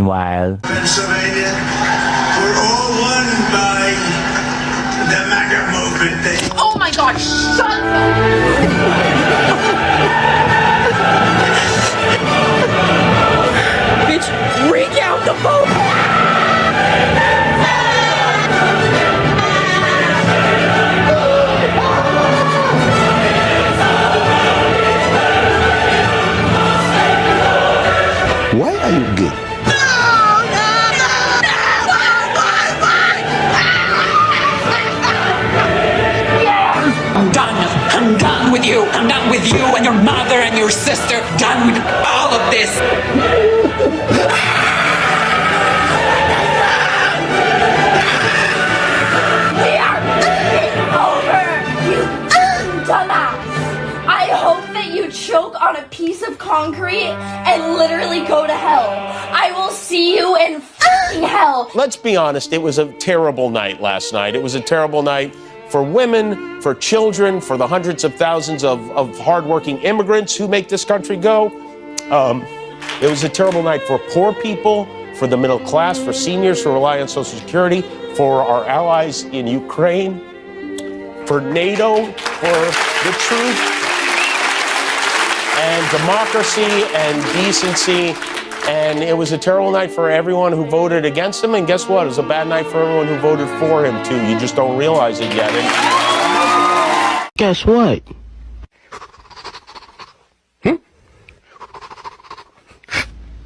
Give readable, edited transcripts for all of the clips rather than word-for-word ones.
Meanwhile, Pennsylvania, we're all one by the MAGA movement. Oh my God, shut up! Bitch, recount the vote! Why are you gay? I'm done. I'm done with you. I'm done with you and your mother and your sister. Done with all of this. We are over, you dumbass. I hope that you choke on a piece of concrete and literally go to hell. I will see you in f***ing hell. Let's be honest, it was a terrible night last night. It was a terrible night for women, for children, for the hundreds of thousands of hardworking immigrants who make this country go. It was a terrible night for poor people, for the middle class, for seniors who rely on Social Security, for our allies in Ukraine, for NATO, for the truth and democracy and decency. And it was a terrible night for everyone who voted against him. And guess what? It was a bad night for everyone who voted for him, too. You just don't realize it yet. Guess what?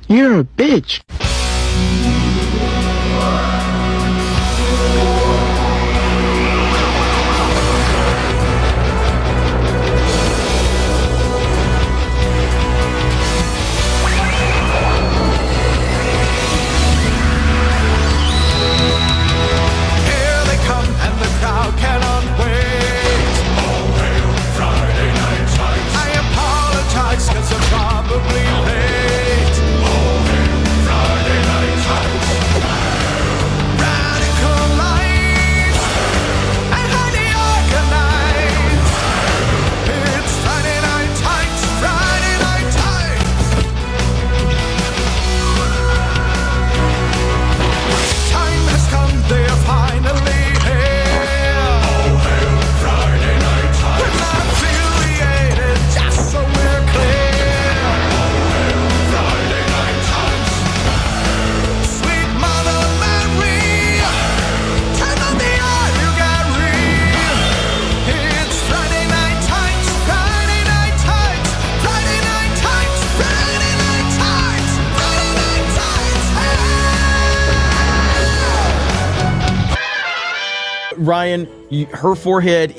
You're a bitch. Ryan, her forehead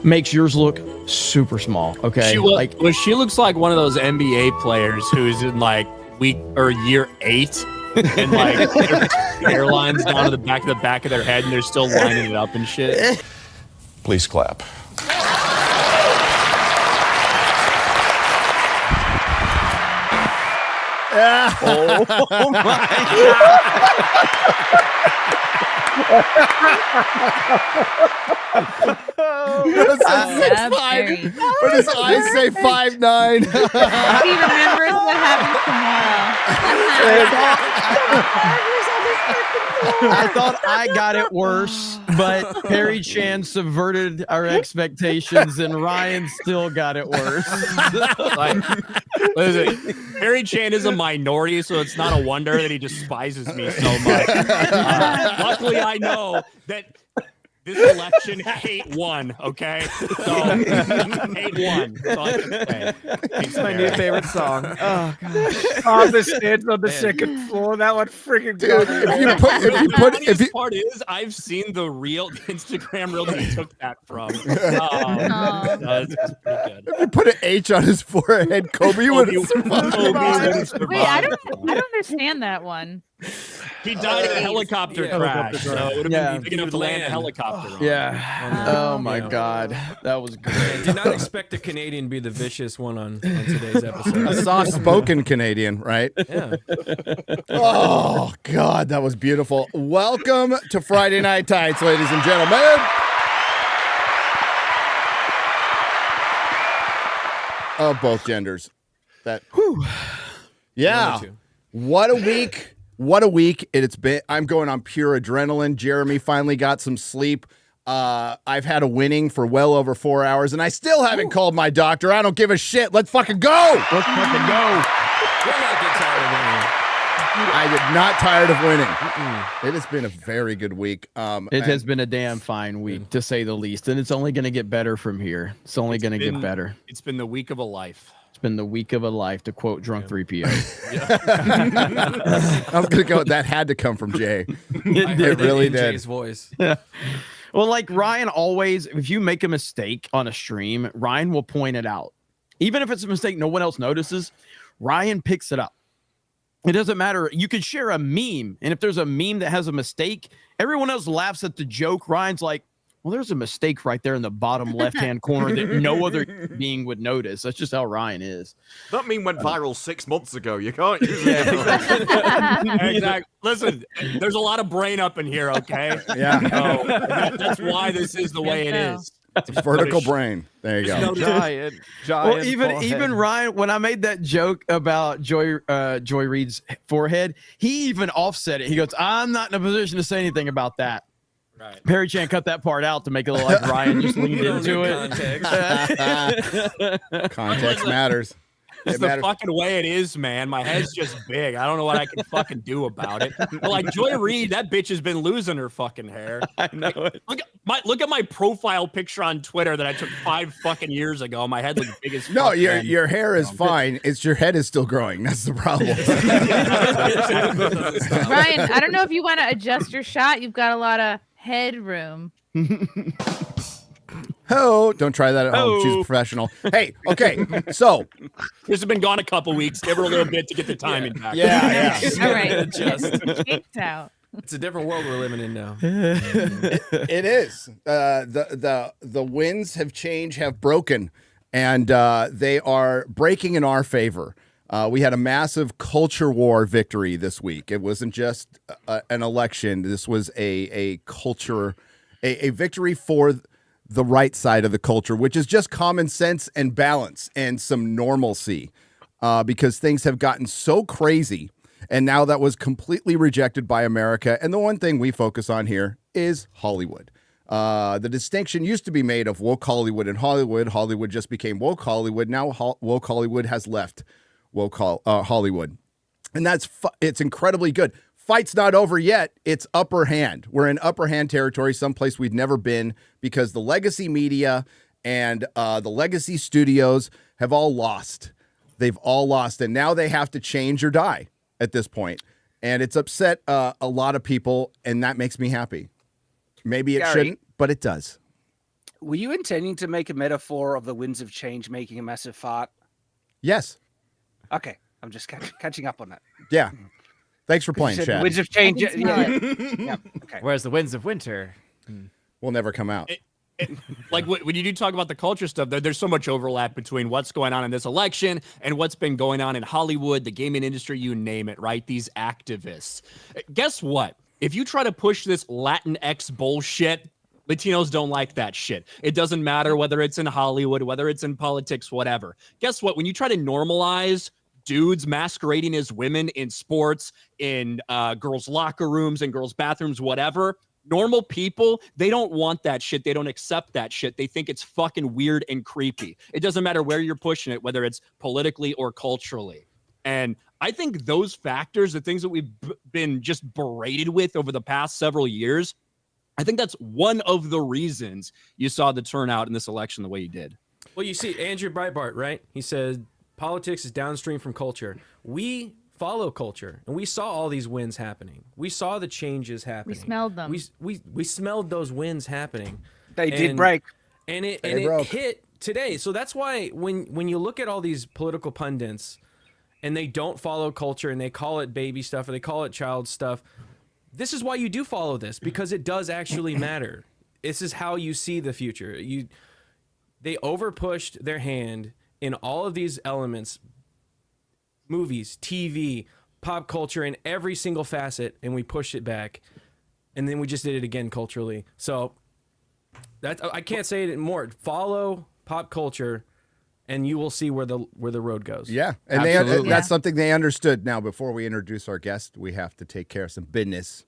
makes yours look super small. Okay, she looks like one of those NBA players who's in like week or year 8, and like their hairline's down to the back of their head, and they're still lining it up and shit. Please clap. Oh my God. But his eyes say 5'9". He remembers what happens tomorrow. I thought I got it worse, but Perry Chan subverted our expectations, and Ryan still got it worse. Listen, Perry Chan is a minority, so it's not a wonder that he despises me so much. Luckily, I know that this election hate won, okay? So hate won. That's all I can say. It's my new favorite song. Oh gosh. All the stands on the second floor. That one freaking good. If you part is I've seen the real Instagram reel that he took that from. It's pretty good. If you put an H on his forehead, Kobe would have survived. Wait, I don't understand that one. He died in a helicopter crash, so it would have been big enough to land a helicopter on. Yeah. Oh my God. That was great. I did not expect a Canadian to be the vicious one on today's episode. A soft-spoken Canadian, right? Yeah. Oh, God, that was beautiful. Welcome to Friday Night Tights, ladies and gentlemen. Of both genders. Yeah. What a week what a week it's been. I'm going on pure adrenaline. Jeremy finally got some sleep. I've had a winning for well over 4 hours, and I still haven't called my doctor. I don't give a shit. Let's fucking go. Let's fucking go. We're not getting tired of winning. I am not tired of winning. It has been a very good week. It has been a damn fine week, to say the least, and it's only going to get better from here. It's only going to get better. It's been the week of a life. It's been the week of a life, to quote Drunk 3PO. I was going to go, that had to come from Jay. It really did. Jay's voice. Well, like Ryan always, if you make a mistake on a stream, Ryan will point it out. Even if it's a mistake no one else notices, Ryan picks it up. It doesn't matter. You could share a meme, and if there's a meme that has a mistake, everyone else laughs at the joke. Ryan's like, well, there's a mistake right there in the bottom left-hand corner that no other being would notice. That's just how Ryan is. That meme went viral 6 months ago. You can't use it. Exactly. Listen, there's a lot of brain up in here, okay? Yeah. So that's why this is the way it is. It's vertical brain. There you go. Giant. Well, even Ryan, when I made that joke about Joy Reid's forehead, he even offset it. He goes, "I'm not in a position to say anything about that." Right. Perry Chan cut that part out to make it look like Ryan just leaned into it. Context matters. It's the fucking way it is, man. My head's just big. I don't know what I can fucking do about it. But like Joy Reid, that bitch has been losing her fucking hair. I know it. Look at my profile picture on Twitter that I took 5 fucking years ago. My head looks big as fuck. No, your hair is fine. It's your head is still growing. That's the problem. Ryan, I don't know if you want to adjust your shot. You've got a lot of headroom. Oh, don't try that at home. She's a professional. Hey, okay. So Chris has been gone a couple weeks. Give her a little bit to get the timing back. Yeah. All right. Kicked out. It's a different world we're living in now. It is. The winds have changed, have broken, and they are breaking in our favor. We had a massive culture war victory this week. It wasn't just an election. This was a culture, a victory for the right side of the culture, which is just common sense and balance and some normalcy, because things have gotten so crazy. And now that was completely rejected by America. And the one thing we focus on here is Hollywood. The distinction used to be made of woke Hollywood and Hollywood. Hollywood just became woke Hollywood. Now woke Hollywood has left woke Hollywood. And it's incredibly good. Fight's not over yet. It's upper hand. We're in upper hand territory, someplace we've never been, because the legacy media and the legacy studios have all lost. They've all lost. And now they have to change or die at this point. And it's upset a lot of people, and that makes me happy. Maybe it shouldn't, but it does. Were you intending to make a metaphor of the winds of change making a massive fart? Yes. Okay. I'm just catching up on that. Yeah. Thanks for playing, Chad. Winds of change. Yeah. Okay. Whereas the winds of winter will never come out. Like when you do talk about the culture stuff, there's so much overlap between what's going on in this election and what's been going on in Hollywood, the gaming industry, you name it, right? These activists. Guess what? If you try to push this Latinx bullshit, Latinos don't like that shit. It doesn't matter whether it's in Hollywood, whether it's in politics, whatever. Guess what? When you try to normalize dudes masquerading as women in sports, in girls' locker rooms and girls' bathrooms, whatever, normal people, they don't want that shit. They don't accept that shit. They think it's fucking weird and creepy. It doesn't matter where you're pushing it, whether it's politically or culturally. And I think those factors, the things that we've been just berated with over the past several years, I think that's one of the reasons you saw the turnout in this election the way you did. Well, you see, Andrew Breitbart, right? He said politics is downstream from culture. We follow culture, and we saw all these wins happening. We saw the changes happening. We smelled them. We smelled those wins happening. They did break, and it broke. hit today. So that's why when you look at all these political pundits, and they don't follow culture, and they call it baby stuff, or they call it child stuff, this is why you do follow this, because it does actually matter. This is how you see the future. They overpushed their hand in all of these elements, movies, TV, pop culture, in every single facet, and we pushed it back. And then we just did it again culturally. So I can't say it more. Follow pop culture and you will see where the road goes. Yeah, and that's something they understood. Now, before we introduce our guest, we have to take care of some business.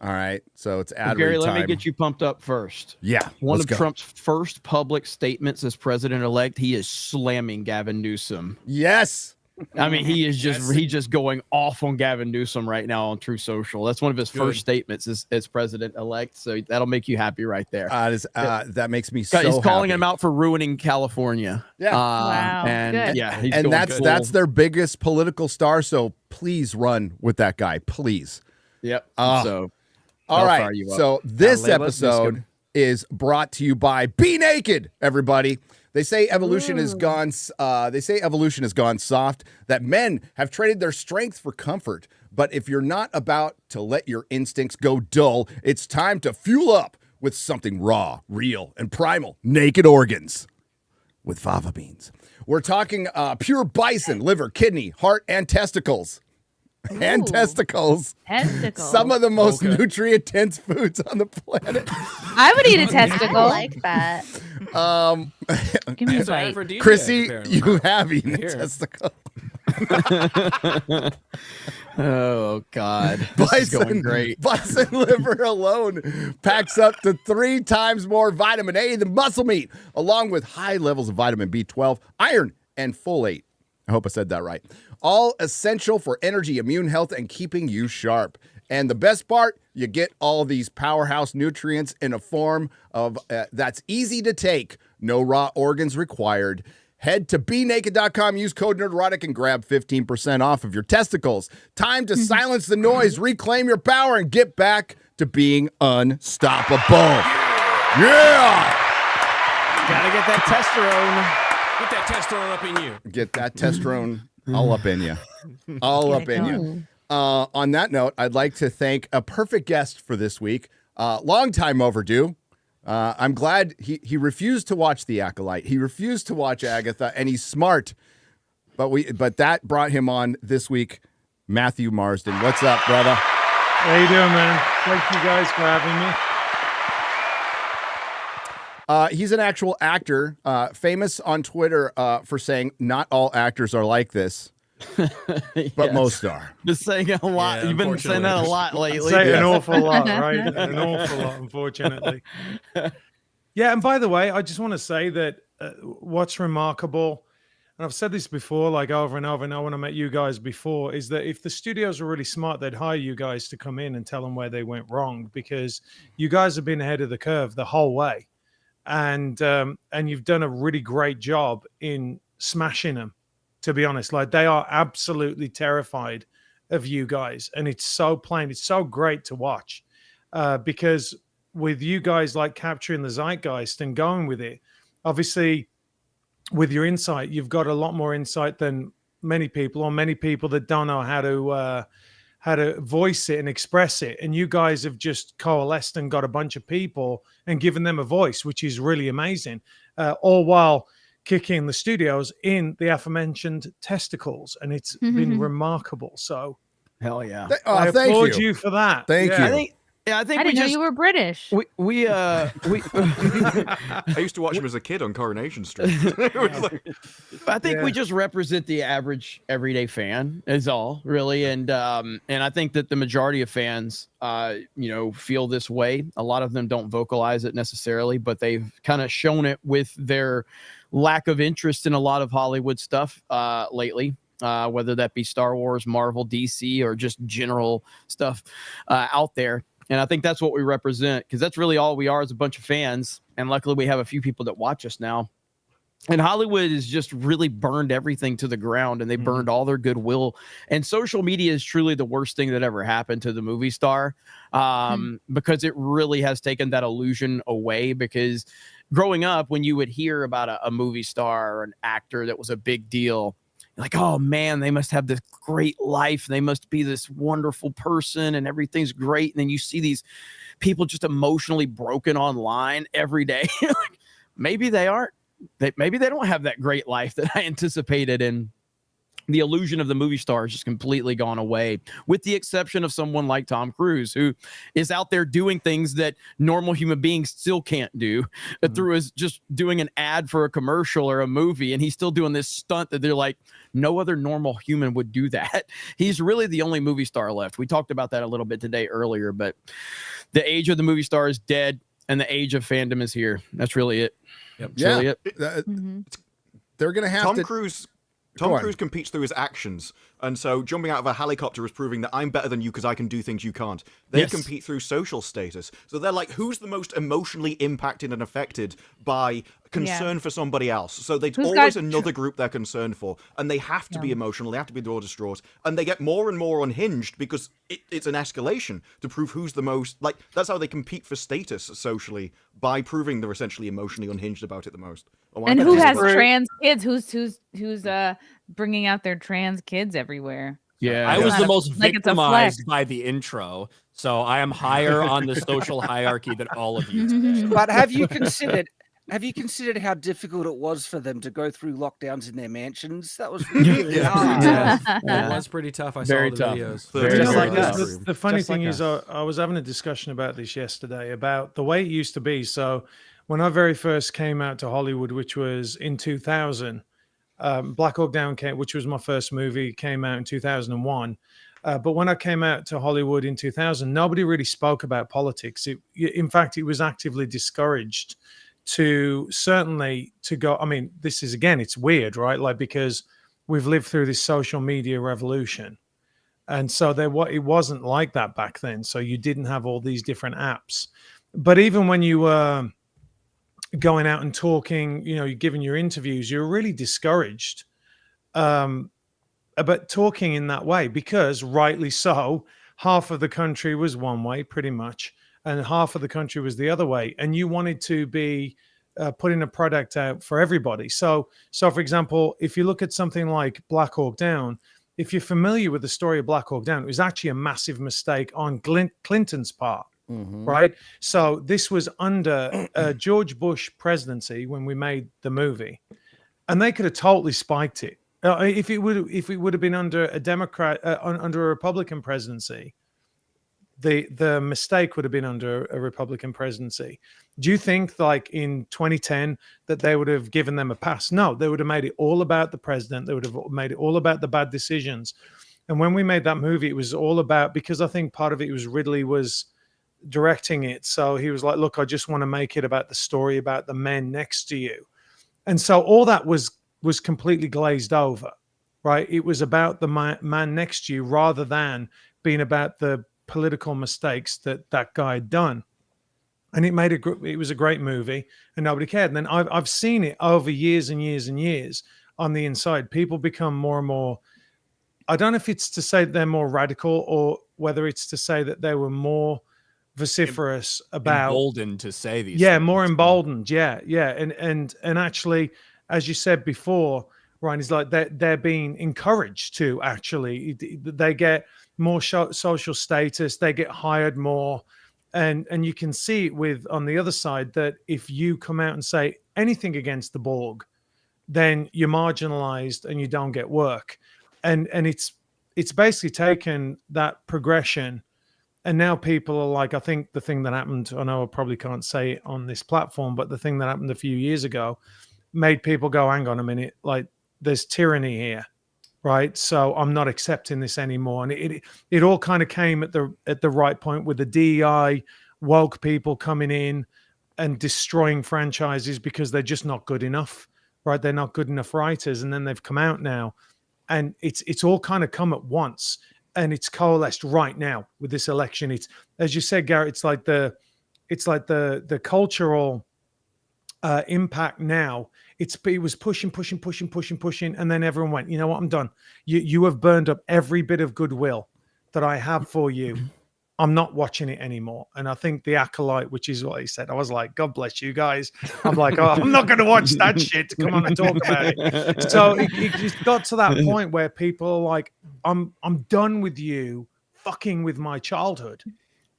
All right, so it's ad Gary, read time. let me get you pumped up first. Yeah, one of Trump's first public statements as president-elect, he is slamming Gavin Newsom. Yes. I mean, he's just going off on Gavin Newsom right now on True Social. That's one of his first statements as president-elect. So that'll make you happy right there. That makes me so He's calling happy. him out for ruining California. Yeah. Wow. And Good. yeah, he's and going that's their biggest political star. So please run with that guy, please. Yep. So all right. So this episode is brought to you by Be Naked, everybody. They say evolution has gone. Evolution has gone soft. That men have traded their strength for comfort. But if you're not about to let your instincts go dull, it's time to fuel up with something raw, real, and primal. Naked organs with fava beans. We're talking pure bison, liver, kidney, heart, and testicles. And testicles. Testicles. Some of the most nutrient-dense foods on the planet. I would eat a testicle. I like that. Give me a bite. Chrissy, you have eaten a testicle. Oh God, this is going great. Bison liver alone packs up to 3 times more vitamin A than muscle meat, along with high levels of vitamin B12, iron, and folate. I hope I said that right. All essential for energy, immune health, and keeping you sharp. And the best part, you get all these powerhouse nutrients in a form of that's easy to take. No raw organs required. Head to BeNaked.com, use code Nerdrotic, and grab 15% off of your testicles. Time to silence the noise, reclaim your power, and get back to being unstoppable. Yeah! Gotta get that testosterone. Get that testosterone up in you. Get that testosterone all up in you. All up in you. On that note, I'd like to thank a perfect guest for this week. Long time overdue. I'm glad he refused to watch The Acolyte. He refused to watch Agatha, and he's smart. But that brought him on this week. Matthew Marsden. What's up, brother? How you doing, man? Thank you guys for having me. He's an actual actor, famous on Twitter for saying not all actors are like this, but most are. Been saying a lot. You've been saying that a lot lately. Say an awful lot, right? An awful lot, unfortunately. Yeah, and by the way, I just want to say that what's remarkable, and I've said this before, like over and over, and when I met you guys before, is that if the studios were really smart, they'd hire you guys to come in and tell them where they went wrong, because you guys have been ahead of the curve the whole way. And you've done a really great job in smashing them, to be honest. Like, they are absolutely terrified of you guys, and it's so plain. It's so great to watch because with you guys like capturing the zeitgeist and going with it, obviously with your insight, you've got a lot more insight than many people, or many people that don't know how to voice it and express it. And you guys have just coalesced and got a bunch of people and given them a voice, which is really amazing, all while kicking the studios in the aforementioned testicles. And it's been remarkable. So hell yeah. I applaud you for that. Thank you. I didn't know you were British. I used to watch him as a kid on Coronation Street. I think we just represent the average everyday fan is all, really. And I think that the majority of fans feel this way. A lot of them don't vocalize it necessarily, but they've kind of shown it with their lack of interest in a lot of Hollywood stuff lately. Whether that be Star Wars, Marvel, DC, or just general stuff out there. And I think that's what we represent, because that's really all we are, is a bunch of fans. And luckily we have a few people that watch us now. And Hollywood has just really burned everything to the ground, and they burned all their goodwill. And social media is truly the worst thing that ever happened to the movie star, because it really has taken that illusion away. Because growing up, when you would hear about a movie star or an actor that was a big deal, like, oh man, they must have this great life. They must be this wonderful person and everything's great. And then you see these people just emotionally broken online every day. Like, maybe they aren't. Maybe they don't have that great life that I anticipated. And the illusion of the movie star has just completely gone away, with the exception of someone like Tom Cruise, who is out there doing things that normal human beings still can't do through his just doing an ad for a commercial or a movie. And he's still doing this stunt that they're like, no other normal human would do that. He's really the only movie star left. We talked about that a little bit today earlier, but the age of the movie star is dead and the age of fandom is here. That's really it. Yep. That's really it. They're going to have Tom Cruise competes through his actions, and so jumping out of a helicopter is proving that I'm better than you because I can do things you can't. They compete through social status. So they're like, who's the most emotionally impacted and affected by concern for somebody else? So there's always another group they're concerned for, and they have to be emotional, they have to be more distraught, and they get more and more unhinged because it's an escalation to prove who's the most, like, that's how they compete for status socially, by proving they're essentially emotionally unhinged about it the most. And who has trans kids? Who's bringing out their trans kids everywhere? Yeah, I was the most like it's a victimized flex. by the intro, so I am higher on the social hierarchy than all of you today. But have you considered how difficult it was for them to go through lockdowns in their mansions? That was really hard. It was pretty tough. I Very saw the tough. videos. Very You know, like, tough. the funny Just thing like is, us. I was having a discussion about this yesterday about the way it used to be. So when I very first came out to Hollywood, which was in 2000, Black Hawk Down which was my first movie, came out in 2001. But when I came out to Hollywood in 2000, nobody really spoke about politics. In fact, it was actively discouraged to go. I mean, this is, again, it's weird, right? Like, because we've lived through this social media revolution. And so it wasn't like that back then. So you didn't have all these different apps. But even when you were going out and talking, you're giving your interviews, you're really discouraged about talking in that way, because rightly so, half of the country was one way pretty much, and half of the country was the other way. And you wanted to be putting a product out for everybody. So for example, if you look at something like Black Hawk Down, if you're familiar with the story of Black Hawk Down, it was actually a massive mistake on Clinton's part. Right. So this was under George Bush presidency when we made the movie, and they could have totally spiked it. If it would have been under a Democrat, under a Republican presidency, the mistake would have been under a Republican presidency. Do you think, like in 2010, that they would have given them a pass? No, they would have made it all about the president. They would have made it all about the bad decisions. And when we made that movie, it was all about, because I think part of it was Ridley was directing it, so he was like, look, I just want to make it about the story about the men next to you. And so all that was completely glazed over, right? It was about the man next to you rather than being about the political mistakes that guy had done. And it was a great movie, and nobody cared. And then I've seen it over years and years and years on the inside. People become more and more, I don't know if it's to say they're more radical or whether it's to say that they were more vociferous about, emboldened to say these things. More emboldened, and actually, as you said before, Ryan, is like they're being encouraged to actually, they get more social status, they get hired more, and you can see it with, on the other side, that if you come out and say anything against the Borg, then you're marginalized and you don't get work, and it's basically taken that progression. And now people are like, I think the thing that happened, I know I probably can't say it on this platform, but the thing that happened a few years ago made people go, hang on a minute, like there's tyranny here, right? So I'm not accepting this anymore. And it all kind of came at the right point, with the DEI woke people coming in and destroying franchises because they're just not good enough, right? They're not good enough writers. And then they've come out now, and it's all kind of come at once. And it's coalesced right now with this election. It's, as you said, Garrett, it's like the cultural impact now. It was pushing, and then everyone went, you know what, I'm done. You have burned up every bit of goodwill that I have for you. I'm not watching it anymore. And I think The Acolyte, which is what he said, I was like, God bless you guys. I'm like, oh, I'm not going to watch that shit to come on and talk about it. So it just got to that point where people are like, I'm done with you fucking with my childhood.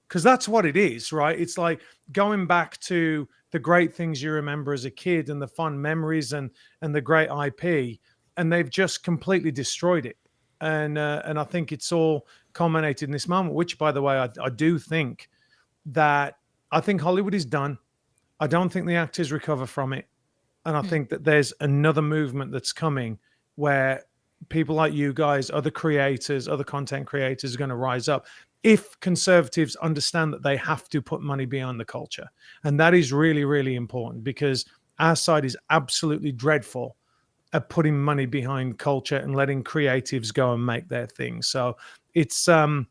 Because that's what it is, right? It's like going back to the great things you remember as a kid and the fun memories and the great IP. and they've just completely destroyed it. And I think it's all culminated in this moment, which, by the way, I do think that Hollywood is done. I don't think the actors recover from it. And I think that there's another movement that's coming where people like you guys, other creators, other content creators are going to rise up if conservatives understand that they have to put money behind the culture. And that is really, really important, because our side is absolutely dreadful at putting money behind culture and letting creatives go and make their thing. So it's a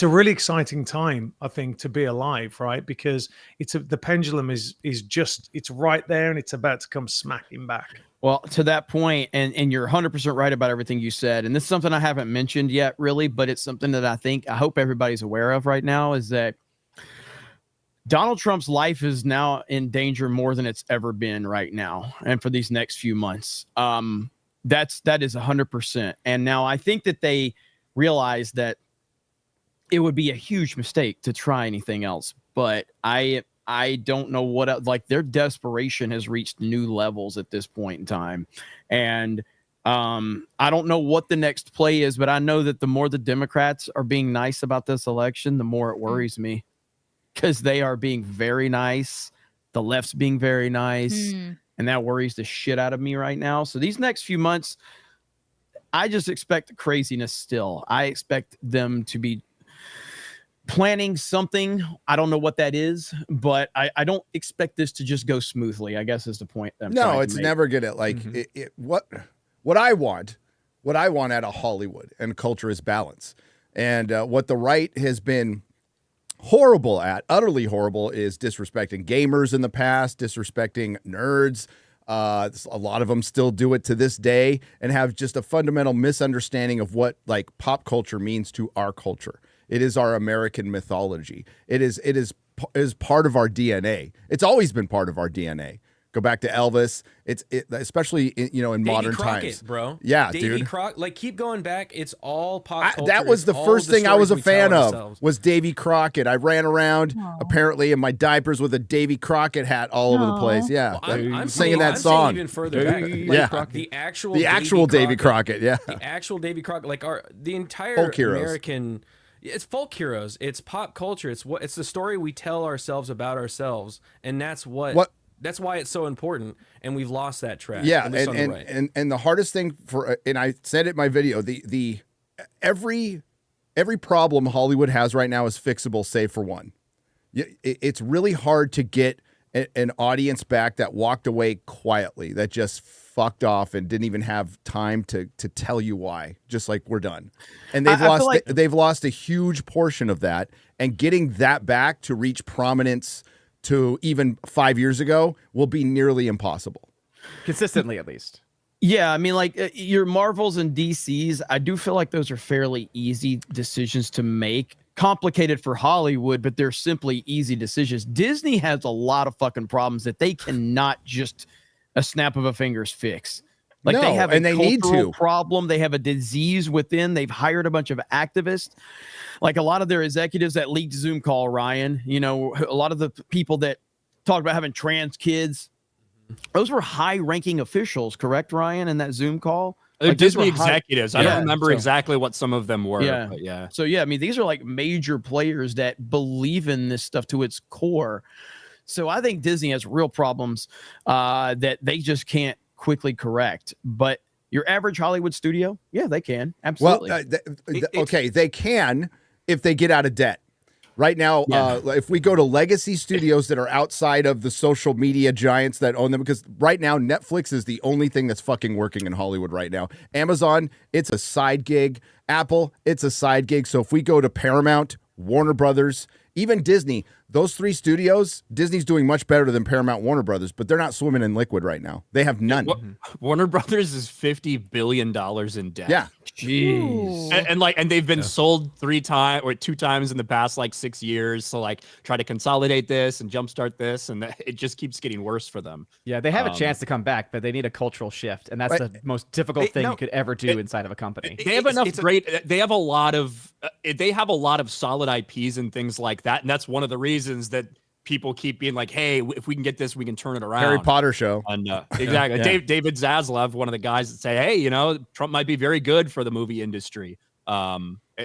really exciting time, I think, to be alive, right? Because the pendulum is just, it's right there and it's about to come smacking back. Well, to that point, and you're 100% right about everything you said. And this is something I haven't mentioned yet, really, but it's something that I hope everybody's aware of right now, is that Donald Trump's life is now in danger more than it's ever been right now, and for these next few months. That is 100%. And now I think that they realize that it would be a huge mistake to try anything else. But I don't know what, like, their desperation has reached new levels at this point in time. And I don't know what the next play is, but I know that the more the Democrats are being nice about this election, the more it worries me, because they are being very nice. The left's being very nice. And that worries the shit out of me right now. So these next few months, I just expect craziness still. I expect them to be planning something. I don't know what that is, but I don't expect this to just go smoothly, I guess is the point. No, it's never gonna, like, what I want out of Hollywood and culture is balance. And what the right has been horrible at, utterly horrible, is disrespecting gamers in the past, disrespecting nerds. A lot of them still do it to this day and have just a fundamental misunderstanding of what, like, pop culture means to our culture. It is our American mythology. It is part of our DNA. It's always been part of our DNA. Go back to Elvis. Especially in Davy modern Crockett, times, bro. Yeah, Davy dude. Like, keep going back. It's all pop culture. That was the first thing I was a fan of, was Davy Crockett. I ran around apparently in my diapers with a Davy Crockett hat all over the place. Yeah, well, I'm singing that song. Even further back. Yeah, the actual Davy Crockett. Yeah, the actual Davy Crockett. Like the entire folk heroes. American. It's folk heroes. It's pop culture. It's the story we tell ourselves about ourselves, and that's what. That's why it's so important, and we've lost that track. Yeah, and the hardest thing and I said it in my video, every problem Hollywood has right now is fixable, save for one. It's really hard to get an audience back that walked away quietly, that just fucked off and didn't even have time to tell you why. Just like, we're done, and they've lost a huge portion of that, and getting that back to reach prominence to even 5 years ago will be nearly impossible. Consistently, at least. Yeah, I mean, like, your Marvels and DCs, I do feel like those are fairly easy decisions to make. Complicated for Hollywood, but they're simply easy decisions. Disney has a lot of fucking problems that they cannot just a snap of a finger's fix. Like, they have a cultural problem. They have a disease within. They've hired a bunch of activists. Like, a lot of their executives that leaked Zoom call, Ryan, a lot of the people that talked about having trans kids, those were high-ranking officials, correct, Ryan, in that Zoom call? They're Like, Disney executives. I don't remember so, exactly what some of them were. Yeah. But yeah. So, yeah, I mean, these are like major players that believe in this stuff to its core. So I think Disney has real problems that they just can't quickly correct. But your average Hollywood studio, yeah, they can. Absolutely. Well, they can if they get out of debt. Right now, if we go to legacy studios that are outside of the social media giants that own them, because right now Netflix is the only thing that's fucking working in Hollywood right now. Amazon, it's a side gig. Apple, it's a side gig. So if we go to Paramount, Warner Brothers, even Disney, those three studios, Disney's doing much better than Paramount, Warner Brothers, but they're not swimming in liquid right now. They have none. Warner Brothers is $50 billion in debt. Yeah. Jeez. And they've been sold 2 times in the past 6 years. So try to consolidate this and jumpstart this, and it just keeps getting worse for them. Yeah, they have a chance to come back, but they need a cultural shift, and that's the most difficult thing you could ever do inside of a company. They have they have a lot of solid IPs and things like that, and that's one of the reasons that people keep being like, hey, if we can get this, we can turn it around. Harry Potter show. And exactly. Yeah. David Zaslav, one of the guys that say, hey, Trump might be very good for the movie industry.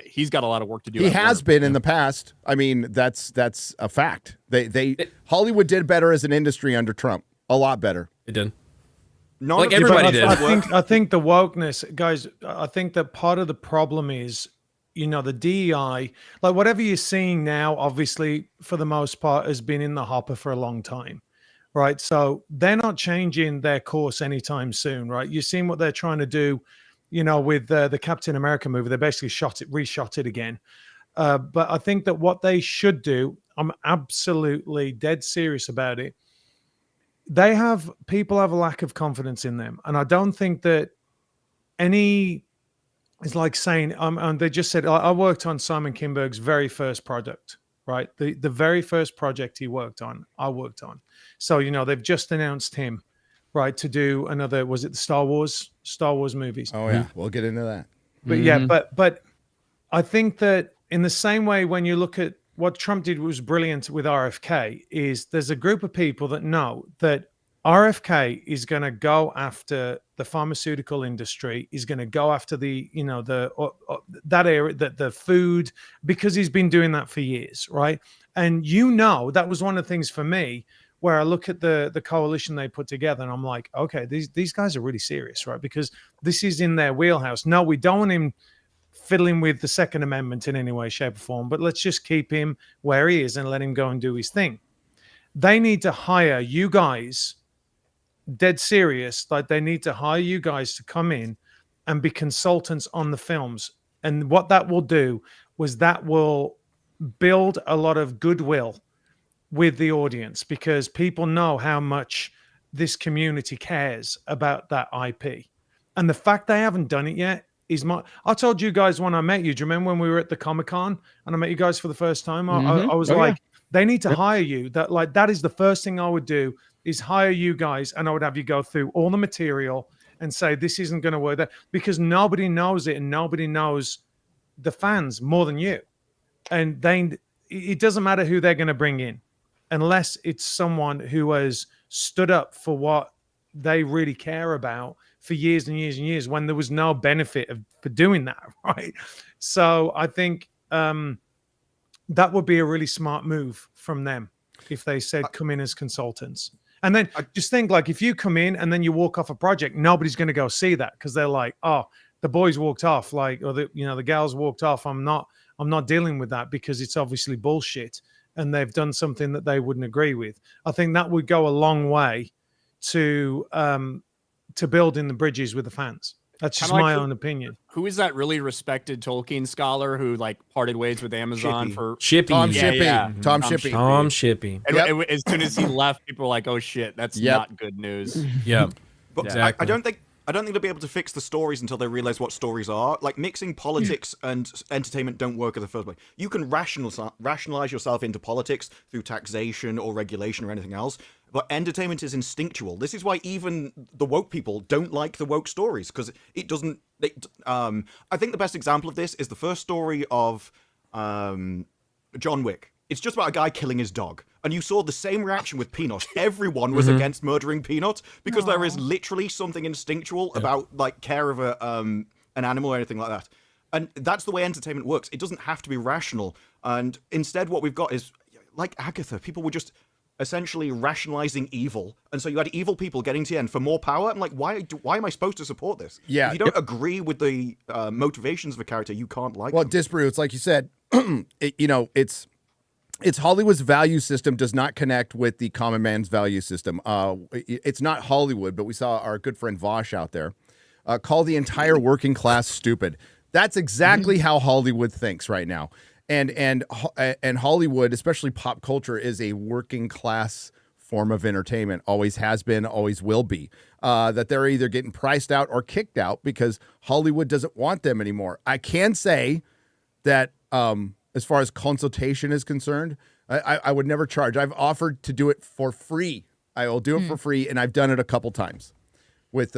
He's got a lot of work to do. He has been in the past. I mean, that's a fact. Hollywood did better as an industry under Trump. A lot better. It did. Not like everybody did. I think the wokeness, guys, I think that part of the problem is, the DEI, like whatever you're seeing now, obviously, for the most part, has been in the hopper for a long time, right? So they're not changing their course anytime soon, right? You've seen what they're trying to do, with the Captain America movie. They basically reshot it again. But I think that what they should do, I'm absolutely dead serious about it. People have a lack of confidence in them. And I don't think that it's like saying, and they just said, I worked on Simon Kinberg's very first project, right? The very first project he worked on, I worked on. So, they've just announced him, right, to do another, was it the Star Wars movies? Oh, yeah. We'll get into that. But yeah, but I think that in the same way, when you look at what Trump did was brilliant with RFK, is there's a group of people that know that RFK is going to go after the pharmaceutical industry, is going to go after the that area, the food, because he's been doing that for years, right? And that was one of the things for me where I look at the coalition they put together and I'm like, okay, these guys are really serious, right? Because this is in their wheelhouse. No, we don't want him fiddling with the Second Amendment in any way, shape, or form, but let's just keep him where he is and let him go and do his thing. They need to hire you guys, dead serious, like they need to hire you guys to come in and be consultants on the films. And what that will do was that will build a lot of goodwill with the audience, because people know how much this community cares about that IP. And the fact they haven't done it yet is I told you guys when I met you, do you remember when we were at the Comic-Con and I met you guys for the first time? I was they need to hire you. That is the first thing I would do, is hire you guys, and I would have you go through all the material and say, this isn't going to work, because nobody knows it and nobody knows the fans more than you. And it doesn't matter who they're going to bring in, unless it's someone who has stood up for what they really care about for years and years and years, when there was no benefit for doing that, right? So I think that would be a really smart move from them if they said come in as consultants. And then just think, like, if you come in and then you walk off a project, nobody's going to go see that, because they're like, oh, the boys walked off, like, or the gals walked off. I'm not dealing with that because it's obviously bullshit and they've done something that they wouldn't agree with. I think that would go a long way to building the bridges with the fans. That's just my own opinion. Who is that really respected Tolkien scholar who parted ways with Amazon for Shippey? Tom Shippey. Yeah. Tom Shippey. Tom Shippey. And as soon as he left, people were like, "Oh shit, that's not good news." Yeah, but exactly. I don't think they'll be able to fix the stories until they realize what stories are. Like, mixing politics and entertainment don't work in the first place. You can rationalize yourself into politics through taxation or regulation or anything else, but entertainment is instinctual. This is why even the woke people don't like the woke stories, because it doesn't. I think the best example of this is the first story of John Wick. It's just about a guy killing his dog. And you saw the same reaction with Peanut. Everyone was against murdering Peanut, because there is literally something instinctual about, like, care of an animal or anything like that. And that's the way entertainment works. It doesn't have to be rational. And instead what we've got is, like Agatha, people were just essentially rationalizing evil. And so you had evil people getting to the end for more power. I'm like, why am I supposed to support this? Yeah. If you don't agree with the motivations of a character, you can't like them. Disparu, it's like you said, it's Hollywood's value system does not connect with the common man's value system. It's not Hollywood, but we saw our good friend Vosh out there call the entire working class stupid. That's exactly how Hollywood thinks right now. And Hollywood, especially pop culture, is a working class form of entertainment. Always has been, always will be. That they're either getting priced out or kicked out because Hollywood doesn't want them anymore. I can say that as far as consultation is concerned, I would never charge. I've offered to do it for free. I will do it for free, and I've done it a couple times with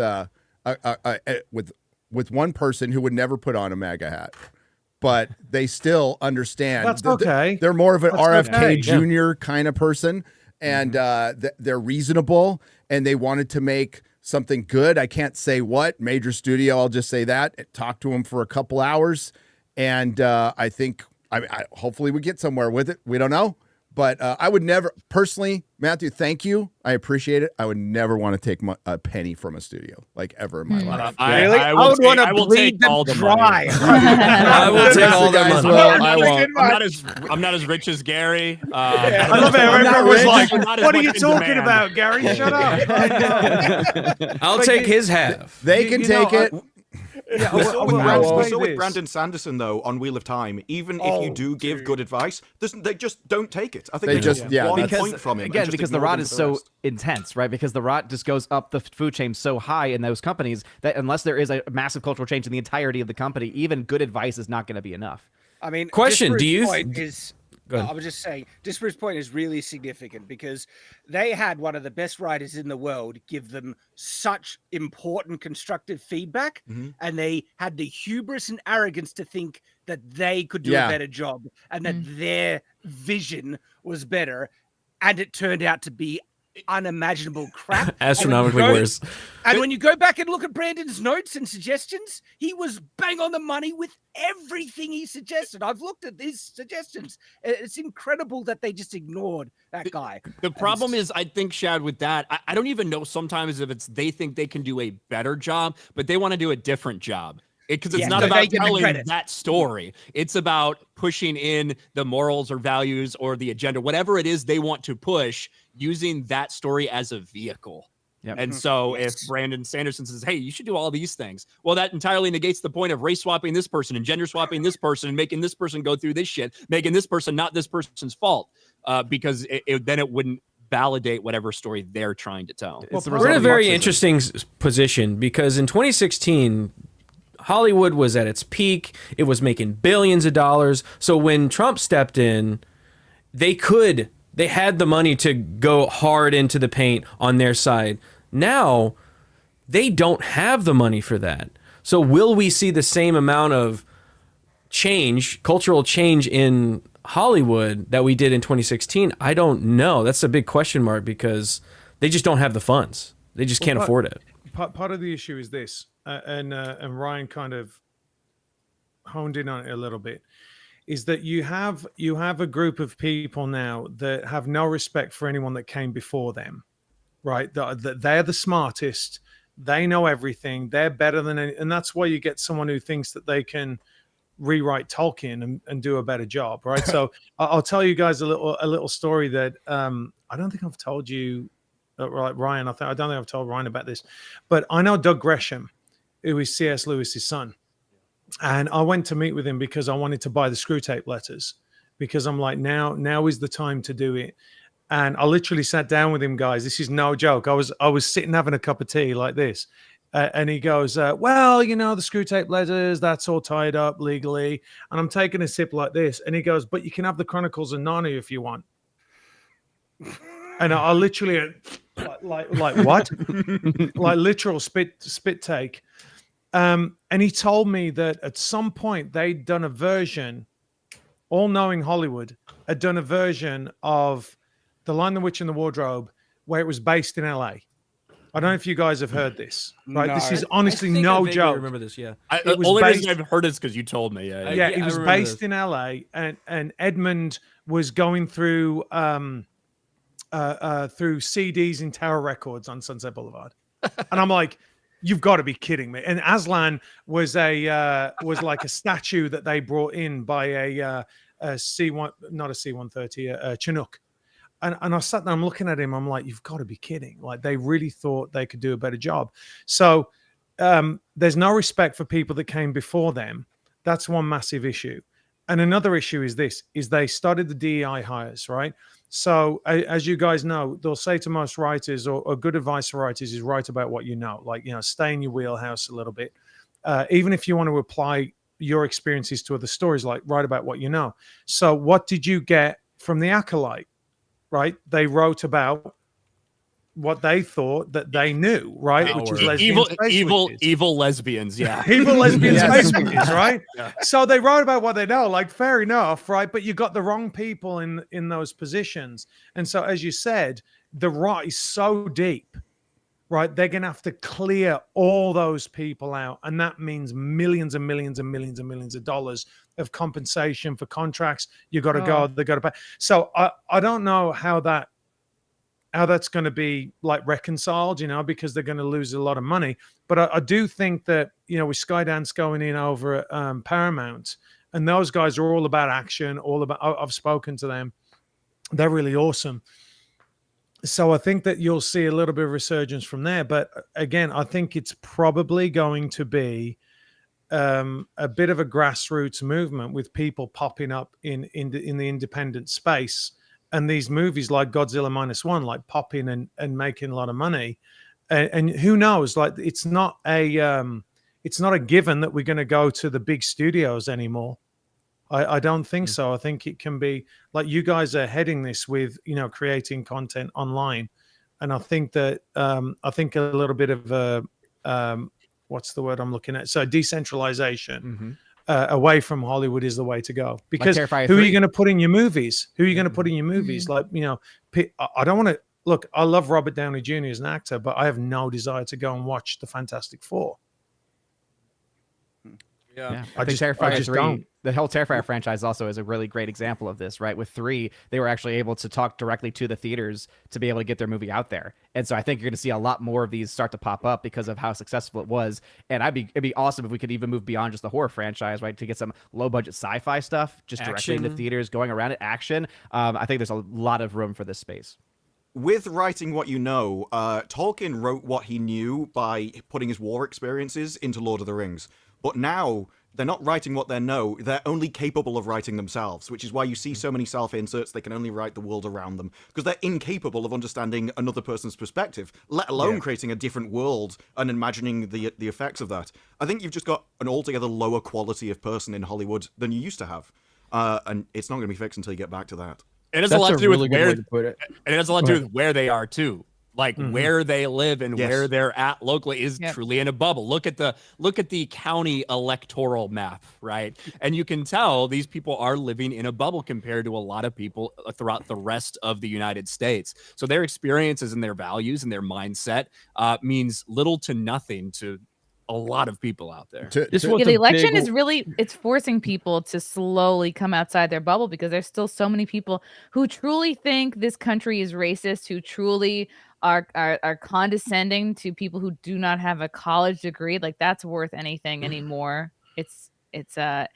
one person who would never put on a MAGA hat. but they still understand. That's okay. They're more of an That's RFK okay. Jr. kind of person, and they're reasonable, and they wanted to make something good. I can't say what major studio. I'll just say that. Talk to them for a couple hours, and I think I hopefully we get somewhere with it. We don't know. But I would never, personally, Matthew, thank you. I appreciate it. I would never want to take a penny from a studio, like ever in my life. Really? I would want to bleed them dry. I will take all the money. I'm not as rich as Gary. I love it. Everyone was like, what are you talking about, Gary? Shut up. I'll take his half. They can take it. Yeah, we saw with Brandon Sanderson though on Wheel of Time. Even if you do give good advice, they just don't take it. I think they just one point from him. Again, because the rot is so intense, right? Because the rot just goes up the food chain so high in those companies that unless there is a massive cultural change in the entirety of the company, even good advice is not going to be enough. I mean, question: do you? I was just saying, Disparu's point is really significant because they had one of the best writers in the world give them such important constructive feedback, and they had the hubris and arrogance to think that they could do a better job and that their vision was better, and it turned out to be unimaginable crap. Astronomically worse. And when you go back and look at Brandon's notes and suggestions, he was bang on the money with everything he suggested. I've looked at these suggestions. It's incredible that they just ignored that guy. The problem is, I think, Shad, with that, I don't even know sometimes if it's they think they can do a better job, but they want to do a different job. Because it's not about telling that story. It's about pushing in the morals or values or the agenda, whatever it is they want to push, using that story as a vehicle. Yep. And so if Brandon Sanderson says, hey, you should do all these things, well, that entirely negates the point of race swapping this person and gender swapping this person and making this person go through this shit, making this person not this person's fault, because then it wouldn't validate whatever story they're trying to tell. We're in a very interesting position because in 2016, Hollywood was at its peak. It was making billions of dollars. So when Trump stepped in, they had the money to go hard into the paint on their side. Now, they don't have the money for that. So will we see the same amount of change, cultural change in Hollywood that we did in 2016? I don't know. That's a big question mark because they just don't have the funds. They just can't afford it. Part of the issue is this, and Ryan kind of honed in on it a little bit, is that you have a group of people now that have no respect for anyone that came before them, right? That they're the smartest, they know everything, they're better than any, and that's why you get someone who thinks that they can rewrite Tolkien and do a better job, right? So I'll tell you guys a little story that I don't think I've told you. Right, Ryan, I don't think I've told Ryan about this, but I know Doug Gresham, who is C.S. Lewis's son, and I went to meet with him because I wanted to buy the screw tape letters, because I'm like, now is the time to do it. And I literally sat down with him, guys. This is no joke. I was sitting having a cup of tea like this, and he goes, well, you know, the screw tape letters, that's all tied up legally. And I'm taking a sip like this, and he goes, but you can have the Chronicles of Narnia if you want. And I literally like what? Like literal spit take. And he told me that at some point they'd done a version, all knowing Hollywood had done a version of The Lion, the Witch, and the Wardrobe where it was based in LA. I don't know if you guys have heard this, right? No. This is honestly no joke. I remember this, yeah. The only reason I've heard it is because you told me. Yeah, it was based in LA, and Edmund was going through CDs in Tower Records on Sunset Boulevard, and I'm like, you've got to be kidding me. And Aslan was like a statue that they brought in by a C1, not a C-130, a Chinook. And I sat there, I'm looking at him, I'm like, you've got to be kidding. Like, they really thought they could do a better job. So there's no respect for people that came before them. That's one massive issue. And another issue is this, is they started the DEI hires, right? So as you guys know, they'll say to most writers, or good advice for writers is write about what you know. Like, you know, stay in your wheelhouse a little bit. Even if you want to apply your experiences to other stories, like write about what you know. So what did you get from The Acolyte? Right? They wrote about what they thought that they knew, right? Which is lesbian evil lesbians, yeah. Evil lesbian Yes. space witches, right? Yeah. So they wrote about what they know, like fair enough, right? But you got the wrong people in those positions. And so, as you said, the rot is so deep, right? They're going to have to clear all those people out. And that means millions and millions and millions and millions of dollars of compensation for contracts. You got to go, they got to pay. So I don't know how that's going to be like reconciled, because they're going to lose a lot of money. But I do think that, with Skydance going in over at Paramount, and those guys are all about action, I've spoken to them. They're really awesome. So I think that you'll see a little bit of resurgence from there. But again, I think it's probably going to be a bit of a grassroots movement with people popping up in the independent space. And these movies like Godzilla -1, like popping and making a lot of money. And who knows, like it's not a given that we're going to go to the big studios anymore. I don't think so. I think it can be like you guys are heading this with, creating content online. And I think that a little bit of what's the word I'm looking at? So decentralization away from Hollywood is the way to go. Because who are you going to put in your movies? Who are you going to put in your movies? Like, I don't want to look, I love Robert Downey Jr. as an actor, but I have no desire to go and watch the Fantastic Four. Yeah. I think Terrifier 3, the whole Terrifier franchise also is a really great example of this, right? With 3, they were actually able to talk directly to the theaters to be able to get their movie out there. And so I think you're going to see a lot more of these start to pop up because of how successful it was. And it'd be awesome if we could even move beyond just the horror franchise, right? To get some low budget sci-fi stuff just directly into theaters, going around it, action. I think there's a lot of room for this space. With writing what you know, Tolkien wrote what he knew by putting his war experiences into Lord of the Rings. But now, they're not writing what they know, they're only capable of writing themselves, which is why you see so many self-inserts, they can only write the world around them, because they're incapable of understanding another person's perspective, let alone creating a different world and imagining the effects of that. I think you've just got an altogether lower quality of person in Hollywood than you used to have. And it's not going to be fixed until you get back to that. It has a lot to do with where they are, too. Like where they live and where they're at locally is truly in a bubble. Look at the county electoral map, right? And you can tell these people are living in a bubble compared to a lot of people throughout the rest of the United States. So their experiences and their values and their mindset means little to nothing to a lot of people out there. The election is really, it's forcing people to slowly come outside their bubble because there's still so many people who truly think this country is racist, who truly are condescending to people who do not have a college degree. Like that's worth anything anymore. It's a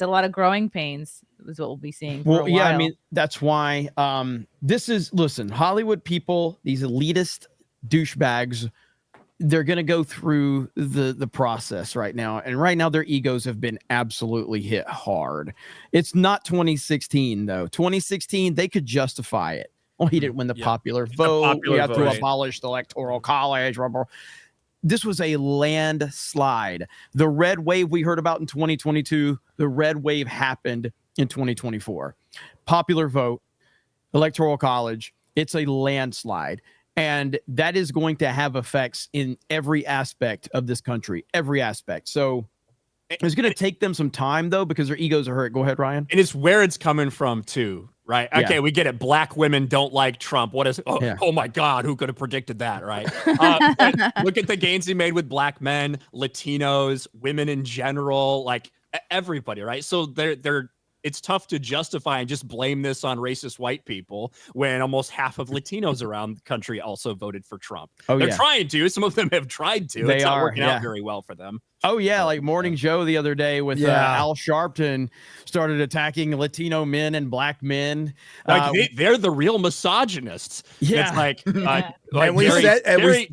lot of growing pains is what we'll be seeing. For a while. I mean, that's why listen, Hollywood people, these elitist douchebags, they're going to go through the process right now. And right now their egos have been absolutely hit hard. It's not 2016 though. 2016, they could justify it. Oh, he didn't win the popular vote. We have to abolish the electoral college. This was a landslide. The red wave we heard about in 2022, the red wave happened in 2024. Popular vote, electoral college, it's a landslide. And that is going to have effects in every aspect of this country, every aspect. So it's going to take them some time, though, because their egos are hurt. Go ahead, Ryan. And it's where it's coming from, too, right? Okay, we get it. Black women don't like Trump. What is oh my God, who could have predicted that, right? Look at the gains he made with black men, Latinos, women in general, like everybody, right? So it's tough to justify and just blame this on racist white people when almost half of Latinos around the country also voted for Trump. They're trying to. Some of them have tried to. It's not working out very well for them. Oh, yeah. Like Morning Joe the other day with Al Sharpton started attacking Latino men and black men. Like they're the real misogynists. Yeah. It's like,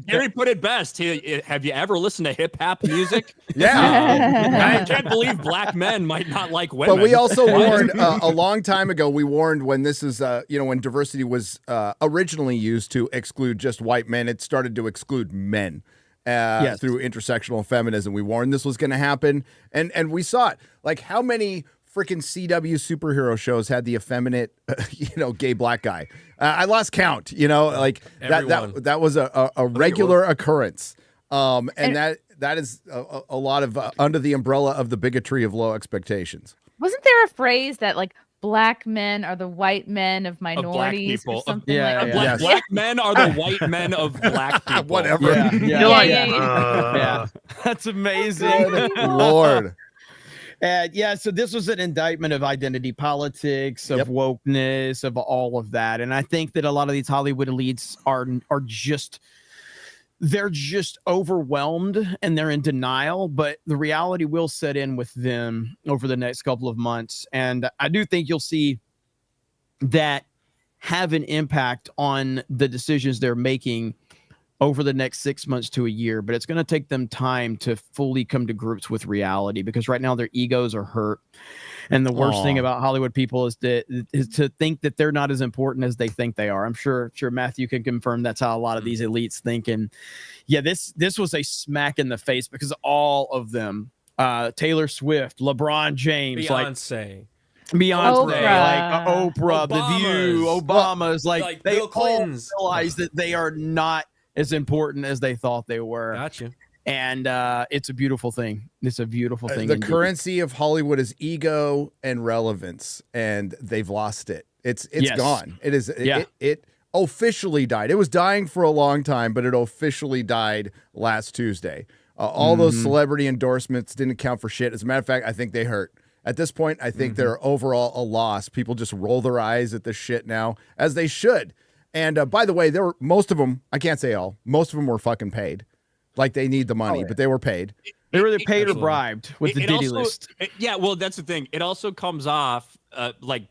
Gary put it best. Have you ever listened to hip hop music? I can't believe black men might not like women. But we also warned a long time ago. We warned when this is, when diversity was originally used to exclude just white men, it started to exclude men. Through intersectional feminism. We warned this was going to happen, and we saw it. Like how many freaking CW superhero shows had the effeminate, gay black guy? I lost count. Like that was a regular occurrence. And that is a lot of under the umbrella of the bigotry of low expectations. Wasn't there a phrase that like black men are the white men of minorities or something Black men are the white men of black people. Whatever. Yeah. That's amazing. Lord. So this was an indictment of identity politics, of wokeness, of all of that. And I think that a lot of these Hollywood elites are just overwhelmed and they're in denial, but the reality will set in with them over the next couple of months. And I do think you'll see that have an impact on the decisions they're making over the next 6 months to a year, but it's going to take them time to fully come to grips with reality because right now their egos are hurt. And the worst thing about Hollywood people is to think that they're not as important as they think they are. I'm sure Matthew can confirm that's how a lot of these elites think. And yeah, this was a smack in the face because all of them, Taylor Swift, LeBron James, Beyonce, Oprah, The View, Obama's, like they Bill all Clinton's. realize that they are not as important as they thought they were. Gotcha. And it's a beautiful thing. It's a beautiful thing. The indeed. currency of Hollywood is ego and relevance, and they've lost it. It's gone. It is. It officially died. It was dying for a long time, but it officially died last Tuesday. All those celebrity endorsements didn't count for shit. As a matter of fact, I think they hurt. At this point, I think they're overall a loss. People just roll their eyes at this shit now, as they should. And by the way, there were most of them. I can't say all. Most of them were fucking paid. Like they need the money, but they were paid. They were either paid or bribed with the Diddy list. Well, that's the thing. It also comes off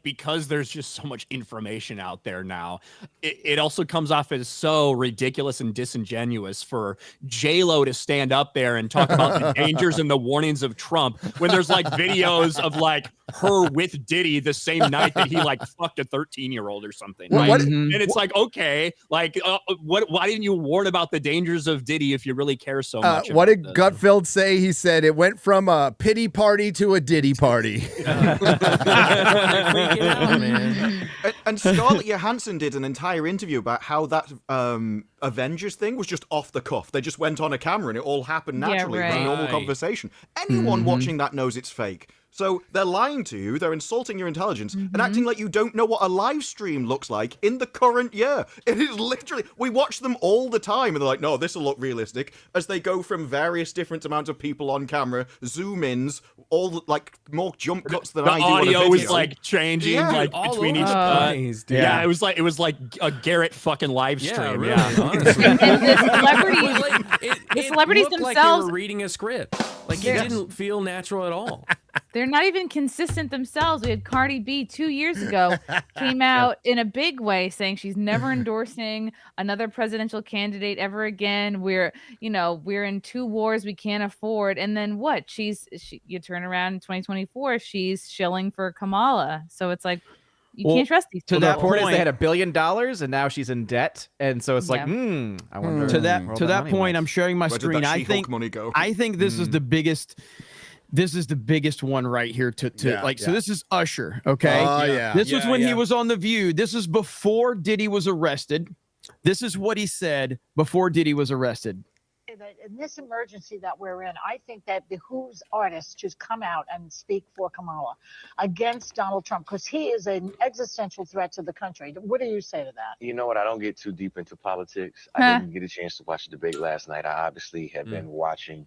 because there's just so much information out there now. It also comes off as so ridiculous and disingenuous for J-Lo to stand up there and talk about the dangers and the warnings of Trump when there's like videos of like her with Diddy the same night that he like fucked a 13-year-old or something. Right? And it's like, okay, like why didn't you warn about the dangers of Diddy if you really care so much? What did Gutfeld say? He said it went from a pity party to a Diddy party. And Scarlett Johansson did an entire interview about how that Avengers thing was just off the cuff. They just went on a camera and it all happened naturally. It was a normal conversation. Anyone watching that knows it's fake. So they're lying to you, they're insulting your intelligence, and acting like you don't know what a live stream looks like in the current year. It is literally, we watch them all the time, and they're like, no, this will look realistic, as they go from various different amounts of people on camera, zoom-ins, all like more jump cuts than I do on a video. The audio was like changing like between each place, dude. Yeah, it was like a Garrett fucking live stream. Really, The celebrities looked themselves, like they were reading a script. Like it didn't feel natural at all. they're not even consistent themselves. We had Cardi B 2 years ago came out in a big way saying she's never endorsing another presidential candidate ever again. We're in 2 wars we can't afford. And then what? You turn around in 2024, she's shilling for Kamala. So it's like, you can't trust these people. To that point, they had $1 billion and now she's in debt, and so it's like, I wonder. To that point, I'm sharing my screen. I think this is the biggest. This is the biggest one right here. So this is Usher. Okay. This was when he was on The View. This is before Diddy was arrested. This is what he said before Diddy was arrested. In this emergency that we're in, I think that behooves artists to come out and speak for Kamala against Donald Trump, because he is an existential threat to the country. What do you say to that? You know what? I don't get too deep into politics. I didn't get a chance to watch the debate last night. I obviously have been watching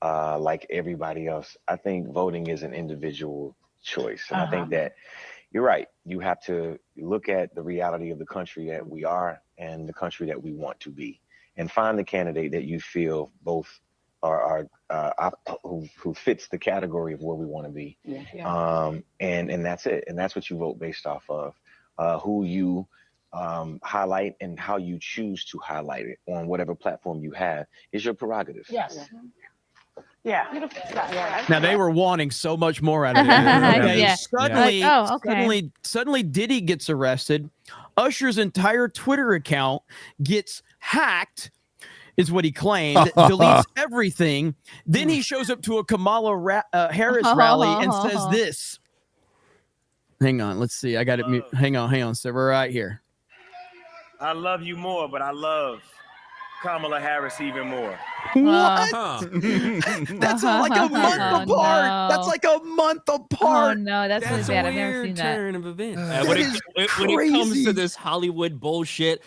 like everybody else. I think voting is an individual choice. And I think that you're right. You have to look at the reality of the country that we are and the country that we want to be, and find the candidate that you feel both are who fits the category of where we want to be. And that's it. And that's what you vote based off of. Who you highlight and how you choose to highlight it on whatever platform you have is your prerogative. Yes. Now they were wanting so much more out of it. Suddenly Diddy gets arrested. Usher's entire Twitter account gets hacked, is what he claimed. Deletes everything. Then he shows up to a Kamala Harris rally and says this. Hang on. Let's see. I got it. Hang on. So we're right here. I love you more, but I love Kamala Harris even more. What? That's like a month apart. No. That's like a month apart. Oh no, that's really bad. I've never seen that. Turn of events. When it comes to this Hollywood bullshit,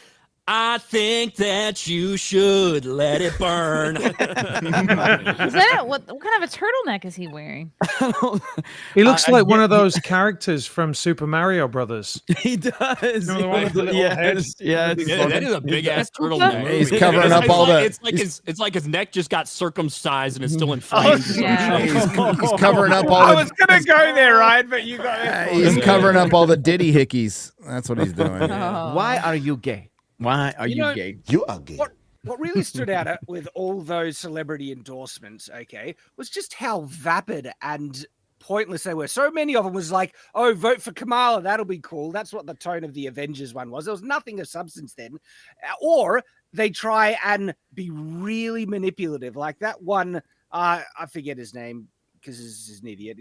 I think that you should let it burn. Is that what kind of a turtleneck is he wearing? He looks like one of those characters from Super Mario Brothers. He does. Remember the one with the little head? Yeah, that is a big ass turtleneck. He's covering up all the. It's like his neck just got circumcised and it's still inflamed. He's covering up all. I was gonna go there, Ryan, but you got it. He's covering up all the Diddy hickeys. That's what he's doing. Why are you gay? Why are you gay? You are gay. What really stood out with all those celebrity endorsements, okay, was just how vapid and pointless they were. So many of them was like, oh, vote for Kamala, that'll be cool. That's what the tone of the Avengers one was. There was nothing of substance then. Or they try and be really manipulative. Like that one, I forget his name because he's an idiot.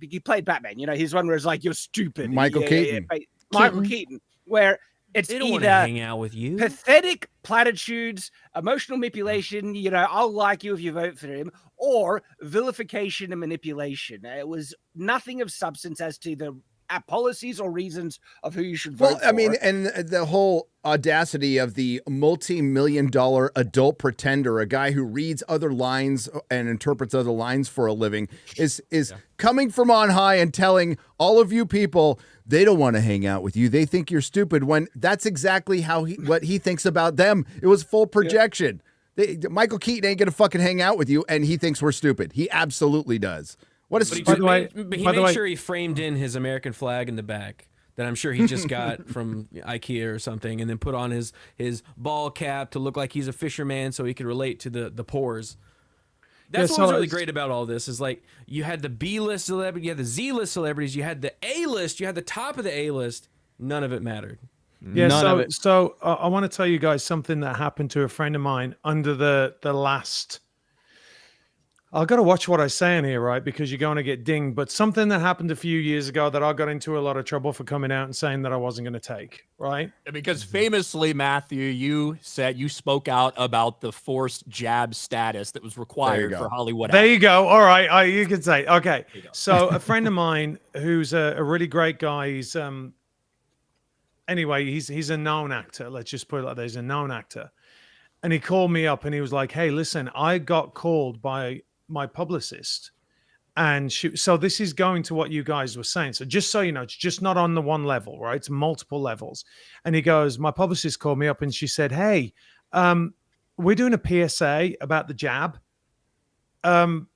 He played Batman, you know, his one where it's like, you're stupid. Michael Keaton. Michael Keaton, where it's They don't want to either hang out with you. pathetic platitudes, emotional manipulation, you know, I'll like you if you vote for him, or vilification and manipulation. It was nothing of substance as to the policies or reasons of who you should vote for. I mean, and the whole audacity of the multi-million-dollar adult pretender, a guy who reads other lines and interprets other lines for a living, is coming from on high and telling all of you people they don't want to hang out with you. They think you're stupid, when that's exactly what he thinks about them. It was full projection. Michael Keaton ain't going to fucking hang out with you, and he thinks we're stupid. He absolutely does. What is? But he made sure he framed in his American flag in the back that I'm sure he just got from IKEA or something, and then put on his ball cap to look like he's a fisherman so he could relate to the pores. That's what was really great about all this is like you had the B-list celebrity, you had the Z-list celebrities, you had the A-list, you had the top of the A-list. None of it mattered. Yeah, so I want to tell you guys something that happened to a friend of mine under the last. I've got to watch what I say in here, right? Because you're going to get dinged. But something that happened a few years ago that I got into a lot of trouble for coming out and saying that I wasn't going to take, right? Because famously, Matthew, you said you spoke out about the forced jab status that was required for Hollywood. There you go. All right, you can say. Okay, so a friend of mine who's a really great guy. He's anyway, he's a known actor. Let's just put it like that. He's a known actor, and he called me up and he was like, "Hey, listen, I got called by my publicist, and so this is going to what you guys were saying. So just so you know, it's just not on the one level, right? It's multiple levels." And he goes, "My publicist called me up and she said, hey, we're doing a PSA about the jab. Do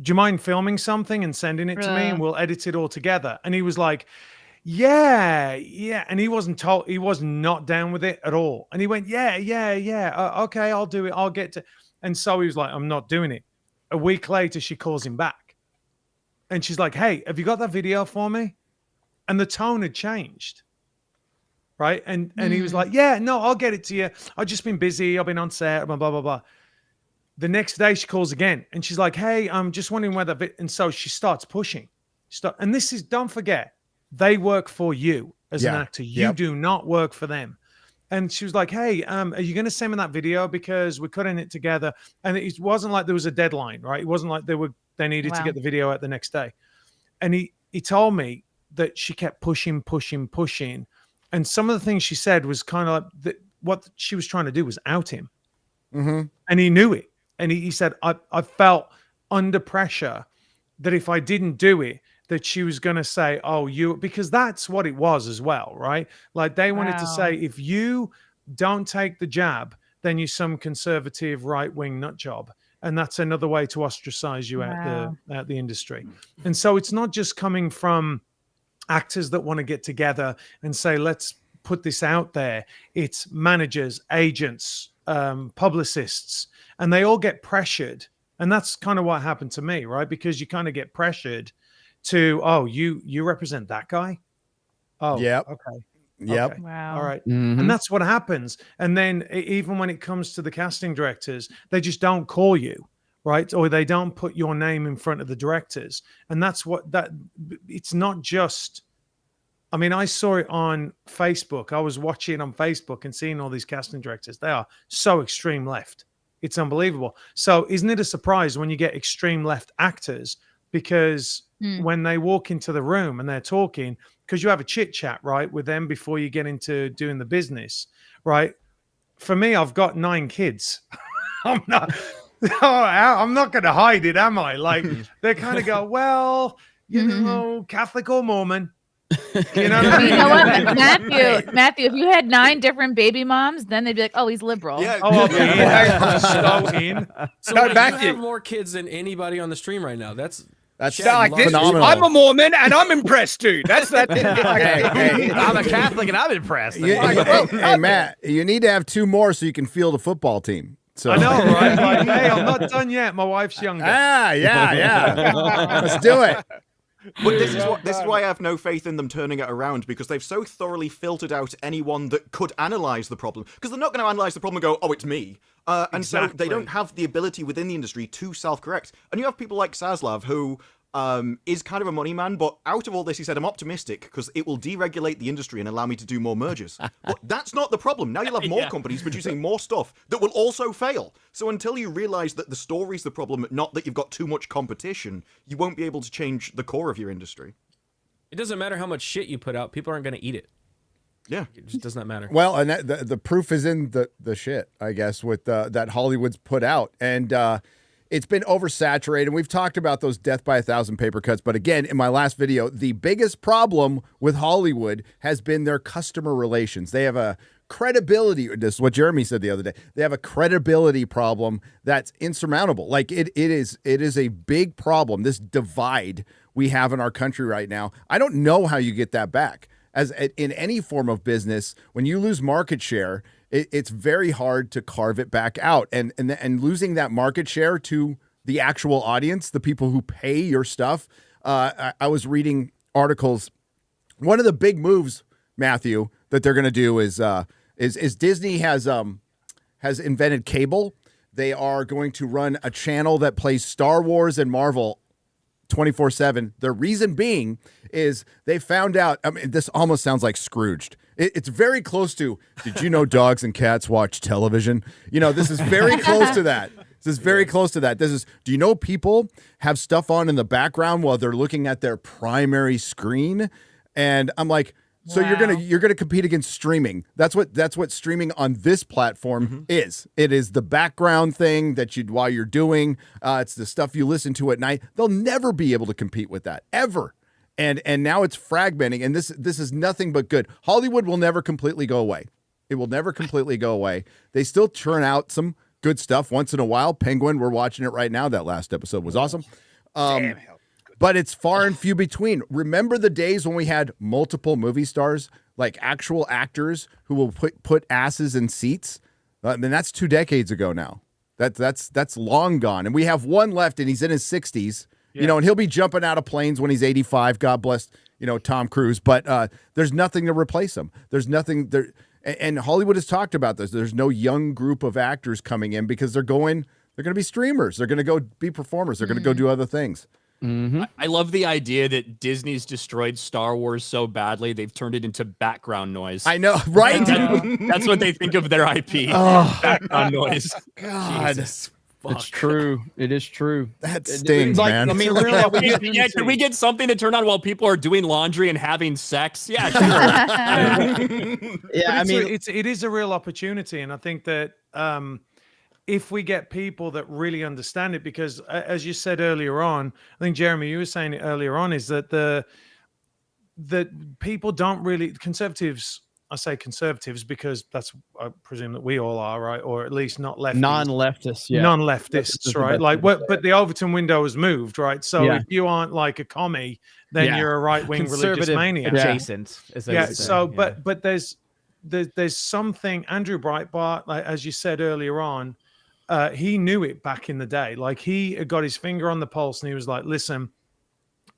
you mind filming something and sending it to me, and we'll edit it all together?" And he was like, yeah. And he was not down with it at all. And he went, yeah. Okay, I'll do it. I'll get to. And so he was like, I'm not doing it. A week later, she calls him back. And she's like, hey, have you got that video for me? And the tone had changed. Right? And he was like, yeah, no, I'll get it to you. I've just been busy. I've been on set, blah, blah, blah, blah. The next day she calls again. And she's like, hey, I'm just wondering where that And so she starts pushing. And this is, don't forget, they work for you as an actor. You do not work for them. And she was like, hey, are you going to send me that video? Because we're cutting it together. And it wasn't like there was a deadline, right? It wasn't like they needed to get the video out the next day. And he told me that she kept pushing. And some of the things she said was kind of like what she was trying to do was out him. Mm-hmm. And he knew it. And he said, I felt under pressure that if I didn't do it, that she was going to say, oh, because that's what it was as well, right? Like they wanted to say, if you don't take the jab, then you're some conservative right-wing nut job. And that's another way to ostracize you out the industry. And so it's not just coming from actors that want to get together and say, let's put this out there. It's managers, agents, publicists, and they all get pressured. And that's kind of what happened to me, right? Because you kind of get pressured to, oh, you represent that guy? Oh, yeah. Okay. Yep. Okay. Wow. All right. Mm-hmm. And that's what happens. And then even when it comes to the casting directors, they just don't call you, right? Or they don't put your name in front of the directors. And that's it's not just, I mean, I saw it on Facebook. I was watching on Facebook and seeing all these casting directors. They are so extreme left. It's unbelievable. So isn't it a surprise when you get extreme left actors? Because when they walk into the room and they're talking, because you have a chit chat, right, with them before you get into doing the business, right? For me, I've got 9 kids. I'm not going to hide it, am I? Like, they kind of go, well, you know, Catholic or Mormon. You know what I mean? You know what, Matthew, if you had 9 different baby moms, then they'd be like, oh, he's liberal. Yeah. Oh, so in. So you have more kids than anybody on the stream right now. That's phenomenal. I'm a Mormon and I'm impressed, dude. That's that. Hey, I'm a Catholic and I'm impressed. Hey, Matt, you need to have 2 more so you can field a football team. So. I know, right? Like, hey, I'm not done yet. My wife's younger. Yeah. Let's do it. But this is why I have no faith in them turning it around, because they've so thoroughly filtered out anyone that could analyze the problem. Because they're not going to analyze the problem and go, oh, it's me. And so they don't have the ability within the industry to self-correct. And you have people like Saslav, who is kind of a money man, but out of all this, he said, I'm optimistic because it will deregulate the industry and allow me to do more mergers. But that's not the problem. Now you'll have more companies producing more stuff that will also fail. So until you realize that the story's the problem, not that you've got too much competition, you won't be able to change the core of your industry. It doesn't matter how much shit you put out. People aren't going to eat it. Yeah. It just does not matter. Well, and the proof is in the shit, I guess, with that Hollywood's put out. And it's been oversaturated. We've talked about those death by 1,000 paper cuts. But again, in my last video, the biggest problem with Hollywood has been their customer relations. They have a credibility. This is what Jeremy said the other day. They have a credibility problem that's insurmountable. Like it is a big problem. This divide we have in our country right now. I don't know how you get that back. As in any form of business, when you lose market share, it's very hard to carve it back out. And losing that market share to the actual audience, the people who pay your stuff. I was reading articles. One of the big moves, Matthew, that they're going to do is Disney has invented cable. They are going to run a channel that plays Star Wars and Marvel 24/7. The reason being is they found out, I mean, this almost sounds like Scrooged. It's very close to, did you know dogs and cats watch television? You know, this is very close to that. This is very close to that. Do you know people have stuff on in the background while they're looking at their primary screen? And I'm like, so you're gonna compete against streaming. That's what streaming on this platform is. It is the background thing that while you're doing. It's the stuff you listen to at night. They'll never be able to compete with that ever. And now it's fragmenting. And this is nothing but good. Hollywood will never completely go away. It will never completely go away. They still churn out some good stuff once in a while. Penguin, we're watching it right now. That last episode was awesome. Damn hell. But it's far and few between. Remember the days when we had multiple movie stars, like actual actors who will put asses in seats? I mean, that's 2 decades ago now. That's long gone. And we have one left, and he's in his 60s. Yeah. You know, and he'll be jumping out of planes when he's 85. God bless, Tom Cruise. But there's nothing to replace him. There's nothing there. And Hollywood has talked about this. There's no young group of actors coming in because they're going to be streamers. They're going to go be performers. They're going to go do other things. I love the idea that Disney's destroyed Star Wars so badly they've turned it into background noise. I know, right? That's what they think of their IP. Oh, background noise. God, it's true. It is true. That stings, man. I mean, really, can we get something to turn on while people are doing laundry and having sex? Yeah, sure. I mean, it is a real opportunity, and I think that. If we get people that really understand it, because as you said earlier on, I think Jeremy, you were saying it earlier on, is that that people don't really, conservatives, I say conservatives because that's, I presume that we all are, right? Or at least not leftists. Non-leftists, yeah. Non-leftists, right? Like, but the Overton window has moved, right? So if you aren't like a commie, then you're a right-wing religious maniac. Adjacent. Yeah. So, but there's something, Andrew Breitbart, like as you said earlier on, he knew it back in the day. Like he got his finger on the pulse and he was like, listen,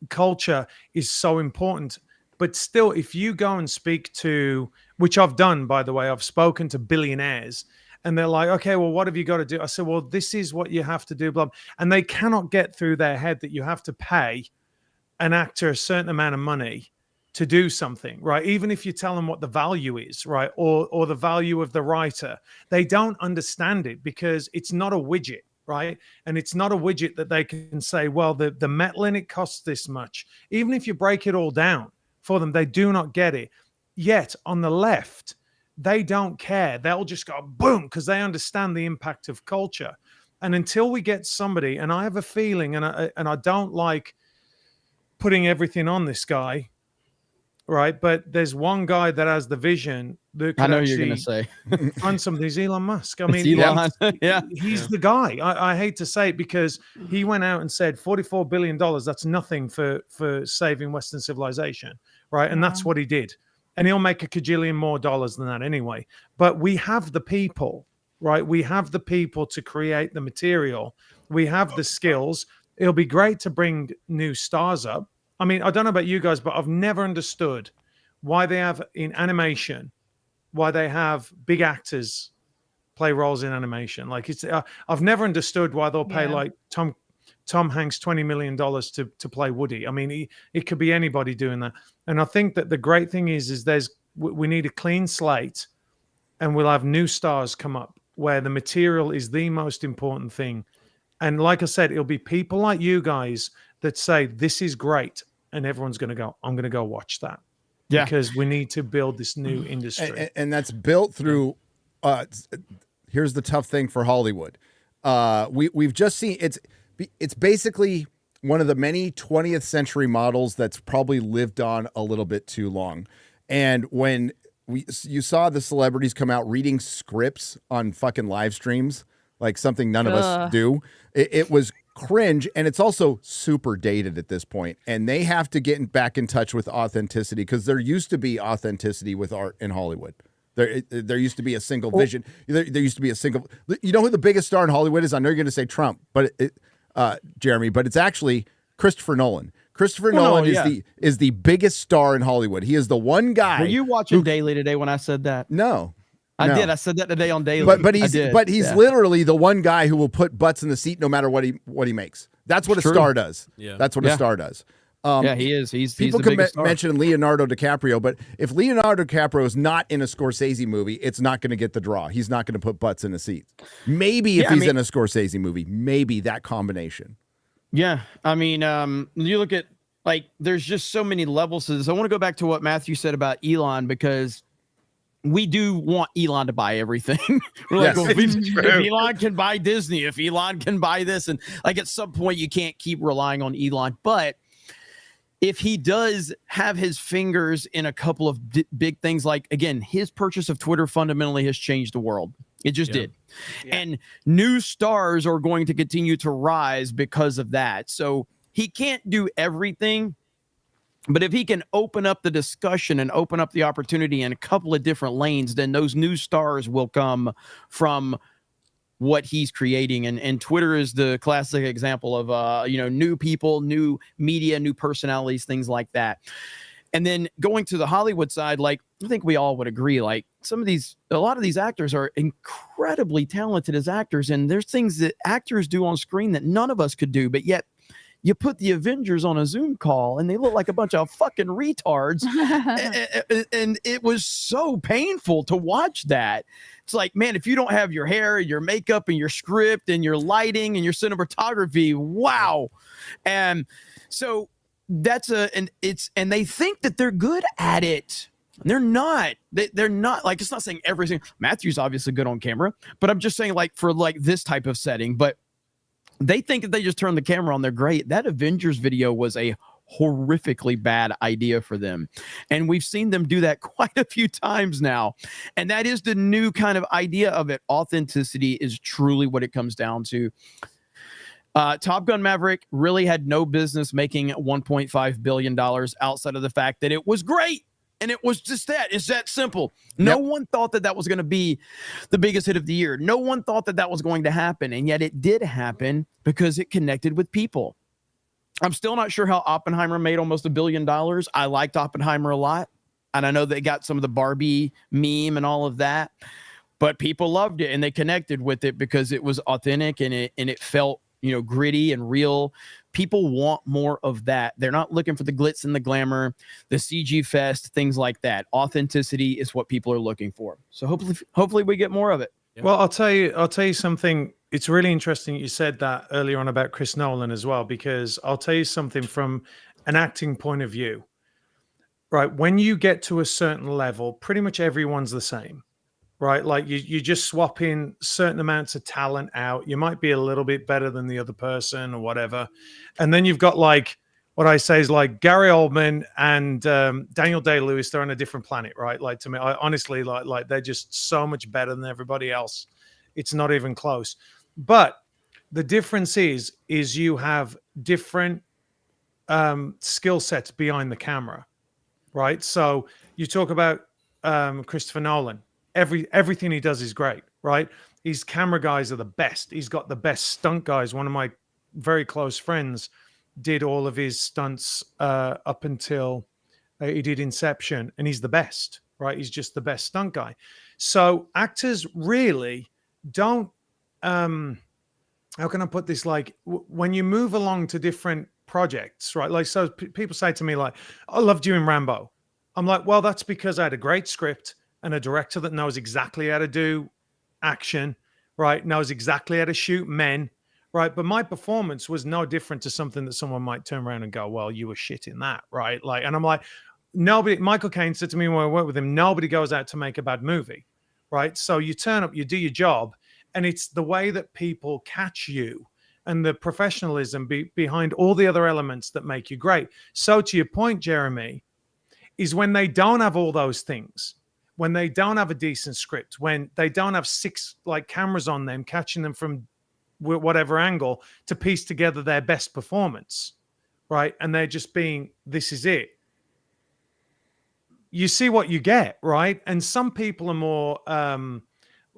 culture is so important. But still, if you go and speak to, which I've done, by the way, I've spoken to billionaires And they're like, okay, well, what have you got to do? I said, well, this is what you have to do, blah. And they cannot get through their head that you have to pay an actor a certain amount of money to do something, right? Even if you tell them what the value is, right? Or the value of the writer, they don't understand it because it's not a widget, right? And it's not a widget that they can say, well, the metal in it costs this much. Even if you break it all down for them, they do not get it. Yet on the left, they don't care. They'll just go boom because they understand the impact of culture. And until we get somebody, and I have a feeling, and I don't like putting everything on this guy, right? But there's one guy that has the vision that I can know you're actually gonna say fund some of these. Elon Musk. I It's mean, Elon. Yeah. he's the guy. I hate to say it because he went out and said $44 billion. That's nothing for saving Western civilization, right? And that's what he did. And he'll make a cajillion more dollars than that anyway. But we have the people, right? We have the people to create the material. We have the skills. It'll be great to bring new stars up. I mean, I don't know about you guys, but I've never understood why they have in animation, why they have big actors play roles in animation. Like I've never understood why they'll pay like Tom Hanks $20 million to play Woody. I mean, it could be anybody doing that. And I think that the great thing is we need a clean slate, and we'll have new stars come up where the material is the most important thing. And like I said, it'll be people like you guys that say this is great, and everyone's going to go, I'm going to go watch that. Yeah, because we need to build this new industry, and that's built through. Here's the tough thing for Hollywood. We've just seen it's basically one of the many 20th century models that's probably lived on a little bit too long. And when you saw the celebrities come out reading scripts on fucking live streams, like something none of us do, it was cringe, and it's also super dated at this point. And they have to get back in touch with authenticity, because there used to be authenticity with art in Hollywood. There used to be a single vision. There used to be a single. You know who the biggest star in Hollywood is? I know you're going to say Trump, but Jeremy, but it's actually Christopher Nolan. Christopher Nolan is the biggest star in Hollywood. He is the one guy. Were you watching Daily today when I said that? No. I did. I said that today on Daily. But he's literally the one guy who will put butts in the seat no matter what he makes. That's what a star does. Yeah. That's what a star does. He is. People can mention Leonardo DiCaprio, but if Leonardo DiCaprio is not in a Scorsese movie, it's not going to get the draw. He's not going to put butts in the seats. Maybe if he's in a Scorsese movie, maybe that combination. Yeah, I mean, you look at there's just so many levels to this. I want to go back to what Matthew said about Elon, because we do want Elon to buy everything. We're like, well, if Elon can buy Disney, if Elon can buy this, and at some point you can't keep relying on Elon. But if he does have his fingers in a couple of big things, like, again, his purchase of Twitter fundamentally has changed the world. It just did. Yeah. And new stars are going to continue to rise because of that. So he can't do everything, but if he can open up the discussion and open up the opportunity in a couple of different lanes, then those new stars will come from what he's creating. And Twitter is the classic example of new people, new media, new personalities, things like that. And then going to the Hollywood side, I think we all would agree, a lot of these actors are incredibly talented as actors, and there's things that actors do on screen that none of us could do, but yet you put the Avengers on a Zoom call and they look like a bunch of fucking retards. And it was so painful to watch that. It's like, man, if you don't have your hair, your makeup, and your script, and your lighting, and your cinematography, wow. And so and they think that they're good at it. They're not. They're not. It's not saying everything. Matthew's obviously good on camera, but I'm just saying for this type of setting. But they think that they just turn the camera on, they're great. That Avengers video was a horrifically bad idea for them, and we've seen them do that quite a few times now. And that is the new kind of idea of it. Authenticity is truly what it comes down to. Top Gun Maverick really had no business making $1.5 billion outside of the fact that it was great. And it was just that. It's that simple. No one thought that was going to be the biggest hit of the year. No one thought that was going to happen. And yet it did happen because it connected with people. I'm still not sure how Oppenheimer made almost $1 billion. I liked Oppenheimer a lot. And I know they got some of the Barbie meme and all of that. but people loved it and they connected with it because it was authentic and it felt, you know, gritty and real. People want more of that. They're not looking for the glitz and the glamour, the CG fest, things like that. Authenticity is what people are looking for. So hopefully we get more of it. Well, I'll tell you something. It's really interesting you said that earlier on about Chris Nolan as well, because I'll tell you something from an acting point of view. Right, when you get to a certain level, pretty much everyone's the same. Right, like you just swap in certain amounts of talent out. You might be a little bit better than the other person or whatever, and then you've got like what I say is like Gary Oldman and Daniel Day-Lewis. They're on a different planet, right? Like to me, I honestly like they're just so much better than everybody else. It's not even close. But the difference is you have different skill sets behind the camera, right? So you talk about Christopher Nolan. Everything he does is great, right? His camera guys are the best. He's got the best stunt guys. One of my very close friends did all of his stunts up until he did Inception, and he's the best, right? He's just the best stunt guy. So actors really don't, how can I put this? Like when you move along to different projects, right? Like, so people say to me like, I love doing Rambo. I'm like, well, that's because I had a great script and a director that knows exactly how to do action, right? Knows exactly how to shoot men, right? But my performance was no different to something that someone might turn around and go, well, you were shit in that, right? Like, and I'm like, nobody, Michael Caine said to me when I worked with him, nobody goes out to make a bad movie, right? So you turn up, you do your job, and it's the way that people catch you and the professionalism behind all the other elements that make you great. So to your point, Jeremy, is when they don't have all those things, when they don't have a decent script, when they don't have 6 like cameras on them, catching them from whatever angle to piece together their best performance, right? And they're just being, this is it. You see what you get, right? And some people are more,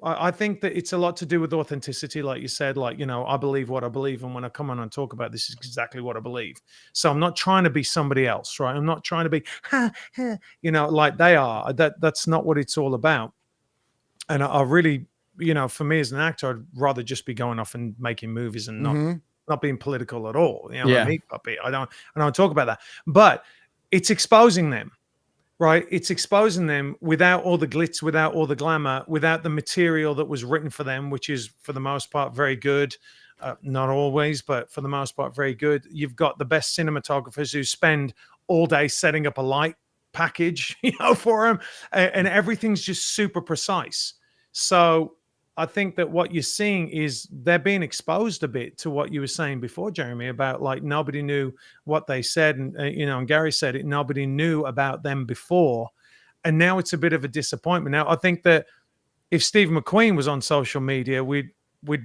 I think that it's a lot to do with authenticity, like you said, like, you know, I believe what I believe. And when I come on and talk about this is exactly what I believe. So I'm not trying to be somebody else, right? I'm not trying to be, you know, like they are. That's not what it's all about. And I really, you know, for me as an actor, I'd rather just be going off and making movies and not being political at all. You know, I'm a meat puppy. I don't talk about that. But it's exposing them. Right, it's exposing them without all the glitz, without all the glamour, without the material that was written for them, which is for the most part very good. Not always, but for the most part very good. You've got the best cinematographers who spend all day setting up a light package, you know, for them, and everything's just super precise. So I think that what you're seeing is they're being exposed a bit to what you were saying before, Jeremy, about like nobody knew what they said. And, you know, and Gary said it, nobody knew about them before. And now it's a bit of a disappointment. Now, I think that if Steve McQueen was on social media, we'd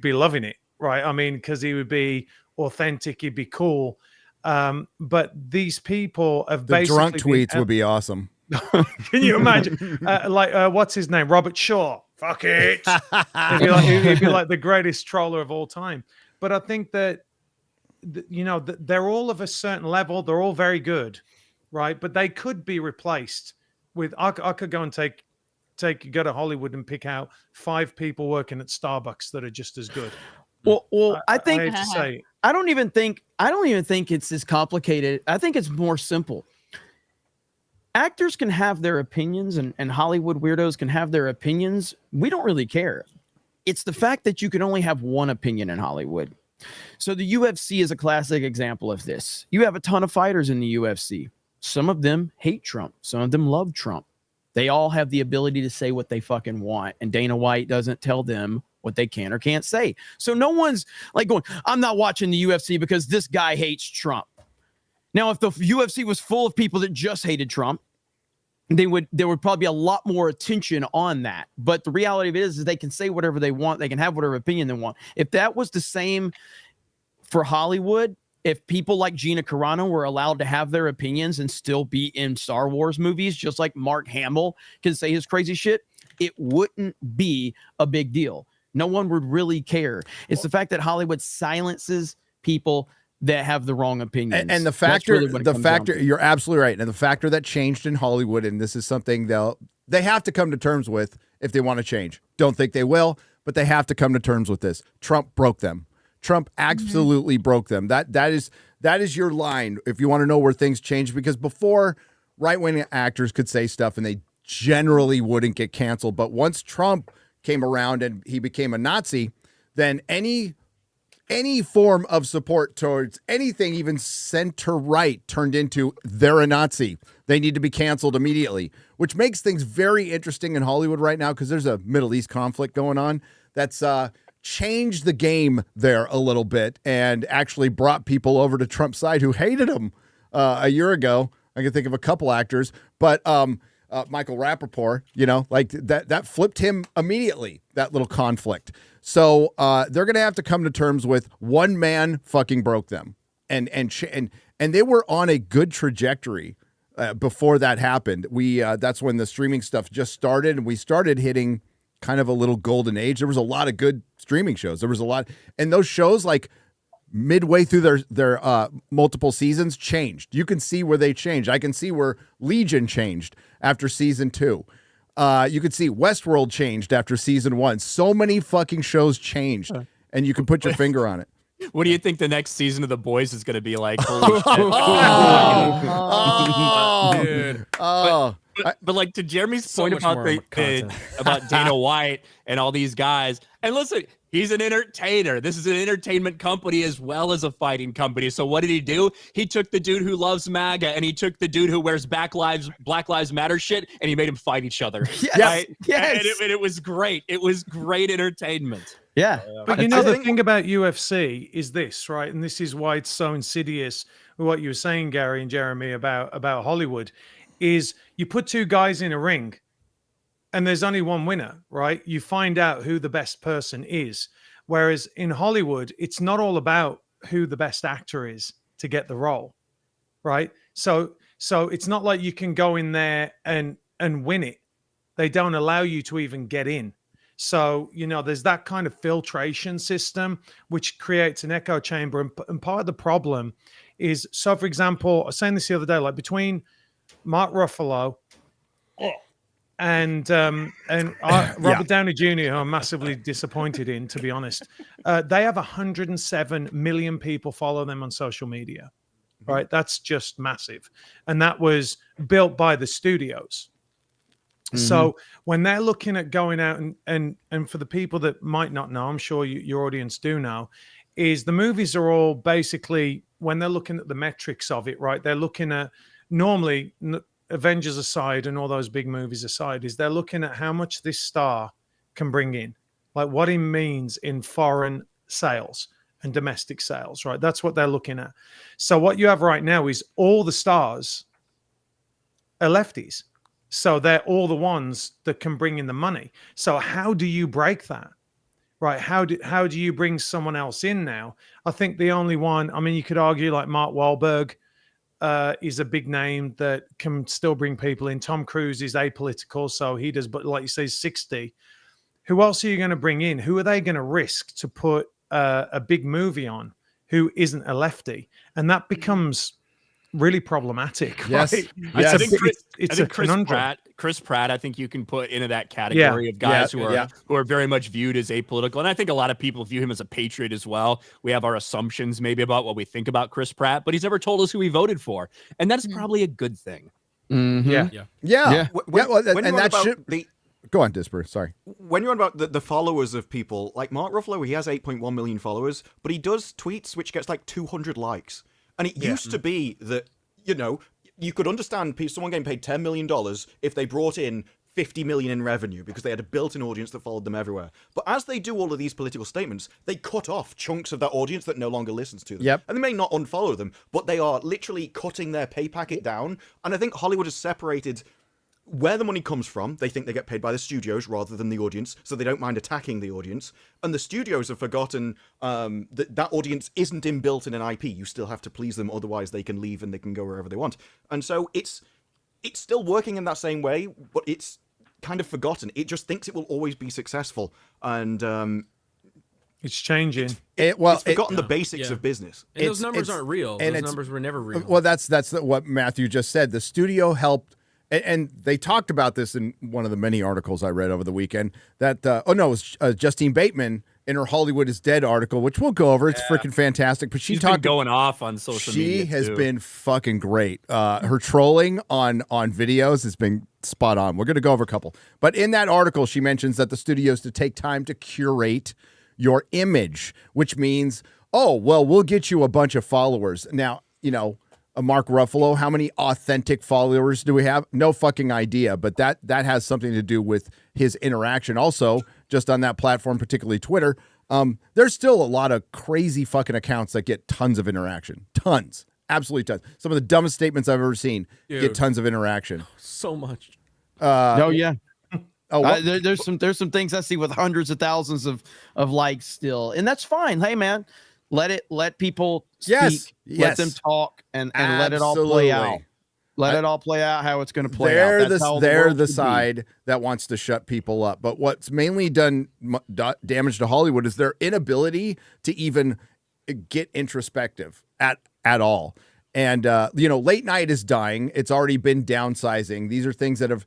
be loving it, right? I mean, because he would be authentic, he'd be cool. But these people have the drunk tweets would be awesome. Can you imagine? What's his name? Robert Shaw. Fuck it. He'd be like the greatest troller of all time. But I think that, you know, they're all of a certain level. They're all very good, right? But they could be replaced with, I could go and go to Hollywood and pick out 5 people working at Starbucks that are just as good. Well, I think I have to say, I don't even think it's as complicated. I think it's more simple. Actors can have their opinions and Hollywood weirdos can have their opinions. We don't really care. It's the fact that you can only have one opinion in Hollywood. So the UFC is a classic example of this. You have a ton of fighters in the UFC. Some of them hate Trump. Some of them love Trump. They all have the ability to say what they fucking want. And Dana White doesn't tell them what they can or can't say. So no one's like going, I'm not watching the UFC because this guy hates Trump. Now, if the UFC was full of people that just hated Trump, there would probably be a lot more attention on that. But the reality of it is they can say whatever they want. They can have whatever opinion they want. If that was the same for Hollywood, if people like Gina Carano were allowed to have their opinions and still be in Star Wars movies, just like Mark Hamill can say his crazy shit, it wouldn't be a big deal. No one would really care. It's the fact that Hollywood silences people that have the wrong opinions. And the That's factor, really what it comes down to. you're absolutely right. And the factor that changed in Hollywood, and this is something they have to come to terms with if they want to change. Don't think they will, but they have to come to terms with this. Trump broke them. Trump absolutely broke them. That is your line if you want to know where things changed, because before, right-wing actors could say stuff and they generally wouldn't get canceled. But once Trump came around and he became a Nazi, then any form of support towards anything, even center-right, turned into they're a Nazi. They need to be canceled immediately, which makes things very interesting in Hollywood right now because there's a Middle East conflict going on that's changed the game there a little bit and actually brought people over to Trump's side who hated him a year ago. I can think of a couple actors, but Michael Rappaport, like that flipped him immediately, that little conflict. So they're going to have to come to terms with one man fucking broke them. And they were on a good trajectory before that happened. That's when the streaming stuff just started, and we started hitting kind of a little golden age. There was a lot of good streaming shows. There was a lot, and those shows, like midway through their multiple seasons, changed. You can see where they changed. I can see where Legion changed after season 2. You could see Westworld changed after season 1. So many fucking shows changed, and you can put your finger on it. What do you think the next season of The Boys is going to be like? Holy shit. Dude. But like, to Jeremy's So point much about more content. about Dana White and all these guys, and listen, he's an entertainer. This is an entertainment company as well as a fighting company. So what did he do? He took the dude who loves MAGA and he took the dude who wears Black Lives Matter shit, and he made them fight each other. Yes. Right? Yes. And it was great. It was great entertainment. Yeah. But the thing about UFC is this, right? And this is why it's so insidious. What you were saying, Gary and Jeremy, about Hollywood, is you put two guys in a ring and there's only one winner, right? You find out who the best person is. Whereas in Hollywood, it's not all about who the best actor is to get the role, right? So it's not like you can go in there and win it. They don't allow you to even get in. So, there's that kind of filtration system, which creates an echo chamber. And part of the problem is, so for example, I was saying this the other day, like between Mark Ruffalo and Robert Downey Jr., who I'm massively disappointed in, to be honest, they have 107 million people follow them on social media, right? That's just massive. And that was built by the studios. So when they're looking at going out and for the people that might not know, I'm sure your audience do know, is the movies are all basically, when they're looking at the metrics of it, right? They're looking at, normally, Avengers aside and all those big movies aside, is they're looking at how much this star can bring in, like what it means in foreign sales and domestic sales, right? That's what they're looking at. So what you have right now is all the stars are lefties. So they're all the ones that can bring in the money. So how do you break that? Right? How do you bring someone else in now? I think the only one, I mean, you could argue like Mark Wahlberg is a big name that can still bring people in. Tom Cruise is apolitical, so he does, but like you say, 60. Who else are you going to bring in? Who are they going to risk to put a big movie on who isn't a lefty? And that becomes really problematic. Yes. Right? Yes. I think conundrum. Chris Pratt, I think you can put into that category of guys who are very much viewed as apolitical. And I think a lot of people view him as a patriot as well. We have our assumptions maybe about what we think about Chris Pratt, but he's never told us who he voted for. And that's probably a good thing. Yeah. Go on, Disparu. Sorry. When you're on about the followers of people, like Mark Ruffalo, he has 8.1 million followers, but he does tweets which gets like 200 likes. And it used to be that, you could understand someone getting paid $10 million if they brought in 50 million in revenue because they had a built-in audience that followed them everywhere. But as they do all of these political statements, they cut off chunks of that audience that no longer listens to them. Yep. And they may not unfollow them, but they are literally cutting their pay packet down. And I think Hollywood has separated where the money comes from. They think they get paid by the studios rather than the audience, so they don't mind attacking the audience. And the studios have forgotten that audience isn't inbuilt in an IP. You still have to please them, otherwise they can leave and they can go wherever they want. And so it's still working in that same way, but it's kind of forgotten. It just thinks it will always be successful. And It's changing. It's forgotten the basics of business. And those numbers aren't real. And Those numbers were never real. Well, that's what Matthew just said. The studio helped, and they talked about this in one of the many articles I read over the weekend. That it was Justine Bateman in her Hollywood is Dead article, which we'll go over. It's freaking fantastic. But She's been going off on social media. She has too. been fucking great. Her trolling on videos has been spot on. We're going to go over a couple. But in that article, she mentions that the studios to take time to curate your image, which means, we'll get you a bunch of followers. Now, a Mark Ruffalo, how many authentic followers do we have? No fucking idea, but that has something to do with his interaction. Also, just on that platform, particularly Twitter, there's still a lot of crazy fucking accounts that get tons of interaction. Tons. Absolutely tons. Some of the dumbest statements I've ever seen get tons of interaction. So much. Yeah. Oh, there's some things I see with hundreds of thousands of likes still, and that's fine. Hey, man, let people speak, let them talk, and let it all play out. Let it all play out how it's going to play out. They're the side that wants to shut people up. But what's mainly done damage to Hollywood is their inability to even get introspective at all. And late night is dying. It's already been downsizing. These are things that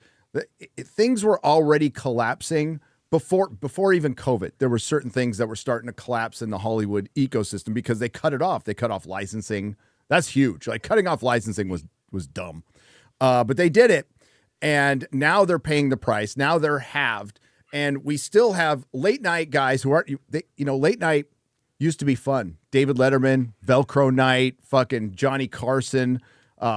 things were already collapsing before even COVID. There were certain things that were starting to collapse in the Hollywood ecosystem because they cut it off. They cut off licensing. That's huge. Like cutting off licensing was dumb. But they did it. And now they're paying the price. Now they're halved. And we still have late night guys who aren't, late night used to be fun. David Letterman, Velcro Night, fucking Johnny Carson,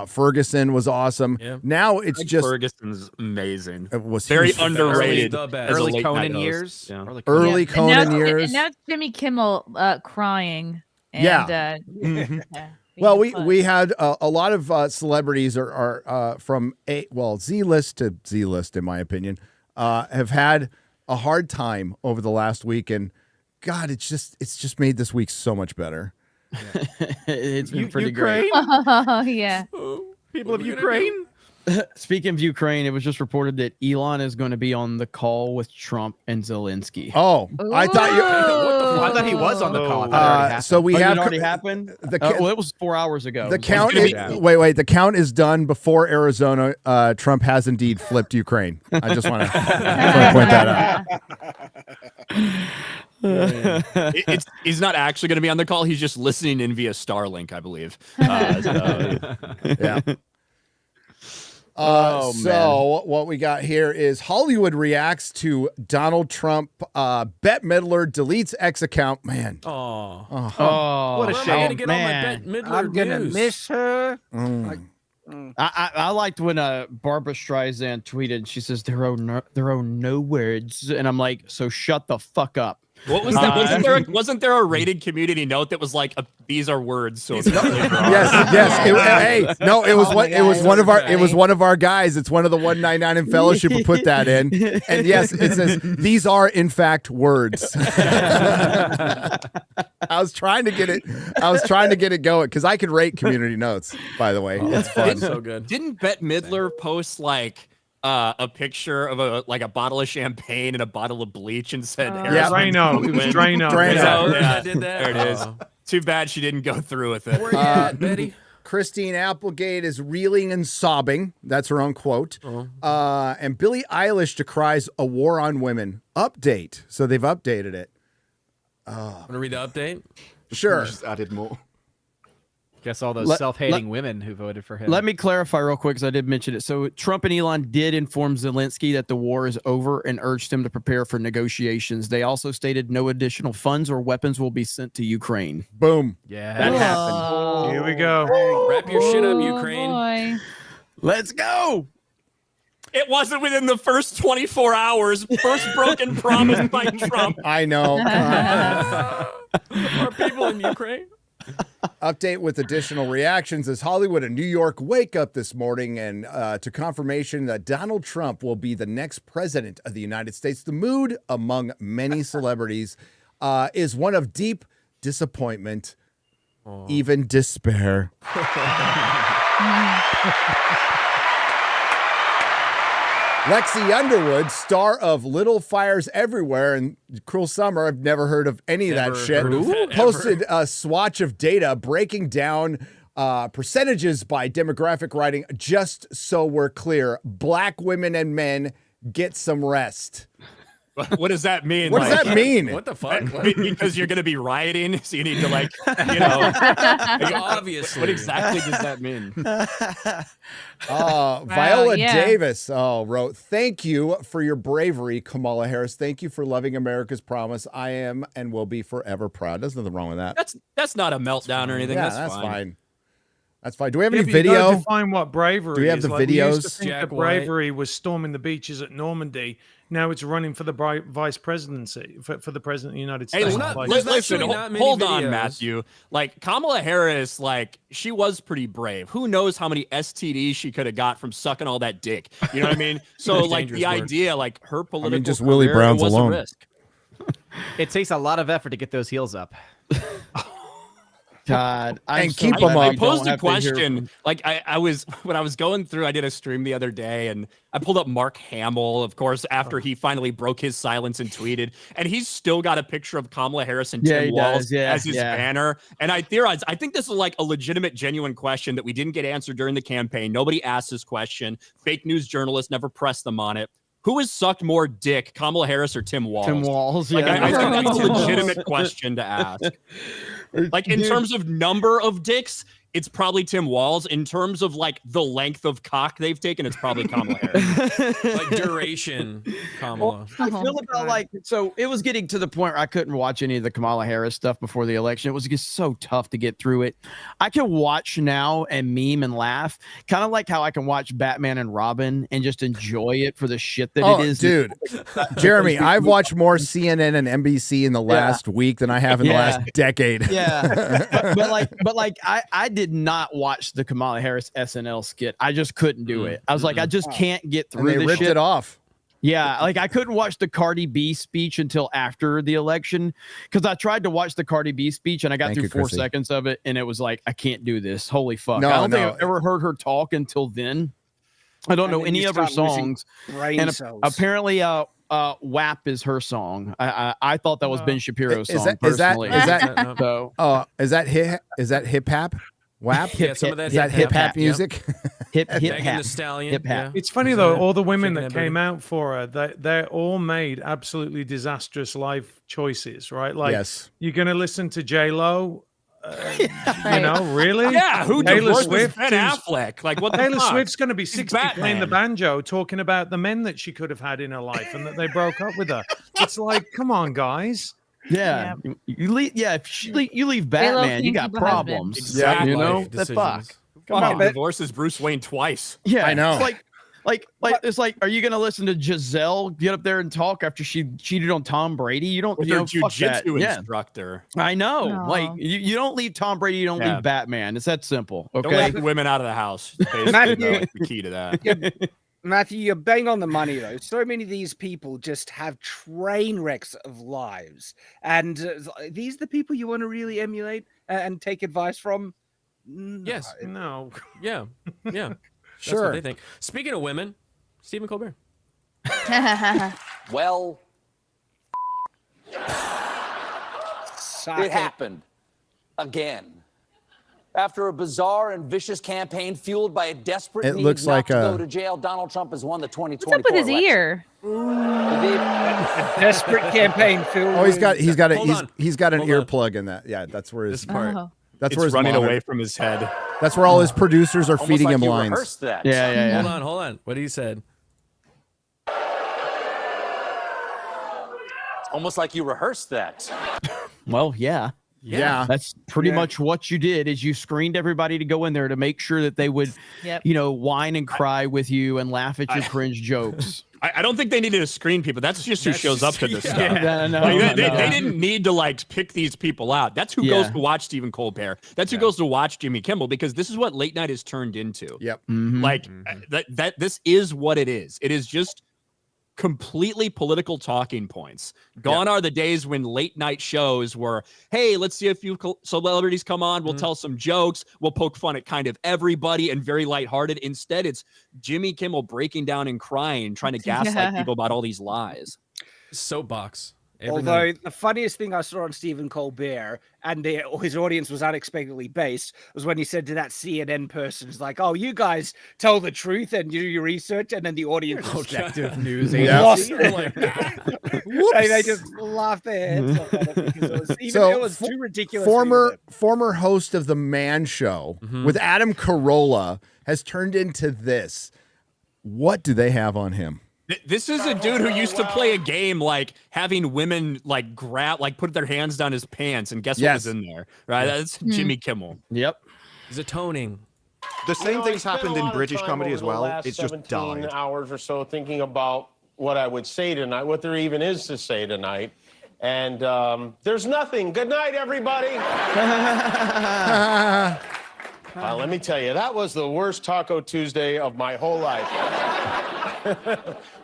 Ferguson was awesome. Yeah. Now it's just Ferguson's amazing. It was very underrated. Early Conan years. Yeah. Early Conan years. And now it's Jimmy Kimmel crying. And, yeah. Well, we had a lot of celebrities are from Z-list to Z-list, in my opinion, have had a hard time over the last week, and God, it's just made this week so much better. Yeah. It's been pretty great. Oh, yeah. People of Ukraine. Speaking of Ukraine, it was just reported that Elon is going to be on the call with Trump and Zelensky. Oh, I thought he was on the call. So we have already happened. It was 4 hours ago. The count. Wait. The count is done before Arizona. Trump has indeed flipped Ukraine. I just want to point that out. He's not actually going to be on the call. He's just listening in via Starlink, I believe. Yeah. What we got here is Hollywood reacts to Donald Trump. Bette Midler deletes X account. Man. Oh, what a shame. I'm gonna miss her. I liked when Barbara Streisand tweeted. She says there are no words, and I'm like, so shut the fuck up. What was that? Wasn't there a rated community note that was like, these are words? So it's yes. It was one of our guys. It's one of the 199 in fellowship who put that in, and yes, it says these are in fact words. I was trying to get it going because I could rate community notes. By the way, it's fun. So good. Didn't Bette Midler post like a picture of a bottle of champagne and a bottle of bleach and said, Drano. It was Drano. Yeah, did that. There it is. Too bad she didn't go through with it. Where you at, Betty? Christine Applegate is reeling and sobbing. That's her own quote. And Billie Eilish decries a war on women. Update. So they've updated it. Want to read the update? Sure. Just added more. Guess all those self-hating women who voted for him. Let me clarify real quick because I did mention it. So Trump and Elon did inform Zelensky that the war is over and urged him to prepare for negotiations. They also stated no additional funds or weapons will be sent to Ukraine. Boom. Yeah. That happened. Here we go. Wrap your shit up, Ukraine. Boy. Let's go. It wasn't within the first 24 hours. First broken promise by Trump. I know. Are people in Ukraine? Update with additional reactions as Hollywood and New York wake up this morning and to confirmation that Donald Trump will be the next president of the United States. The mood among many celebrities is one of deep disappointment, even despair. Lexi Underwood, star of Little Fires Everywhere and Cruel Summer, I've never heard of any of that shit, posted a swatch of data breaking down percentages by demographic, writing, just so we're clear, Black women and men get some rest. What does that mean? What does that mean? What the fuck? Because you're going to be rioting, so you need to like, obviously. What exactly does that mean? Viola Davis wrote, thank you for your bravery, Kamala Harris. Thank you for loving America's promise. I am and will be forever proud. There's nothing wrong with that. That's not a meltdown or anything. Yeah, that's fine. That's fine. Do we have any If you video? define what bravery Do we have is. the Like, we used to videos? think that bravery was storming the beaches at Normandy. Now it's running for the vice presidency, for the president of the United Hey, States. listen, hold on, Matthew. Like, Kamala Harris, like, she was pretty brave. Who knows how many STDs she could have got from sucking all that dick? You know what I mean? So, like, the idea, like, her political just Willie career, Brown's it was alone. a risk. It takes a lot of effort to get those heels up. God, I posed a question. Like I was when I was going through, I did a stream the other day, and I pulled up Mark Hamill, of course, after he finally broke his silence and tweeted, and he's still got a picture of Kamala Harris and Tim Walz as his banner. And I theorized, I think this is like a legitimate, genuine question that we didn't get answered during the campaign. Nobody asked this question. Fake news journalists never pressed them on it. Who has sucked more dick, Kamala Harris or Tim Walz? Tim Walz, Like, yeah. I think that's a legitimate question to ask. Like, in terms of number of dicks, it's probably Tim Walz. In terms of, like, the length of cock they've taken, it's probably Kamala Harris. Like duration, Kamala. I feel about like, so it was getting to the point where I couldn't watch any of the Kamala Harris stuff before the election. It was just so tough to get through it. I can watch now and meme and laugh, kind of like how I can watch Batman and Robin and just enjoy it for the shit that it is. Dude, Jeremy, I've watched more CNN and NBC in the last week than I have in the last decade. Yeah, but like I did not watch the Kamala Harris SNL skit. I just couldn't do it. I was like, I just can't get through. And they this ripped shit. it off. Yeah, like I couldn't watch the Cardi B speech until after the election because I tried to watch the Cardi B speech and I got Thank through you, 4 Chrissy. seconds of it and it was like, I can't do this. Holy fuck. No, I don't think no. I've ever heard her talk until then. I don't know then any you of her start losing songs. brain And cells. apparently WAP is her song. I thought that was Ben Shapiro's Is song that personally. so is that hip hop? WAP? Yeah, some of that Is that hip hip hop hop, music? Hip Megan hop. Thee Stallion. Hip hop. It's funny though, all the women Shaking that that came booty. out for her, they're all made absolutely disastrous life choices, right? Like, Yes. you're gonna listen to J-Lo, you know, really? Yeah, who Taylor divorced Swift, Ben who's- Affleck? Like, what the Taylor fuck? Swift's going to be 60 playing the Batman. banjo, talking about the men that she could have had in her life and that they broke up with her. It's like, come on, guys. Yeah. You leave you leave Batman, you got problems. Exactly. You know? Life The fuck. decisions. Come on. Divorces Bruce Wayne twice. Yeah, I know. It's it's like, are you gonna listen to Giselle get up there and talk after she cheated on Tom Brady? You don't. With You her know, fuck that. jujitsu Yeah, instructor. I know. No. Like you don't leave Tom Brady. You don't Yeah. leave Batman. It's that simple. Don't Okay. let women out of the house. Basically, the key to that. Matthew, you're bang on the money though. So many of these people just have train wrecks of lives, and these the people you want to really emulate and take advice from. Yes. No. Yeah. Yeah. That's Sure. what they think. Speaking of women, Stephen Colbert. Well, Suck it happened again. After a bizarre and vicious campaign fueled by a desperate It need looks not like to a- go to jail, Donald Trump has won the 2024 What's up with his election. ear? A desperate campaign filled. Oh, he's got an Hold on. earplug in that. Yeah, that's where his This part. Oh. that's It's where his running monitor- away from his head. That's where all his producers are Almost feeding like him you lines. rehearsed that. Yeah. Hold on. What he said. Almost like you rehearsed that. Well, yeah. Yeah. That's pretty much what you did. Is you screened everybody to go in there to make sure that they would, Yep. whine and cry with you and laugh at your cringe jokes. I don't think they needed to screen people. That's just who shows up to this stuff. Yeah, no, Like, they no. didn't need to like pick these people out. That's who goes to watch Stephen Colbert. That's who goes to watch Jimmy Kimmel, because this is what late night has turned into. Yep. Mhm. Like that this is what it is. It is just completely political talking points. Gone are the days when late night shows were, hey, let's see a few celebrities come on. We'll tell some jokes. We'll poke fun at kind of everybody and very lighthearted. Instead, it's Jimmy Kimmel breaking down and crying, trying to gaslight people about all these lies. Soapbox. Although the funniest thing I saw on Stephen Colbert, and his audience was unexpectedly based, was when he said to that CNN person, "It's like, oh, you guys tell the truth and do your research," and then the audience Objective news lost agency. it. They just laughed their heads off at it because it was too ridiculous. Former host of the Man Show with Adam Carolla has turned into this. What do they have on him? This is a dude who used to play a game like having women like put their hands down his pants and guess what was in there, right? That's Jimmy Kimmel. Yep. He's atoning. The same thing's happened in British comedy as well. It's just died. Hours or so thinking about what I would say tonight, what there even is to say tonight. And there's nothing. Good night, everybody. Let me tell you, that was the worst Taco Tuesday of my whole life.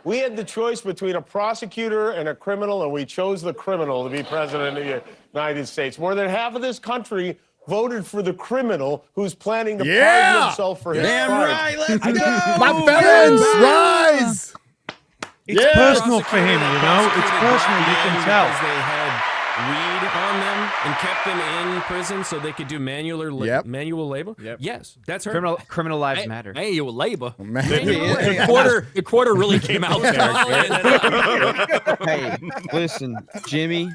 We had the choice between a prosecutor and a criminal, and we chose the criminal to be president of the United States. More than half of this country voted for the criminal who's planning to pardon himself for his crime. Right, let's go! My felons, rise! It's personal for him, you know? It's personal, you can tell. Because they had weed on them and kept them in prison so they could do manual labor. Yes, that's her. Criminal lives matter. Manual labor. The quarter really came out there. Hey, listen, Jimmy,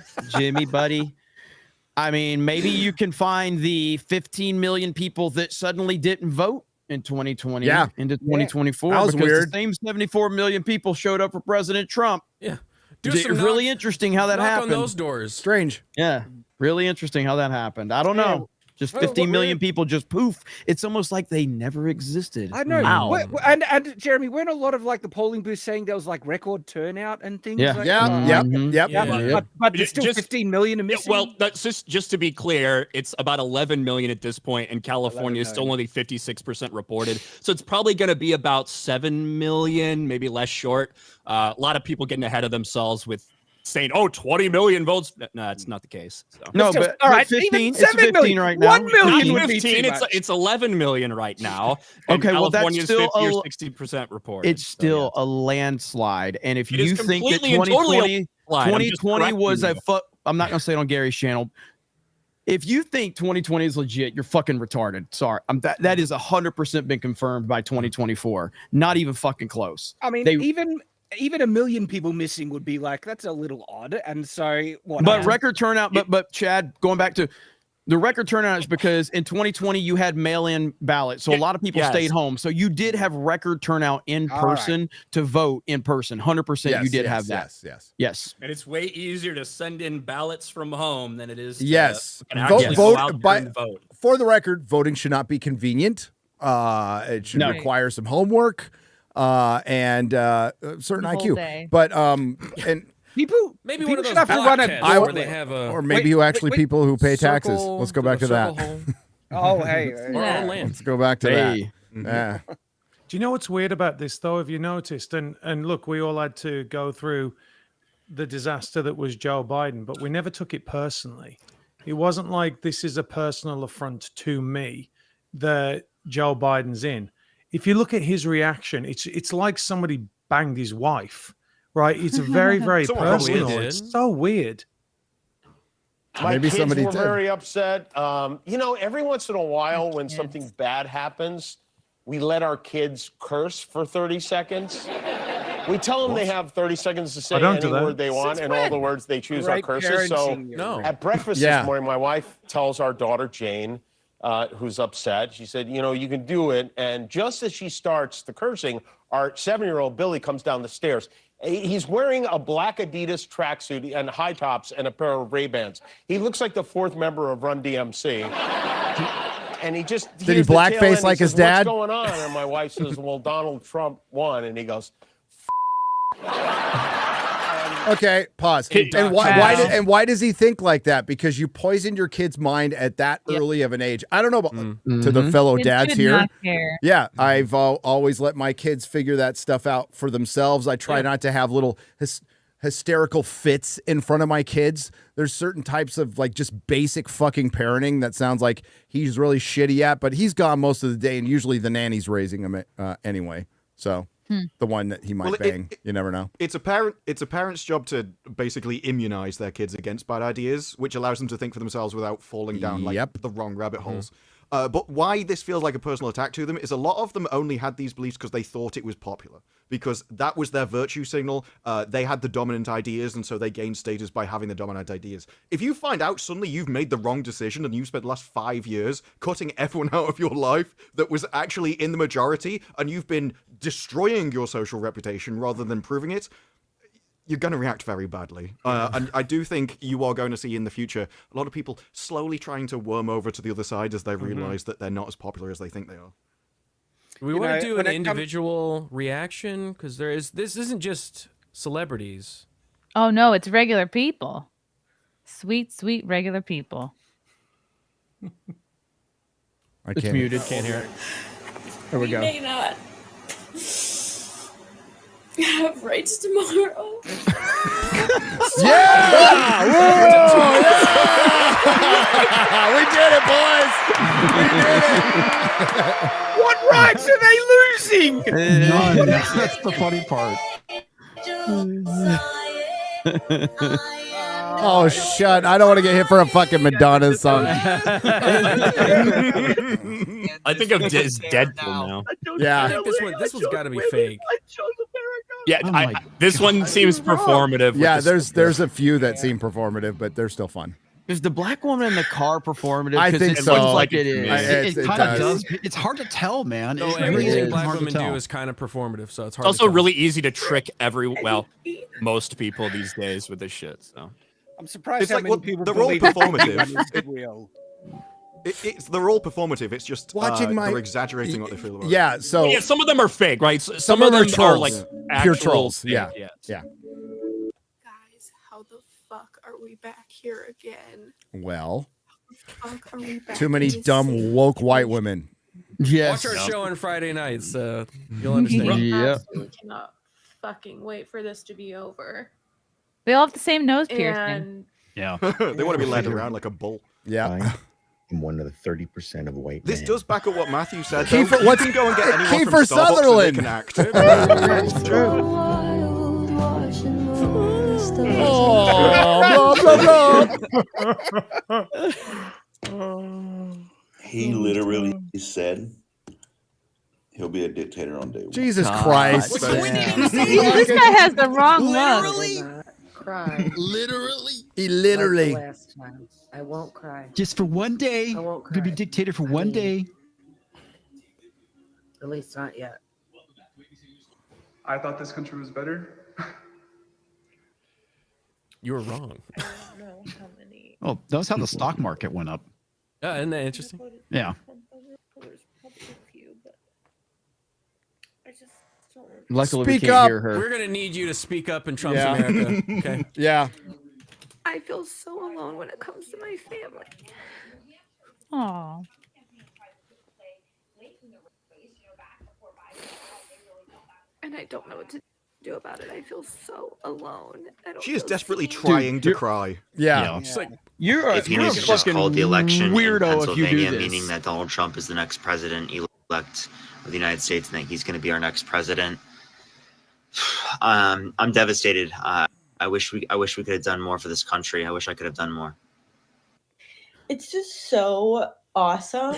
buddy. I mean, maybe you can find the 15 million people that suddenly didn't vote in 2020 into 2024 That was because weird. the same 74 million people showed up for President Trump. Yeah. It's really interesting how that happened. On those doors. Strange. Yeah. Really interesting how that happened. I don't know. Just 15 million people just poof. It's almost like they never existed. I know. Wow. And Jeremy, weren't a lot of like the polling booths saying there was like record turnout and things? Yeah. Like Yep. But there's still 15 million are missing. Well, that's just to be clear, it's about 11 million at this point, and California is still only 56% reported. So it's probably going to be about 7 million, maybe less short. A lot of people getting ahead of themselves with saying, 20 million votes. No, that's not the case. So. No, but all right, 15, even it's 7 15 right now. 1 million Not would be 15, too much. it's 11 million right now. Okay, well, that's California's still 50 or 60% reported. It's still a landslide. And if It you is think that completely and totally 2020 was correcting a I'm not going to say it on Gary's channel. If you think 2020 is legit, you're fucking retarded. Sorry. That is 100% been confirmed by 2024. Not even fucking close. I mean, even a million people missing would be like, that's a little odd. And so But record turnout, but Chad, going back to the record turnout is because in 2020 you had mail-in ballots. So a lot of people stayed home. So you did have record turnout in person to vote in person. 100% you did have that. Yes. And it's way easier to send in ballots from home than it is to vote go out there and vote. For the record, voting should not be convenient. It should require some homework and certain IQ. Day. But and people maybe one of those have to run where they have a or maybe people who pay taxes. Let's go back to that. Or on land. Let's go back to that. Yeah. Do you know what's weird about this though? Have you noticed? And look, we all had to go through the disaster that was Joe Biden, but we never took it personally. It wasn't like this is a personal affront to me that Joe Biden's in. If you look at his reaction, it's like somebody banged his wife, right? It's very, very personal. It's so weird. My kids were very upset. Every once in a while when something bad happens, we let our kids curse for 30 seconds. We tell them they have 30 seconds to say any word they want, and all the words they choose are curses. So at breakfast this morning, my wife tells our daughter, Jane, who's upset, she said, you can do it. And just as she starts the cursing, our 7-year-old Billy comes down the stairs. He's wearing a black Adidas tracksuit and high tops and a pair of Ray-Bans. He looks like the 4th member of Run DMC. And he just... Did he blackface like his dad? What's going on? And my wife says, well, Donald Trump won. And he goes... Okay, pause. And why does he think like that? Because you poisoned your kid's mind at that early of an age. I don't know about to the fellow Kids dads should here. not care. Yeah, I've always let my kids figure that stuff out for themselves. I try not to have little hysterical fits in front of my kids. There's certain types of like just basic fucking parenting that sounds like he's really shitty at, but he's gone most of the day, and usually the nanny's raising him anyway. So the one that he might bang, you never know. It's a parent's job to basically immunize their kids against bad ideas, which allows them to think for themselves without falling down like the wrong rabbit holes. But why this feels like a personal attack to them is a lot of them only had these beliefs because they thought it was popular, because that was their virtue signal. They had the dominant ideas, and so they gained status by having the dominant ideas. If you find out suddenly you've made the wrong decision and you've spent the last 5 years cutting everyone out of your life that was actually in the majority, and you've been destroying your social reputation rather than improving it, you're going to react very badly. And I do think you are going to see in the future a lot of people slowly trying to worm over to the other side as they realize that they're not as popular as they think they are. We want to do an individual reaction, because this isn't just celebrities. Oh no, it's regular people. Sweet, sweet regular people. It's muted, can't hear it. There we go. may not have rights tomorrow. Yeah! We did it, boys! We did it! What rights are they losing? None. That's the funny part. Oh, shut. I don't want to get hit for a fucking Madonna song. I think of his Deadpool now. Yeah. I think this one's got to be fake. Yeah, this one seems performative. Yeah, there's a few that seem performative, but they're still fun. Is the black woman in the car performative? I think it so. looks like it is. It kind of does. It's hard to tell, man. No, everything black women do is kind of performative, so it's hard. It's also really easy to trick most people these days with this shit. So I'm surprised It's how like, many well, people they're all believe performative. it's real. They're all performative. It's just Watching they're exaggerating what they feel about. Yeah, so yeah, some of them are fake, right? some of of them them trolls. are like Pure actual trolls. fake, Yeah. yes. Yeah. How the fuck are we back here again? Well, Fuck are we back too many in this dumb woke white women. Yes. Watch our show on Friday nights. You'll understand. Yeah. Absolutely cannot fucking wait for this to be over. They all have the same nose piercing. And Yeah. They want to be led around like a bull. Yeah. I'm one of the 30% of white This men. does back up what Matthew said. Kiefer- though. You what's- can go and get anyone Kiefer from Starbucks Sutherland. and they can act. That's true. Oh, blah, blah, blah. He literally said he'll be a dictator on day one. Jesus Christ. This guy has the wrong look. Cry. He literally. Like the last time. I won't cry. Just for one day. I won't Gonna be cry. dictator for one day. At least not yet. I thought this country was better. You were wrong. I don't know how many. Oh, notice how the stock market went up. Isn't that interesting? Yeah. There's probably a few, but I just don't. Luckily, Speak we can't up. hear her. We're gonna need you to speak up in Trump's Yeah. America. Okay. Yeah. I feel so alone when it comes to my family. Aw. And I don't know what to do about it. I feel so alone. I don't She is feel desperately seen. trying to cry. Yeah. She's like, You're a, If he you're a needs to just fucking call the election in weirdo if you do Pennsylvania, this. meaning that Donald Trump is the next president-elect of the United States and that he's going to be our next president. I'm devastated. I wish we could have done more for this country. I wish I could have done more. It's just so awesome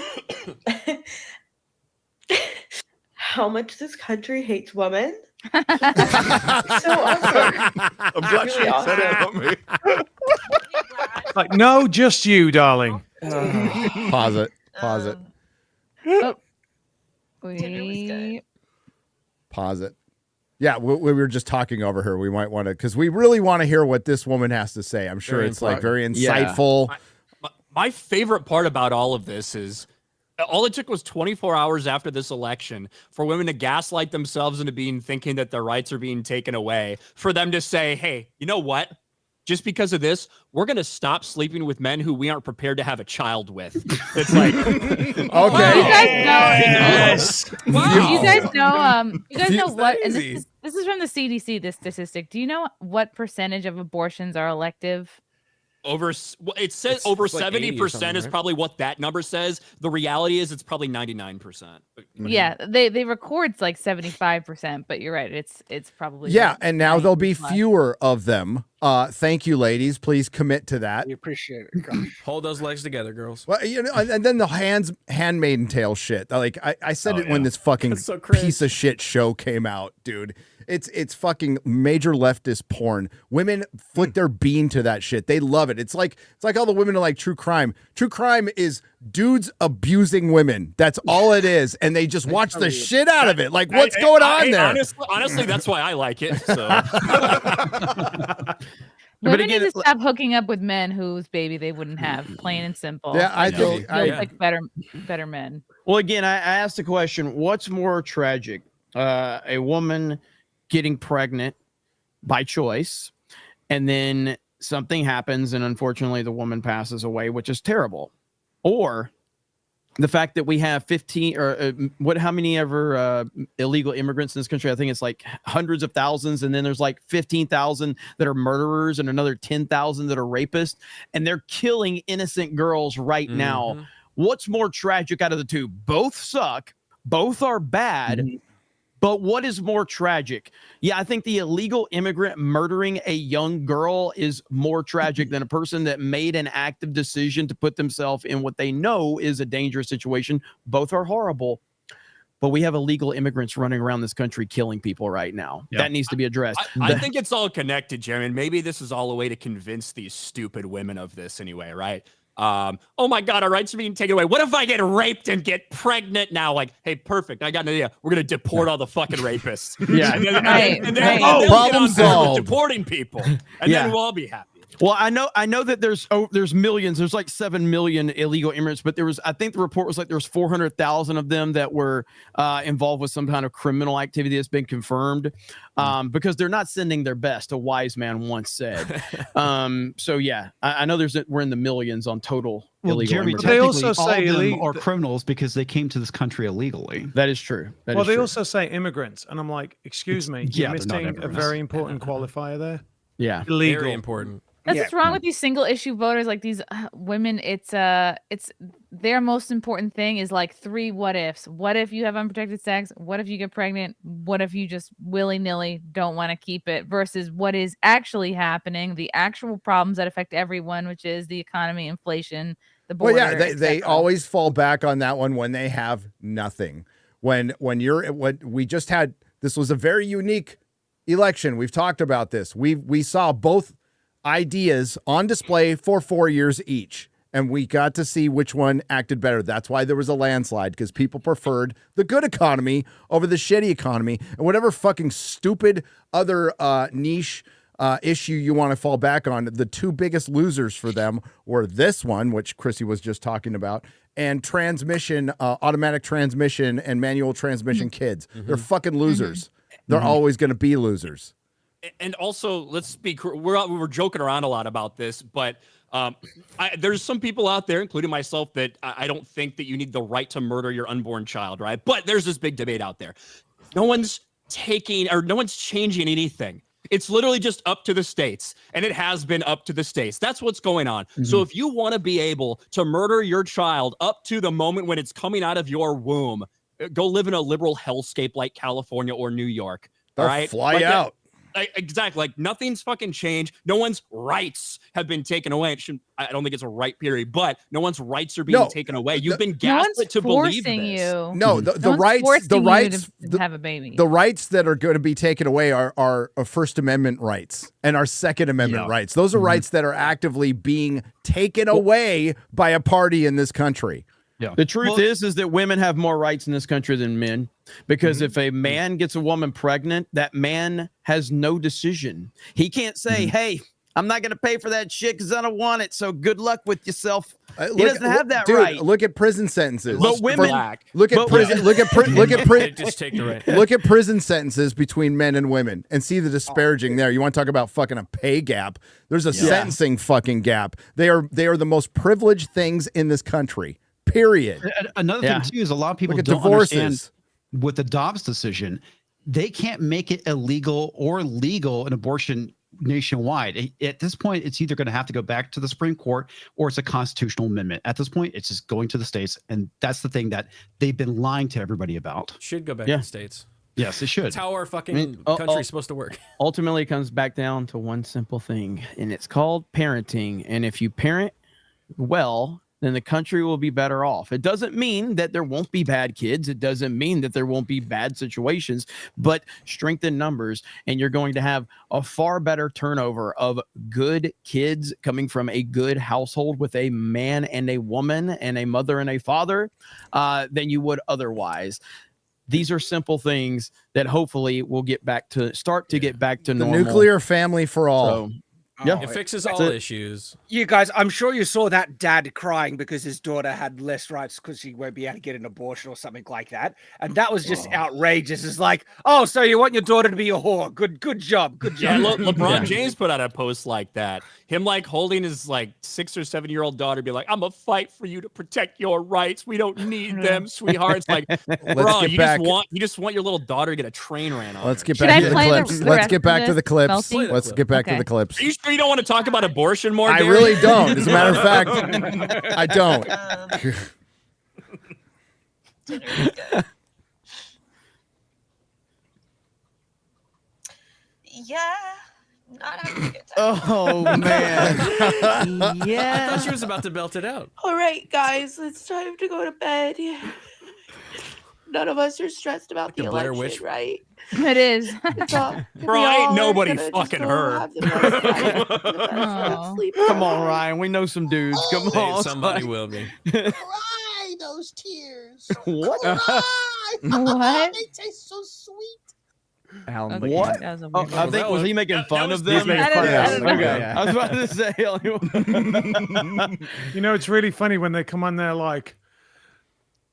how much this country hates women. So awesome. I'm glad she Really said it, not me. Like, no, just you, darling. Pause it. Pause it. Oh. We... Pause it. Yeah, we were just talking over her. We might want to, because we really want to hear what this woman has to say. I'm sure Very it's like important. very insightful. My favorite part about all of this is All it took was 24 hours after this election for women to gaslight themselves into thinking that their rights are being taken away, for them to say, hey, you know what? Just because of this, we're going to stop sleeping with men who we aren't prepared to have a child with. It's like, okay. Yes. Wow. You guys know, you guys know It's what, and easy. this is from the CDC, this statistic. Do you know what percentage of abortions are elective? It says over it's like 80 or 70% something, is right? probably what that number says. The reality is it's probably 99%. Yeah, they record it's like 75%, but you're right. It's probably Yeah, like and now there'll be 90 plus. fewer of them. Thank you, ladies. Please commit to that. We appreciate it. Gosh. Hold those legs together, girls. Well, you know, and then the handmaiden tale shit. Like I said it when yeah. this fucking That's so cringe. piece of shit show came out, dude. It's fucking major leftist porn. Women flick their bean to that shit. They love it. It's like all the women are like true crime. True crime is dudes abusing women. That's all it is, and they just watch the shit out of it. Like, what's going on there? Honestly, that's why I like it. So. Women need to stop hooking up with men whose baby they wouldn't have, plain and simple. Yeah, I Feel think like better men. Well, again, I asked the question: what's more tragic, a woman getting pregnant by choice, and then something happens, and unfortunately, the woman passes away, which is terrible, or the fact that we have 15 or how many ever illegal immigrants in this country? I think it's like hundreds of thousands, and then there's like 15,000 that are murderers and another 10,000 that are rapists, and they're killing innocent girls right now. What's more tragic out of the two? Both suck, both are bad. But what is more tragic? Yeah, I think the illegal immigrant murdering a young girl is more tragic than a person that made an active decision to put themselves in what they know is a dangerous situation. Both are horrible. But we have illegal immigrants running around this country killing people right now. That needs to be addressed. I think it's all connected, Jeremy. And maybe this is all a way to convince these stupid women of this anyway, right? Oh my God, our rights are being taken away. What if I get raped and get pregnant now? Like, hey, perfect. I got an idea. We're going to deport all the fucking rapists. Yeah. And then we'll problem get on board with solved. deporting people. And then we'll all be happy. Well, I know that there's millions. There's like 7 million illegal immigrants, but I think the report was like there was 400,000 of them that were involved with some kind of criminal activity that's been confirmed, because they're not sending their best. A wise man once said. So yeah, I know we're in the millions on total illegal Jeremy, immigrants. They also all say of them are criminals because they came to this country illegally. That is true. Well, they also say immigrants, and I'm like, excuse me, Yeah, you're they're not missing a immigrants. very important qualifier there. Yeah, Illegal. Very important. That's what's wrong with these single issue voters, like these women. It's their most important thing is like 3 what ifs. What if you have unprotected sex? What if you get pregnant? What if you just willy-nilly don't want to keep it? Versus what is actually happening, the actual problems that affect everyone, which is the economy, inflation, the border. Well, yeah, they always fall back on that one when they have nothing. When we just had, this was a very unique election. We've talked about this. We saw both ideas on display for 4 years each, and we got to see which one acted better. That's why there was a landslide, because people preferred the good economy over the shitty economy, and whatever fucking stupid other niche issue you want to fall back on. The two biggest losers for them were this one, which Chrissy was just talking about, and transmission, automatic transmission and manual transmission kids. They're fucking losers. They're always going to be losers. And also, let's be, we were joking around a lot about this, but there's some people out there, including myself, that I don't think that you need the right to murder your unborn child, right? But there's this big debate out there. No one's changing anything. It's literally just up to the states, and it has been up to the states. That's what's going on. So if you want to be able to murder your child up to the moment when it's coming out of your womb, go live in a liberal hellscape like California or New York. They'll all right? fly out. Exactly. Like nothing's fucking changed. No one's rights have been taken away. I don't think it's a right period, but no one's rights are being taken away. You've been gaslit to believe this. No, the rights to have a baby. The rights that are going to be taken away are First Amendment rights and our Second Amendment rights. Those are rights that are actively being taken away by a party in this country. Yeah. The truth is that women have more rights in this country than men, because if a man gets a woman pregnant, that man has no decision. He can't say, hey, I'm not going to pay for that shit because I don't want it. So good luck with yourself. He doesn't have that dude, right. Look at prison sentences. But women, look at prison. Look at Just take the right. Look at prison sentences between men and women and see the disparaging there. You want to talk about fucking a pay gap? There's a sentencing fucking gap. They are the most privileged things in this country. Period. Another thing too is a lot of people Look at don't divorces. understand with the Dobbs decision, they can't make it illegal or legal an abortion nationwide. At this point, it's either going to have to go back to the Supreme Court or it's a constitutional amendment. At this point, it's just going to the states, and that's the thing that they've been lying to everybody about. Should go back to the states. Yes, it should. That's how our fucking country's supposed to work. Ultimately, it comes back down to one simple thing, and it's called parenting. And if you parent well, then the country will be better off. It doesn't mean that there won't be bad kids. It doesn't mean that there won't be bad situations, but strengthen numbers, and you're going to have a far better turnover of good kids coming from a good household with a man and a woman and a mother and a father than you would otherwise. These are simple things that hopefully will start to get back to The normal. nuclear family for all. Yeah, It fixes all issues. You guys, I'm sure you saw that dad crying because his daughter had less rights because she won't be able to get an abortion or something like that. And that was just outrageous. It's like, oh, so you want your daughter to be a whore. Good job. Good Yeah, job. LeBron James put out a post like that. Him like holding his like 6 or 7-year-old daughter, be like, I'm gonna fight for you to protect your rights. We don't need them, sweetheart. It's like, bro, you just want your little daughter to get a train ran on. Let's get her. back to the clips. Let's get back to the clips. Let's get back to the clips. Are you sure you don't want to talk about abortion more? I Gary? really don't. As a matter of fact, I don't. Yeah, not having a good time. Oh man. I thought she was about to belt it out. All right, guys, it's time to go to bed. None of us are stressed about the the Blair election, Witch. right? It is. Bro, ain't nobody fucking her. Oh. Come on, Ryan. We know some dudes. Come on. Somebody will be. Cry those tears. What? What? They taste so sweet. Alan, Okay, What? that was a Oh, weird I one. think was he making fun of them? He's making fun of us. I don't know. Okay. I was about to say. You know, it's really funny when they come on there like,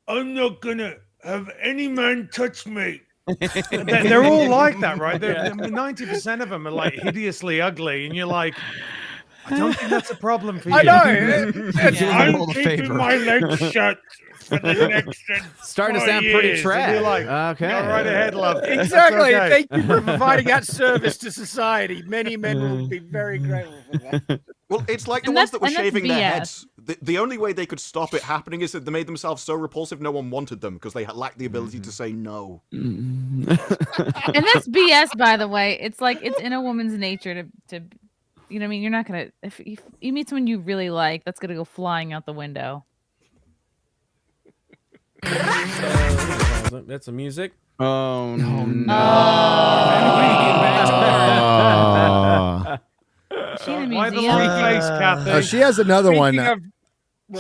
I'm not gonna have any man touch me. They're all like that, right? 90% of them are like hideously ugly, and you're like, I don't think that's a problem for you. I know. I'm keeping my legs shut for the next Starting to 5 sound pretty years. And trash. you're like, Okay. go right ahead, love. That's Exactly. okay. Thank you for providing that service to society. Many men will be very grateful for that. Well, it's like the And ones that were that's shaving their BS. heads. The only way they could stop it happening is that they made themselves so repulsive no one wanted them because they lacked the ability to say no. And that's BS, by the way. It's like it's in a woman's nature to you know what I mean? You're not gonna if you meet someone you really like, that's gonna go flying out the window. That's the music. Oh no. She in a Why the museum. long face, Kathy? She has another one.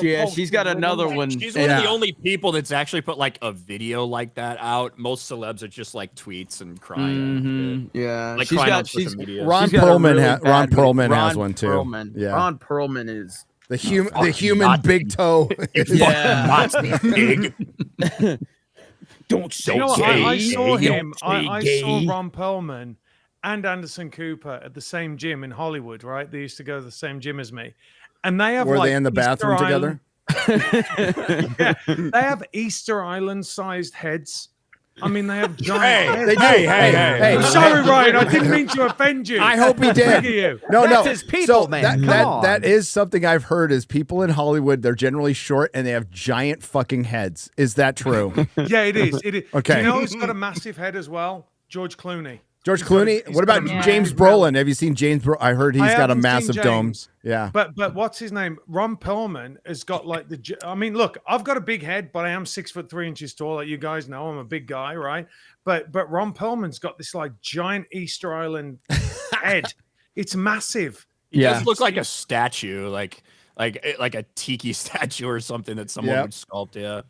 Yeah, she's got another one. She's one of the only people that's actually put like a video like that out. Most celebs are just like tweets and crying. Yeah, Like she's crying on got. social She's media. Ron she's got a Perlman, really Ron bad Perlman one. has Ron one too. Perlman. Yeah. Ron Perlman is the human big toe. yeah. Don't say You know what? I saw gay. him. Don't I say saw gay. Ron Perlman and Anderson Cooper at the same gym in Hollywood, right? They used to go to the same gym as me. And they have Were like they in the bathroom Easter together? Yeah, they have Easter Island sized heads. I mean, they have giant heads. They do. Hey, I'm sorry, Ryan. I didn't mean to offend you. I hope he did. Look at you. No, That's no. his people, man. Come on. That is something I've heard is people in Hollywood, they're generally short and they have giant fucking heads. Is that true? Yeah, it is. It is. Okay. Do you know who's got a massive head as well? George Clooney. George Clooney. What about James Brolin? Have you seen James Brolin? I heard he's I got a haven't seen massive dome. James, Yeah. But what's his name? Ron Perlman has got like I mean, look, I've got a big head, but I am 6'3" tall. Like you guys know, I'm a big guy, right? But Ron Perlman's got this like giant Easter Island head. It's massive. He does look like a statue, like a tiki statue or something that someone would sculpt. Yeah.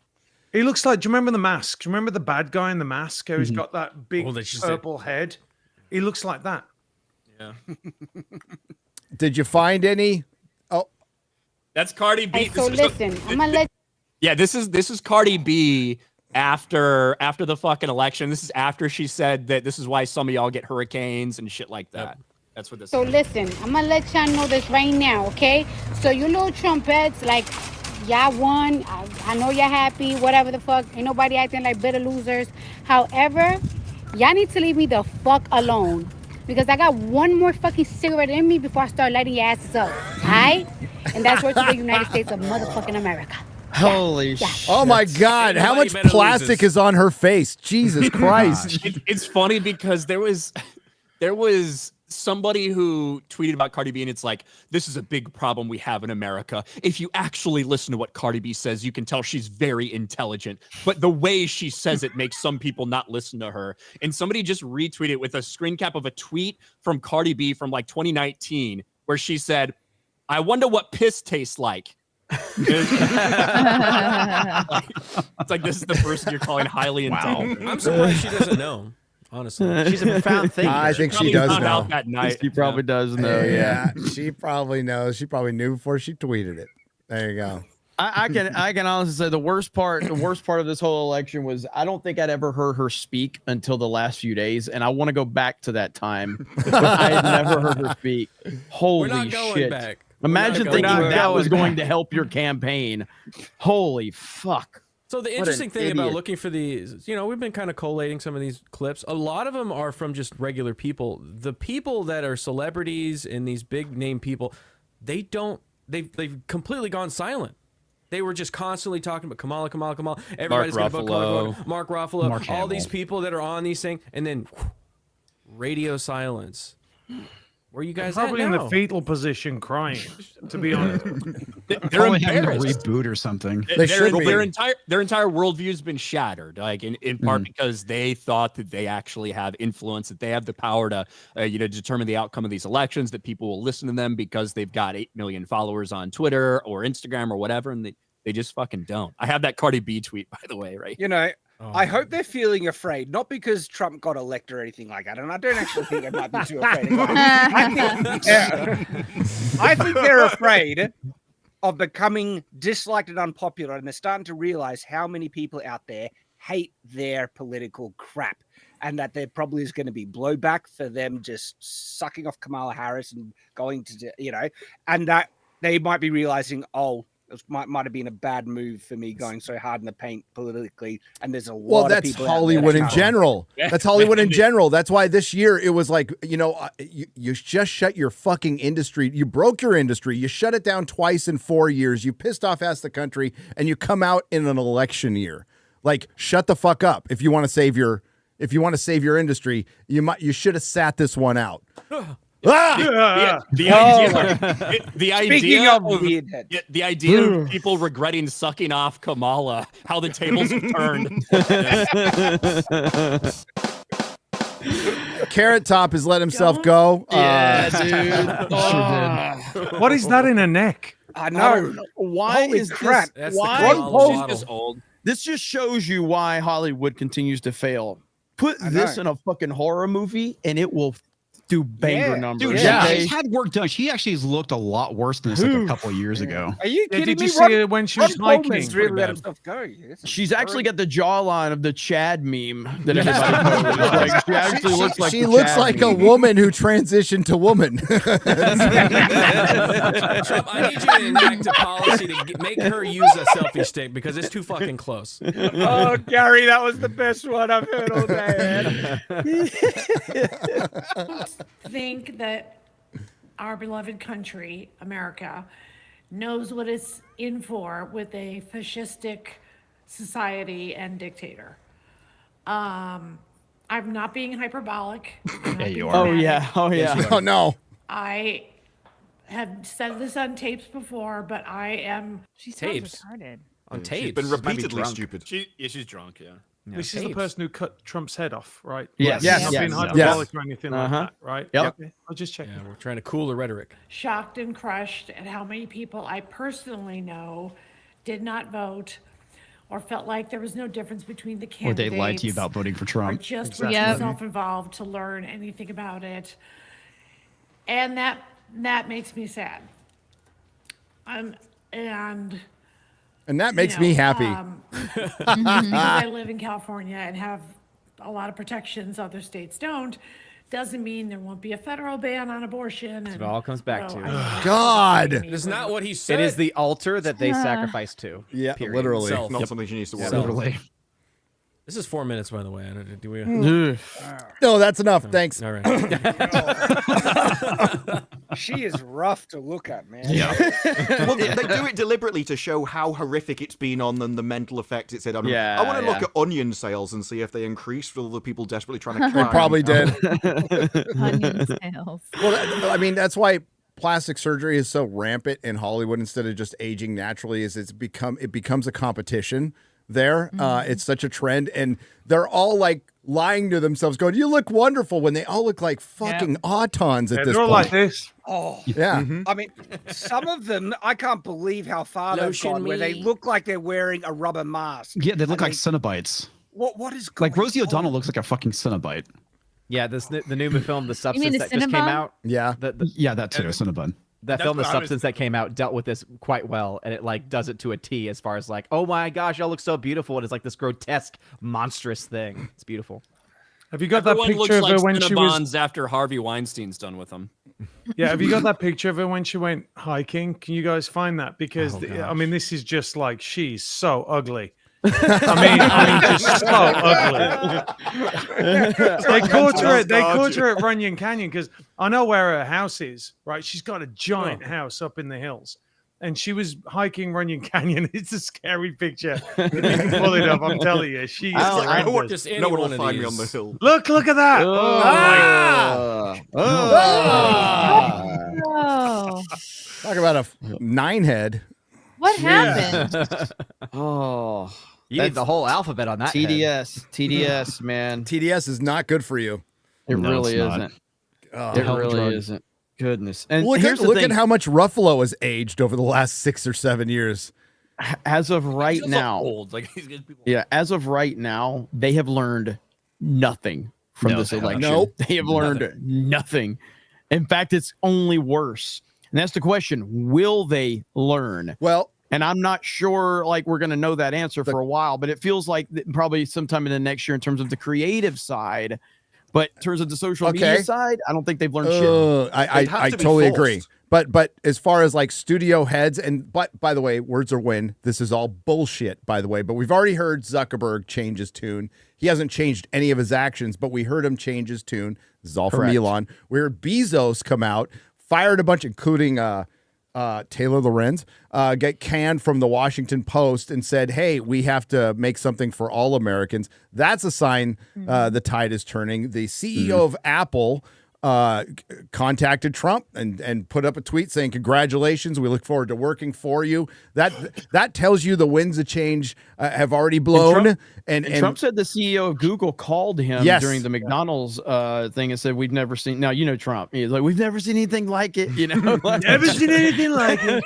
He looks like. Do you remember The Mask? Do you remember the bad guy in The Mask? Who's got that big purple head? He looks like that. Yeah. Did you find any? Oh, That's Cardi B. Hey, so listen, I'm gonna let. Yeah, this is Cardi B after the fucking election. This is after she said that this is why some of y'all get hurricanes and shit like that. That's what this So is. listen, I'm gonna let y'all know this right now, okay? So you little trumpets, like y'all won. I know you're happy. Whatever the fuck. Ain't nobody acting like bitter losers. However, y'all need to leave me the fuck alone. Because I got one more fucking cigarette in me before I start lighting your asses up. Alright? And that's where to the United States of motherfucking America. Holy shit. Oh my God. How much plastic is on her face? Jesus Christ. It's funny because there was somebody who tweeted about Cardi B, and it's like, this is a big problem we have in America. If you actually listen to what Cardi B says, you can tell she's very intelligent, but the way she says it makes some people not listen to her. And somebody just retweeted it with a screen cap of a tweet from Cardi B from like 2019, where she said, I wonder what piss tastes like. It's like, this is the person you're calling highly intelligent. I'm surprised she doesn't know. Honestly, she's a profound thinker. I think she does know. Out that night. She probably does know. Yeah, she probably knows. She probably knew before she tweeted it. There you go. I can honestly say the worst part of this whole election was I don't think I'd ever heard her speak until the last few days, and I want to go back to that time. But I had never heard her speak. Holy We're not going shit! back. Imagine We're not thinking going that back. was going to help your campaign. Holy fuck! So the What interesting an thing about idiot. looking for these, we've been kind of collating some of these clips. A lot of them are from just regular people. The people that are celebrities and these big name people, they've completely gone silent. They were just constantly talking about Kamala. Everybody's going to vote Kamala. Mark Ruffalo. Mark all Hamill. these people that are on these things, and then radio silence. Where are you guys Probably at in now? the fetal position, crying. To be honest, They're Probably having a embarrassed. reboot or something. Their entire worldview's been shattered, like in part because they thought that they actually have influence, that they have the power to determine the outcome of these elections, that people will listen to them because they've got 8 million followers on Twitter or Instagram or whatever, and they just fucking don't. I have that Cardi B tweet, by the way, right? I hope they're feeling afraid, not because Trump got elected or anything like that. And I don't actually think they might be too afraid of that. I think they're afraid of becoming disliked and unpopular, and they're starting to realize how many people out there hate their political crap, and that there probably is going to be blowback for them just sucking off Kamala Harris and going to, and that they might be realizing, it might have been a bad move for me going so hard in the paint politically, and there's a lot of people. Well, that's Hollywood in general. That's Hollywood in general. That's why this year it was like, you just shut your fucking industry. You broke your industry. You shut it down twice in 4 years. You pissed off half the country, and you come out in an election year. Like, shut the fuck up. If you want to save your industry, you should have sat this one out. The idea of people regretting sucking off Kamala, how the tables have turned. Carrot Top has let himself go. dude. What is that in her neck? I know. Why Holy is crap. this? That's Why the Kamala she's model. just old? This just shows you why Hollywood continues to fail. Put this in a fucking horror movie, and it will do banger numbers. Dude, she's had work done. She actually has looked a lot worse than this like a couple of years ago. Are you kidding Did me? you see her when she was hiking? Really let himself go. She's actually got the jawline of the Chad meme that everybody knows. Like, she actually looks like she the looks Chad like meme. a woman who transitioned to woman. Trump, I need you to enact a policy to make her use a selfie stick because it's too fucking close. Oh, Gary, that was the best one I've heard all day. Think that our beloved country, America, knows what it's in for with a fascistic society and dictator. I'm not being hyperbolic. Yeah, you Oh are. yeah. Oh yeah. Oh no. I have said this on tapes before, but I am. She sounds Tapes. retarded. On She's tapes. been repeatedly drunk. stupid. She's drunk, yeah. This is the person who cut Trump's head off, right? Yes. Not Yes. being Yes. hyperbolic or anything Uh-huh. like that, right? Yep. Okay. I'll just check. Yeah, we're trying to cool the rhetoric. Shocked and crushed at how many people I personally know did not vote or felt like there was no difference between the Or candidates. they lied to you about voting for Or Trump. just Exactly. were Yep. self-involved to learn anything about it. And that that makes me sad. And that makes me happy. because I live in California and have a lot of protections other states don't, doesn't mean there won't be a federal ban on abortion. That's what it all comes back to. God. That's not what he said. It is the altar that they sacrifice to. Yeah, period. literally. Self. Not something she needs to worry about. Literally. This is 4 minutes, by the way. Do we? No, that's enough. Thanks. All right. She is rough to look at, man. Well, they do it deliberately to show how horrific it's been on and the mental effect it's had on them. Yeah, I want to look yeah. at onion sales and see if they increased with all the people desperately trying to They cry. probably did. Onion sales. Well, I mean, that's why plastic surgery is so rampant in Hollywood instead of just aging naturally. Is it becomes a competition there. It's such a trend, and they're all like lying to themselves, going, "You look wonderful," when they all look like fucking autons at this They're all point. like this. Oh, Yeah. I mean, some of them, I can't believe how far they've Lotion gone, where they me. look like they're wearing a rubber mask. Yeah, they look I like Cenobites. What is Like going Rosie on? O'Donnell looks like a fucking Cenobite. Yeah, the new film, The Substance, the that just came Cinnabon? out. Yeah. Yeah, that too, Cinnabon. That That's film, The what I was- Substance, that came out dealt with this quite well, and it like does it to a T as far as like, oh my gosh, y'all look so beautiful, and it's like this grotesque, monstrous thing. It's beautiful. Have you got that Everyone picture looks of like her when she was? Cinnabons after Harvey Weinstein's done with them. Yeah, have you got that picture of her when she went hiking? Can you guys find that? Because Oh, I mean, this is just like she's so ugly. I mean, just so ugly. They caught her at Runyon Canyon because I know where her house is. Right, she's got a giant house up in the hills, and she was hiking Runyon Canyon. It's a scary picture. If you can pull it up, I'm telling you, she is. I horrendous. just No any one one will of find these. me on the hill. Look at that. Oh, Talk about a nine head. what happened? Oh, you need the whole alphabet on that. head. TDS, man. TDS is not good for you. It No, really it's not. isn't. Oh. It really isn't. Goodness. And Look here's at the thing. how much Ruffalo has aged over the last 6 or 7 years. As of right He's also now, old. Like he's getting people. yeah, as of right now, they have learned nothing from No, this they haven't. election. Nope. They have learned nothing. In fact, it's only worse. And that's the question. Will they learn? Well, and I'm not sure like we're going to know that answer for a while, but it feels like probably sometime in the next year in terms of the creative side. But in terms of the social media side, I don't think they've learned shit. I totally agree. But as far as like studio heads, and but by the way, words are win. This is all bullshit, by the way. But we've already heard Zuckerberg change his tune. He hasn't changed any of his actions, but we heard him change his tune. This is all Correct. from Elon. We heard Bezos come out, fired a bunch, including Taylor Lorenz, get canned from the Washington Post and said, hey, we have to make something for all Americans. That's a sign the tide is turning. The CEO of Apple contacted Trump and put up a tweet saying, congratulations, we look forward to working for you. That tells you the winds of change have already blown. And Trump said the CEO of Google called him during the McDonald's thing and said, we've never seen, now, you know, Trump, he's like, we've never seen anything like it, you know, Never seen anything like it.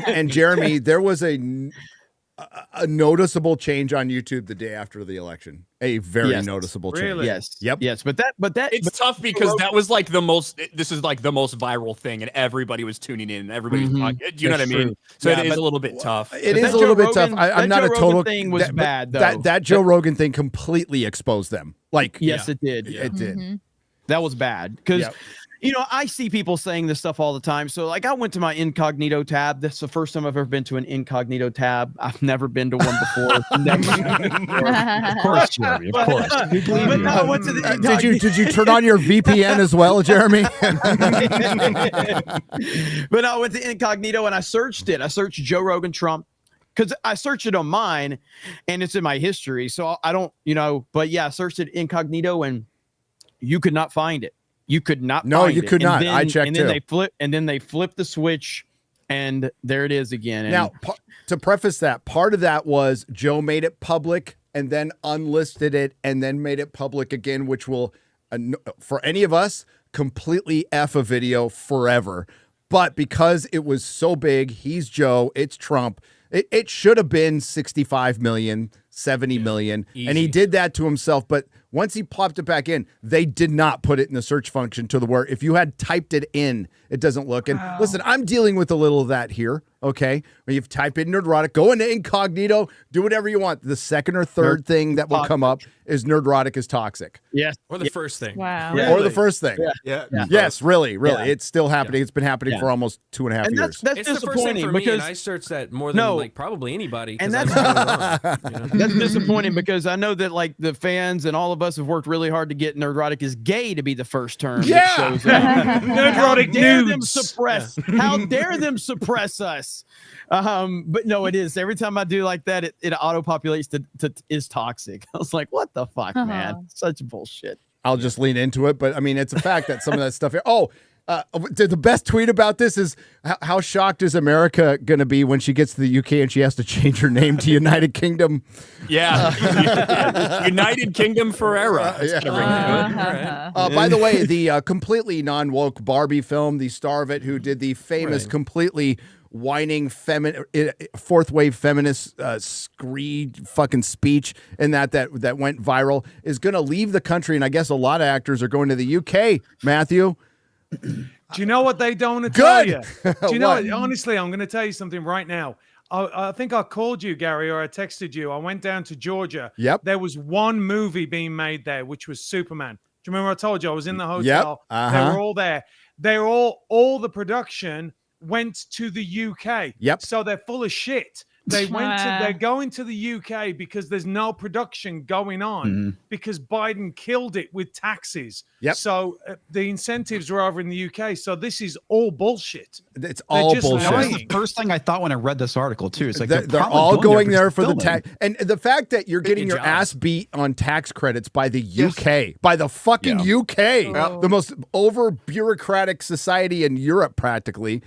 and Jeremy, there was a noticeable change on YouTube the day after the election. A very noticeable change. Yes. Yep. Yes. But It's tough because that was like the most. This is like the most viral thing, and everybody was tuning in, and everybody's talking. Do you know what I mean? So it is a little bit tough. It is a little bit tough. I'm not a total thing was bad though. That Joe Rogan thing completely exposed them. Like yes, it did. It did. That was bad because you know, I see people saying this stuff all the time. So like I went to my incognito tab. That's the first time I've ever been to an incognito tab. I've never been to one before. Of course, Jeremy. Of course. We believe But you. no, I went to the Did you turn on your VPN as well, Jeremy? But I went to incognito and I searched it. I searched Joe Rogan Trump because I searched it on mine and it's in my history. So I don't, you know, but yeah, I searched it incognito and you could not find it. You could not. No, find you it. could And not. then- I checked And then too. they flip the switch, and there it is again. And Now, to preface that, part of that was Joe made it public and then unlisted it and then made it public again, which will, for any of us, completely F a video forever. But because it was so big, he's Joe, it's Trump, it should have been 65 million, 70 million. And he did that to himself. But Once he popped it back in, they did not put it in the search function to the where if you had typed it in, it doesn't look. And listen, I'm dealing with a little of that here. Okay, when you type in Nerdrotic, go into incognito, do whatever you want. The second or third thing that will come up is Nerdrotic is toxic. Yes, or the first thing. Wow. Or the first thing. Yeah. Yes, really. Yeah. It's still happening. It's been happening for almost 2.5 And years. that's It's the first thing disappointing for me, because and I searched that more than like probably anybody. And 'cause that's I was wrong, you know? that's disappointing because I know that like the fans and all of us have worked really hard to get Nerdrotic is gay to be the first term. Yeah. that shows up. Nerdrotic How dare them nudes. suppress? How dare them suppress us? But no, it is. Every time I do like that, it auto populates to is toxic. I was like, what the fuck, man? Such bullshit. I'll just lean into it, but I mean, it's a fact that some of that stuff. The best tweet about this is how shocked is America going to be when she gets to the UK and she has to change her name to United Kingdom? Yeah, United Kingdom Ferrera. By the way, the completely non-woke Barbie film, the star of it, who did the famous completely whining fourth wave feminist screed fucking speech and that went viral, is going to leave the country, and I guess a lot of actors are going to the UK. Matthew, do you know what they don't want to tell you? Do you know What? what? Honestly, I'm going to tell you something right now. I think I called you, Gary, or I texted you. I went down to Georgia. Yep. There was one movie being made there, which was Superman. Do you remember I told you I was in the hotel? Yep. They were all there. They were all the production went to the UK. Yep. So they're full of shit. They're going to the UK because there's no production going on because Biden killed it with taxes. Yep. So the incentives were over in the UK. So this is all bullshit. It's all bullshit. That's the first thing I thought when I read this article too. It's like they're all going there for the tax. tax, and the fact that you're getting your ass beat on tax credits by the UK, by the fucking UK, the most over bureaucratic society in Europe, practically,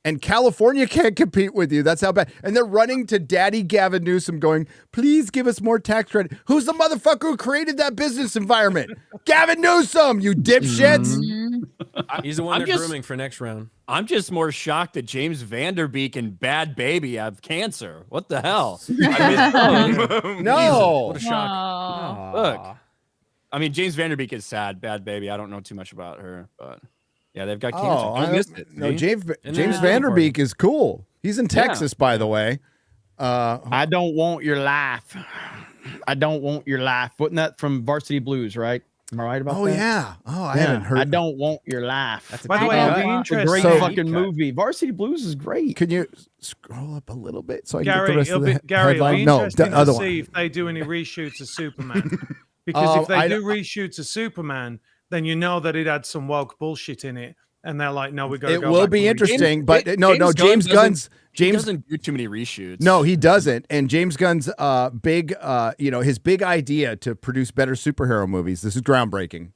and California can't compete with you. That's how bad. And they're running to Daddy Gavin Newsom, going, "Please give us more tax credit." Who's the motherfucker who created that business environment? Gavin Newsom, you dipshits. He's the one they're grooming for next round. I'm just more shocked that James Vanderbeek and Bad Baby have cancer. What the hell? No. What a shock. Look, I mean, James Vanderbeek is sad. Bad Baby. I don't know too much about her, but yeah, they've got cancer. I missed it. No, see? James Vanderbeek is cool. He's in Texas, by the way. I don't want your life. I don't want your life. Wasn't that from Varsity Blues, right? Am I right about that? Oh, yeah. Oh, I haven't heard. I don't want your life. That's By the way, I'll be It's a interested. great So- fucking movie. Varsity Blues is great. Can you scroll up a little bit so I can Gary, get the rest it'll of be, the Gary, it'll headline? be No, interesting the other to one. see if they do any reshoots of Superman. Because if I they do reshoots of Superman, then you know that it had some woke bullshit in it. And they're like, no, we got to go It will back be and interesting, reshoot. but James Gunn's He doesn't do too many reshoots. No, he doesn't. And James Gunn's big, his big idea to produce better superhero movies. This is groundbreaking.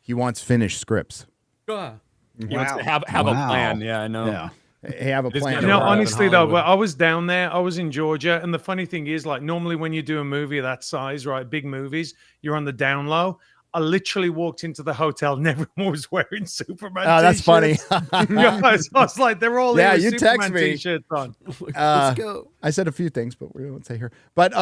He wants finished scripts. He wants to have a plan. Yeah, I know. Yeah. Hey, have a It is plan. kinda You know, wild in honestly though, Hollywood. I was down there. I was in Georgia, and the funny thing is, like, normally when you do a movie of that size, right, big movies, you're on the down low. I literally walked into the hotel and everyone was wearing Superman Oh, that's funny. t-shirts. I was like, they're all Yeah, in you with text Superman me. t-shirts on. Let's go. I said a few things, but we won't say here. But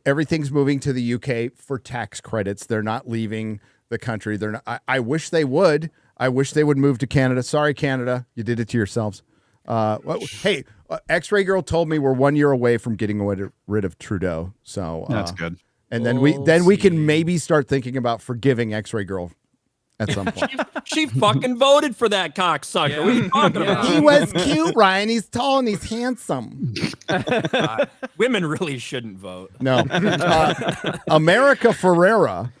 everything's moving to the UK for tax credits. They're not leaving the country. They're not. I wish they would. I wish they would move to Canada. Sorry, Canada, you did it to yourselves. Hey, X-Ray Girl told me we're 1 year away from getting rid of Trudeau. So That's good. And then we can maybe start thinking about forgiving X-Ray Girl at some point. She fucking voted for that cocksucker. Yeah. What are you talking about? He was cute, Ryan. He's tall and he's handsome. Women really shouldn't vote. No. America Ferrera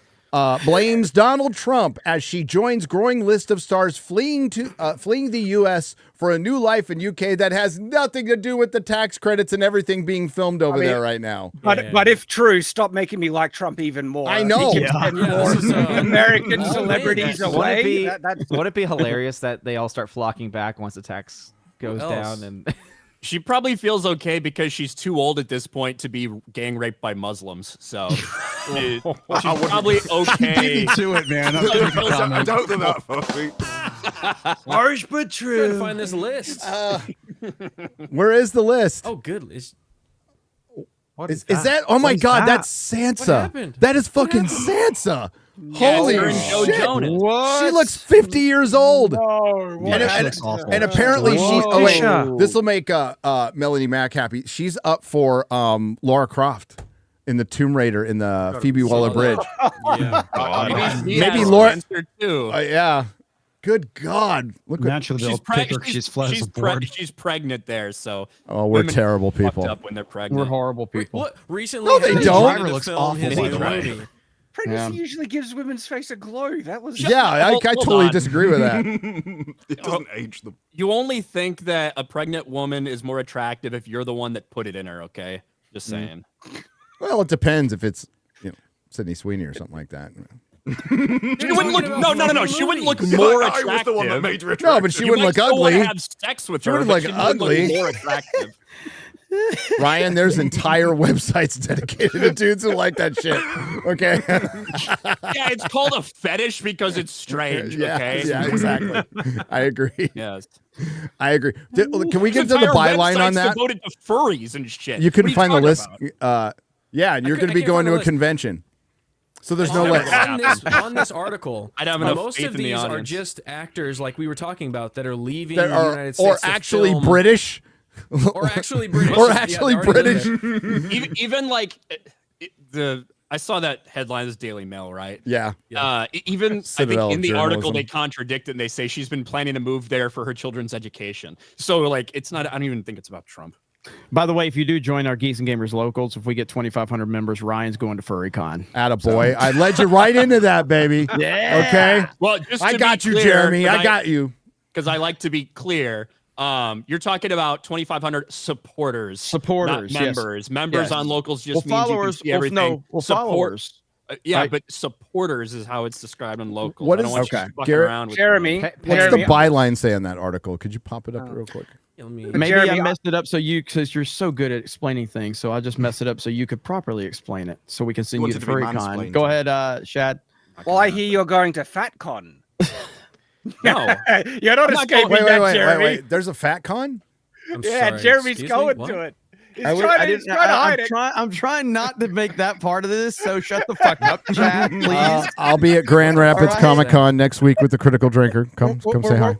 blames Donald Trump as she joins growing list of stars fleeing the U.S. for a new life in UK that has nothing to do with the tax credits and everything being filmed over there right now. But if true, stop making me like Trump even more. I know. He can send more American celebrities away. Would it be hilarious that they all start flocking back once the tax goes else? down? And She probably feels okay because she's too old at this point to be gang raped by Muslims. So she's probably okay. To it, man. I don't think that funny. Harsh but Trying true. to find this list. Where is the list? Oh, good. It's What Is that? Oh my God, that's Sansa. happened? That is fucking Sansa. Yeah, Holy her and Joe shit! Jonas. She looks 50 years old. And apparently she. Whoa. Oh wait, this will make Melanie Mack happy. She's up for Laura Croft in the Tomb Raider in the Phoebe Waller-Bridge. Yeah. Maybe Laura. too. Yeah. Good God! Look, Naturally, they'll pick her. She's flat as a board. She's pregnant there, so. Oh, we're women terrible fucked people. Up when they're pregnant. We're horrible people. What recently? No, they had a don't. driver Looks film awful, his by new the way. movie. Pregnancy usually gives women's face a glow. That was Yeah, I Hold totally on. disagree with that. It doesn't age them. You only think that a pregnant woman is more attractive if you're the one that put it in her. Okay, just saying. Well, it depends if it's Sydney Sweeney or something like that. She wouldn't look. No. She wouldn't look more I attractive. was the one that made her No, but she You wouldn't might look still wanna ugly. Have sex with She her. wouldn't but look she wouldn't ugly. More attractive. Ryan, there's entire websites dedicated to dudes who like that shit. Okay. Yeah, it's called a fetish because it's strange. Yeah, Okay. yeah, exactly. I agree. Yes. I agree. Can we get to the Entire byline on website's that? Devoted to furries and shit. You What couldn't are find the talking list. about? Yeah, and you're I going to be can't going find to the a list. convention. So there's no list. On this article, I'd have enough most faith of in the these are audience. just actors like we were talking about that are leaving That the are, United States or to actually film- British. or actually British. Or Yeah, actually they're already British. there. even like I saw that headline. This Daily Mail, right? Yeah. Even Citadel I think in the article journalism. they contradict it and they say she's been planning to move there for her children's education. So like it's not. I don't even think it's about Trump. By the way, if you do join our Geeks and Gamers locals, if we get 2,500 members, Ryan's going to FurryCon. Attaboy. I led you right into that, baby. Yeah. Okay. Well, just I to got be you, clear, Jeremy. I got you. Because I like to be clear. You're talking about 2,500 supporters, Supporters, not yes. members. Members Yes. on locals just Well, means followers- you can see well, everything. no, well, followers. Yeah, Right. but supporters is how it's described on locals. What I don't is- want you okay. fucking Garrett- around with Jeremy, me. What's the byline say on that article? Could you pop it up real quick? Maybe Jeremy, I messed it up because you're so good at explaining things. So I just messed it up so you could properly explain it. So we can send you wanted to to be FurryCon. mansplained. Go ahead, Shad. Well, I hear you're going to FatCon. No. You're not escaping that, Jeremy. Wait. There's a fat con? I'm Yeah, sorry, Jeremy's excuse me, going what? to it. He's I trying didn't- to hide it. I'm trying not to make that part of this. So shut the fuck up, Chad, please. I'll be at Grand Rapids All right. Comic Con next week with the Critical Drinker. Come say hi.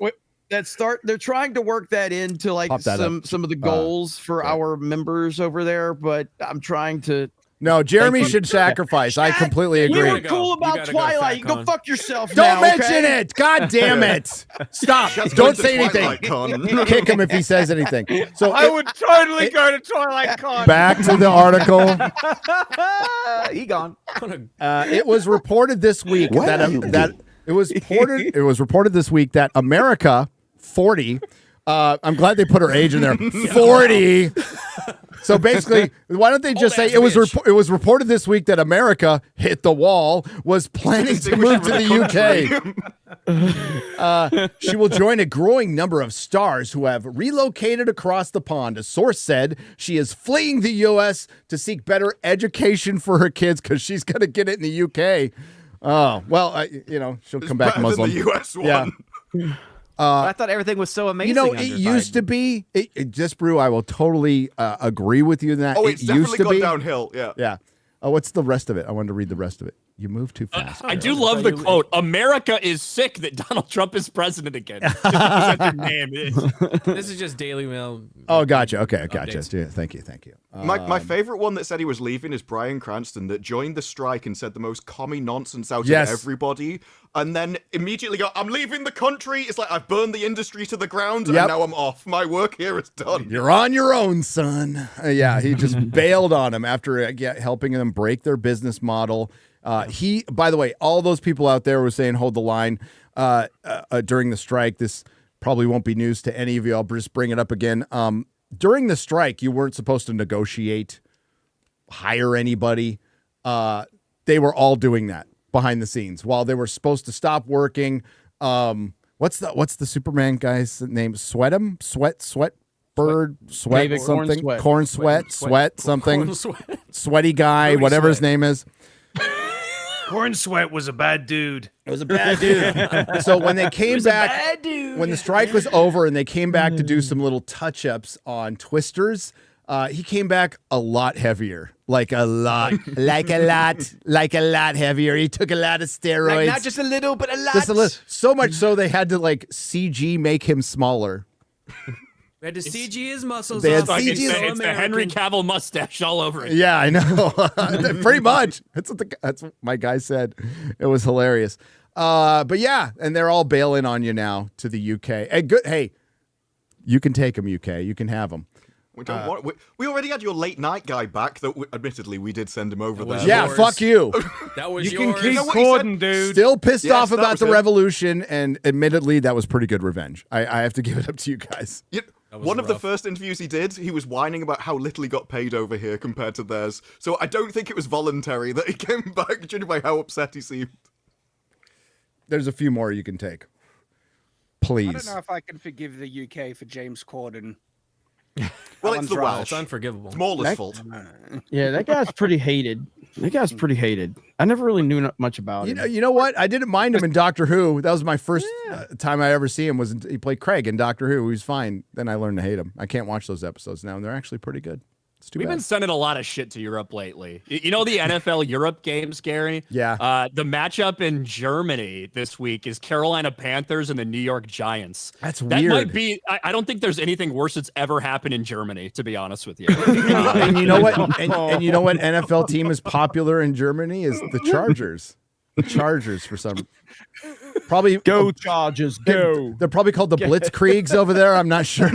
They're trying to work that into like Pop that some of the goals for our members over there, but I'm trying to. No, Jeremy Thank you. should sacrifice. I completely We agree. were cool about Twilight. You go fuck yourself. Don't now, mention okay? it. God damn it. Stop. Just Don't went to say Twilight Con. anything. Kick him if he says anything. So I would totally go to Twilight Con. back to the article. He gone. It was reported this week What that are you it was reported this week that America 40. I'm glad they put her age in there. 40. So basically, why don't they just say it was it was reported this week that America hit the wall, was planning to move to the UK. She will join a growing number of stars who have relocated across the pond. A source said she is fleeing the U.S. to seek better education for her kids because she's going to get it in the UK. Oh, well, she'll come back better than Muslim. the US one. Yeah. I thought everything was so amazing. It used to be. Disparu, I will totally agree with you in that. Oh, it it's used definitely to gone be downhill. Yeah. Yeah. Oh, what's the rest of it? I wanted to read the rest of it. You move too fast. I do love the quote. America is sick that Donald Trump is president again. Just because that's your name. This is just Daily Mail. Oh, gotcha. Okay, gotcha. Updates. Yeah, thank you. My favorite one that said he was leaving is Bryan Cranston, that joined the strike and said the most commie nonsense out Yes. of everybody, and then immediately go, "I'm leaving the country." It's like I've burned the industry to the ground, Yep. and now I'm off. My work here is done. You're on your own, son. Yeah, he just bailed on him after helping them break their business model. He, by the way, all those people out there were saying, hold the line during the strike. This probably won't be news to any of you. I'll just bring it up again. During the strike, you weren't supposed to negotiate, hire anybody. They were all doing that behind the scenes while they were supposed to stop working. What's the Superman guy's name? Sweatham? Bird, sweat, David something, Corn corn sweat, something, Corn Sweat. sweaty guy, Cody whatever his Sweat. name is. Corn Sweat was a bad dude. It was a bad dude. So when they came back, when the strike was over and they came back to do some little touch-ups on Twisters, He came back a lot heavier, like a lot heavier. He took a lot of steroids. Like not just a little, but a lot. Just a little. So much so they had to like CG make him smaller. We had to CG his muscles. They had off. CG It's the Henry Cavill mustache all over it. Yeah, I know. Pretty much. That's what my guy said. It was hilarious. But yeah, and they're all bailing on you now to the UK. And good. Hey, you can take them, UK. You can have them. We don't want. We already had your late night guy back. That admittedly we did send him over there. Yeah, fuck you. That was You yours. can keep Corden, dude. Still pissed Yes, off that about was the it. revolution, and admittedly, that was pretty good revenge. I have to give it up to you guys. One of the first interviews he did, he was whining about how little he got paid over here compared to theirs. So I don't think it was voluntary that he came back, judging by how upset he seemed. There's a few more you can take. Please. I don't know if I can forgive the UK for James Corden. Well, That it's the one's Welsh. It's unforgivable. It's Mauler's fault. Yeah, that guy's pretty hated. I never really knew much about him. You know what? I didn't mind him in Doctor Who. That was my first time I ever see him. He played Craig in Doctor Who. He was fine. Then I learned to hate him. I can't watch those episodes now, and they're actually pretty good. It's too We've bad. been sending a lot of shit to Europe lately. You know the NFL Europe games, Gary? Yeah. The matchup in Germany this week is Carolina Panthers and the New York Giants. That's That weird. might be. I don't think there's anything worse that's ever happened in Germany, to be honest with you. And you know what? And you know what NFL team is popular in Germany is the Chargers. The Chargers for some. Probably go Chargers, go. They're probably called the Blitzkriegs over there. I'm not sure.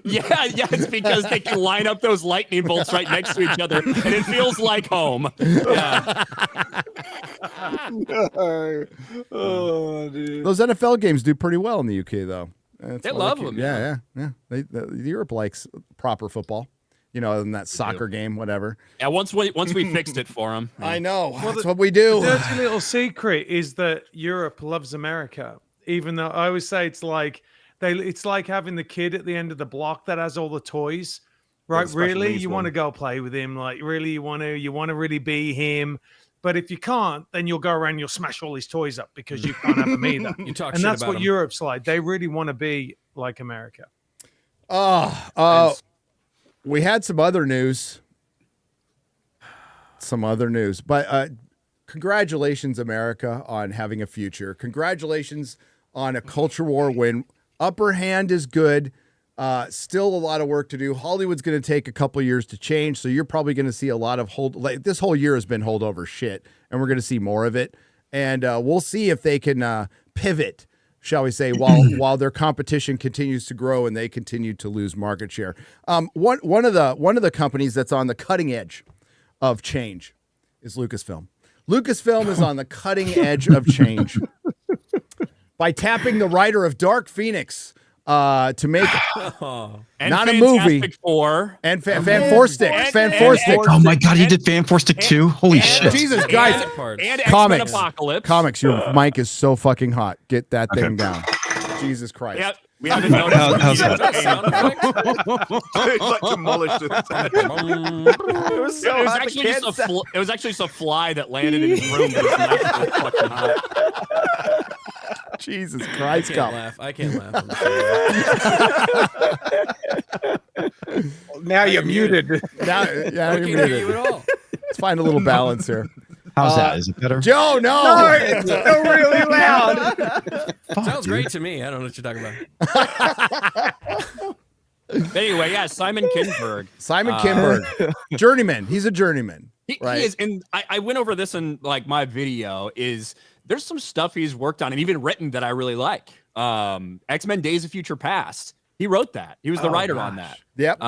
Yeah, it's because they can line up those lightning bolts right next to each other, and it feels like home. Yeah. Oh, dude. Those NFL games do pretty well in the UK, though. They love them. Yeah. Europe likes proper football. You know, other than that soccer game, whatever. Yeah, once we fixed it for them. I know. That's what we do. The dirty little secret is that Europe loves America, even though I always say it's like having the kid at the end of the block that has all the toys, right? Really, you want to go play with him, like really, you want to really be him. But if you can't, then you'll go around and you'll smash all his toys up because you can't have them either. You talk and shit that's about what him. Europe's like. They really want to be like America. We had some other news. But congratulations, America, on having a future. Congratulations on a culture war win. Upper hand is good. Still a lot of work to do. Hollywood's going to take a couple years to change, so you're probably going to see a lot of this whole year has been holdover shit, and we're going to see more of it. And we'll see if they can pivot, shall we say, while their competition continues to grow and they continue to lose market share. One of the companies that's on the cutting edge of change is Lucasfilm. Lucasfilm is on the cutting edge of change by tapping the writer of Dark Phoenix to make not a movie and Fan Four Stick. Oh my God, he did Fan Four Stick too. Holy shit! Jesus, guys! And Comics, X-Men Apocalypse. Comics. Your mic is so fucking hot. Get that thing down. Jesus Christ! Yeah, we haven't noticed. How's that? It's like demolished it. It was so It was hot, I actually can't just stop. it was actually just a fly that landed in his room. But it's not so fucking hot. Jesus I Christ! can't laugh. I can't laugh. Now you're muted. Now I you're can't hear you muted. at all. Let's find a little balance here. How's that? Is it better? Joe, no, it's still really loud. Sounds great to me. I don't know what you're talking about. But anyway, yeah, Simon Kinberg. Simon Kinberg, journeyman. He's a journeyman, right? He is, and I went over this in like my video. Is there's some stuff he's worked on and even written that I really like. X-Men: Days of Future Past. He wrote that. He was the writer on that. Yep.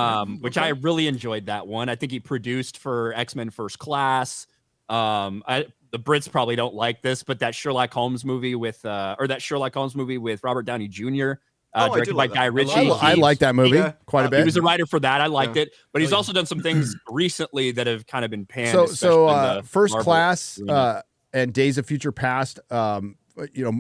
Which I really enjoyed that one. I think he produced for X-Men First Class. The Brits probably don't like this, but that Sherlock Holmes movie with Robert Downey Jr. Directed by Guy Ritchie. I like that movie quite a bit. He was a writer for that. I liked it, but he's also done some things recently that have kind of been panned. So First Marvel Class arena. and Days of Future Past.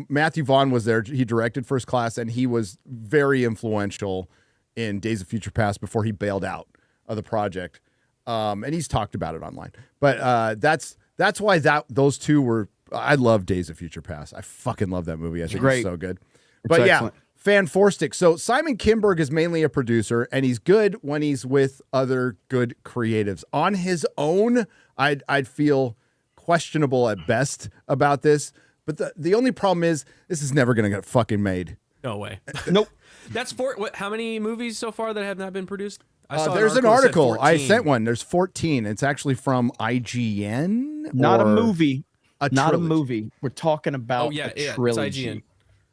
Matthew Vaughn was there. He directed First Class, and he was very influential in Days of Future Past before he bailed out of the project. And he's talked about it online. But that's why those two were. I love Days of Future Past. I fucking love that movie. I think it's so good. But yeah, Fan Forstick. So Simon Kinberg is mainly a producer, and he's good when he's with other good creatives. On his own, I'd feel questionable at best about this. But the only problem is this is never going to get fucking made. No way. Nope. That's how many movies so far that have not been produced? There's an article. I sent one. There's 14. It's actually from IGN. Not a or movie. Not a trilogy. movie. We're talking about a trilogy. It's IGN.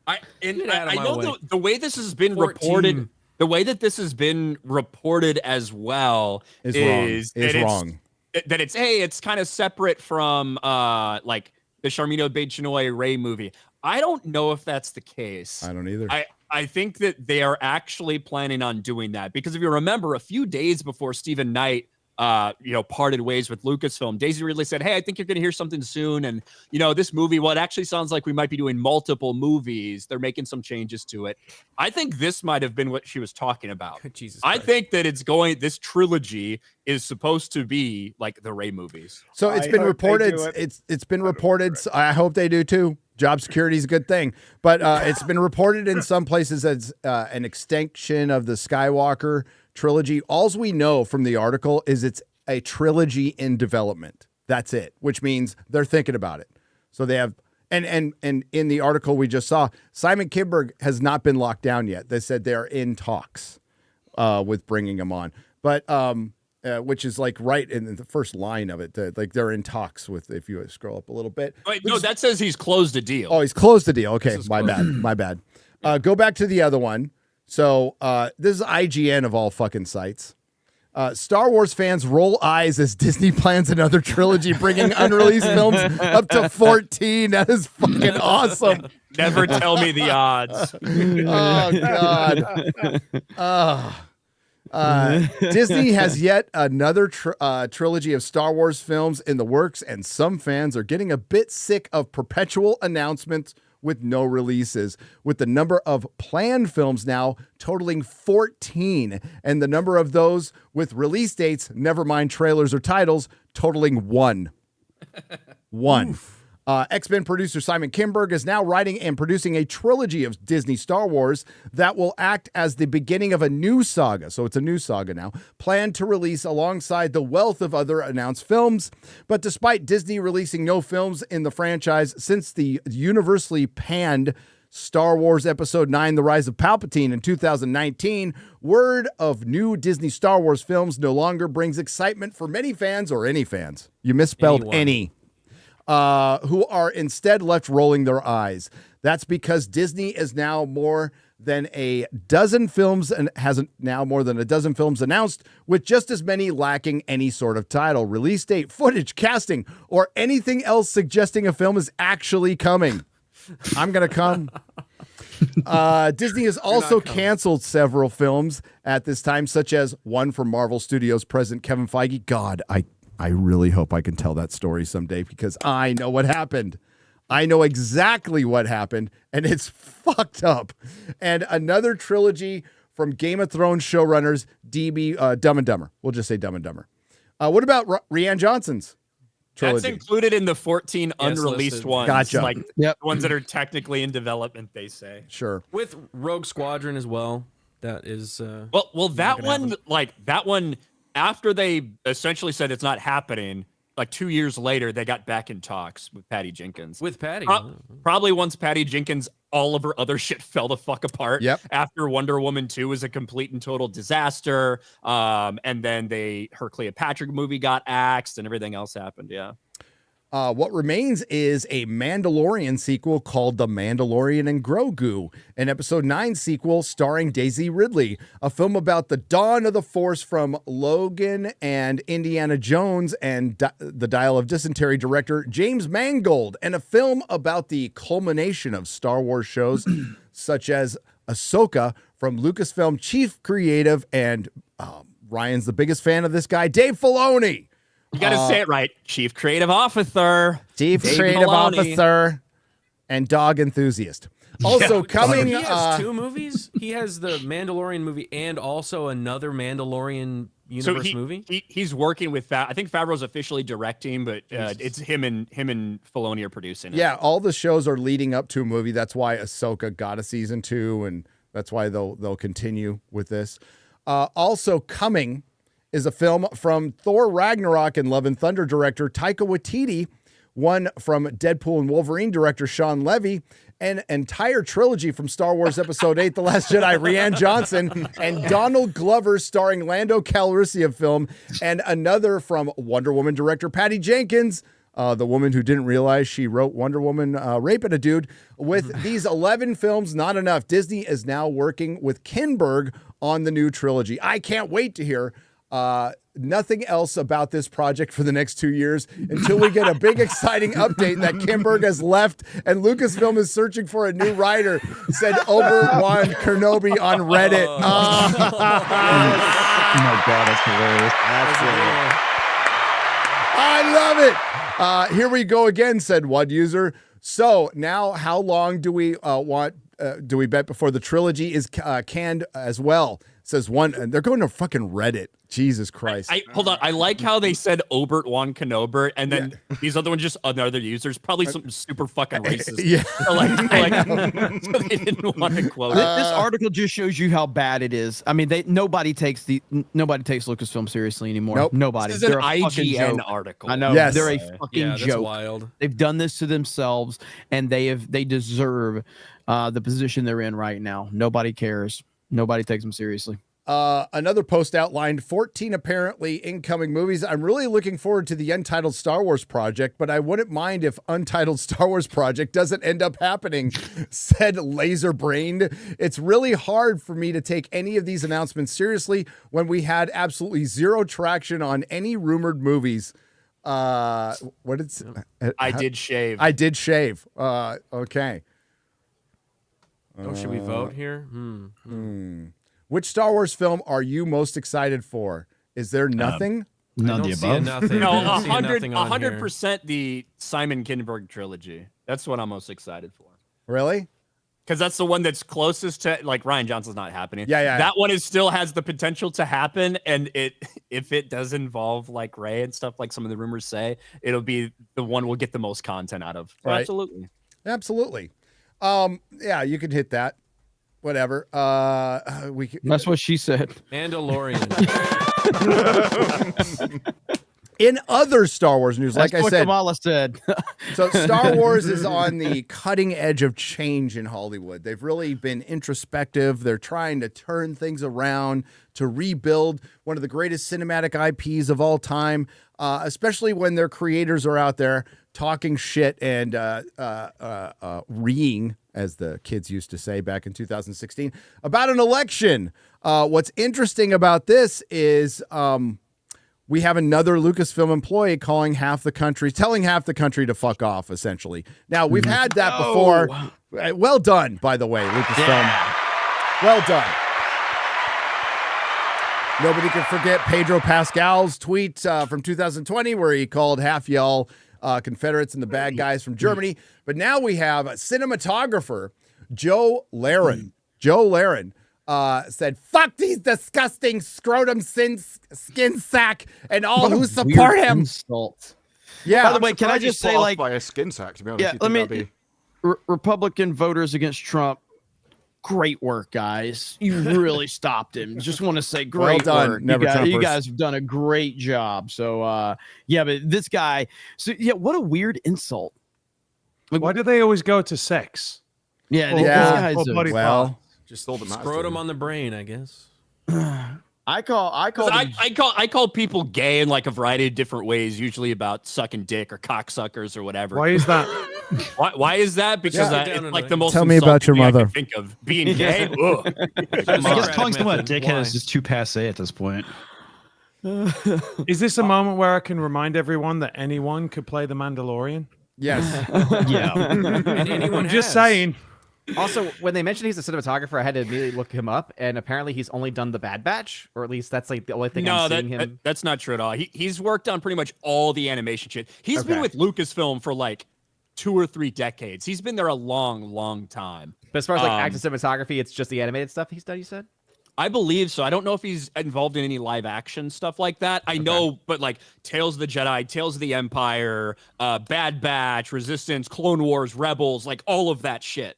I know the way this has been reported, the way that this has been reported as well is wrong. That it's kind of separate from like the Sharmino Bechinoy Ray movie. I don't know if that's the case. I don't either. I think that they are actually planning on doing that because if you remember, a few days before Stephen Knight, parted ways with Lucasfilm, Daisy Ridley said, "Hey, I think you're going to hear something soon." And this movie, well, it actually sounds like we might be doing multiple movies. They're making some changes to it. I think this might have been what she was talking about. Jesus I think that this trilogy is supposed to be like the Ray movies. So it's been reported. It's been reported. I hope they do too. Job security is a good thing, but it's been reported in some places as an extension of the Skywalker trilogy. All we know from the article is it's a trilogy in development. That's it, which means they're thinking about it. So they have, and in the article we just saw, Simon Kinberg has not been locked down yet. They said they're in talks with bringing him on, but which is like right in the first line of it. Like they're in talks with, if you scroll up a little bit. Wait, no, that says he's closed a deal. Oh, he's closed the deal. Okay, my bad. Go back to the other one. So this is IGN of all fucking sites. Star Wars fans roll eyes as Disney plans another trilogy, bringing unreleased films up to 14. That is fucking awesome. Never tell me the odds. Oh, God. Disney has yet another trilogy of Star Wars films in the works, and some fans are getting a bit sick of perpetual announcements with no releases, with the number of planned films now totaling 14, and the number of those with release dates, never mind trailers or titles, totaling 1. X-Men producer Simon Kinberg is now writing and producing a trilogy of Disney Star Wars that will act as the beginning of a new saga. So it's a new saga now, planned to release alongside the wealth of other announced films. But despite Disney releasing no films in the franchise since the universally panned Star Wars Episode 9, The Rise of Palpatine in 2019, word of new Disney Star Wars films no longer brings excitement for many fans or any fans. You misspelled any. Who are instead left rolling their eyes. That's because Disney is now more than a dozen films and has now more than a dozen films announced, with just as many lacking any sort of title, release date, footage, casting, or anything else suggesting a film is actually coming. I'm going to come. Disney has also canceled several films at this time, such as one from Marvel Studios president Kevin Feige. God, I really hope I can tell that story someday because I know what happened. I know exactly what happened, and it's fucked up. And another trilogy from Game of Thrones showrunners Dumb and Dumber. We'll just say Dumb and Dumber. What about Rian Johnson's trilogy? That's included in the 14 unreleased listed. ones. Gotcha. Like the ones that are technically in development, they say. Sure. With Rogue Squadron as well. That is well that one after they essentially said it's not happening, like 2 years later, they got back in talks with Patty Jenkins. With Patty. Probably once Patty Jenkins, all of her other shit fell the fuck apart. Yep. After Wonder Woman 2 was a complete and total disaster. And then her Cleopatra movie got axed and everything else happened. Yeah. What remains is a Mandalorian sequel called The Mandalorian and Grogu, an Episode 9 sequel starring Daisy Ridley, a film about the dawn of the Force from Logan and Indiana Jones and the Dial of Dysentery director James Mangold, and a film about the culmination of Star Wars shows such as Ahsoka from Lucasfilm chief creative and Ryan's the biggest fan of this guy, Dave Filoni. You got to say it right. Chief Creative Officer. Chief Creative Officer and dog enthusiast. Also coming... He has two movies? He has the Mandalorian movie and also another Mandalorian universe movie? He's working with that. I think Favreau's officially directing, but it's him and Filoni are producing it. Yeah, all the shows are leading up to a movie. That's why Ahsoka got a season 2 and That's why they'll continue with this. Also coming is a film from Thor Ragnarok and Love and Thunder director Taika Waititi, one from Deadpool and Wolverine director Sean Levy, an entire trilogy from Star Wars Episode 8, The Last Jedi, Rian Johnson, and Donald Glover starring Lando Calrissian film, and another from Wonder Woman director Patty Jenkins, the woman who didn't realize she wrote Wonder Woman raping a dude. With these 11 films, not enough. Disney is now working with Kinberg on the new trilogy. I can't wait to hear nothing else about this project for the next 2 years until we get a big exciting update that Kinberg has left and Lucasfilm is searching for a new writer, said Obi-Wan Kenobi on Reddit. Oh my God, that's hilarious. I love it. Here we go again, said one user. So now how long do we do we bet before the trilogy is canned as well? Says one, and they're going to fucking Reddit. Jesus Christ. Hold on. I like how they said Obert-Wan Kenober, and then these other ones just another users, probably something super fucking racist. Yeah. So they didn't want to quote it. This article just shows you how bad it is. I mean, nobody takes Lucasfilm seriously anymore. Nope. Nobody. This is They're an a fucking IGN joke. article. I know. Yes. They're a fucking that's joke. wild. They've done this to themselves, and they deserve the position they're in right now. Nobody cares. Nobody takes them seriously. Another post outlined 14 apparently incoming movies. I'm really looking forward to the Untitled Star Wars project, but I wouldn't mind if Untitled Star Wars project doesn't end up happening, said Laser Brained. It's really hard for me to take any of these announcements seriously when we had absolutely zero traction on any rumored movies. I did shave. I did shave. Okay. Oh, should we vote here? Which Star Wars film are you most excited for? Is there nothing? None of the above. No, 100% the Simon Kinberg trilogy. That's what I'm most excited for. Really? Because that's the one that's closest to, like, Rian Johnson's not happening. Yeah. That one still has the potential to happen, and if it does involve like Rey and stuff, like some of the rumors say, it'll be the one we'll get the most content out of. Right. Absolutely. Yeah, you could hit that. Whatever. That's what she said. Mandalorian. In other Star Wars news, That's like I what said, Kamala said. so Star Wars is on the cutting edge of change in Hollywood. They've really been introspective. They're trying to turn things around, to rebuild one of the greatest cinematic IPs of all time, especially when their creators are out there talking shit and reeing, as the kids used to say back in 2016, about an election. What's interesting about this is we have another Lucasfilm employee telling half the country to fuck off, essentially. Now, we've had that before. Well done, by the way, Lucasfilm. Yeah. Well done. Nobody can forget Pedro Pascal's tweet from 2020 where he called half y'all Confederates and the bad guys from Germany. But now we have a cinematographer, Joe Laren. Joe Laren said, "Fuck these disgusting scrotum skin sack and all who support him." Insult. Yeah. By the way, can I just say, like, by a skin sack? To be honest, yeah, let me. Republican voters against Trump. Great work, guys. You really stopped him. Just want to say great well done. work. Never You guys have done a great job. So, yeah, but this guy, what a weird insult. Like, why do they always go to sex? Yeah, Just scrotum on the brain, I guess. I call people gay in like a variety of different ways, usually about sucking dick or cocksuckers or whatever. Why is that? Why is that? Because it's like the most. Tell me about your insulting thing I mother. can think of being gay. Ugh. I guess calling someone a dickhead is just too passe at this point. Is this a moment where I can remind everyone that anyone could play the Mandalorian? Yes. Yeah. And anyone I'm just saying. Also, when they mentioned he's a cinematographer, I had to immediately look him up, and apparently he's only done The Bad Batch, or at least that's like the only thing I'm seeing him. That's not true at all. He's worked on pretty much all the animation shit. He's been with Lucasfilm for like 2 or 3 decades. He's been there a long time. But as far as like active cinematography, it's just the animated stuff he's done, you said? I believe so. I don't know if he's involved in any live action stuff like that. I know, but like Tales of the Jedi, Tales of the Empire, Bad Batch, Resistance, Clone Wars, Rebels, like all of that shit.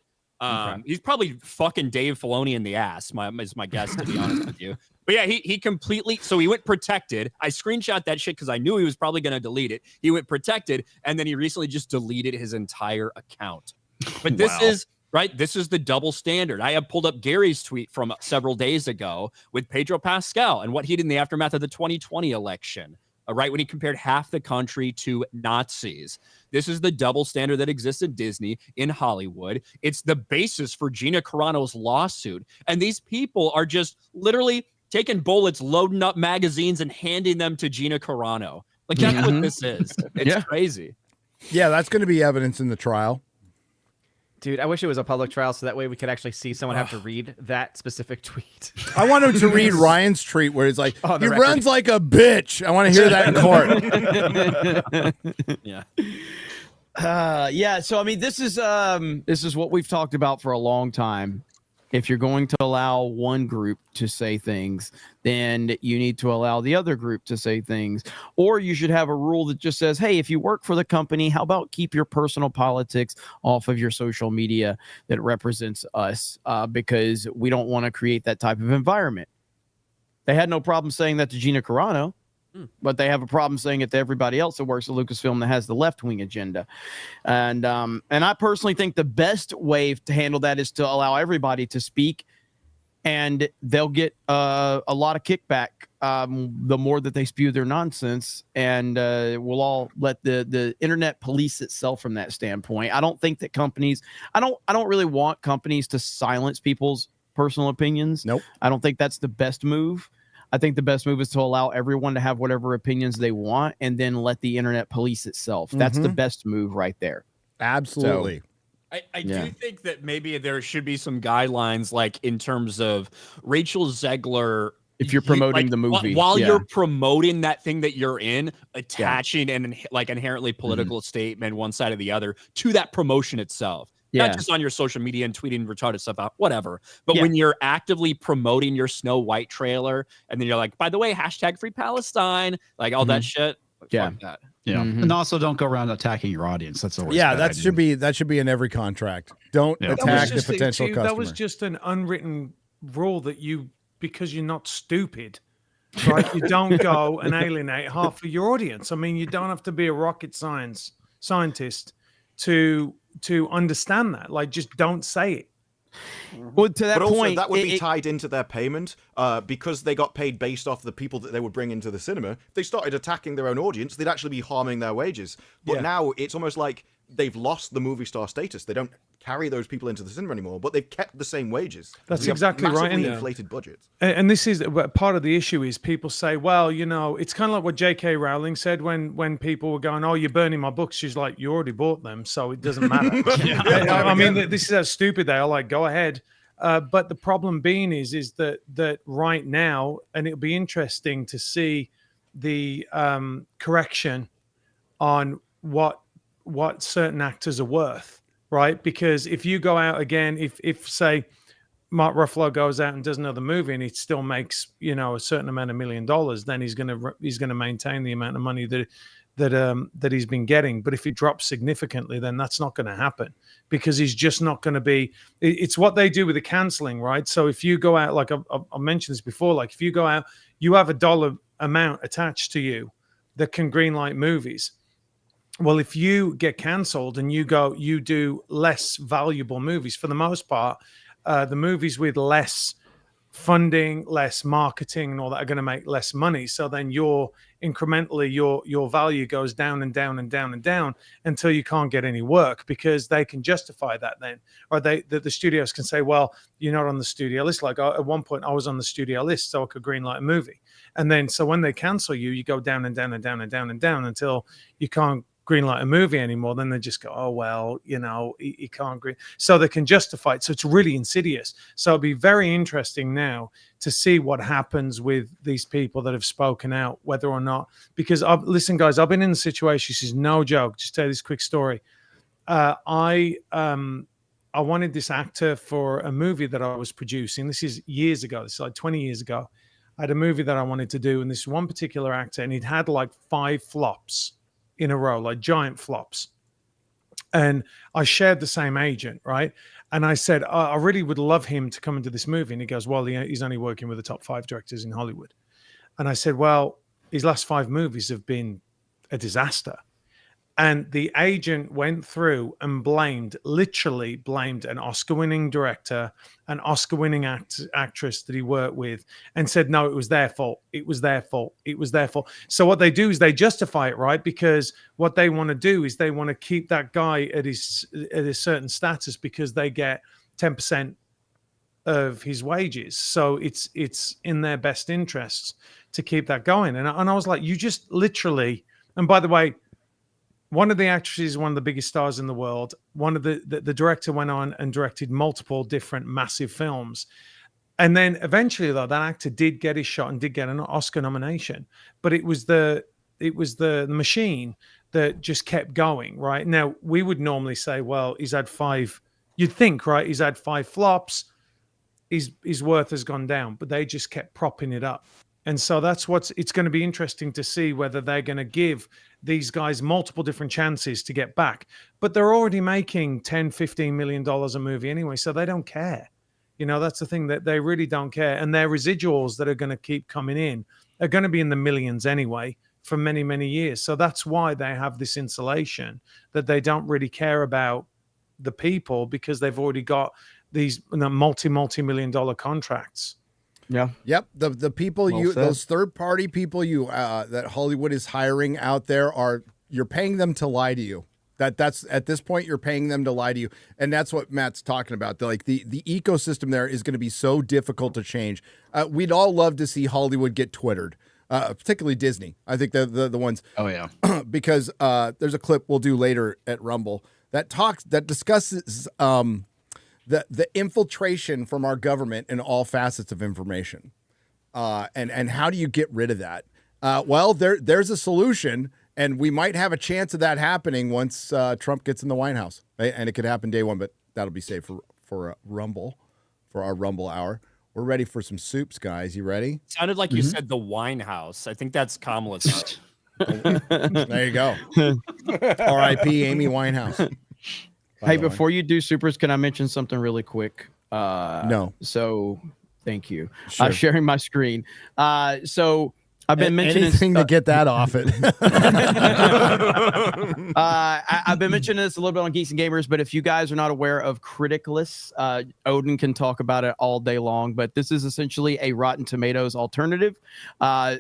He's probably fucking Dave Filoni in the ass. Is my guess, to be honest with you. But yeah, he completely. So he went protected. I screenshot that shit because I knew he was probably going to delete it. He went protected, and then he recently just deleted his entire account. But this is right. This is the double standard. I have pulled up Gary's tweet from several days ago with Pedro Pascal and what he did in the aftermath of the 2020 election. Right when he compared half the country to Nazis. This is the double standard that exists in Disney, in Hollywood. It's the basis for Gina Carano's lawsuit. And these people are just literally taking bullets, loading up magazines, and handing them to Gina Carano. Like, that's what this is. It's crazy. Yeah, that's going to be evidence in the trial. Dude, I wish it was a public trial so that way we could actually see someone have to read that specific tweet. I want him to read Ryan's tweet where he's like, he record. runs like a bitch. I want to hear that in court. Yeah. Yeah. So, I mean, this is what we've talked about for a long time. If you're going to allow one group to say things, then you need to allow the other group to say things. Or you should have a rule that just says, hey, if you work for the company, how about keep your personal politics off of your social media that represents us? Because we don't want to create that type of environment. They had no problem saying that to Gina Carano, but they have a problem saying it to everybody else that works at Lucasfilm that has the left-wing agenda. And I personally think the best way to handle that is to allow everybody to speak, and they'll get a lot of kickback the more that they spew their nonsense, and we'll all let the internet police itself from that standpoint. I don't think that companies, I don't really want companies to silence people's personal opinions. Nope. I don't think that's the best move. I think the best move is to allow everyone to have whatever opinions they want and then let the internet police itself. That's the best move right there. Absolutely. I do think that maybe there should be some guidelines, like in terms of Rachel Zegler. If you're promoting the movie. While you're promoting that thing that you're in, attaching an like inherently political statement, one side or the other, to that promotion itself. Not just on your social media and tweeting retarded stuff out, whatever. But when you're actively promoting your Snow White trailer, and then you're like, by the way, hashtag Free Palestine, like all that shit. Fuck that. Yeah. And also don't go around attacking your audience. That's the worst. Yeah, that should be in every contract. Don't attack the potential customer. That was just an unwritten rule that because you're not stupid, right? You don't go and alienate half of your audience. I mean, you don't have to be a rocket scientist to understand that. Like, just don't say it. Well, to that but also, point, that would be tied into their payment because they got paid based off the people that they would bring into the cinema. If they started attacking their own audience, they'd actually be harming their wages. But now it's almost like they've lost the movie star status. They don't carry those people into the cinema anymore, but they've kept the same wages. That's exactly right. And inflated budgets. And this is part of the issue is people say, well, you know, it's kind of like what J.K. Rowling said when people were going, oh, you're burning my books. She's like, you already bought them, so it doesn't matter. I mean, this is how stupid they are. Like, go ahead. But the problem being is that right now, and it'll be interesting to see the correction on what certain actors are worth, right? Because if you go out again, if say Mark Ruffalo goes out and does another movie and he still makes, you know, a certain amount of $1 million, then he's gonna maintain the amount of money that he's been getting. But if he drops significantly, then that's not going to happen because he's just not going to be. It's what they do with the canceling, right? So if you go out, like I mentioned this before, like if you go out, you have a dollar amount attached to you that can greenlight movies. Well, if you get canceled and you do less valuable movies, for the most part, the movies with less funding, less marketing and all that are going to make less money. So then your value goes down and down and down and down until you can't get any work because they can justify that then. Or the studios can say, well, you're not on the studio list. Like at one point I was on the studio list so I could greenlight a movie. And then so when they cancel you, you go down and down and down and down and down until you can't greenlight a movie anymore. Then they just go, oh, well, you know, you can't green. So they can justify it. So it's really insidious. So it'll be very interesting now to see what happens with these people that have spoken out, whether or not, because listen, guys, I've been in the situation. This is no joke. Just tell you this quick story. I wanted this actor for a movie that I was producing. This is years ago. This is like 20 years ago. I had a movie that I wanted to do, and this one particular actor, and he'd had like 5 flops in a row, like giant flops. And I shared the same agent, right? And I said, I really would love him to come into this movie. And he goes, well, he's only working with the top 5 directors in Hollywood. And I said, well, his last 5 movies have been a disaster. And the agent went through and literally blamed an Oscar-winning director, an Oscar-winning actress that he worked with, and said, no, it was their fault. It was their fault. It was their fault. So what they do is they justify it, right? Because what they want to do is they want to keep that guy at his certain status because they get 10% of his wages. So it's in their best interests to keep that going. And I was like, you just literally, and by the way, one of the actresses is one of the biggest stars in the world. One of the director went on and directed multiple different massive films. And then eventually, though, that actor did get his shot and did get an Oscar nomination. But it was the machine that just kept going, right? Now, we would normally say, well, he's had 5, you'd think, right? He's had 5 flops. His worth has gone down, but they just kept propping it up. And so it's going to be interesting to see whether they're going to give these guys multiple different chances to get back. But they're already making $10-15 million a movie anyway, so they don't care. That's the thing, that they really don't care. And their residuals that are going to keep coming in are going to be in the millions anyway for many, many years. So that's why they have this insulation, that they don't really care about the people because they've already got these multi-million dollar contracts. Yeah. Yep. The people those third party people that Hollywood is hiring out there you're paying them to lie to you. That's at this point you're paying them to lie to you, and that's what Matt's talking about. The ecosystem there is going to be so difficult to change. We'd all love to see Hollywood get Twittered, particularly Disney. I think the ones. Oh yeah. Because there's a clip we'll do later at Rumble that discusses the infiltration from our government in all facets of information, and how do you get rid of that? Well, there's a solution, and we might have a chance of that happening once Trump gets in the White House, and it could happen day one. But that'll be saved for Rumble, for our Rumble hour. We're ready for some soups, guys. You ready? Sounded like you said the wine house. I think that's Kamala's house. There you go. R.I.P. Amy Winehouse. Hey, before you do supers, can I mention something really quick? No. So, thank you. Sure. Sharing my screen. So I've been mentioning anything to get that off it. I've been mentioning this a little bit on Geeks and Gamers, but if you guys are not aware of Criticless, Odin can talk about it all day long, but this is essentially a Rotten Tomatoes alternative.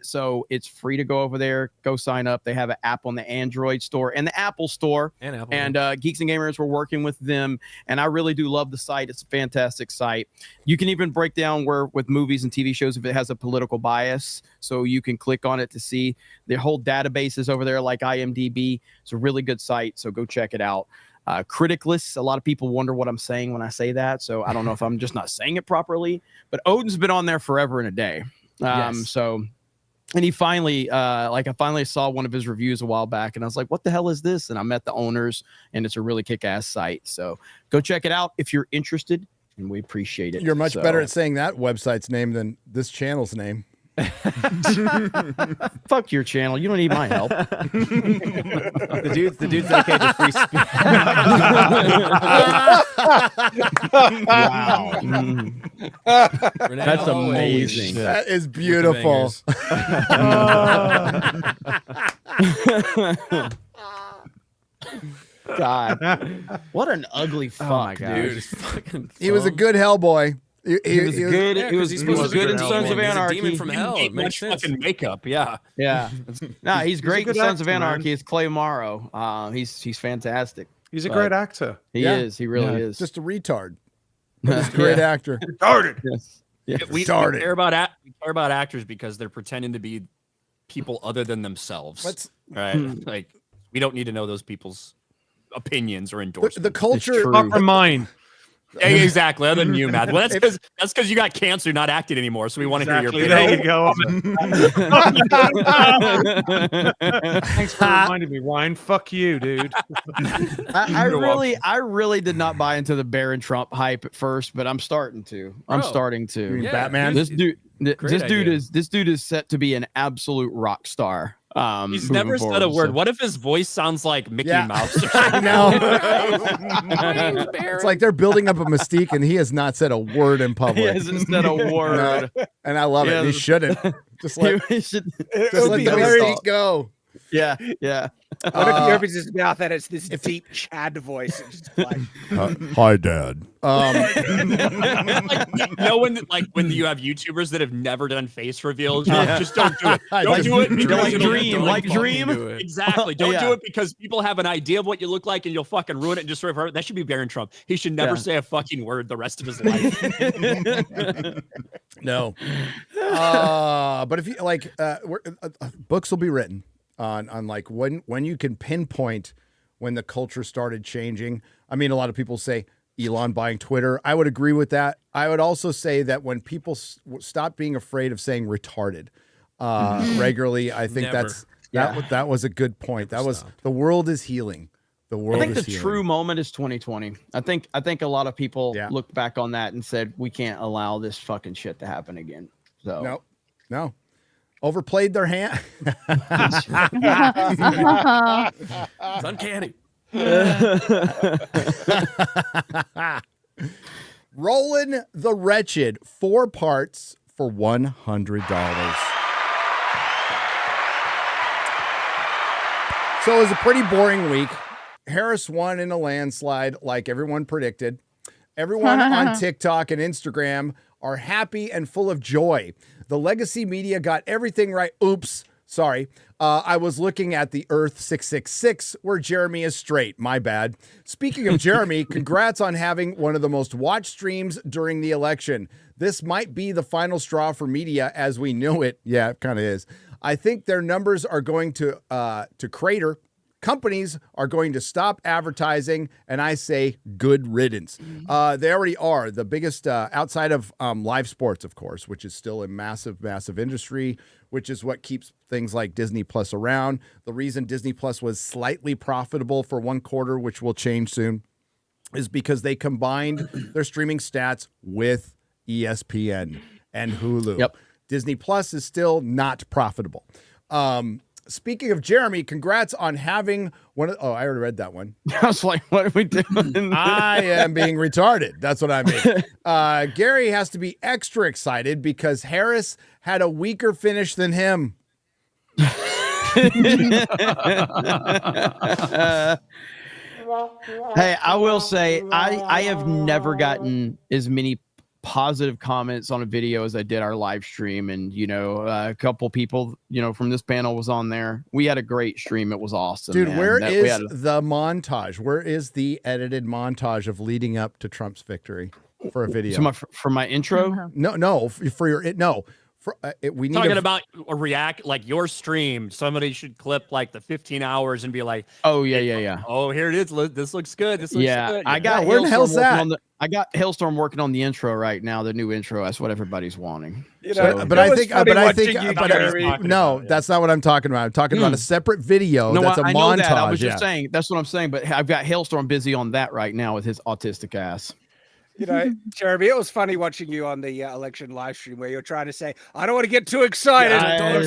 So it's free to go over there, go sign up. They have an app on the Android store and the Apple store. And Geeks and Gamers, we're working with them, and I really do love the site. It's a fantastic site. You can even break down with movies and TV shows if it has a political bias, so you can click on it to see the whole database is over there, like IMDb. It's a really good site, so go check it out. Criticless, a lot of people wonder what I'm saying when I say that, so I don't know if I'm just not saying it properly, but Odin's been on there forever and a day. So, and he finally I finally saw one of his reviews a while back, and I was like, what the hell is this? And I met the owners, and it's a really kick-ass site, so go check it out if you're interested, and we appreciate it. You're much better at saying that website's name than this channel's name. Fuck your channel. You don't need my help. the dude's dedicated to free speech. Wow. That's amazing. That is beautiful. God, what an ugly fuck, God. dude. He was a good Hellboy. He was good. Yeah, he was good in Sons of Anarchy. He's a demon from hell. It makes sense. Fucking makeup, yeah. Nah, he's great in good Sons of actor, Anarchy. man. It's Clay Morrow. He's fantastic. He's a But great actor. He is. He really is. Just a retard. He's a great actor. Retarded. Yes. Yes. We care about actors because they're pretending to be people other than themselves. Right? Like, we don't need to know those people's opinions or endorsements. The culture. Not from mine. Yeah, exactly. Other than you, Matt. Well, that's because you got cancer, not acting anymore. So we want to hear your opinion. There you go. Thanks for reminding me, Ryan. Fuck you, dude. I really did not buy into the Barron Trump hype at first, but I'm starting to. Yeah, Batman. This dude idea. is set to be an absolute rock star. He's never said a word. What if his voice sounds like Mickey Mouse? Or I know. It's like they're building up a mystique, and he has not said a word in public. He hasn't said a word. No. And I love it. He shouldn't. Just let, just let the mystique go. Yeah. What if he opens his mouth and it's this deep Chad voice? It's just like, hi, Dad. When you have YouTubers that have never done face reveals, just don't do it. Don't do it. Like Dream. Exactly. Don't do it because people have an idea of what you look like and you'll fucking ruin it and just refer. That should be Barron Trump. He should never say a fucking word the rest of his life. No. But if you books will be written on like when you can pinpoint when the culture started changing. I mean, a lot of people say Elon buying Twitter. I would agree with that. I would also say that when people stop being afraid of saying retarded regularly, I think that was a good point. That was the world is healing. The world. I think the true moment is 2020. I think a lot of people looked back on that and said we can't allow this fucking shit to happen again. So no. Overplayed their hand. It's uncanny. Rolling the Wretched, 4 parts for $100. So it was a pretty boring week. Harris won in a landslide like everyone predicted. Everyone on TikTok and Instagram are happy and full of joy. The legacy media got everything right. Oops, sorry. I was looking at the Earth 666 where Jeremy is straight. My bad. Speaking of Jeremy, congrats on having one of the most watched streams during the election. This might be the final straw for media as we knew it. Yeah, it kind of is. I think their numbers are going to crater. Companies are going to stop advertising, and I say good riddance. They already are. The biggest outside of live sports, of course, which is still a massive, massive industry, which is what keeps things like Disney Plus around. The reason Disney Plus was slightly profitable for one quarter, which will change soon, is because they combined their streaming stats with ESPN and Hulu. Yep. Disney Plus is still not profitable. Speaking of Jeremy, congrats on having one of... Oh, I already read that one. I was like, what are we doing? I am being retarded. That's what I mean. Gary has to be extra excited because Harris had a weaker finish than him. Hey, I will say, I have never gotten as many positive comments on a video as I did our live stream, and a couple people from this panel was on there. We had a great stream. It was awesome, dude. Man. Where is the montage? Where is the edited montage of leading up to Trump's victory for a video? So for my intro? No, for your we need talking about a react like your stream. Somebody should clip like the 15 hours and be like, oh yeah. Oh, here it is. This looks good. This looks good. I got where the hell's that? I got Hailstorm working on the intro right now, the new intro. That's what everybody's wanting. No, that's not what I'm talking about. I'm talking about a separate video. No, that's a I montage. Know that. I was just saying. That's what I'm saying. But I've got Hailstorm busy on that right now with his autistic ass. Jeremy, it was funny watching you on the election live stream where you're trying to say, I don't want to get too excited. And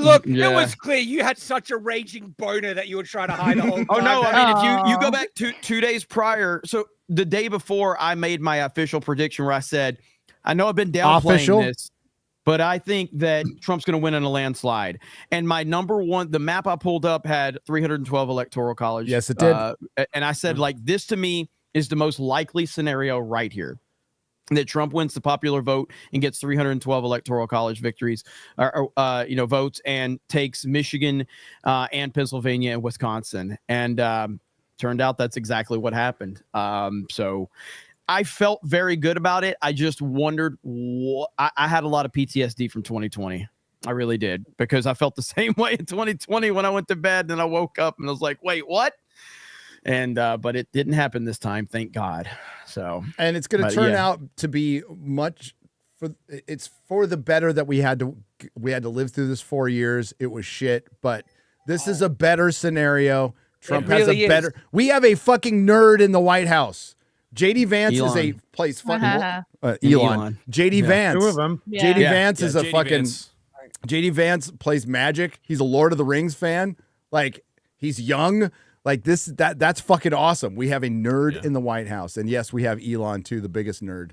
look, it was clear you had such a raging boner that you were trying to hide the whole time. Oh, no. I mean, if you go back 2 days prior, so the day before I made my official prediction where I said, I know I've been downplaying this, but I think that Trump's going to win in a landslide. And my number one, the map I pulled up had 312 electoral college. Yes, it did. And I said, this to me is the most likely scenario right here, that Trump wins the popular vote and gets 312 electoral college victories, votes, and takes Michigan and Pennsylvania and Wisconsin. And turned out that's exactly what happened. So I felt very good about it. I just wondered I had a lot of PTSD from 2020. I really did, because I felt the same way in 2020 when I went to bed and I woke up and I was like, wait, what? And but it didn't happen this time, thank God. So, and it's going to turn out to be it's for the better that we had to live through this 4 years. It was shit, but this is a better scenario. Trump has a better. We have a fucking nerd in the White House. JD Vance Elon. is a place fucking Elon. JD Vance. Two of them. JD Vance is a fucking. Vance. JD Vance plays Magic. He's a Lord of the Rings fan. Like, he's young. Like, that's fucking awesome. We have a nerd in the White House. And yes, we have Elon too, the biggest nerd.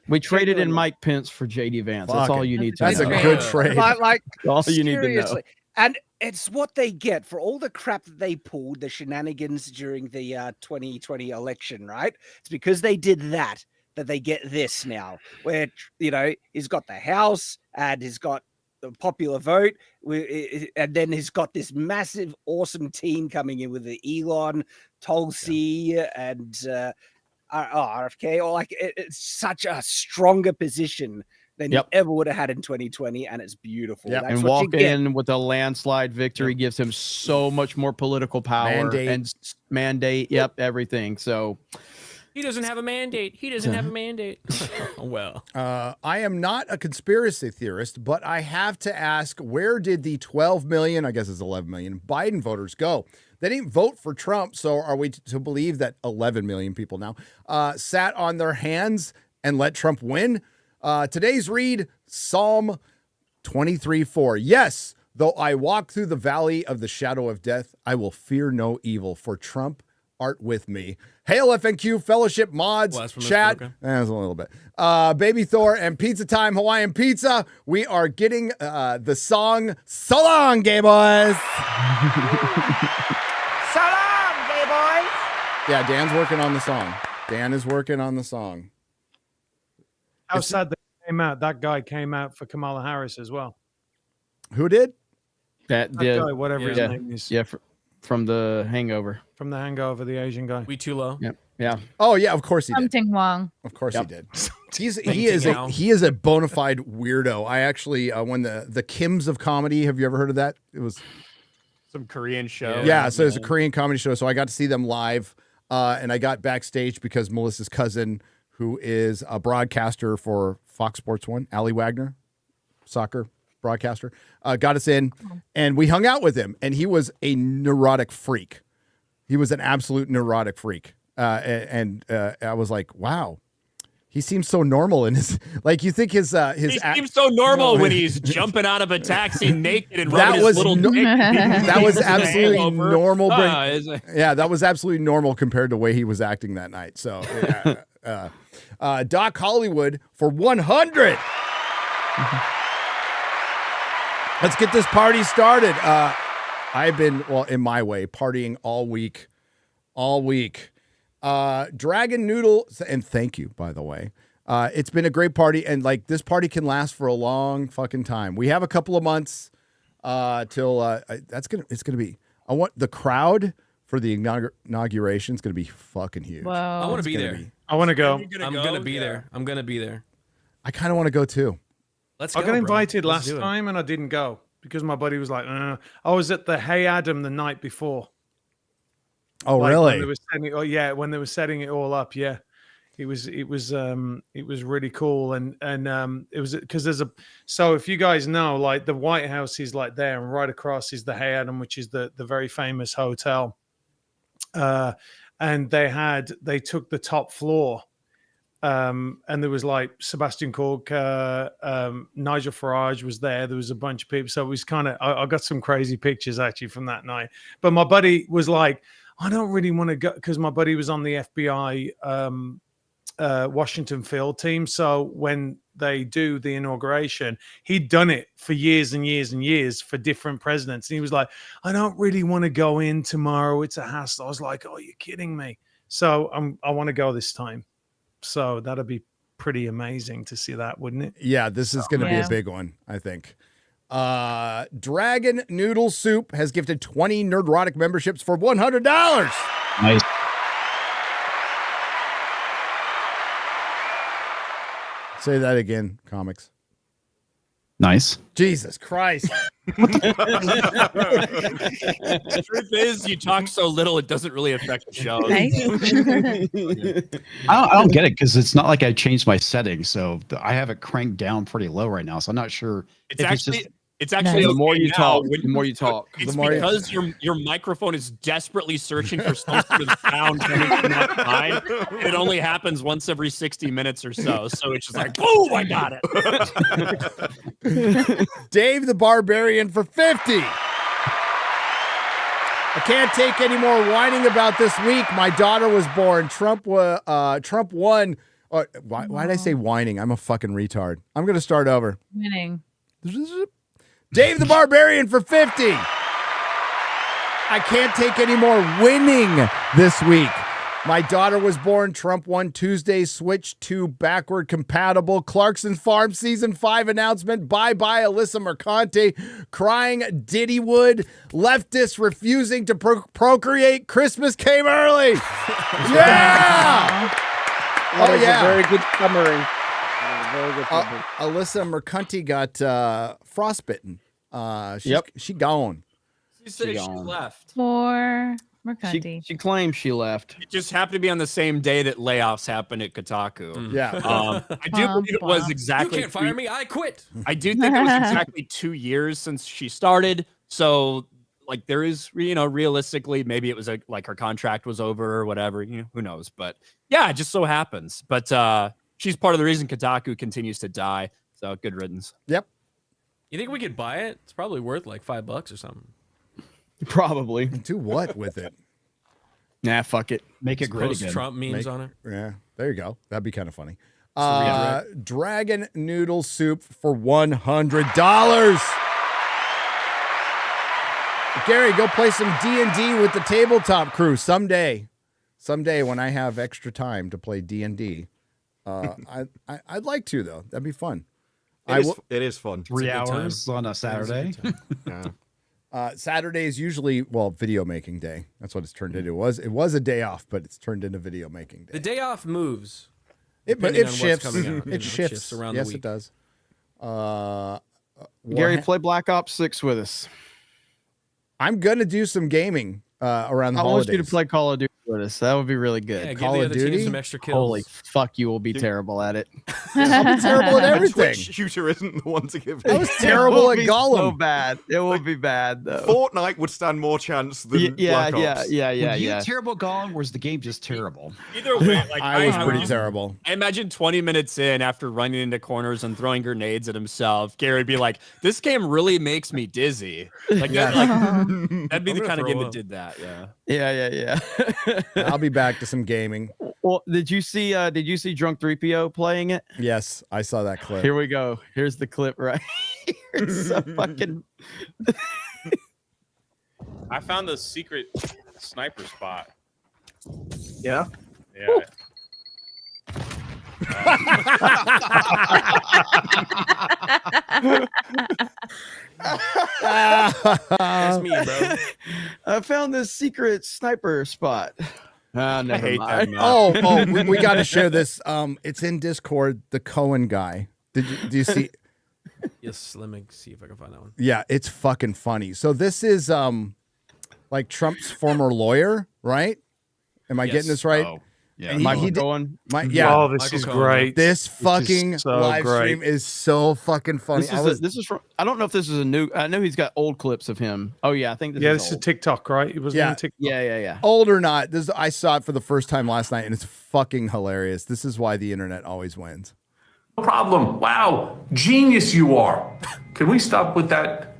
We traded in Mike Pence for JD Vance. That's all you need to know. That's a good trade. Like all you need to know. seriously. And it's what they get for all the crap that they pulled, the shenanigans during the 2020 election, right? It's because they did that they get this now, where, you know, he's got the House and he's got the popular vote, and then he's got this massive, awesome team coming in with the Elon, Tulsi, and RFK. Or like, it's such a stronger position than you ever would have had in 2020, and it's beautiful. Yeah, That's and what you walking get. in with a landslide victory gives him so much more political power and mandate. Yep, everything. So He doesn't have a mandate. He doesn't have a mandate. Well, I am not a conspiracy theorist, but I have to ask, where did the 12 million, I guess it's 11 million, Biden voters go? They didn't vote for Trump, so are we to believe that 11 million people now sat on their hands and let Trump win? Today's read, Psalm 23:4. Yes, though I walk through the valley of the shadow of death, I will fear no evil, for Trump art with me. Hail FNQ, Fellowship, Mods, chat. That's a little bit. Baby Thor and Pizza Time Hawaiian Pizza. We are getting the song So Long, Gay Boys. So long, gay boys. Yeah, Dan's working on the song. Dan is working on the song. How sad that guy came out for Kamala Harris as well. Who did? That guy, whatever his name is. Yeah, from The Hangover. From The Hangover, the Asian guy. We too low. Yep. Yeah. Oh yeah, of course he did. Something wrong. Of course he did. He is a bona fide weirdo. I actually when the Kims of comedy. Have you ever heard of that? It was some Korean show. Yeah, so it's a Korean comedy show. So I got to see them live, and I got backstage because Melissa's cousin, who is a broadcaster for Fox Sports 1, Allie Wagner, soccer broadcaster, got us in, and we hung out with him, and he was a neurotic freak. He was an absolute neurotic freak. And I was like, wow, he seems so normal in his, like, you think his He seems so normal when he's jumping out of a taxi naked and rubbing his little dick. That was absolutely hangover. normal. Yeah, that was absolutely normal compared to the way he was acting that night. So, Doc Hollywood for 100. Let's get this party started. I've been, well, in my way, partying all week. Dragon Noodle, and thank you, by the way. It's been a great party, and like this party can last for a long fucking time. We have a couple of months till it's gonna be. I want the crowd for the inauguration is gonna be fucking huge. Whoa. I want to be there. I want to go. I'm gonna be there. I'm gonna be there. I kind of want to go too. Let's I go, got bro. invited Let's last do it. time and I didn't go because my buddy was like, I was at the Hey Adam the night before. Oh, Like, really? When they were when they were setting it all up, yeah. It was really cool, and it was because so if you guys know, like the White House is like there, and right across is the Hey Adam, which is the very famous hotel, and they took the top floor, and there was like Sebastian Cork, Nigel Farage was there. There was a bunch of people, so it was kind of I got some crazy pictures actually from that night. But my buddy was like, I don't really want to go because my buddy was on the FBI Washington field team. So when they do the inauguration, he'd done it for years and years and years for different presidents. And he was like, I don't really want to go in tomorrow. It's a hassle. I was like, oh, you're kidding me. So I want to go this time. So that'd be pretty amazing to see that, wouldn't it? Yeah, this is going to be a big one, I think. Dragon Noodle Soup has gifted 20 Nerdrotic memberships for $100. Nice. Say that again, comics. Nice. Jesus Christ. The truth is, you talk so little, it doesn't really affect the show. I don't get it because it's not like I changed my settings, so I have it cranked down pretty low right now. So I'm not sure. It's actually It's actually the more okay you now talk, when- the more you talk. It's The more you- because your microphone is desperately searching for some sort of sound coming from that side. It only happens once every 60 minutes or so. So it's just like, boom, I got it. Dave the Barbarian for 50. I can't take any more whining about this week. My daughter was born. Trump won. Why did I say whining? I'm a fucking retard. I'm going to start over. Winning. Dave the Barbarian for 50. I can't take any more winning this week. My daughter was born. Trump won Tuesday. Switch to backward compatible. Clarkson Farm Season 5 announcement. Bye-bye Alyssa Mercante. Crying Diddywood. Leftists refusing to procreate. Christmas came early. Yeah! That Oh, is yeah. a very good summary. Very good summary. Alyssa Mercante got frostbitten. She gone. She said she gone. left. For Mercanti. She claims she left. It just happened to be on the same day that layoffs happened at Kotaku. Yeah. I do believe it was exactly. You can't fire me. I quit. I do think it was exactly 2 years since she started. So, like, there is, realistically, maybe it was like her contract was over or whatever. Who knows? But yeah, it just so happens. But she's part of the reason Kotaku continues to die. So good riddance. Yep. You think we could buy it? It's probably worth like $5 or something. Probably. Do what with it? Nah, fuck it. Make it great again. Trump memes on it. Yeah, there you go. That'd be kind of funny. redirect. Dragon noodle soup for $100. Gary, go play some D&D with the tabletop crew someday. Someday when I have extra time to play D&D. I'd like to, though. That'd be fun. It is fun. 3 hours on a Saturday. Yeah. Saturday is usually, video making day. That's what it's turned into. It was a day off, but it's turned into video making day. The day off moves. But depending it on what's shifts. coming out. It shifts around yes, the week. it does. Gary, play Black Ops 6 with us. I'm gonna do some gaming around the I holidays. want you to play Call of Duty with us. That would be really good. Yeah, give Call the of other team Duty? some extra kills. Holy fuck, you will be terrible at it. I'll be terrible at A everything. Twitch shooter isn't the one to give me. I was terrible at So Gollum. bad. It will be bad though. Fortnite would stand more chance than Black Ops. Yeah. Were you terrible Gollum, or was the game just terrible? Either way, like I was pretty just- terrible. I imagine 20 minutes in, after running into corners and throwing grenades at himself, Gary would be like, "This game really makes me dizzy." Like, that'd be the kind of game that did that. Yeah. Yeah. I'll be back to some gaming. Well, did you see Drunk 3PO playing it? Yes, I saw that clip. Here we go. Here's the clip right here. It's so fucking I found the secret sniper spot. Yeah. Yeah. That's me, bro. I found this secret sniper spot. Never hate that mind. map. We got to share this. It's in Discord. The Cohen guy. Do you see? Yes, let me see if I can find that one. Yeah, it's fucking funny. So this is like Trump's former lawyer, right? Am I getting this right? Oh, yeah. And Michael did- Cohen. yeah. Oh, this Michael is Cohen. great. This is fucking so live great. stream is so fucking funny. This is from. I don't know if this is a new. I know he's got old clips of him. Oh yeah, I think this Yeah, is this is old. TikTok, right? It was Yeah. on TikTok. Yeah. Old or not, I saw it for the first time last night, and it's fucking hilarious. This is why the internet always wins. No problem. Wow, genius you are. Can we stop with that?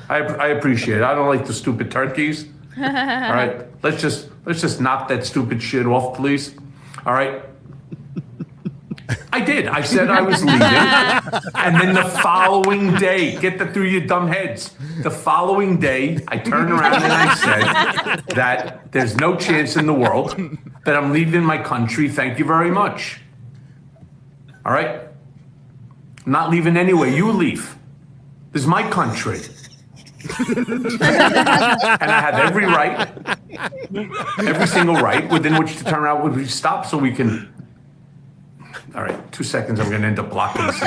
I appreciate it. I don't like the stupid turkeys. All right, let's just knock that stupid shit off, please. All right. I did. I said I was leaving, and then the following day, get that through your dumb heads. The following day, I turned around and I said that there's no chance in the world that I'm leaving my country. Thank you very much. All right. I'm not leaving anyway. You leave. This is my country. And I have every right, every single right within which to turn around when we stop so we can. All right, 2 seconds. I'm going to end up blocking this.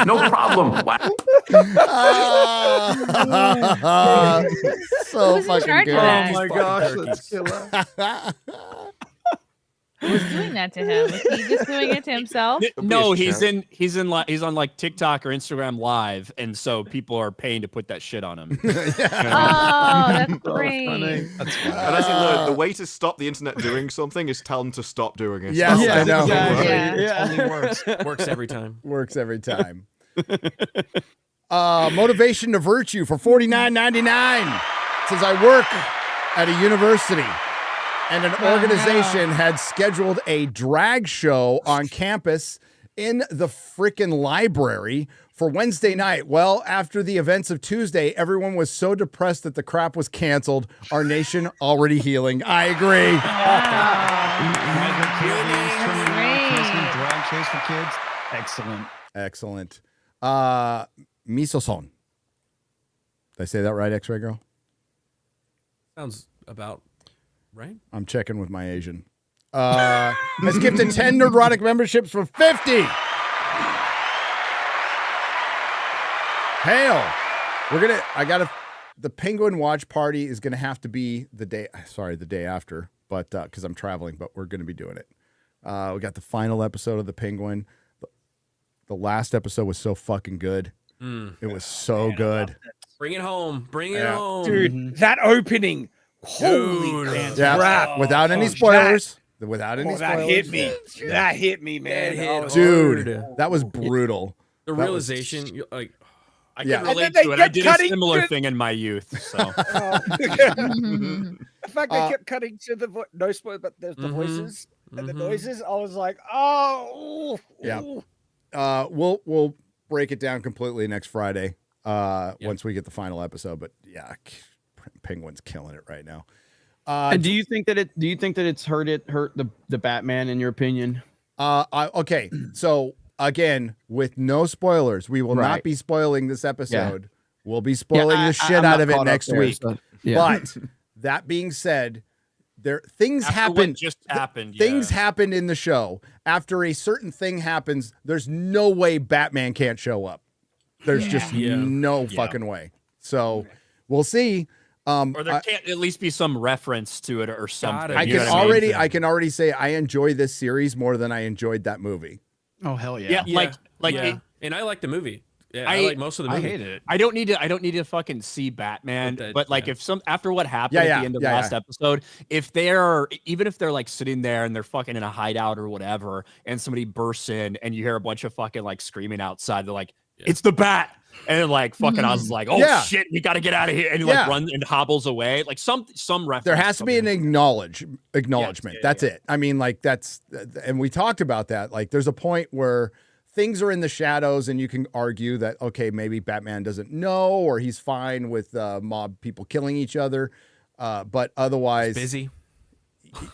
No problem. Wow. So Who's in fucking charge good. of that? Oh my gosh, that's killer. Who's doing that to him? Is he just doing it to himself? No, he's on like TikTok or Instagram Live, and so people are paying to put that shit on him. Oh, that's great. That's And I think the way to stop the internet doing something is tell them to stop doing it. Yes, That's I know. Exactly. It only works. Works every time. Works every time. Motivation to Virtue for $49.99. Says I work at a university and an organization had scheduled a drag show on campus in the frickin' library for Wednesday night. Well, after the events of Tuesday, everyone was so depressed that the crap was canceled. Our nation already healing. I agree. Drag shows for kids. Excellent. Excellent. Miso-son. Did I say that right, X-Ray Girl? Sounds about right. I'm checking with my Asian. Has gifted 10 Nerdrotic memberships for 50. Hail. The Penguin watch party is gonna have to be the day after, but because I'm traveling, but we're gonna be doing it. We got the final episode of the Penguin. The last episode was so fucking good. It was so good. Bring it home. Bring it home. Dude, that opening. Holy crap. Without any spoilers. Without any spoilers. That hit me. That hit me, man. Dude, that was brutal. The realization, you're like, I can relate to it. I did a similar thing in my youth. So the fact they kept cutting to the no spoiler, but the voices and the noises, I was like, oh, yeah. We'll break it down completely next Friday once we get the final episode. But yeah, Penguin's killing it right now. And do you think that it's hurt the Batman in your opinion? Okay, so again, with no spoilers, we will not be spoiling this episode. Yeah. We'll be spoiling the shit out of it next week. So, But that being said, things happen. Just happened. Things happen in the show. After a certain thing happens, there's no way Batman can't show up. There's just no fucking way. So we'll see. Or there can't at least be some reference to it or something. I can already say I enjoy this series more than I enjoyed that movie. Oh hell yeah! And I like the movie. Yeah, I like most of the movie. I hate it. I don't need to fucking see Batman. But like if after what happened at the end of last episode, if they're like sitting there and they're fucking in a hideout or whatever, and somebody bursts in and you hear a bunch of fucking like screaming outside, they're like, it's the Bat. And then like fucking Oz is like, oh shit, we got to get out of here, and he like runs and hobbles away. Like some reference. There has to be an acknowledgement. That's it. I mean, like and we talked about that. Like, there's a point where things are in the shadows, and you can argue that okay, maybe Batman doesn't know, or he's fine with mob people killing each other, but otherwise he's busy.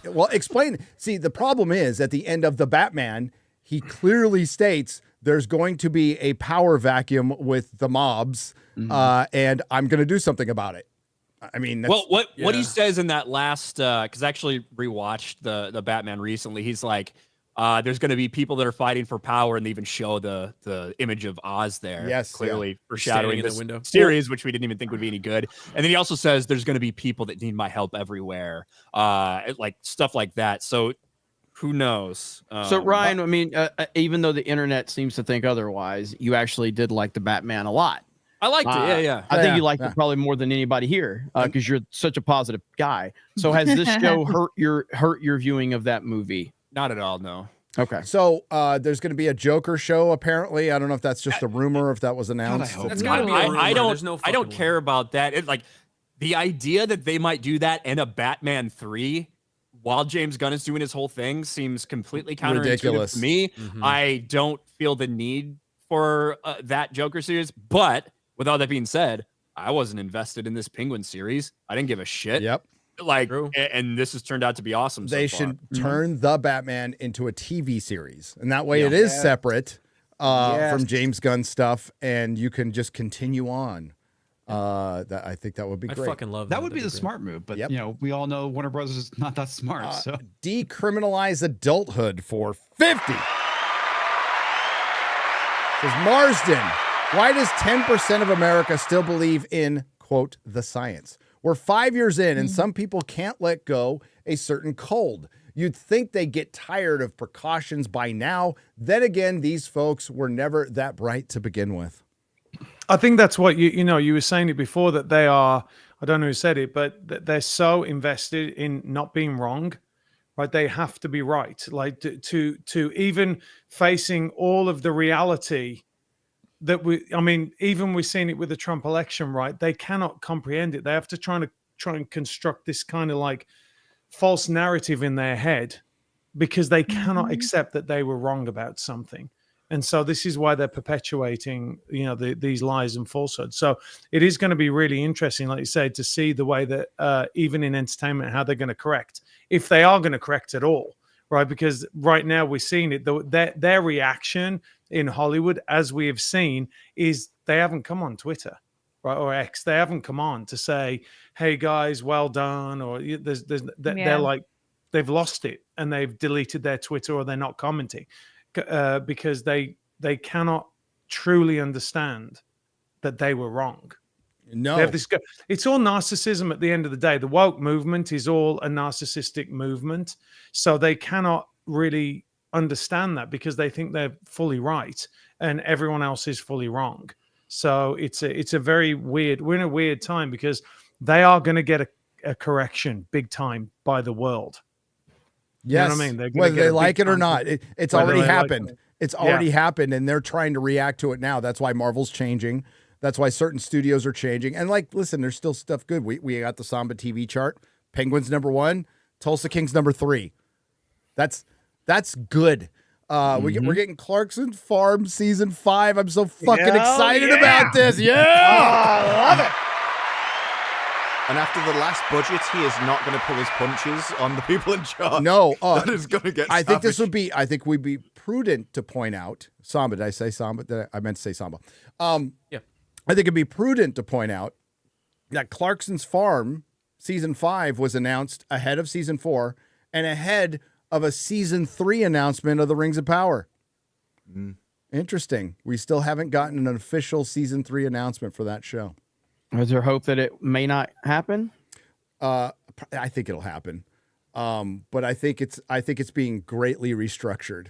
Well, explain. See, the problem is at the end of the Batman, he clearly states there's going to be a power vacuum with the mobs, and I'm going to do something about it. I mean, what he says in that last, because I actually rewatched the Batman recently. He's like, there's going to be people that are fighting for power, and they even show the image of Oz there. Yes, clearly foreshadowing this series, which we didn't even think would be any good. And then he also says there's going to be people that need my help everywhere, like stuff like that. So who knows? So Ryan, I mean, even though the internet seems to think otherwise, you actually did like the Batman a lot. I liked it. Yeah. I think you liked it probably more than anybody here because you're such a positive guy. So has this show hurt your viewing of that movie? Not at all. No. Okay. So there's going to be a Joker show. Apparently, I don't know if that's just a rumor or if that was announced. That's gotta be a rumor. I don't care about that. It, like the idea that they might do that in a Batman 3. While James Gunn is doing his whole thing seems completely counterintuitive to me. I don't feel the need for that Joker series. But with all that being said, I wasn't invested in this Penguin series. I didn't give a shit. Yep. Like, and this has turned out to be awesome. They should turn the Batman into a TV series, and that way it is separate from James Gunn stuff, and you can just continue on. I think that would be great. I fucking love that. That would be the smart move, but you know, we all know Warner Brothers is not that smart. So decriminalize adulthood for 50. Says Marsden, why does 10% of America still believe in quote the science? We're 5 years in, and some people can't let go a certain cold. You'd think they get tired of precautions by now. Then again, these folks were never that bright to begin with. I think that's what you were saying it before, that they are, I don't know who said it, but they're so invested in not being wrong, right? They have to be right. Like to even facing all of the reality that even we've seen it with the Trump election, right? They cannot comprehend it. They have to try and construct this kind of like false narrative in their head because they cannot accept that they were wrong about something. And so this is why they're perpetuating, these lies and falsehoods. So it is going to be really interesting, like you said, to see the way that even in entertainment, how they're going to correct, if they are going to correct at all, right? Because right now we're seeing it, their reaction in Hollywood, as we have seen, is they haven't come on Twitter, right, or X. They haven't come on to say, "Hey guys, well done," or they're like they've lost it and they've deleted their Twitter or they're not commenting. Because they cannot truly understand that they were wrong. No, they have this. It's all narcissism at the end of the day. The woke movement is all a narcissistic movement, so they cannot really understand that because they think they're fully right and everyone else is fully wrong. So it's a very weird. We're in a weird time because they are going to get a correction big time by the world. Yes, you know what I mean? Whether they like it or not, it's already happened. It's already Yeah. happened, and they're trying to react to it now. That's why Marvel's changing. That's why certain studios are changing. And listen, there's still stuff good. We got the Samba TV chart. Penguins #1, Tulsa Kings #3. That's good. We're getting Clarkson Farm season 5. I'm so fucking excited about this. Yeah, I love it. And after the last budget, he is not going to pull his punches on the people in charge. No, that is going to get. I think this would be. I think we'd be prudent to point out Samba. Did I say Samba? I meant to say Samba. Yeah. I think it'd be prudent to point out that Clarkson's Farm season 5 was announced ahead of season 4 and ahead of a season 3 announcement of the Rings of Power. Interesting. We still haven't gotten an official season 3 announcement for that show. Is there hope that it may not happen? I think it'll happen, but I think it's being greatly restructured.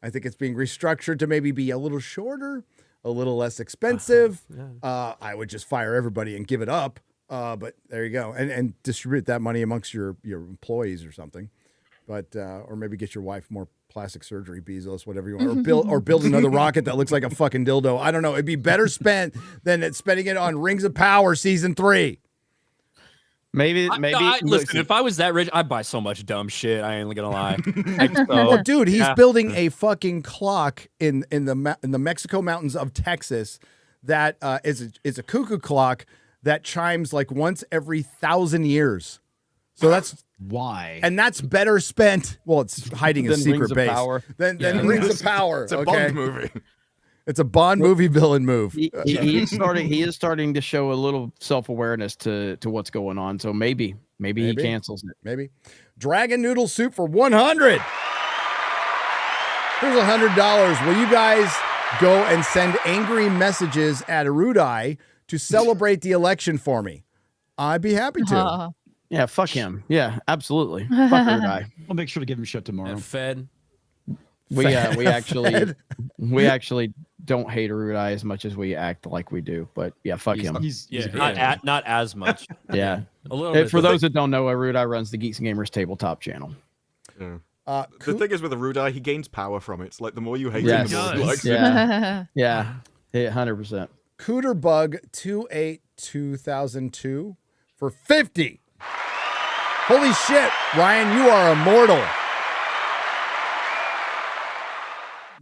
I think it's being restructured to maybe be a little shorter, a little less expensive. I would just fire everybody and give it up. But there you go, and distribute that money amongst your employees or something. But or maybe get your wife more plastic surgery, Bezos, whatever you want, or build another rocket that looks like a fucking dildo. I don't know. It'd be better spent than spending it on Rings of Power season 3. Maybe. Listen, if I was that rich, I'd buy so much dumb shit. I ain't gonna lie. Well, dude, he's building a fucking clock in the Mexico mountains of Texas that is a cuckoo clock that chimes like once every 1,000 years. So that's why, and that's better spent. Well, it's hiding a secret base. Than Rings of Power. It's a Bond movie. It's a Bond movie villain move. He is starting to show a little self-awareness to what's going on. So maybe he cancels it. Maybe. Dragon noodle soup for 100. Here's $100. Will you guys go and send angry messages at Erudai to celebrate the election for me? I'd be happy to. Yeah, fuck him. Yeah, absolutely. Fuck her guy. I'll make sure to give him shit tomorrow. Fed. We actually don't hate Erudai as much as we act like we do. But yeah, fuck him. Not as much. Yeah, a little bit. For those that don't know, Erudai runs the Geeks and Gamers tabletop channel. Yeah. The thing is with Erudai, he gains power from it. It's like the more you hate Yes. him, the more he likes Yeah, yeah, 100%. Cooterbug 282002 for 50. Holy shit, Ryan, you are immortal.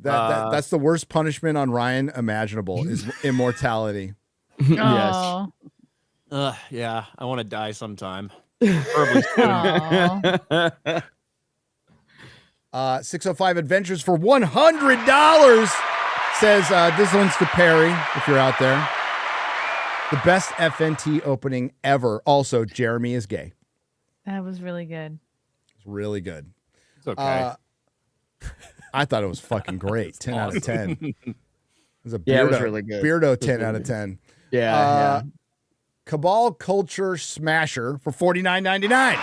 That's the worst punishment on Ryan imaginable is immortality. Yes. Yeah, I want to die sometime. Preferably soon. 605 Adventures for $100 says this one's to Perry, if you're out there. The best FNT opening ever. Also, Jeremy is gay. That was really good. It's really good. It's okay. I thought it was fucking great. 10 out of 10. It was a Beardo, it was really good. Beardo 10 out of 10. Yeah. Cabal Culture Smasher for $49.99.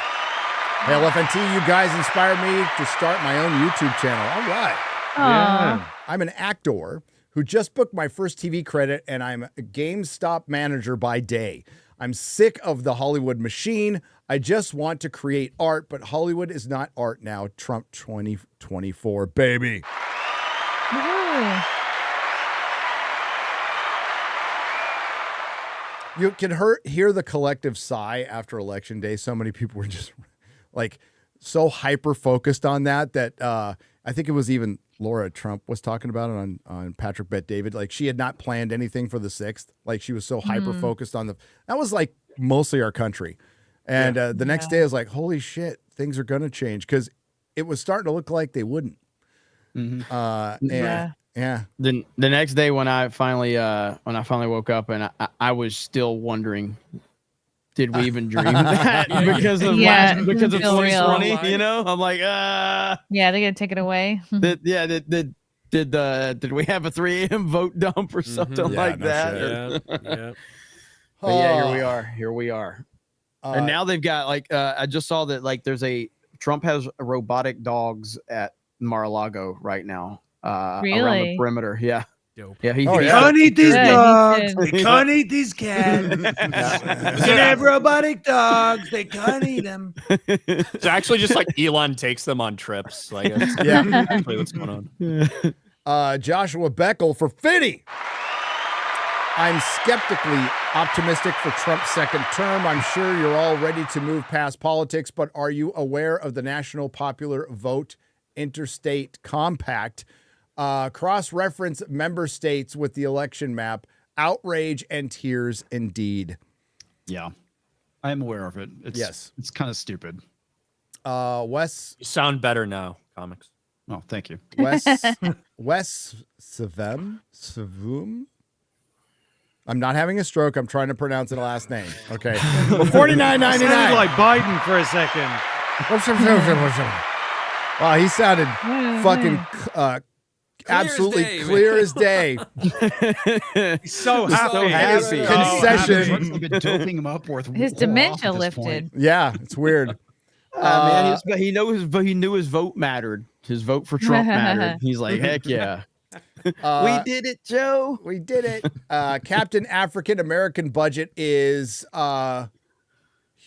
Hail FNT, you guys inspired me to start my own YouTube channel. All right. Yeah. I'm an actor who just booked my first TV credit, and I'm a GameStop manager by day. I'm sick of the Hollywood machine. I just want to create art, but Hollywood is not art now. Trump 2024, baby. You can hear the collective sigh after Election Day. So many people were just like so hyper focused on that I think it was even Laura Trump was talking about it on Patrick Bet David. Like she had not planned anything for the 6th. Like she was so hyper focused on that was like mostly our country. And the next day I was like, holy shit, things are going to change because it was starting to look like they wouldn't. Yeah. Then the next day when I finally woke up and I was still wondering, did we even dream that because of 2020? You know, I'm like, yeah, they're gonna take it away. Did we have a 3 a.m. vote dump or something like that? But yeah, here we are. And now they've got like I just saw that like Trump has robotic dogs at Mar-a-Lago right now. Around the perimeter. Yeah. Dope. Yeah. They can't eat these dogs. They can't eat these cats. They can have robotic dogs. They can't eat them. It's actually just like Elon takes them on trips. Like, that's actually what's going on. Joshua Beckel for Fitty. I'm skeptically optimistic for Trump's second term. I'm sure you're all ready to move past politics, but are you aware of the National Popular Vote Interstate Compact? Cross-reference member states with the election map. Outrage and tears indeed. Yeah, I'm aware of it. It's kind of stupid. Wes, you sound better now. Comics. Oh, thank you. Wes Savum. I'm not having a stroke. I'm trying to pronounce the last name. Okay. $49.99. Sounded like Biden for a second. Wow, he sounded fucking absolutely clear as day. He's so happy. Concession. You've been doping him up with his dementia lifted. Yeah, it's weird. Man, he knew his vote mattered. His vote for Trump mattered. He's like, heck yeah. We did it, Joe. We did it. Captain African American budget is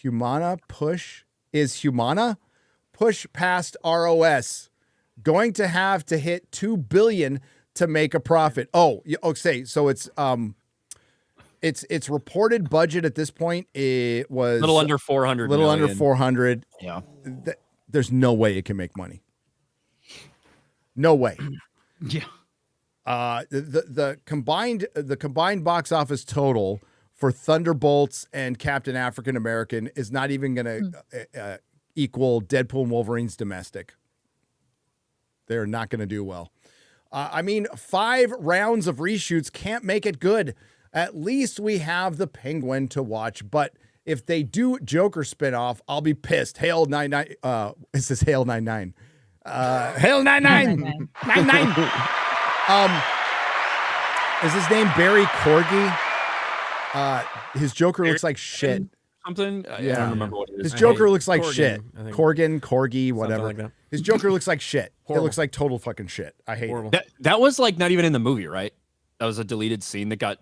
Humana push past ROS. Going to have to hit $2 billion to make a profit. Oh, okay. So it's reported budget at this point. It was a little under 400. Little under 400. Yeah. There's no way it can make money. No way. Yeah. The combined box office total for Thunderbolts and Captain African American is not even going to equal Deadpool and Wolverine's domestic. They're not going to do well. 5 rounds of reshoots can't make it good. At least we have the Penguin to watch. But if they do Joker spinoff, I'll be pissed. Hail 99. It says Hail 99. Hail 99. 99. Is his name Barry Corgi? His Joker looks like shit. Something? I don't remember what it is. His Joker looks like Corgan, shit. I think. Corgi, whatever. Like that. His Joker looks like shit. Horrible. It looks like total fucking shit. I hate it. That was like not even in the movie, right? That was a deleted scene that got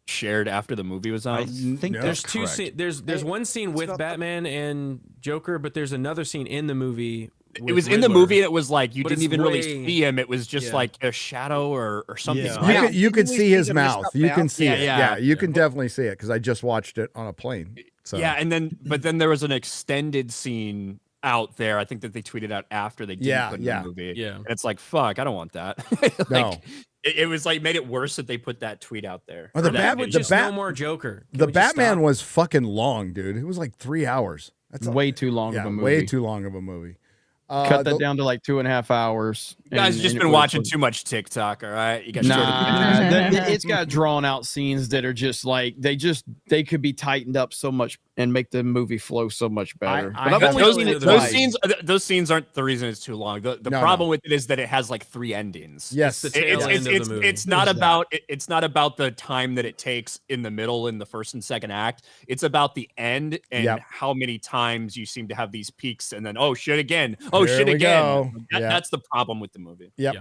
shared after the movie was out. I think There's that's two correct. scenes. There's one scene with Batman and Joker, but there's another scene in the movie. It was in the movie, and it was like you But didn't it's even really way- see him. It was just like a shadow or something. Yeah. You could see his mouth. You can see it. Yeah. Yeah, you can definitely see it because I just watched it on a plane. So Yeah, but then there was an extended scene out there. I think that they tweeted out after they didn't put it in the movie. Yeah. And it's like, fuck, I don't want that. No. It was like made it worse that they put that tweet out there. Well, the no more Joker. Can The we just Batman stop? was fucking long, dude. It was like 3 hours. That's way too long of a movie. Way too long of a movie. Cut that down to like 2.5 hours. You guys just been watching too much TikTok, all right? You got it's got drawn out scenes that are just like they could be tightened up so much and make the movie flow so much better. But I've only seen it twice. Those scenes aren't the reason it's too long. The problem with it is that it has like 3 endings. Yes, it's not about it's not about the time that it takes in the middle in the first and second act. It's about the end and how many times you seem to have these peaks and then oh shit again. Oh Here shit we again. go. That's the problem with the movie. Yep.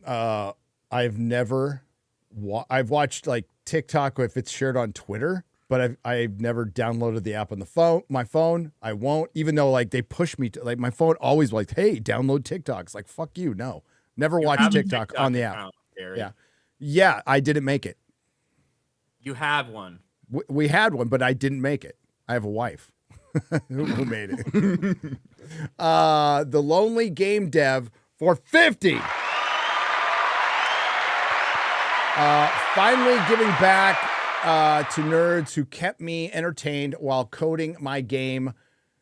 I've never I've watched like TikTok if it's shared on Twitter, but I've never downloaded the app on my phone. I won't, even though like they push me to, like my phone always like, hey, download TikTok. It's like, fuck you. No, never watch TikTok on the app. Yeah. I didn't make it. You have one. We had one, but I didn't make it. I have a wife who made it. The Lonely Game Dev for 50. Finally giving back to nerds who kept me entertained while coding my game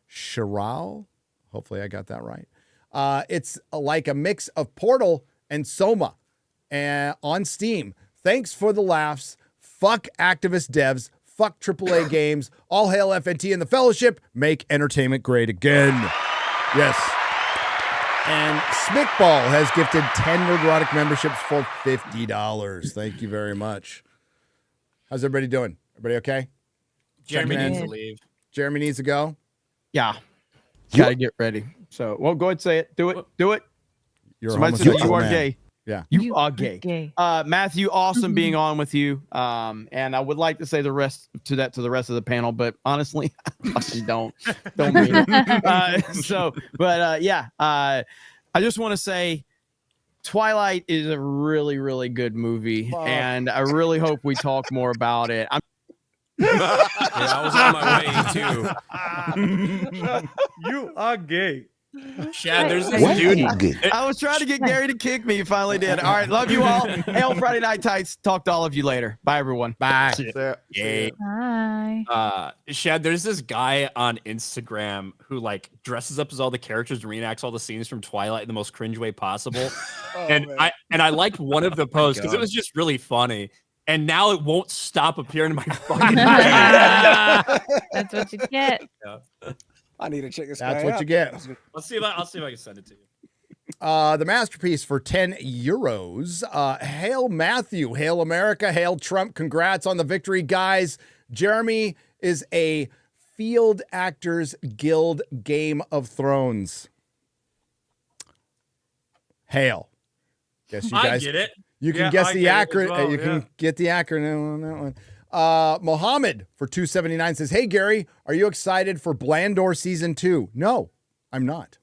Chiral. Hopefully I got that right. It's like a mix of Portal and Soma on Steam. Thanks for the laughs. Fuck activist devs. Fuck AAA games. All hail FNT and the Fellowship. Make entertainment great again. Yes. And Smickball has gifted 10 Nerdrotic memberships for $50. Thank you very much. How's everybody doing? Everybody okay? Jeremy needs to leave. Jeremy needs to go? Yeah. Gotta get ready. So, well, go ahead and say it. Do it. Do it. You're Somebody said you are man. gay. Yeah. You are gay. Matthew, awesome being on with you. And I would like to say the rest of the panel, but honestly, I don't mean it. I just want to say Twilight is a really, really good movie. And I really hope we talk more about it. I was on my way too. You are gay. Shad, there's this dude. I was trying to get Gary to kick me. You finally did. All right. Love you all. Hail Friday Night Tights. Talk to all of you later. Bye, everyone. Bye. Yeah. Bye. Shad, there's this guy on Instagram who like dresses up as all the characters, reenacts all the scenes from Twilight in the most cringe way possible. I liked one of the posts because it was just really funny. And now it won't stop appearing in my fucking That's what you get. Yeah. I need to check this That's guy what out. you get. I'll see if I can send it to you. The masterpiece for 10 euros. Hail Matthew, hail America, hail Trump. Congrats on the victory, guys. Jeremy is a Field Actors Guild Game of Thrones. Hail. Guess you guys I get it. You can guess the acronym. Well, you can get the acronym on that one. Mohammed for 279 says, "Hey Gary, are you excited for Blandor season 2?" No, I'm not.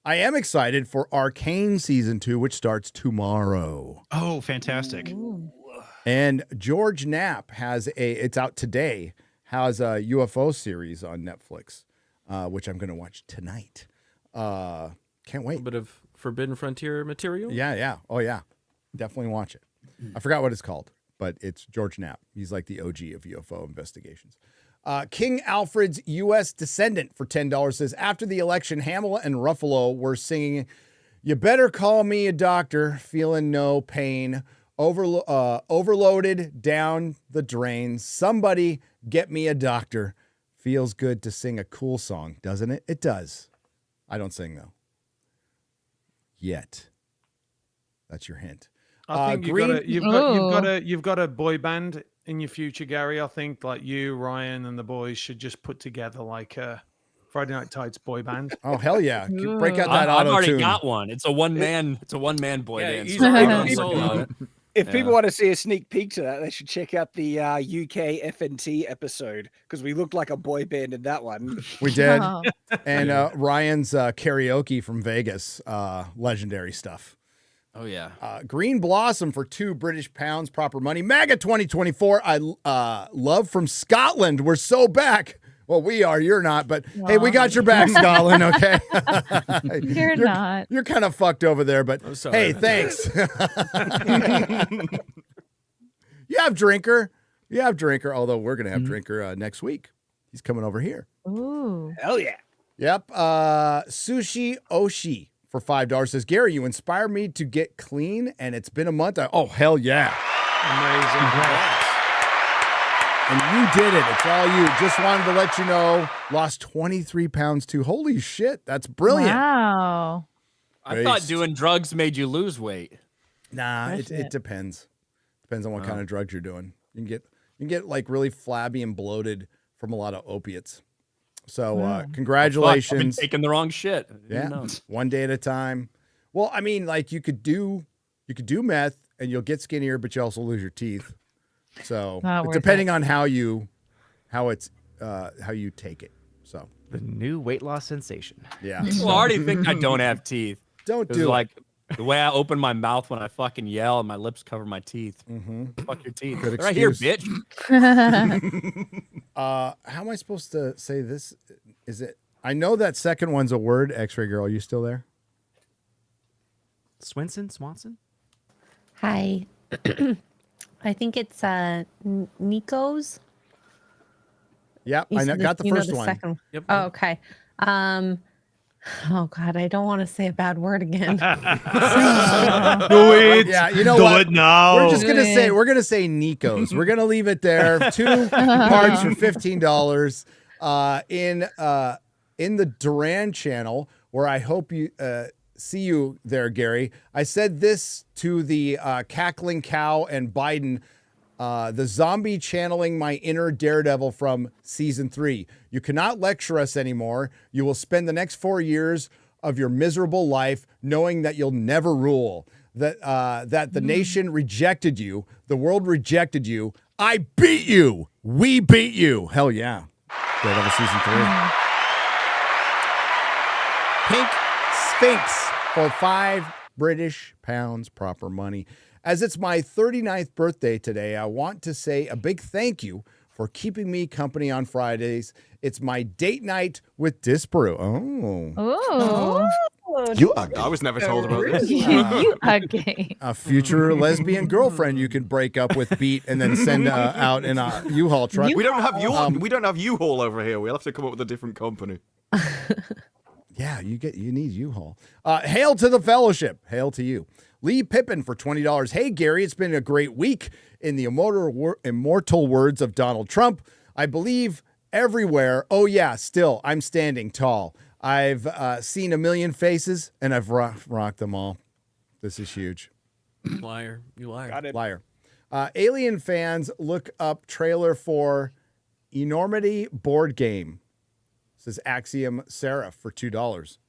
I am excited for Arcane season 2, which starts tomorrow. Oh, fantastic! And George Knapp it's out today. Has a UFO series on Netflix, which I'm going to watch tonight. Can't wait. A bit of Forbidden Frontier material. Yeah. Oh yeah, definitely watch it. I forgot what it's called, but it's George Knapp. He's like the OG of UFO investigations. King Alfred's U.S. Descendant for $10 says, after the election, Hamill and Ruffalo were singing, "You better call me a doctor, feeling no pain, overloaded down the drain. Somebody get me a doctor. Feels good to sing a cool song, doesn't it?" It does. I don't sing, though. Yet. That's your hint. I think you've got a boy band in your future, Gary. I think like you, Ryan, and the boys should just put together like a Friday Night Tights boy band. Oh hell yeah! Break out that I've auto already tune. got one. It's a one man boy band. He's already gone solo on it. If people want to see a sneak peek to that, they should check out the UK FNT episode because we looked like a boy band in that one. We did. And Ryan's karaoke from Vegas, legendary stuff. Oh yeah. Green Blossom for £2 proper money. MAGA 2024. I love from Scotland. We're so back. Well, we are. You're not, but hey, we got your back, Scotland. Okay. You're not. You're kind of fucked over there, but hey, thanks. You have Drinker. Although we're gonna have Drinker next week. He's coming over here. Ooh. Hell yeah. Yep. Sushi Oshi for $5 says, Gary, you inspired me to get clean, and it's been a month. Oh, hell yeah. Amazing. And you did it. It's all you. Just wanted to let you know, lost 23 pounds too. Holy shit. That's brilliant. Wow. I thought doing drugs made you lose weight. Nah, it depends. Depends on what kind of drugs you're doing. You can get like really flabby and bloated from a lot of opiates. So congratulations. I've been taking the wrong shit. Yeah. One day at a time. Well, I mean, like you could do meth and you'll get skinnier, but you also lose your teeth. So depending on how you take it. So the new weight loss sensation. Yeah. People already think I don't have teeth. Don't do like the way I open my mouth when I fucking yell and my lips cover my teeth. Fuck your teeth. Good Right here, excuse. bitch. How am I supposed to say this? Is it? I know that second one's a word. X-ray girl, are you still there? Swanson? Hi. I think it's Nico's. Yep, You I said got the you know first one. second. Oh, okay. Oh God, I don't want to say a bad word again. Do it. Yeah, you know Do what? it now. We're just gonna say Nico's. We're gonna leave it there. 2 parts for $15. In the Duran channel, where I hope you see you there, Gary. I said this to the cackling cow and Biden. The zombie channeling my inner daredevil from season 3. You cannot lecture us anymore. You will spend the next 4 years of your miserable life knowing that you'll never rule, that the nation rejected you, the world rejected you. I beat you. We beat you. Hell yeah. Daredevil season 3. Pink Sphinx for 5 British pounds, proper money. As it's my 39th birthday today, I want to say a big thank you for keeping me company on Fridays. It's my date night with Disparu. Oh. You are gay. I was never told about this. You are gay. A future lesbian girlfriend you can break up with, beat, and then send out in a U-Haul truck. We don't have U-Haul over here. We'll have to come up with a different company. Yeah, you need U-Haul. Hail to the fellowship. Hail to you. Lee Pippin for $20. Hey, Gary, it's been a great week. In the immortal words of Donald Trump, I believe everywhere. Oh, yeah, still, I'm standing tall. I've seen a million faces, and I've rocked them all. This is huge. Liar. You liar. Got it. Liar. Alien fans, look up trailer for Enormity board game. This is Axiom Seraph for $2.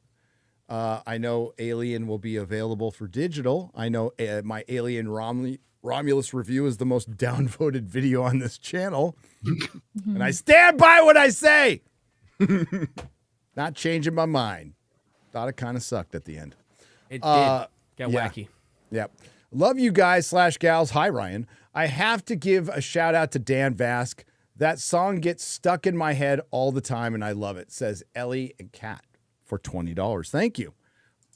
I know Alien will be available for digital. I know my Alien Romulus review is the most downvoted video on this channel. And I stand by what I say. Not changing my mind. Thought it kind of sucked at the end. It did. Got wacky. Yep. Love you guys / gals. Hi, Ryan. I have to give a shout out to Dan Vask. That song gets stuck in my head all the time, and I love it. Says Ellie and Kat for $20. Thank you.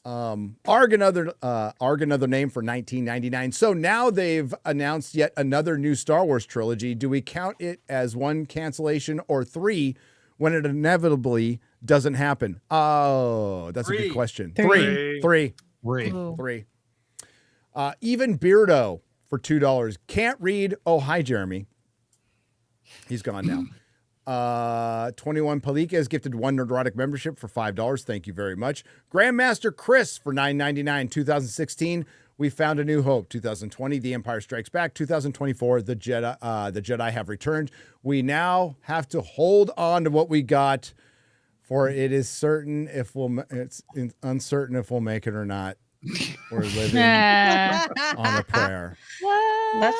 Arg another name for $19.99. So now they've announced yet another new Star Wars trilogy. Do we count it as 1 cancellation or 3 when it inevitably doesn't happen? Oh, that's a good question. Three. Even Beardo for $2. Can't read. Oh, hi, Jeremy. He's gone now. 21 Palika has gifted 1 Nerdrotic membership for $5. Thank you very much. Grandmaster Chris for $9.99. 2016, We Found a New Hope. 2020, The Empire Strikes Back. 2024, The Jedi Have Returned. We now have to hold on to what we got, for it is certain if it's uncertain if we'll make it or not. We're living on a prayer. That's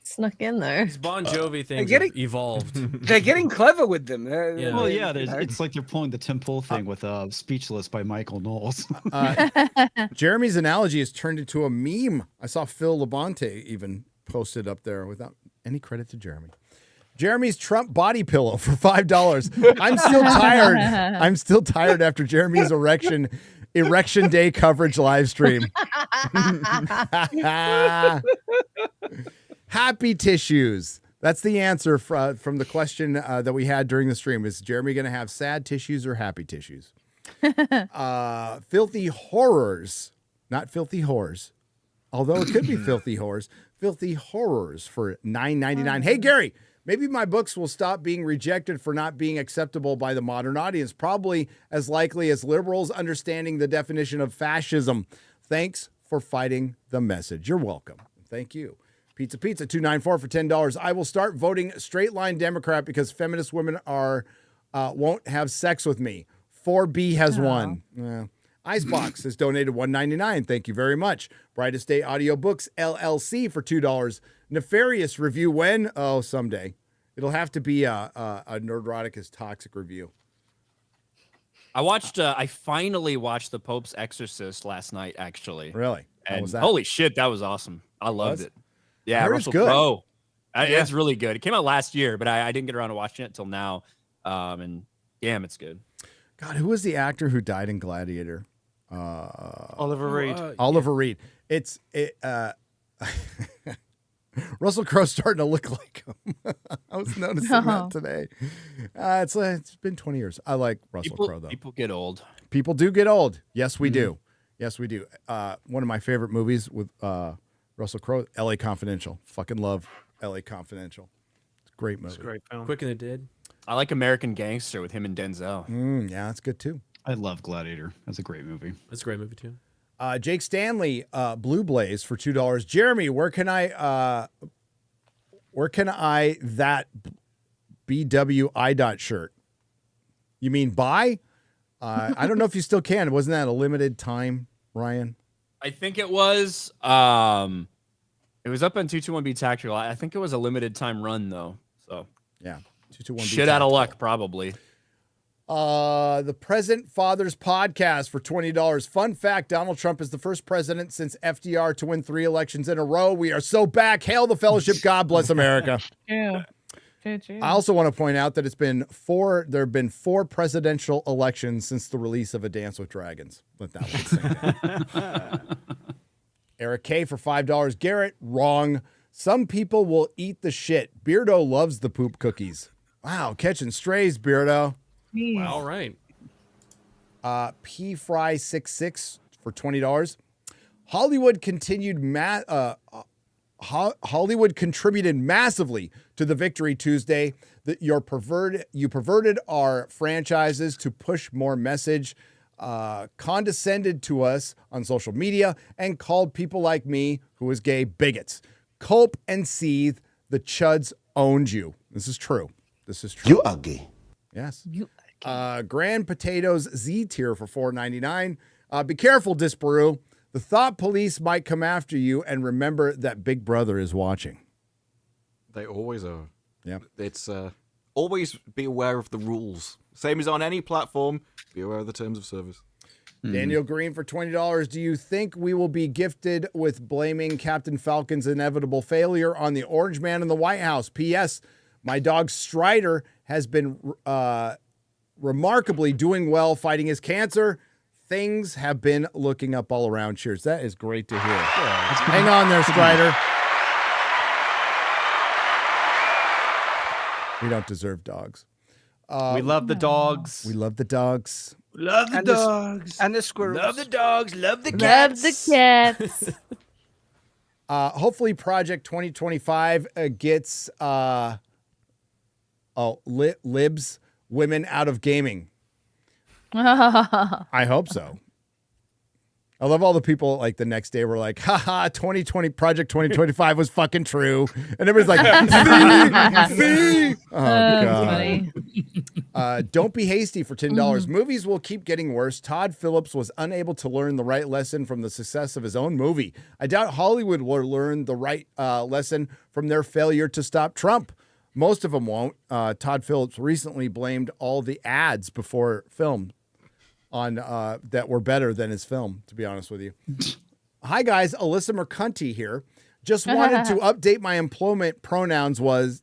snuck in there. These Bon Jovi things evolved. They're getting clever with them. Well, yeah, it's like they're pulling the Tim Pool thing with Speechless by Michael Knowles. Jeremy's analogy has turned into a meme. I saw Phil Labonte even posted up there without any credit to Jeremy. Jeremy's Trump body pillow for $5. I'm still tired. I'm still tired after Jeremy's Erection Day coverage live stream. Happy tissues. That's the answer from the question that we had during the stream. Is Jeremy going to have sad tissues or happy tissues? Filthy horrors, not filthy whores. Although it could be filthy whores. Filthy horrors for $9.99. Hey, Gary, maybe my books will stop being rejected for not being acceptable by the modern audience. Probably as likely as liberals understanding the definition of fascism. Thanks for fighting the message. You're welcome. Thank you. Pizza 294 for $10. I will start voting straight line Democrat because feminist women won't have sex with me. 4B has won. Icebox has donated $1.99. Thank you very much. Brightest Day Audiobooks LLC for $2. Nefarious review when? Oh, someday. It'll have to be a Nerdrotic is Toxic review. I finally watched The Pope's Exorcist last night, actually. Really? And How was that? holy shit, that was awesome. I loved it. Yeah, Russell Crowe. It's really good. It came out last year, but I didn't get around to watching it until now. And damn, it's good. God, who was the actor who died in Gladiator? Oliver Reed. Oliver Reed. Russell Crowe's starting to look like him. I was noticing that today. It's been 20 years. I like Russell Crowe, though. People get old. People do get old. Yes, we do. Yes, we do. One of my favorite movies with Russell Crowe, L.A. Confidential. Fucking love L.A. Confidential. It's a great movie. It's a great film. Quick and the Dead. I like American Gangster with him and Denzel. Yeah, that's good, too. I love Gladiator. That's a great movie. That's a great movie, too. Jake Stanley, Blue Blaze for $2. Jeremy, where can I that BWI shirt? You mean buy? I don't know if you still can. Wasn't that a limited time, Ryan? I think it was. It was up on 221B Tactical. I think it was a limited time run though. So yeah, 221B. Shit out of luck, probably. The Present Fathers podcast for $20. Fun fact: Donald Trump is the first president since FDR to win 3 elections in a row. We are so back. Hail the fellowship. God bless America. True. I also want to point out that there have been 4 presidential elections since the release of A Dance with Dragons. Let that one sink. Eric K for $5. Garrett, wrong. Some people will eat the shit. Beardo loves the poop cookies. Wow, catching strays, Beardo. Wow, all right. P Fry 66 for $20. Hollywood contributed massively to the victory Tuesday. That you perverted our franchises to push more message, condescended to us on social media, and called people like me, who is gay, bigots. Cope and seethe. The chuds owned you. This is true. You are gay. Yes. Grand Potatoes Z tier for $4.99. Be careful, Disparu. The thought police might come after you, and remember that Big Brother is watching. They always are. Yeah. It's always be aware of the rules. Same as on any platform. Be aware of the terms of service. Daniel Green for $20. Do you think we will be gifted with blaming Captain Falcon's inevitable failure on the Orange Man in the White House? P.S. My dog Strider has been remarkably doing well fighting his cancer. Things have been looking up all around. Cheers. That is great to hear. Hang on there, Strider. We don't deserve dogs. We love the dogs. We love the dogs. Love the dogs. And the squirrels. Love the dogs. Love the Love cats. the cats. Hopefully Project 2025 gets libs, women out of gaming. I hope so. I love all the people like the next day were like, haha, 2020 Project 2025 was fucking true. And everybody's like, see? Oh, God. Don't be hasty for $10. Movies will keep getting worse. Todd Phillips was unable to learn the right lesson from the success of his own movie. I doubt Hollywood will learn the right lesson from their failure to stop Trump. Most of them won't. Todd Phillips recently blamed all the ads before film on that were better than his film, to be honest with you. Hi, guys. Alyssa Mercanti here. Just wanted to update my employment pronouns was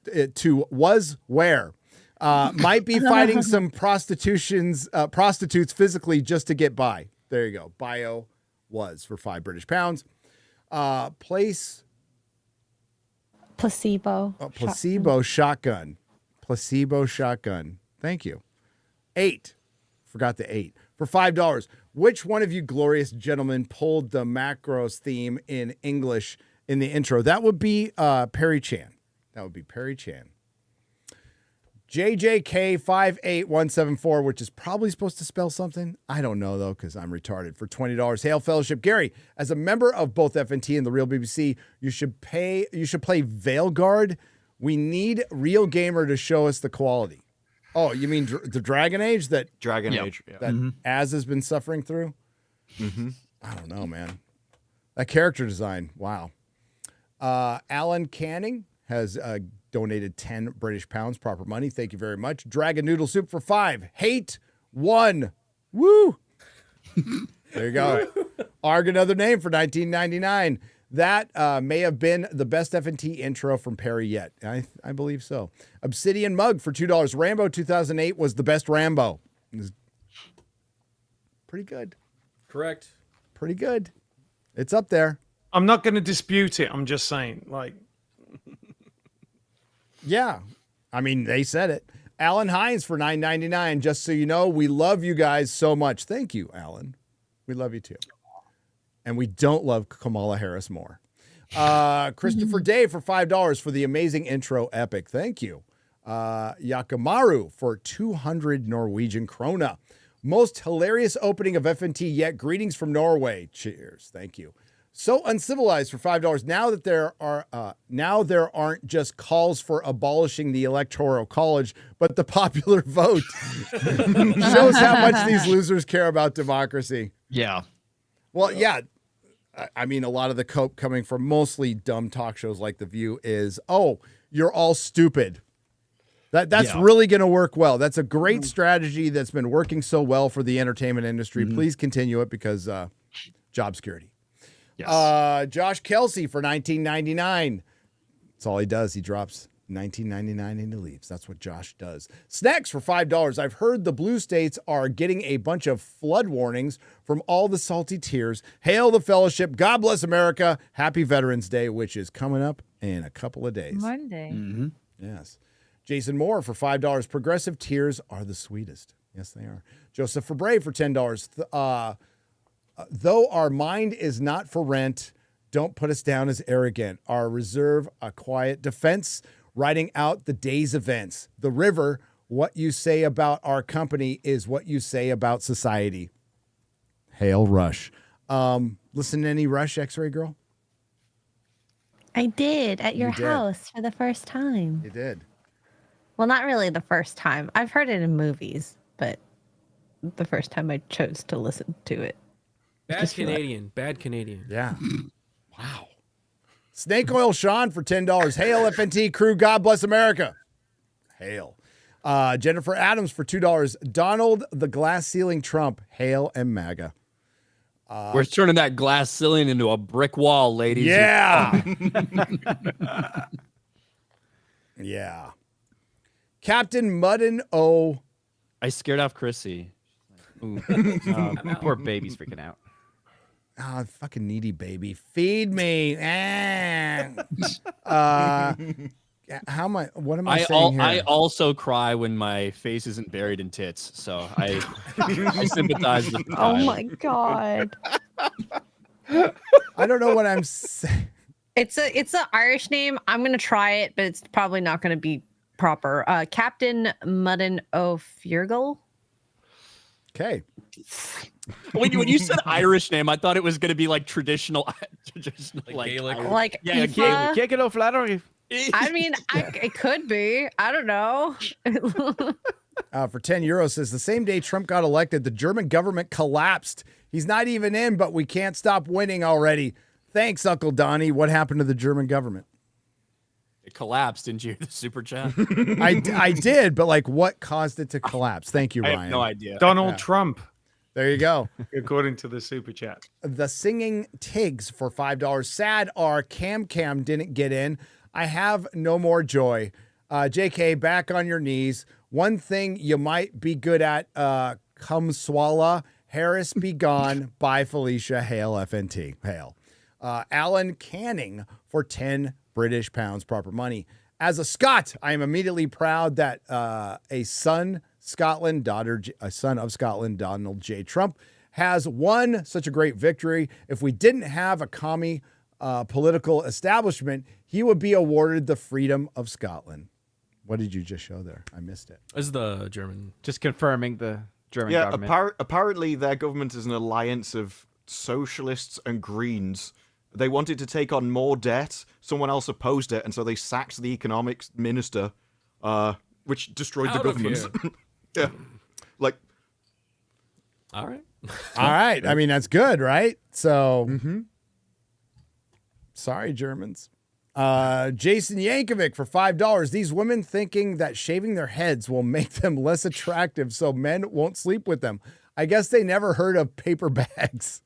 where. Might be fighting some prostitutes physically just to get by. There you go. Bio was for £5 British. Place Placebo. Oh, placebo shotgun. Placebo shotgun. Thank you. 8. Forgot the 8. For $5. Which one of you glorious gentlemen pulled the macros theme in English in the intro? That would be Perry Chan. That would be Perry Chan. JJK58174, which is probably supposed to spell something. I don't know, though, because I'm retarded. For $20. Hail Fellowship. Gary, as a member of both FNT and the Real BBC, you should play Veilguard. We need Real Gamer to show us the quality. Oh, you mean the Dragon Age? Dragon Age. Yeah. That Az has been suffering through? I don't know, man. That character design. Wow. Alan Canning has donated 10 British pounds, proper money. Thank you very much. Dragon Noodle Soup for 5. Hate 1. Woo! There you go. Arg, another name for 1999. That may have been the best FNT intro from Perry yet. I believe so. Obsidian Mug for $2. Rambo 2008 was the best Rambo. It was pretty good. Correct. Pretty good. It's up there. I'm not going to dispute it. I'm just saying, like... Yeah. I mean, they said it. Alan Hines for $9.99. Just so you know, we love you guys so much. Thank you, Alan. We love you too. And we don't love Kamala Harris more. Christopher Day for $5 for the amazing intro epic. Thank you. Yakamaru for 200 Norwegian krona. Most hilarious opening of FNT yet. Greetings from Norway. Cheers. Thank you. So uncivilized for $5. Now there aren't just calls for abolishing the Electoral College, but the popular vote. Shows how much these losers care about democracy. Yeah. Well, yeah. I mean, a lot of the cope coming from mostly dumb talk shows like The View is, oh, you're all stupid. That's really going to work well. That's a great strategy that's been working so well for the entertainment industry. Please continue it because job security. Yes. Josh Kelsey for $19.99. That's all he does. He drops $19.99 and he leaves. That's what Josh does. Snacks for $5. I've heard the blue states are getting a bunch of flood warnings from all the salty tears. Hail the fellowship. God bless America. Happy Veterans Day, which is coming up in a couple of days. Monday. Yes. Jason Moore for $5. Progressive tears are the sweetest. Yes, they are. Joseph Fabre for $10. Though our mind is not for rent, don't put us down as arrogant. Our reserve a quiet defense, writing out the day's events. The river, what you say about our company is what you say about society. Hail Rush. Listen to any Rush, X-Ray Girl? I did at your You did. house for the first time. You did. Well, not really the first time. I've heard it in movies, but the first time I chose to listen to it. Bad Just Canadian. Bad Canadian. Yeah. Wow. Snake Oil Sean for $10. Hail FNT crew. God bless America. Hail. Jennifer Adams for $2. Donald the Glass Ceiling Trump. Hail and MAGA. We're turning that glass ceiling into a brick wall, ladies. Yeah. Yeah. Captain Mudden O. I scared off Chrissy. Ooh. Poor baby's freaking out. Oh, fucking needy baby. Feed me. How am I? What am I saying here? I also cry when my face isn't buried in tits, so I sympathize with the Oh child. my god. I don't know what I'm saying. It's an Irish name. I'm gonna try it, but it's probably not gonna be proper. Captain Mudden O'Furgal. Okay. When you said Irish name, I thought it was going to be like traditional, like Gaelic. Like yeah, Aoife? Gaelic. Kick it off flattery. I mean, it could be. I don't know. For 10 euros says the same day Trump got elected, the German government collapsed. He's not even in, but we can't stop winning already. Thanks, Uncle Donnie. What happened to the German government? It collapsed. Didn't you? The super chat. I did, but like, what caused it to collapse? Thank you, I Ryan. have no idea. Donald Trump. There you go. According to the super chat. The Singing Tigs for $5. Sad our Cam didn't get in. I have no more joy. JK, back on your knees. One thing you might be good at, come swallow. Harris be gone. Bye, Felicia. Hail FNT. Hail. Alan Canning for 10 British pounds, proper money. As a Scot, I am immediately proud that a son of Scotland, Donald J. Trump, has won such a great victory. If we didn't have a commie political establishment, he would be awarded the Freedom of Scotland. What did you just show there? I missed it. Is the German. Just confirming the German government. Apparently their government is an alliance of socialists and Greens. They wanted to take on more debt. Someone else opposed it, and so they sacked the economics minister, which destroyed the government. Yeah. Like, all right. All right. I mean, that's good, right? So, sorry, Germans. Jason Yankovic for $5. These women thinking that shaving their heads will make them less attractive so men won't sleep with them. I guess they never heard of paper bags.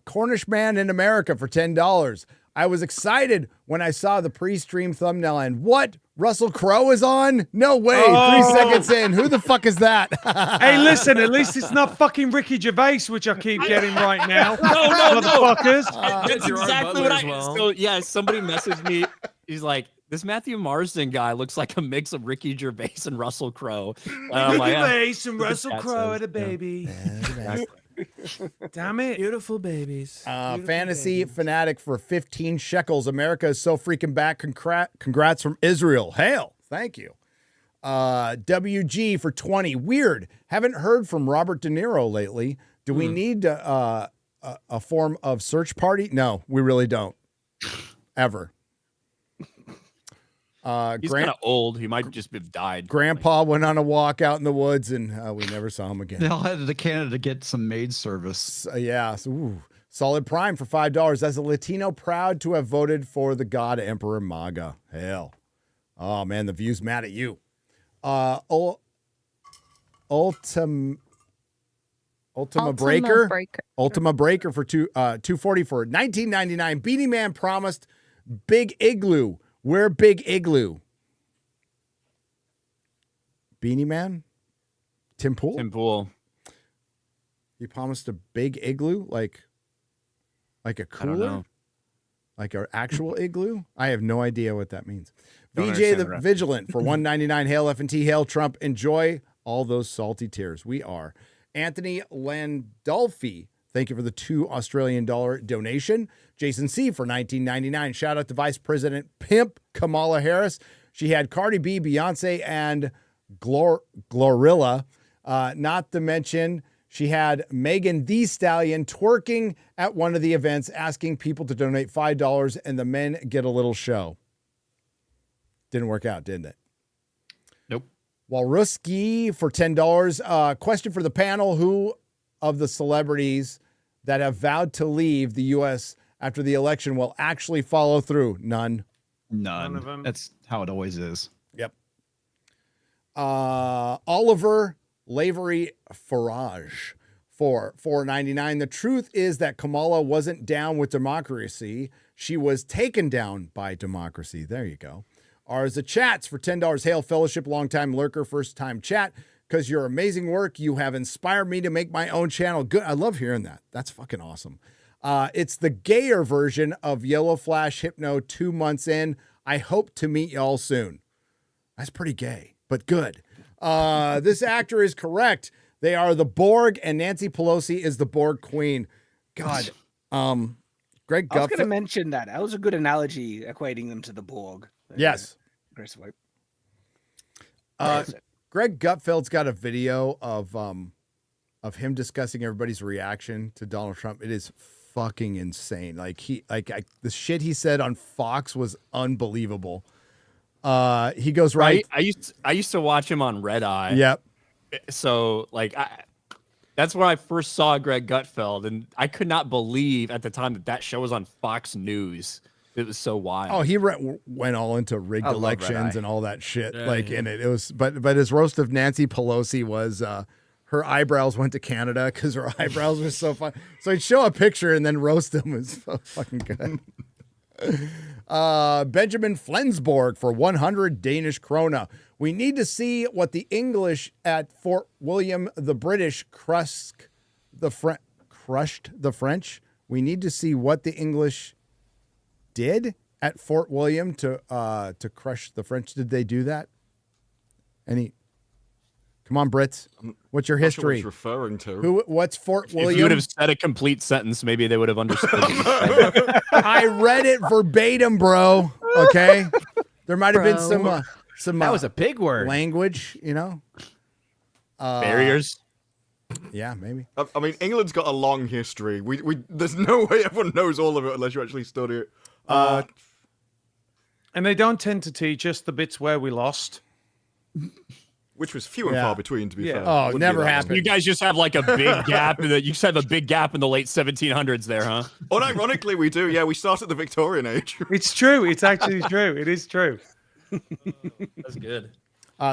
Cornish man in America for $10. I was excited when I saw the pre-stream thumbnail and what? Russell Crowe is on? No way. 3 seconds in. Who the fuck is that? Hey, listen, at least it's not fucking Ricky Gervais, which I keep getting right now. No. Motherfuckers. That's exactly what So, yeah, somebody messaged me. He's like, this Matthew Marsden guy looks like a mix of Ricky Gervais and Russell Crowe. Ricky Gervais and Russell Crowe had a baby. Damn it. Beautiful babies. Fantasy Fanatic for 15 shekels. America is so freaking back. Congrats from Israel. Hail. Thank you. WG for 20. Weird. Haven't heard from Robert De Niro lately. Do we need a form of search party? No, we really don't. Ever. He's kind of old. He might just have died. Grandpa went on a walk out in the woods, and we never saw him again. They all headed to Canada to get some maid service. Yeah. So, Solid Prime for $5. As a Latino, proud to have voted for the God Emperor MAGA. Hell. Oh, man, the view's mad at you. Ultima Breaker for 240 for 1999. Beanie Man promised Big Igloo. We're Big Igloo. Beanie Man? Tim Pool? Tim Pool. He promised a big igloo? Like a cooler? Like an actual igloo? I have no idea what that means. VJ the Vigilant for $1.99. Hail FNT, hail Trump. Enjoy all those salty tears. We are. Anthony Landolfi, thank you for the $2 Australian donation. Jason C for $19.99. Shout out to Vice President Pimp Kamala Harris. She had Cardi B, Beyonce, and Glorilla. Not to mention, she had Megan Thee Stallion twerking at one of the events, asking people to donate $5, and the men get a little show. Didn't work out, didn't it? Nope. Walruski for $10. Question for the panel: who of the celebrities that have vowed to leave the U.S. after the election will actually follow through? None. None of them. That's how it always is. Yep. Oliver Lavery Farage for $4.99. The truth is that Kamala wasn't down with democracy. She was taken down by democracy. There you go. Arza Chats for $10. Hail Fellowship, longtime lurker, first time chat. Because your amazing work, you have inspired me to make my own channel. Good. I love hearing that. That's fucking awesome. It's the gayer version of Yellow Flash Hypno 2 months in. I hope to meet y'all soon. That's pretty gay, but good. This actor is correct. They are the Borg, and Nancy Pelosi is the Borg Queen. God. Greg I was going to Gutfeld. mention that. That was a good analogy, equating them to the Borg. Yes. Chris White. Greg Gutfeld's got a video of him discussing everybody's reaction to Donald Trump. It is fucking insane. The shit he said on Fox was unbelievable. He goes right. I used to watch him on Red Eye. Yep. So that's where I first saw Greg Gutfeld, and I could not believe at the time that show was on Fox News. It was so wild. Oh, he went all into rigged elections and all that shit. Yeah, in it was, but his roast of Nancy Pelosi was her eyebrows went to Canada because her eyebrows were so fun. So he'd show a picture and then roast them. It was so fucking good. Benjamin Flensborg for 100 Danish krona. We need to see what the English at Fort William the British crushed the French We need to see what the English did at Fort William to crush the French. Did they do that? Come on, Brits. What's your Not sure what history? he's referring to. What's Fort If William? you would have said a complete sentence, maybe they would have understood. I read it verbatim, bro. Okay. There might have been some. That was a big word. Language, Barriers. Yeah, maybe. I mean, England's got a long history. There's no way everyone knows all of it unless you actually study it. And they don't tend to teach us the bits where we lost. Which was few and far between, to be fair. Oh, Wouldn't never be that happened. long. You guys just have like a big gap. You just have a big gap in the late 1700s there, huh? Unironically, we do. Yeah, we start at the Victorian age. It's true. It's actually true. It is true. That's good.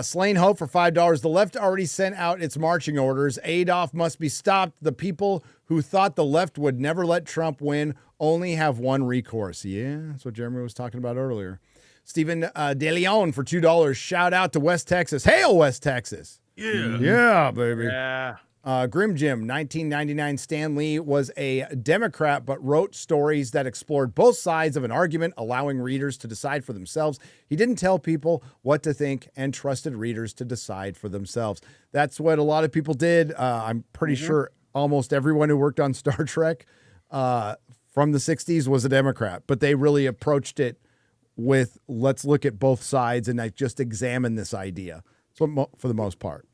Slain Hope for $5. The left already sent out its marching orders. Adolf must be stopped. The people who thought the left would never let Trump win only have one recourse. Yeah, that's what Jeremy was talking about earlier. Stephen De Leon for $2. Shout out to West Texas. Hail, West Texas. Yeah, baby. Yeah. Grim Jim, 1999. Stan Lee was a Democrat, but wrote stories that explored both sides of an argument, allowing readers to decide for themselves. He didn't tell people what to think and trusted readers to decide for themselves. That's what a lot of people did. I'm pretty sure almost everyone who worked on Star Trek from the 60s was a Democrat, but they really approached it with, let's look at both sides and like just examine this idea. So for the most part.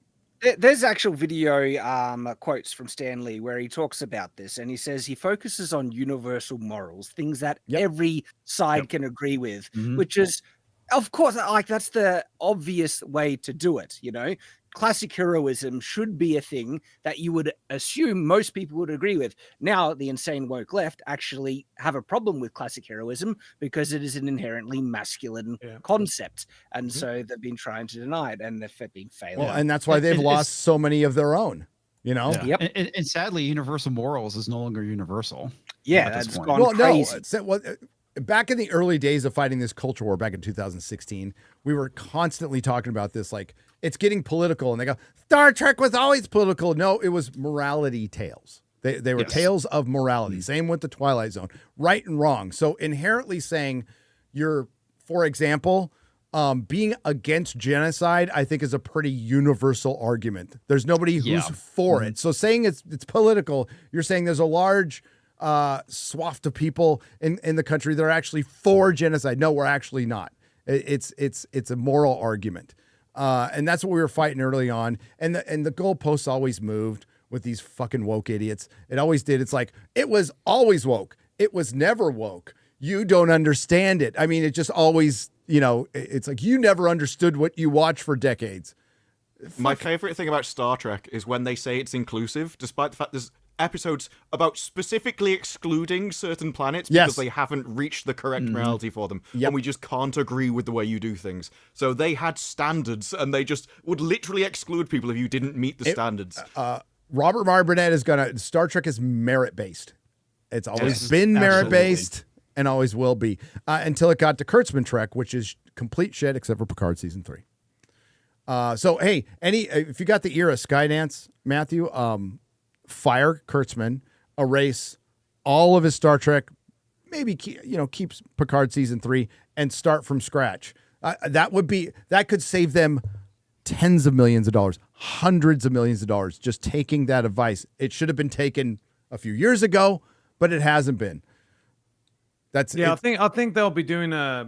There's actual video quotes from Stan Lee where he talks about this, and he says he focuses on universal morals, things that every side can agree with, which is, of course, like that's the obvious way to do it. Classic heroism should be a thing that you would assume most people would agree with. Now, the insane woke left actually have a problem with classic heroism because it is an inherently masculine concept. And so they've been trying to deny it, and they've been failing. Well, and that's why they've lost so many of their own, Yep. And sadly, universal morals is no longer universal. Yeah, at this that's point. gone crazy. Back in the early days of fighting this culture war back in 2016, we were constantly talking about this, like, it's getting political. And they go, Star Trek was always political. No, it was morality tales. They were tales of morality. Same with the Twilight Zone, right and wrong. So inherently saying for example, being against genocide, I think is a pretty universal argument. There's nobody who's for it. So saying it's political, you're saying there's a large swath of people in the country that are actually for genocide. No, we're actually not. It's a moral argument. And that's what we were fighting early on. And the goalposts always moved with these fucking woke idiots. It always did. It's like, it was always woke. It was never woke. You don't understand it. I mean, it just always, it's like you never understood what you watched for decades. My favorite thing about Star Trek is when they say it's inclusive, despite the fact there's episodes about specifically excluding certain planets because they haven't reached the correct morality for them. And we just can't agree with the way you do things. So they had standards and they just would literally exclude people if you didn't meet the standards. Robert Meyer Burnett is Star Trek is merit-based. It's always been merit-based and always will be until it got to Kurtzman Trek, which is complete shit except for Picard season 3. So, hey, if you got the era Skydance, Matthew, fire Kurtzman, erase all of his Star Trek, maybe keeps Picard season 3 and start from scratch. That could save them tens of millions of dollars, hundreds of millions of dollars just taking that advice. It should have been taken a few years ago, but it hasn't been. I think they'll be doing a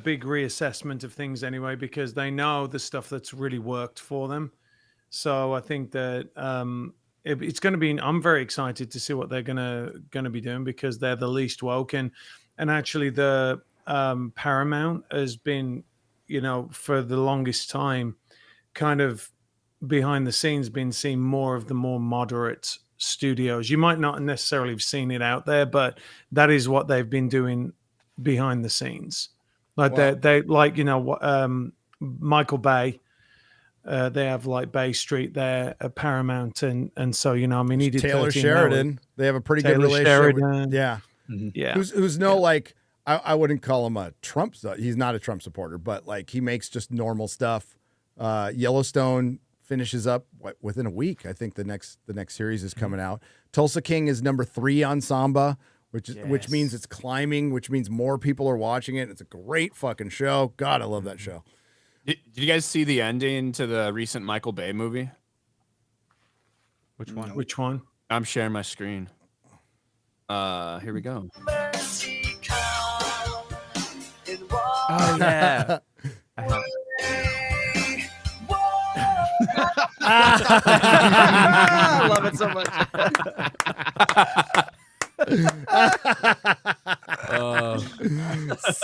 big reassessment of things anyway, because they know the stuff that's really worked for them. So I think that it's going to be. I'm very excited to see what they're going to be doing because they're the least woke, and actually the Paramount has been, for the longest time, kind of behind the scenes, been seeing more of the more moderate studios. You might not necessarily have seen it out there, but that is what they've been doing behind the scenes. Like they Michael Bay. They have like Bay Street there at Paramount, and so he did Taylor 13 Sheridan. hours. They have a pretty Taylor good relationship. Sheridan. Yeah. Who's like I wouldn't call him a Trump. He's not a Trump supporter, but like he makes just normal stuff. Yellowstone finishes up within a week. I think the next series is coming out. Tulsa King is number 3 on Samba, which means it's climbing, which means more people are watching it. It's a great fucking show. God, I love that show. Did you guys see the ending to the recent Michael Bay movie? Which one? Which one? I'm sharing my screen. Here we go. Oh yeah. I love it so much.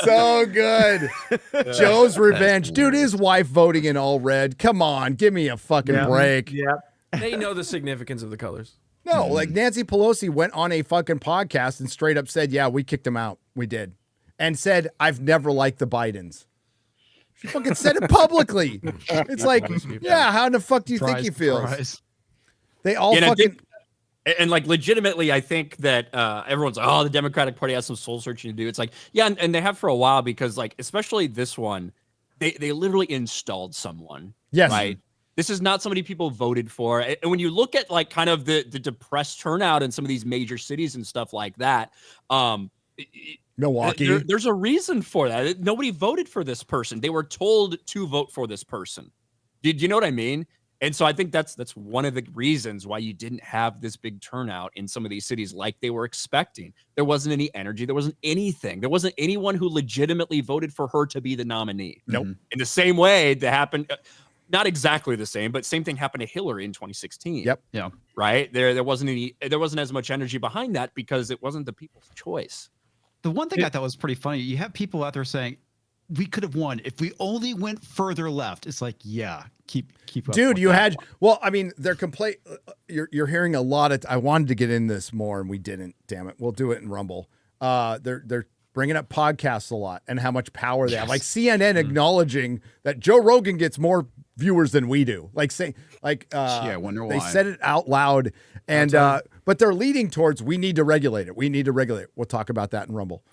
So good. Joe's Revenge. Dude, his wife voting in all red. Come on, give me a fucking break. Yeah. They know the significance of the colors. No, like Nancy Pelosi went on a fucking podcast and straight up said, yeah, we kicked him out. We did. And said, I've never liked the Bidens. She fucking said it publicly. It's like, yeah, how the fuck do you think he feels? They all fucking... And like legitimately, I think that everyone's like, oh, the Democratic Party has some soul searching to do. It's like, yeah, and they have for a while because like, especially this one, they literally installed someone. Yes. Right. This is not somebody people voted for. And when you look at like kind of the depressed turnout in some of these major cities and stuff like that, Milwaukee, there's a reason for that. Nobody voted for this person. They were told to vote for this person. Did you know what I mean? And so I think that's one of the reasons why you didn't have this big turnout in some of these cities like they were expecting. There wasn't any energy. There wasn't anything. There wasn't anyone who legitimately voted for her to be the nominee. Nope. In the same way that happened, not exactly the same, but same thing happened to Hillary in 2016. Yep. Yeah. Right? There wasn't as much energy behind that because it wasn't the people's choice. The one thing I thought was pretty funny, you have people out there saying, we could have won if we only went further left. It's like, yeah, keep up. Dude, with you that. had, well, I mean, they're you're hearing a lot of, I wanted to get in this more and we didn't, damn it. We'll do it in Rumble. They're bringing up podcasts a lot and how much power they have. Like CNN acknowledging that Joe Rogan gets more viewers than we do. Like saying, I wonder they why. said it out loud and, but they're leading towards, we need to regulate it. We need to regulate it. We'll talk about that in Rumble.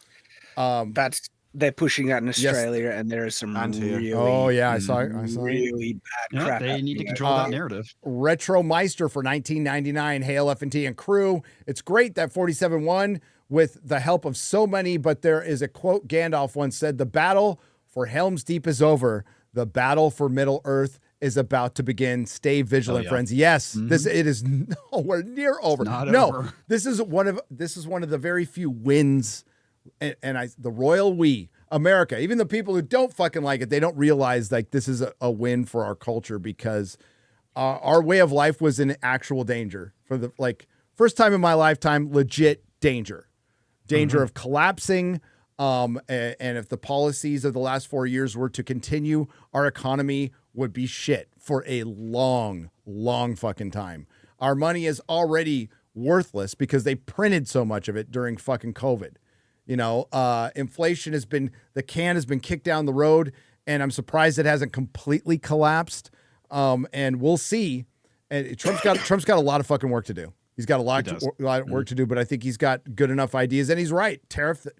They're pushing that in Australia, and there is some really, I saw really bad crap. They need to control that narrative. Retro Meister for $19.99. Hail FNT and crew. It's great that 47 won with the help of so many, but there is a quote Gandalf once said, the battle for Helm's Deep is over. The battle for Middle Earth is about to begin. Stay vigilant, friends. Yes, it is nowhere near over. Over. This is one of the very few wins. And the royal we, America, even the people who don't fucking like it, they don't realize like this is a win for our culture because our way of life was in actual danger for the first time in my lifetime, legit danger of collapsing. And if the policies of the last 4 years were to continue, our economy would be shit for a long, long fucking time. Our money is already worthless because they printed so much of it during fucking COVID. You know, inflation the can has been kicked down the road, and I'm surprised it hasn't completely collapsed. And we'll see. And Trump's got a lot of fucking work to do. He's got a lot of work to do, but I think he's got good enough ideas. And he's right. Tariff the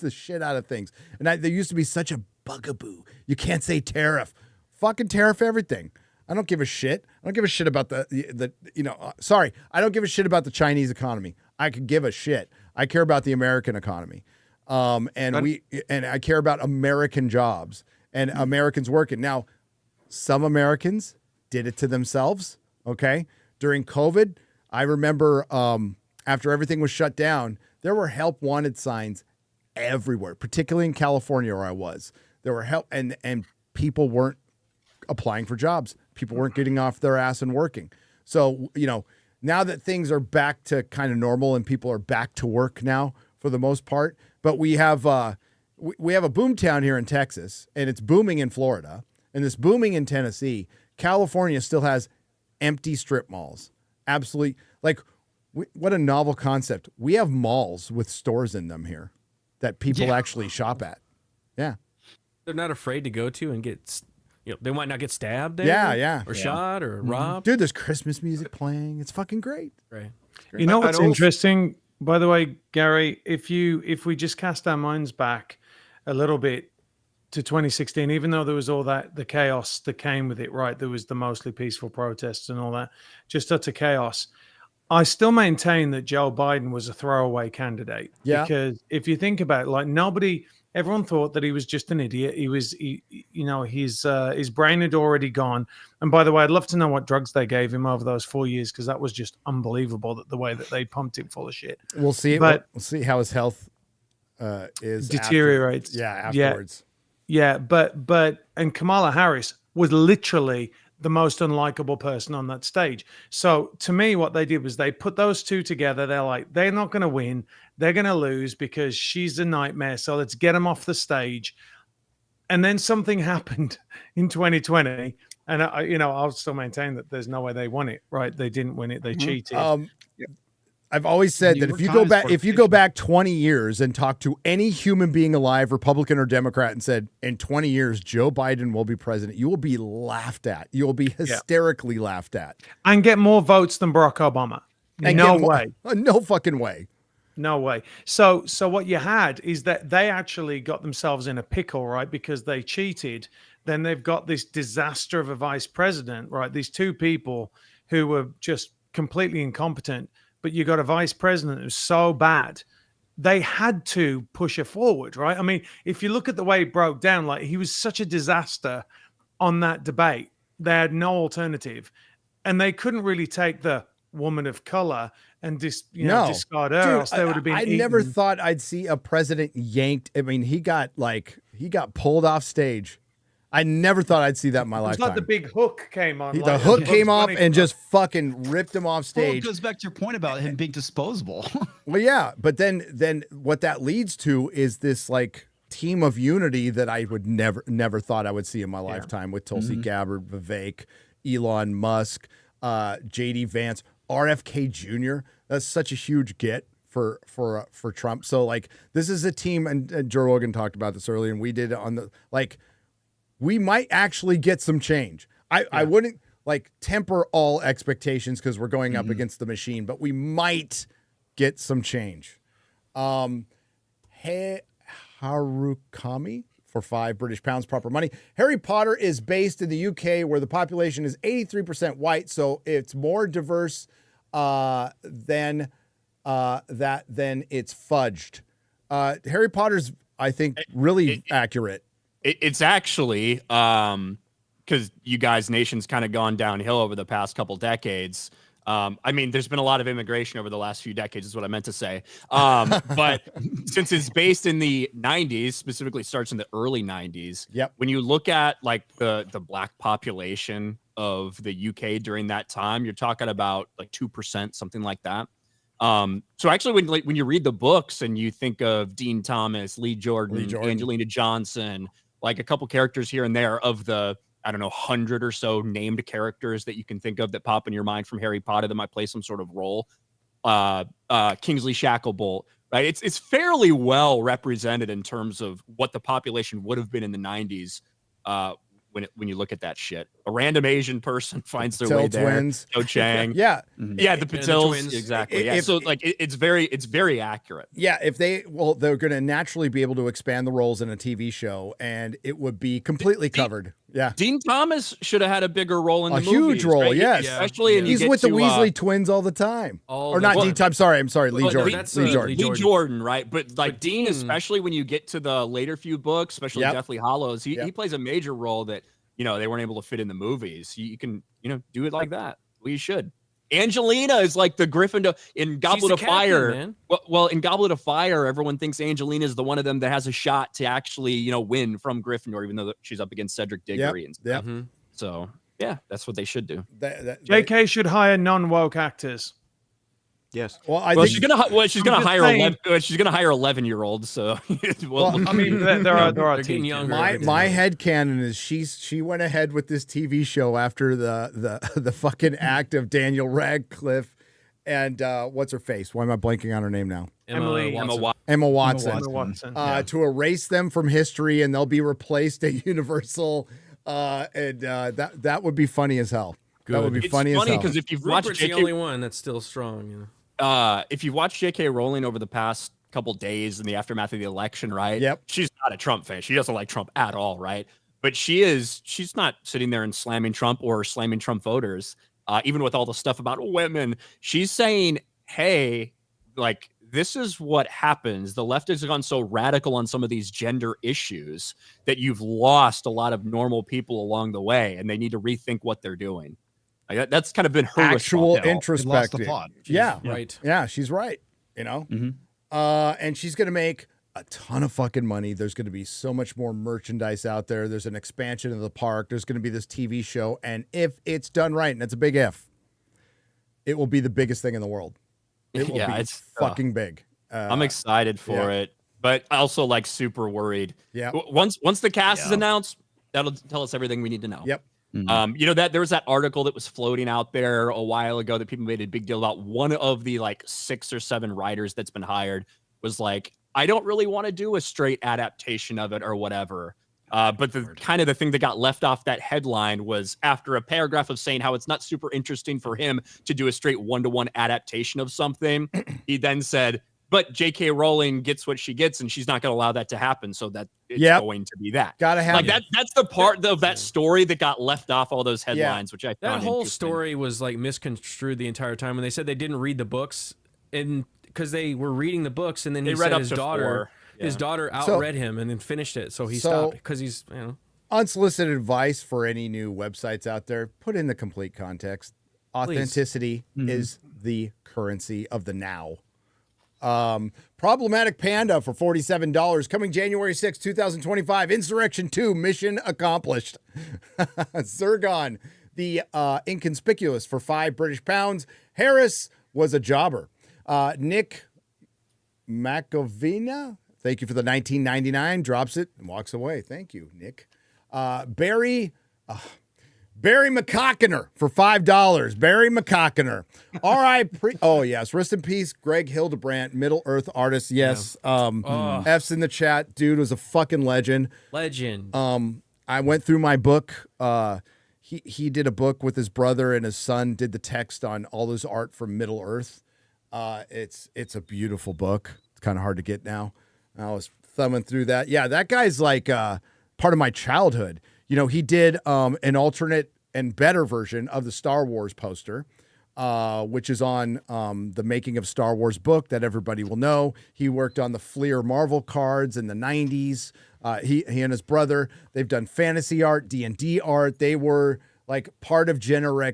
shit out of things. And there used to be such a bugaboo. You can't say tariff. Fucking tariff everything. I don't give a shit. I don't give a shit about I don't give a shit about the Chinese economy. I could give a shit. I care about the American economy. And I care about American jobs and Americans working. Now, some Americans did it to themselves, okay? During COVID, I remember after everything was shut down, there were help wanted signs everywhere, particularly in California where I was. There were help and people weren't applying for jobs. People weren't getting off their ass and working. So, now that things are back to kind of normal and people are back to work now for the most part, but we have a boom town here in Texas and it's booming in Florida and it's booming in Tennessee. California still has empty strip malls. Absolutely. What a novel concept. We have malls with stores in them here that people actually shop at. Yeah. They're not afraid to go to and get, they might not get stabbed there. Yeah. Or shot or robbed. Dude, there's Christmas music playing. It's fucking great. Right. You know what's interesting, by the way, Gary, if we just cast our minds back a little bit, to 2016, even though there was all the chaos that came with it, right? There was the mostly peaceful protests and all that, just utter chaos. I still maintain that Joe Biden was a throwaway candidate. Yeah. Because if you think about it, like everyone thought that he was just an idiot. His brain had already gone. And by the way, I'd love to know what drugs they gave him over those 4 years, because that was just unbelievable, that the way that they pumped him full of shit. We'll see. We'll see how his health is deteriorates. Afterwards. Yeah, but Kamala Harris was literally the most unlikable person on that stage. So to me, what they did was they put those two together. They're like, they're not going to win. They're going to lose because she's a nightmare. So let's get them off the stage. And then something happened in 2020. And I'll still maintain that there's no way they won it, right? They didn't win it. They cheated. I've always said that if you go back 20 years and talk to any human being alive, Republican or Democrat, and said in 20 years Joe Biden will be president, you will be laughed at. You will be hysterically laughed at, and get more votes than Barack Obama. No way. No fucking way. No way. So what you had is that they actually got themselves in a pickle, right? Because they cheated. Then they've got this disaster of a vice president, right? These two people who were just completely incompetent. But you got a vice president who's so bad, they had to push her forward, right? I mean, if you look at the way it broke down, like he was such a disaster on that debate, they had no alternative, and they couldn't really take the woman of color and discard her. Dude, else they would have been. I never thought I'd see a president yanked. I mean, he got pulled off stage. I never thought I'd see that in my lifetime. It's like the big hook came on. The hook came off and just fucking ripped him off stage. Well, it goes back to your point about him being disposable. Well, yeah, but then what that leads to is this like team of unity that I would never thought I would see in my lifetime, with Tulsi Gabbard, Vivek, Elon Musk, JD Vance, RFK Jr. That's such a huge get for Trump. So like this is a team, and Joe Rogan talked about this earlier, and we did on the like. We might actually get some change. I wouldn't like temper all expectations because we're going up against the machine, but we might get some change. Hey, Harukami for £5 proper money. Harry Potter is based in the UK, where the population is 83% white, so it's more diverse than it's fudged. Harry Potter's, I think, really accurate. It's actually because you guys' nation's kind of gone downhill over the past couple decades. I mean, there's been a lot of immigration over the last few decades, is what I meant to say. But since it's based in the 90s, specifically starts in the early 90s. Yep. When you look at like the black population of the UK during that time, you're talking about like 2%, something like that. So actually, when you read the books and you think of Dean Thomas, Lee Jordan, Angelina Johnson, like a couple characters here and there of the, I don't know, 100 or so named characters that you can think of that pop in your mind from Harry Potter that might play some sort of role. Kingsley Shacklebolt, right? It's fairly well represented in terms of what the population would have been in the 90s. When you look at that shit, a random Asian person finds their way there. Twins. Cho Chang. Yeah. Yeah, the Patels. Exactly. Yeah. So like it's very accurate. Yeah, they're going to naturally be able to expand the roles in a TV show, and it would be completely covered. Yeah. Dean Thomas should have had a bigger role in the a huge role, right? yes. Especially he's with the Weasley twins all the time. Dean Thomas. I'm sorry, Lee Jordan. Lee Jordan, right? But like Dean, especially when you get to the later few books, especially Deathly Hallows, he plays a major role that they weren't able to fit in the movies. You can do it like that. Well, you should. Angelina is like the Gryffindor in Goblet of Fire. Man. Well, in Goblet of Fire, everyone thinks Angelina is the one of them that has a shot to actually, win from Gryffindor, even though she's up against Cedric Diggory and stuff. So yeah, that's what they should do. JK should hire non-woke actors. Yes. Well, she's gonna hire 11-year-olds. So I mean, there are getting younger. My headcanon is she went ahead with this TV show after the fucking act of Daniel Radcliffe and what's her face? Why am I blanking on her name now? Emma Watson. To erase them from history, and they'll be replaced at Universal. And that would be funny as hell. Good. That would be funny as hell. Because if you've watched the only one that's still strong, if you've watched J.K. Rowling over the past couple days in the aftermath of the election, right? Yep. She's not a Trump fan. She doesn't like Trump at all, right? But she's not sitting there and slamming Trump or slamming Trump voters, even with all the stuff about women. She's saying, hey, like, this is what happens. The left has gone so radical on some of these gender issues that you've lost a lot of normal people along the way, and they need to rethink what they're doing. Like that's kind of been her actual response. introspective. Yeah. Right. Yeah, she's right. You know, and she's gonna make a ton of fucking money. There's gonna be so much more merchandise out there. There's an expansion of the park. There's gonna be this TV show, and if it's done right, and it's a big if, it will be the biggest thing in the world. It will be it's fucking big. I'm excited for it, but also like super worried. Yeah. Once the cast is announced, that'll tell us everything we need to know. Yep. You know that there was that article that was floating out there a while ago that people made a big deal about. One of the like 6 or 7 writers that's been hired was like, I don't really want to do a straight adaptation of it or whatever. But the kind of the thing that got left off that headline was after a paragraph of saying how it's not super interesting for him to do a straight 1-to-1 adaptation of something. He then said, but J.K. Rowling gets what she gets, and she's not going to allow that to happen. So that it's going to be that. Gotta have like that. That's the part of that story that got left off all those headlines, which I that found whole interesting. story was like misconstrued the entire time when they said they didn't read the books, and because they were reading the books, and then They he read said up his to daughter, 4. his daughter outread him and then finished it, so he stopped because he's unsolicited advice for any new websites out there. Put in the complete context. Authenticity is the currency of the now. Problematic Panda for $47 coming January 6, 2025. Insurrection 2 mission accomplished. Zergon the Inconspicuous for £5 Harris was a jobber. Nick Macovina, thank you for the $19.99. Drops it and walks away. Thank you, Nick. Barry McCockiner for $5. Barry McCockiner. Oh, yes. Rest in peace, Greg Hildebrandt, Middle Earth artist. Yes. F's in the chat. Dude was a fucking legend. I went through my book. He did a book with his brother, and his son did the text on all his art from Middle Earth. It's a beautiful book. It's kind of hard to get now. I was thumbing through that. Yeah, that guy's like part of my childhood. You know, he did an alternate and better version of the Star Wars poster, which is on the Making of Star Wars book that everybody will know. He worked on the Fleer Marvel cards in the 90s. He and his brother, they've done fantasy art, D&D art. They were like part of Generation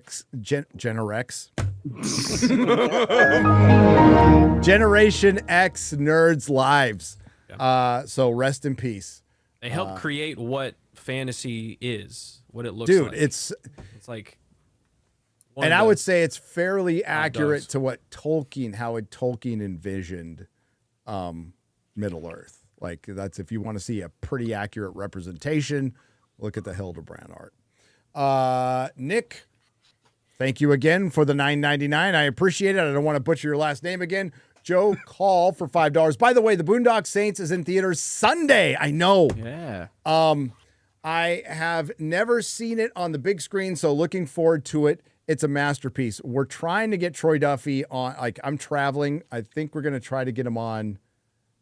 X nerds' lives. So rest in peace. They helped create what fantasy is, what it looks dude, like. It's like, and I would say it's fairly accurate to what how Tolkien envisioned Middle Earth. Like that's if you want to see a pretty accurate representation, look at the Hildebrandt art. Nick, thank you again for the $9.99. I appreciate it. I don't want to butcher your last name again. Joe Call for $5. By the way, the Boondock Saints is in theaters Sunday. I know. Yeah. I have never seen it on the big screen, so looking forward to it. It's a masterpiece. We're trying to get Troy Duffy on. Like, I'm traveling. I think we're going to try to get him on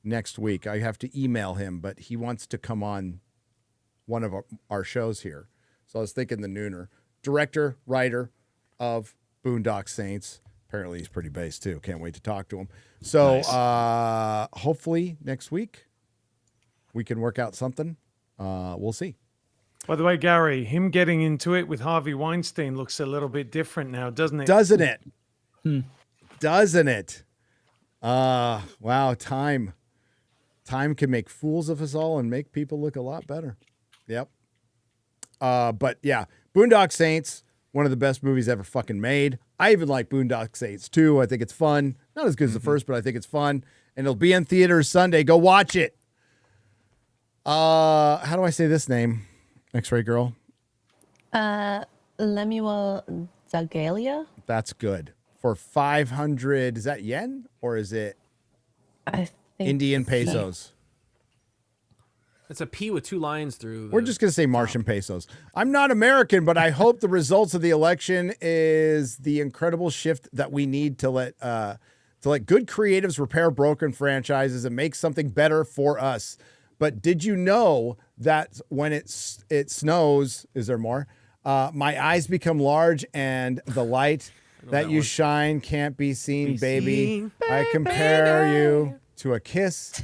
next week. I have to email him, but he wants to come on one of our shows here. So I was thinking the nooner. Director, writer of Boondock Saints. Apparently he's pretty based too. Can't wait to talk to him. So hopefully next week we can work out something. We'll see. By the way, Gary, him getting into it with Harvey Weinstein looks a little bit different now, doesn't it? Doesn't it? Doesn't it? Wow, time can make fools of us all and make people look a lot better. Yep. But yeah, Boondock Saints, one of the best movies ever fucking made. I even like Boondock Saints 2. I think it's fun. Not as good as the first, but I think it's fun. And it'll be in theaters Sunday. Go watch it. How do I say this name? X-Ray Girl. Lemuel Zagalia. That's good. For 500, is that yen or is it I think Indian pesos? It's a P with 2 lines through. We're just going to say Martian pesos. I'm not American, but I hope the results of the election is the incredible shift that we need to let to let good creatives repair broken franchises and make something better for us. But did you know that when it snows, is there more? My eyes become large and the light that you shine can't be seen, baby. I compare you to a kiss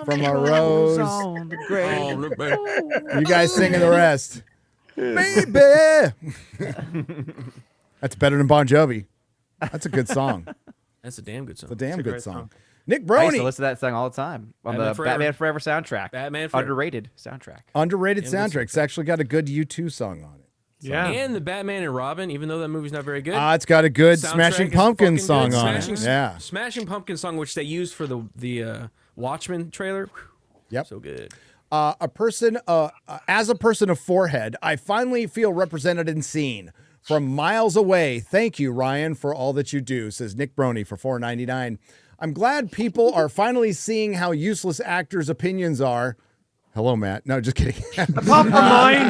from a rose. You guys singing the rest. Baby. That's better than Bon Jovi. That's a good song. That's a damn good song. It's a damn It's a good great song. song. Nick I Brony. used to listen to that song all the time on Batman the Forever. Batman Forever soundtrack. Batman Forever. Underrated soundtrack. Underrated Damn good soundtrack. It's actually got a good U2 song on it. Yeah. And the Batman and Robin, even though that movie's not very good. It's got a good soundtrack Smashing is Pumpkins fucking song good. on it. Yeah. Smashing Pumpkins song, which they used for the Watchmen trailer. Yep. So good. As a person of forehead, I finally feel represented and seen from miles away. Thank you, Ryan, for all that you do, says Nick Brony for $4.99. I'm glad people are finally seeing how useless actors' opinions are. Hello, Matt. No, just kidding. Pop mine.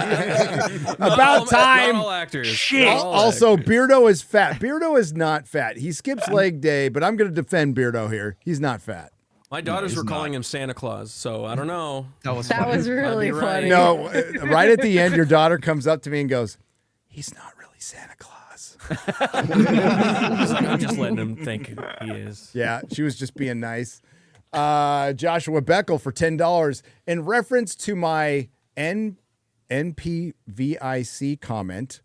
About time. Not all actors. Shit. Not all Also, actors. Beardo is fat. Beardo is not fat. He skips leg day, but I'm going to defend Beardo here. He's not fat. My daughters he's were calling not. him Santa Claus, so I don't know. That was That was really Might be right. funny. No, right at the end, your daughter comes up to me and goes, "He's not really Santa Claus." I'm just letting him think he is. Yeah, she was just being nice. Joshua Beckel for $10 in reference to my NPVIC comment.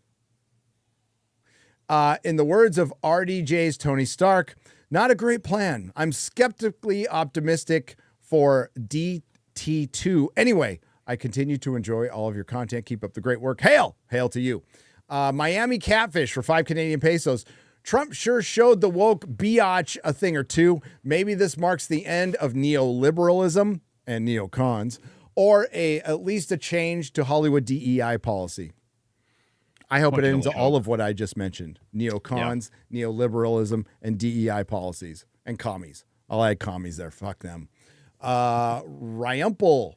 In the words of RDJ's Tony Stark, not a great plan. I'm skeptically optimistic for DT2. Anyway, I continue to enjoy all of your content. Keep up the great work. Hail to you. Miami Catfish for 5 Canadian pesos. Trump sure showed the woke biatch a thing or two. Maybe this marks the end of neoliberalism and neocons, or at least a change to Hollywood DEI policy. I hope it ends all of what I just mentioned. Neocons, neoliberalism, and DEI policies. And commies. I'll add commies there. Fuck them. Ryumple.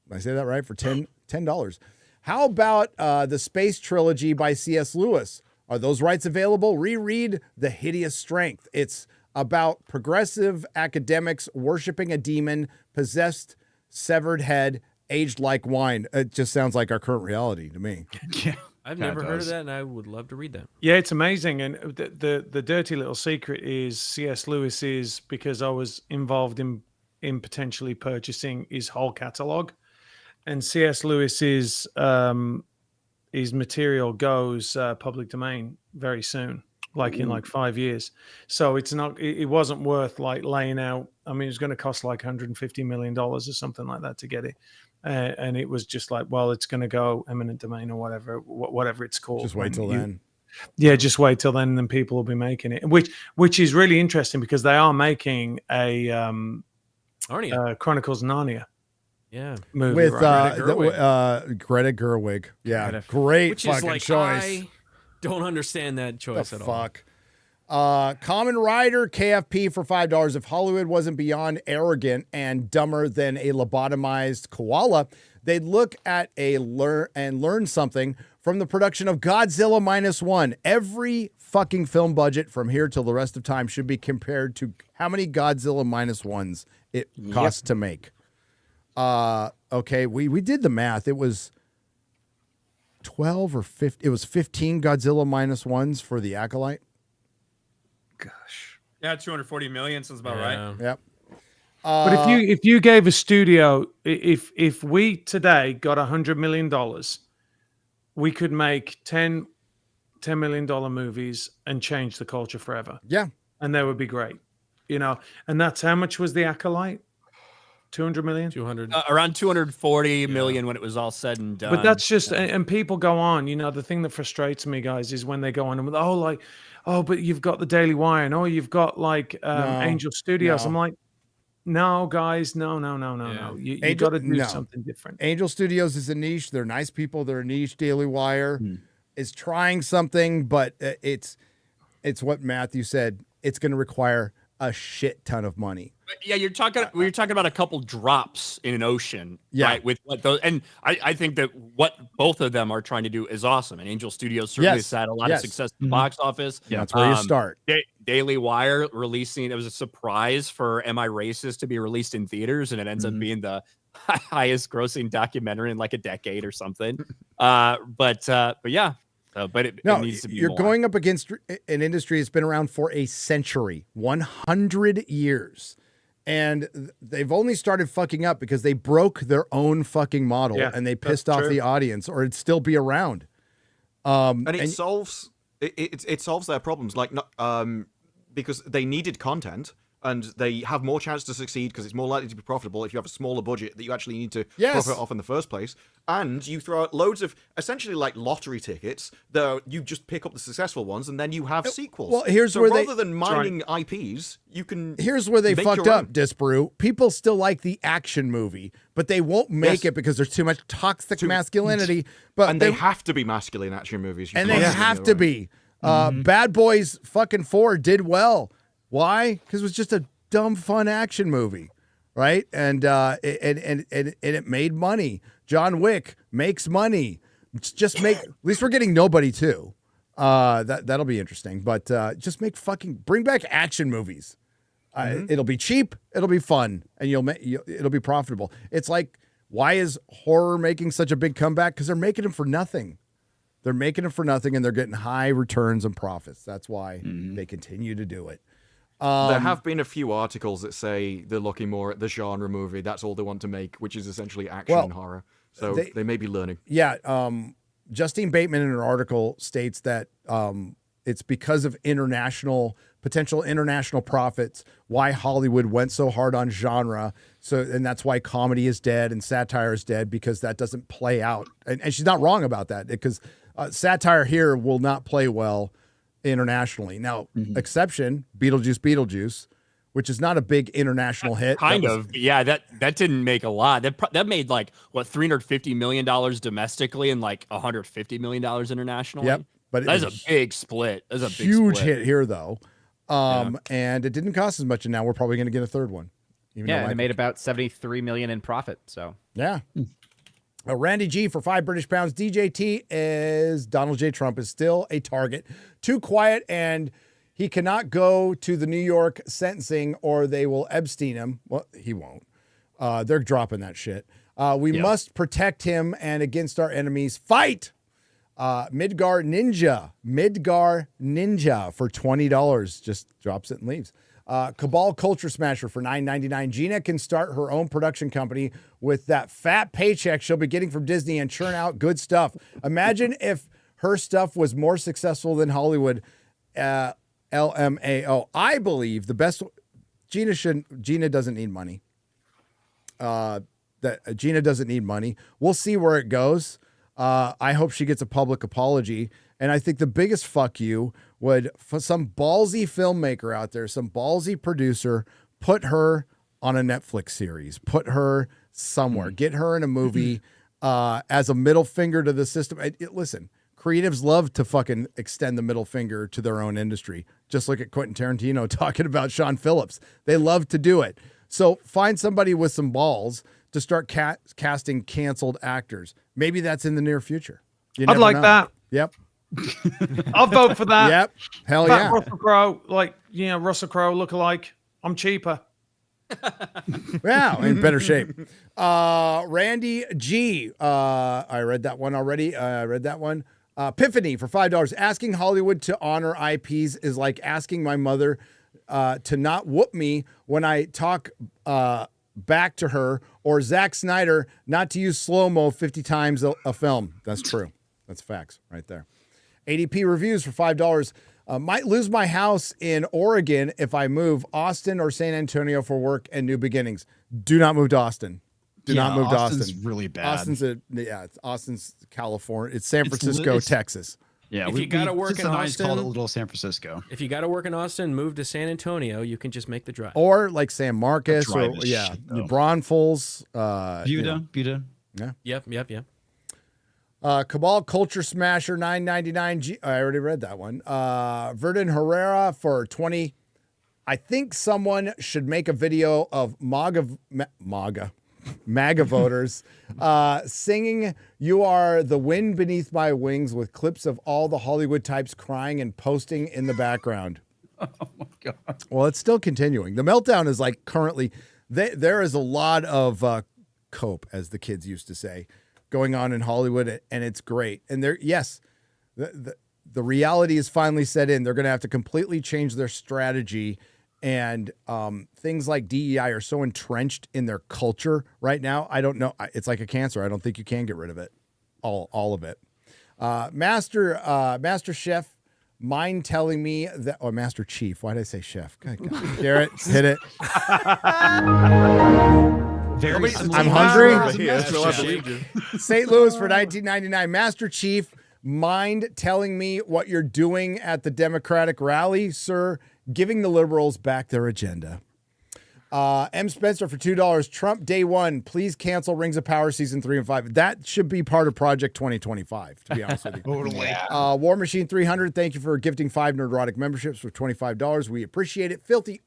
Did I say that right? For $10. How about the Space Trilogy by C.S. Lewis? Are those rights available? Reread The Hideous Strength. It's about progressive academics worshiping a demon, possessed, severed head, aged like wine. It just sounds like our current reality to me. Yeah. I've never heard of that, and I would love to read that. Yeah, it's amazing. And the dirty little secret is C.S. Lewis is, because I was involved in potentially purchasing his whole catalog, and C.S. Lewis's his material goes public domain very soon, like in like 5 years. So it's not, it wasn't worth like laying out. I mean, it's going to cost like $150 million or something like that to get it. And it was just like, well, it's going to go eminent domain or whatever it's called. Just wait till then. Yeah, just wait till then, and then people will be making it, which is really interesting because they are making a Chronicles of Narnia. Yeah, movie with Greta Gerwig. Yeah, great Which fucking is like, choice. I don't understand that choice at all. Fuck. Common Rider KFP for $5. If Hollywood wasn't beyond arrogant and dumber than a lobotomized koala, they'd look at learn something from the production of Godzilla -1. Every fucking film budget from here till the rest of time should be compared to how many Godzilla -1s it costs to make. Okay, we did the math. It was 12 or 15. It was 15 Godzilla -1s for the Acolyte. Yeah, 240 million sounds about right. Yep. But if you gave a studio, if we today got $100 million, we could make $10 million movies and change the culture forever. Yeah. And they would be great. You know, and that's how much was the Acolyte? 200 million? 200. Around 240 million when it was all said and done. But that's just, and people go on, you know, the thing that frustrates me, guys, is when they go on and, but you've got the Daily Wire, and you've got like Angel Studios. no. I'm like, no, guys, no. You got to do something different. Angel Studios is a niche. They're nice people. They're a niche. Daily Wire is trying something, but it's what Matthew said. It's going to require a shit ton of money. Yeah, you're talking about a couple drops in an ocean, Yeah. right? With what those, and I think that what both of them are trying to do is awesome. And Angel Studios certainly has had a lot of success in the box office. Yeah, that's where you start. Daily Wire releasing, it was a surprise for Am I Racist to be released in theaters, and it ends up being the highest grossing documentary in like a decade or something. But yeah. But it needs to be you're more. going up against an industry that's been around for a century, 100 years. And they've only started fucking up because they broke their own fucking model and they pissed off the audience, or it'd still be around. And it solves it solves their problems, like because they needed content. And they have more chance to succeed because it's more likely to be profitable if you have a smaller budget that you actually need to profit off in the first place. And you throw out loads of essentially like lottery tickets that you just pick up the successful ones and then you have sequels. Well, here's so where rather than mining IPs, you can. Here's where they make fucked your up, own. Disparu. People still like the action movie, but they won't make it because there's too much toxic masculinity. But and they have to be masculine action movies. And they have to be. Bad Boys fucking 4 did well. Why? Because it was just a dumb, fun action movie, right? And it made money. John Wick makes money. Just make. At least we're getting Nobody too. That'll be interesting. But just bring back action movies. It'll be cheap. It'll be fun, and it'll be profitable. It's like, why is horror making such a big comeback? Because they're making them for nothing. They're making them for nothing, and they're getting high returns and profits. That's why they continue to do it. There have been a few articles that say they're looking more at the genre movie. That's all they want to make, which is essentially action and horror. So they may be learning. Yeah. Justine Bateman in an article states that it's because of potential international profits why Hollywood went so hard on genre. And that's why comedy is dead and satire is dead, because that doesn't play out. And she's not wrong about that, because satire here will not play well internationally. Now, exception, Beetlejuice, which is not a big international hit. Yeah, that didn't make a lot. That made like what, $350 million domestically and like $150 million internationally. Yep, but that's a big split. That's a huge hit here though. And it didn't cost as much, and now we're probably going to get a third one. And it made about $73 million in profit. So yeah. Randy G for £5 DJT is Donald J. Trump is still a target. Too quiet, and he cannot go to the New York sentencing or they will Epstein him. Well, he won't. They're dropping that shit. We must protect him, and against our enemies, fight. Midgar Ninja for $20. Just drops it and leaves. Cabal Culture Smasher for $9.99. Gina can start her own production company with that fat paycheck she'll be getting from Disney and churn out good stuff. Imagine if her stuff was more successful than Hollywood. LMAO. I believe the best. Gina doesn't need money. Gina doesn't need money. We'll see where it goes. I hope she gets a public apology. And I think the biggest fuck you would, for some ballsy filmmaker out there, some ballsy producer, put her on a Netflix series, put her somewhere, get her in a movie as a middle finger to the system. Listen, creatives love to fucking extend the middle finger to their own industry. Just look at Quentin Tarantino talking about Sean Phillips. They love to do it. So find somebody with some balls to start casting canceled actors. Maybe that's in the near future. I'd like that. Yep. I'll vote for that. Yep. Hell Fat yeah. Russell Crowe, Russell Crowe lookalike. I'm cheaper. Yeah, in better shape. Randy G. I read that one already. Epiphany for $5. Asking Hollywood to honor IPs is like asking my mother to not whoop me when I talk back to her, or Zack Snyder not to use slow-mo 50 times a film. That's true. That's facts right there. ADP reviews for $5. Might lose my house in Oregon if I move. Austin or San Antonio for work and new beginnings. Do not move to Austin. Do not move to Austin. Austin's really bad. It's Austin's California. It's San Francisco, Texas. Yeah, if you got to work in Austin, called it Little San Francisco. If you got to work in Austin, move to San Antonio. You can just make the drive. Or like San Marcos, or New Braunfels. Buda. Yeah. Yep. Cabal Culture Smasher $9.99. I already read that one. Verdun Herrera for $20. I think someone should make a video of MAGA voters singing "You Are the Wind Beneath My Wings" with clips of all the Hollywood types crying and posting in the background. Oh my God. Well, it's still continuing. The meltdown is like currently, there is a lot of cope, as the kids used to say, going on in Hollywood, and it's great. And the reality is finally set in. They're going to have to completely change their strategy. And things like DEI are so entrenched in their culture right now. I don't know. It's like a cancer. I don't think you can get rid of it. All of it. Master Chef, mind telling me that, or Master Chief. Why did I say chef? God. Garrett, hit it. I'm hungry. St. Louis for 1999. Master Chief, mind telling me what you're doing at the Democratic rally, sir? Giving the liberals back their agenda. M. Spencer for $2. Trump day one. Please cancel Rings of Power season 3 and 5. That should be part of Project 2025, to be honest with you. Totally. War Machine 300. Thank you for gifting 5 Nerdrotic memberships for $25. We appreciate it. Filthy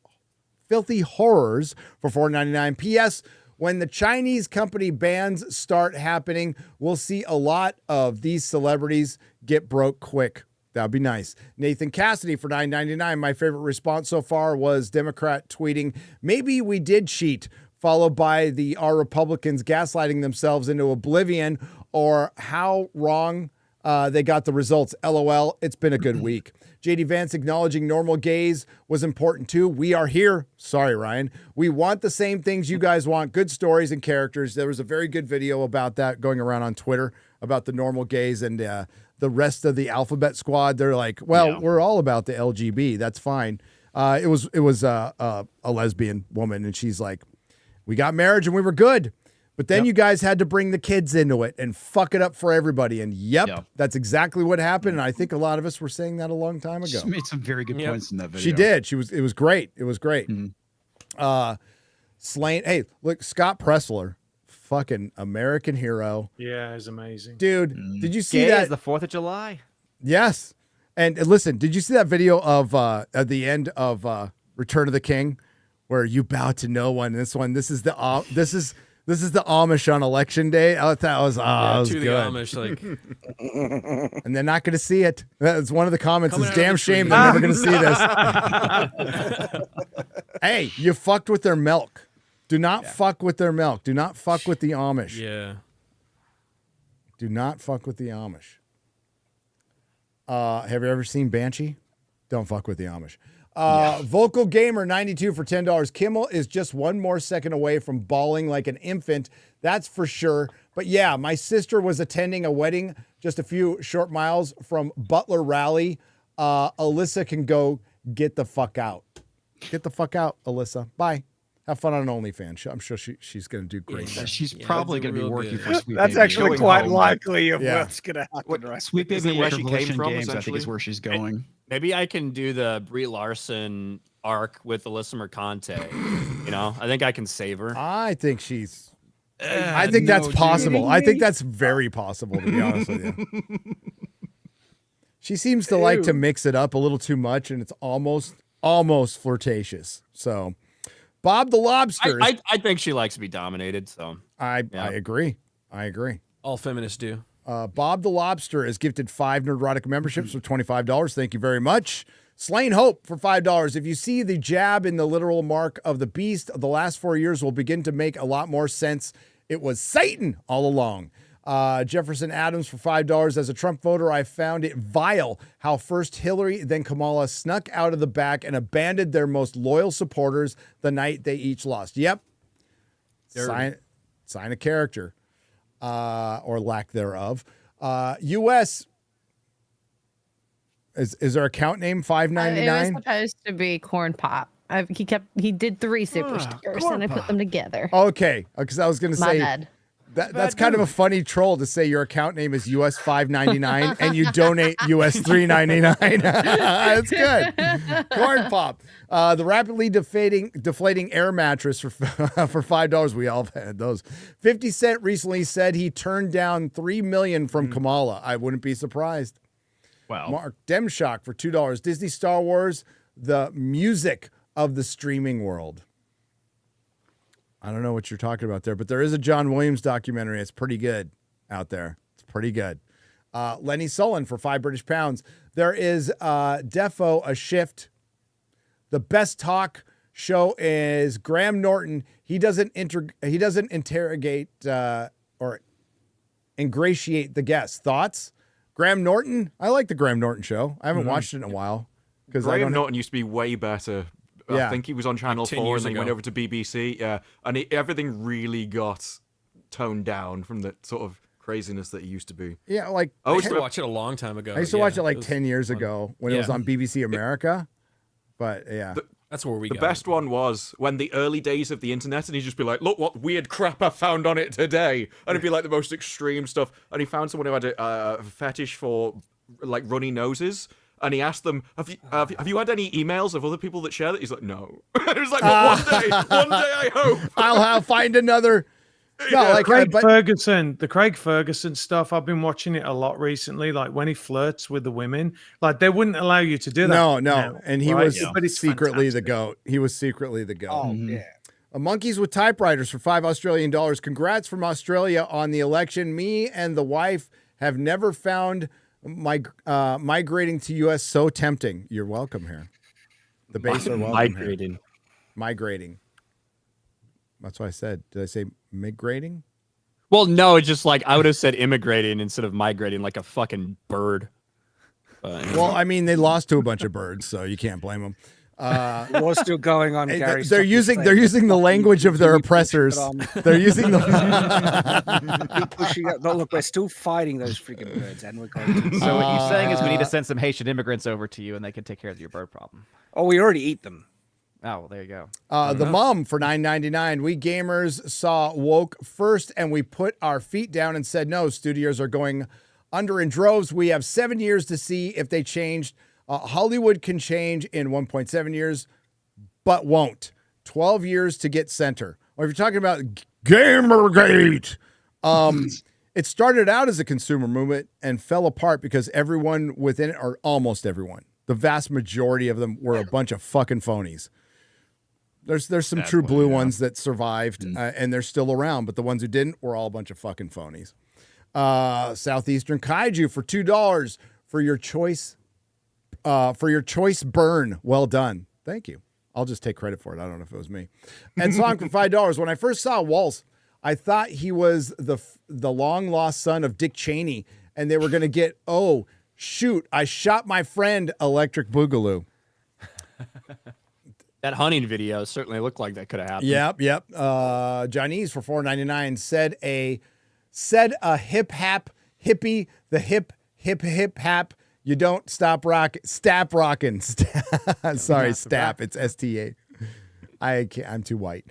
Horrors for $4.99. P.S. When the Chinese company bans start happening, we'll see a lot of these celebrities get broke quick. That would be nice. Nathan Cassidy for $9.99. My favorite response so far was Democrat tweeting, "Maybe we did cheat," followed by our Republicans gaslighting themselves into oblivion, or how wrong they got the results. LOL, it's been a good week. JD Vance acknowledging normal gays was important too. We are here. Sorry, Ryan. We want the same things you guys want. Good stories and characters. There was a very good video about that going around on Twitter about the normal gays, and the rest of the Alphabet Squad. They're like, well, we're all about the LGB. That's fine. It was a lesbian woman, and she's like, we got marriage and we were good. But then you guys had to bring the kids into it and fuck it up for everybody. And that's exactly what happened. And I think a lot of us were saying that a long time ago. She made some very good points in that video. She did. It was great. It was great. Slain. Hey, look, Scott Pressler, fucking American hero. Yeah, it's amazing. Dude, did you see Gay that? is the 4th of July. Yes. And listen, did you see that video of at the end of Return of the King where you bow to no one? This is the Amish on election day. I thought that was to good. the Amish, like, and they're not going to see it. That's one of the comments. It's damn shame they're never going to see this. Hey, you fucked with their milk. Do not fuck with their milk. Do not fuck with the Amish. Yeah. Do not fuck with the Amish. Have you ever seen Banshee? Don't fuck with the Amish. Vocal Gamer 92 for $10. Kimmel is just one more second away from bawling like an infant. That's for sure. But yeah, my sister was attending a wedding just a few short miles from Butler Rally. Alyssa can go get the fuck out. Get the fuck out, Alyssa. Bye. Have fun on OnlyFans. I'm sure she's going to do great. Yeah, she's probably going to be working for Sweet That's Baby. actually quite likely of what's going to happen, right? Sweet Baby Isn't where she came Revolution from, Games, I think, essentially? is where she's going. Maybe I can do the Brie Larson arc with Alyssa Mercante. You know, I think I can save her. I think she's. I think that's possible. I think that's very possible, to be honest with you. She seems to like to mix it up a little too much, and it's almost flirtatious. So, Bob the Lobster. I think she likes to be dominated. So I agree. I agree. All feminists do. Bob the Lobster has gifted 5 Nerdrotic memberships for $25. Thank you very much. Slain Hope for $5. If you see the jab in the literal mark of the beast, the last 4 years will begin to make a lot more sense. It was Satan all along. Jefferson Adams for $5. As a Trump voter, I found it vile how first Hillary, then Kamala snuck out of the back and abandoned their most loyal supporters the night they each lost. Yep. Sign of character. Or lack thereof. U.S. Is our account name $5.99? It was supposed to be Corn Pop. He did 3 super stickers and I put them together. Okay, because I was going to say bad. That's kind of a funny troll to say your account name is US $5.99 and you donate US $3.99. That's good. Corn Pop. The rapidly deflating air mattress for $5. We all have had those. 50 Cent recently said he turned down $3 million from Kamala. I wouldn't be surprised. Wow. Mark Demshock for $2. Disney Star Wars, the music of the streaming world. I don't know what you're talking about there, but there is a John Williams documentary. It's pretty good out there. It's pretty good. Lenny Sullen for £5 British. There is defo a shift. The best talk show is Graham Norton. He doesn't interrogate or ingratiate the guests. Thoughts? Graham Norton? I like the Graham Norton show. I haven't watched it in a while. Graham Norton used to be way better. Yeah. I think he was on Channel 10 4 years and then he went ago. over to BBC. Yeah. And everything really got toned down from the sort of craziness that he used to be. Yeah, like I used to watch it a long time ago. I used to Yeah, watch it like was 10 years fun. ago when it was Yeah. on BBC America. But yeah. That's where we The got best one was when the early days of the internet, and he'd just be like, look what weird crap I found on it today. And it'd be like the most extreme stuff. And he found someone who had a fetish for like runny noses. And he asked them, have you had any emails of other people that share that? He's like, no. It was like, well, one day I hope. I'll find another. No, like Craig Ferguson, the Craig Ferguson stuff. I've been watching it a lot recently. Like when he flirts with the women, like they wouldn't allow you to do that. No. now, And he right? was But it's secretly the GOAT. He was secretly the GOAT. Oh, yeah. Monkeys with typewriters for $5 Australian. Congrats from Australia on the election. Me and the wife have never found migrating to U.S. so tempting. You're welcome here. The base are welcome here. Migrating. That's what I said. Did I say migrating? Well, no, it's just like I would have said immigrating instead of migrating, like a fucking bird. Well, I mean, they lost to a bunch of birds, so you can't blame them. War's still going on, Gary. They're using the language of their oppressors. They're using the. Keep pushing it. But look, we're still fighting those freaking birds, and we're going to. So what you're saying is we need to send some Haitian immigrants over to you, and they can take care of your bird problem. Oh, we already eat them. Oh, well, there you go. The mom for $9.99. We gamers saw woke first, and we put our feet down and said no. Studios are going under in droves. We have 7 years to see if they changed. Hollywood can change in 1.7 years, but won't. 12 years to get center. Or if you're talking about Gamergate, it started out as a consumer movement and fell apart because everyone within it, or almost everyone, the vast majority of them were a bunch of fucking phonies. There's some true blue ones that survived and they're still around, but the ones who didn't were all a bunch of fucking phonies. Southeastern Kaiju for $2 for your choice. For your choice burn. Well done. Thank you. I'll just take credit for it. I don't know if it was me. And Song for $5. When I first saw Waltz, I thought he was the long lost son of Dick Cheney, and they were going to get, oh, shoot, I shot my friend Electric Boogaloo. That hunting video certainly looked like that could have happened. Yep. Johnny's for $4.99 said a hip hap hippie, the hip hap. You don't stop rocking. Sorry, stap. It's STA. I'm too white.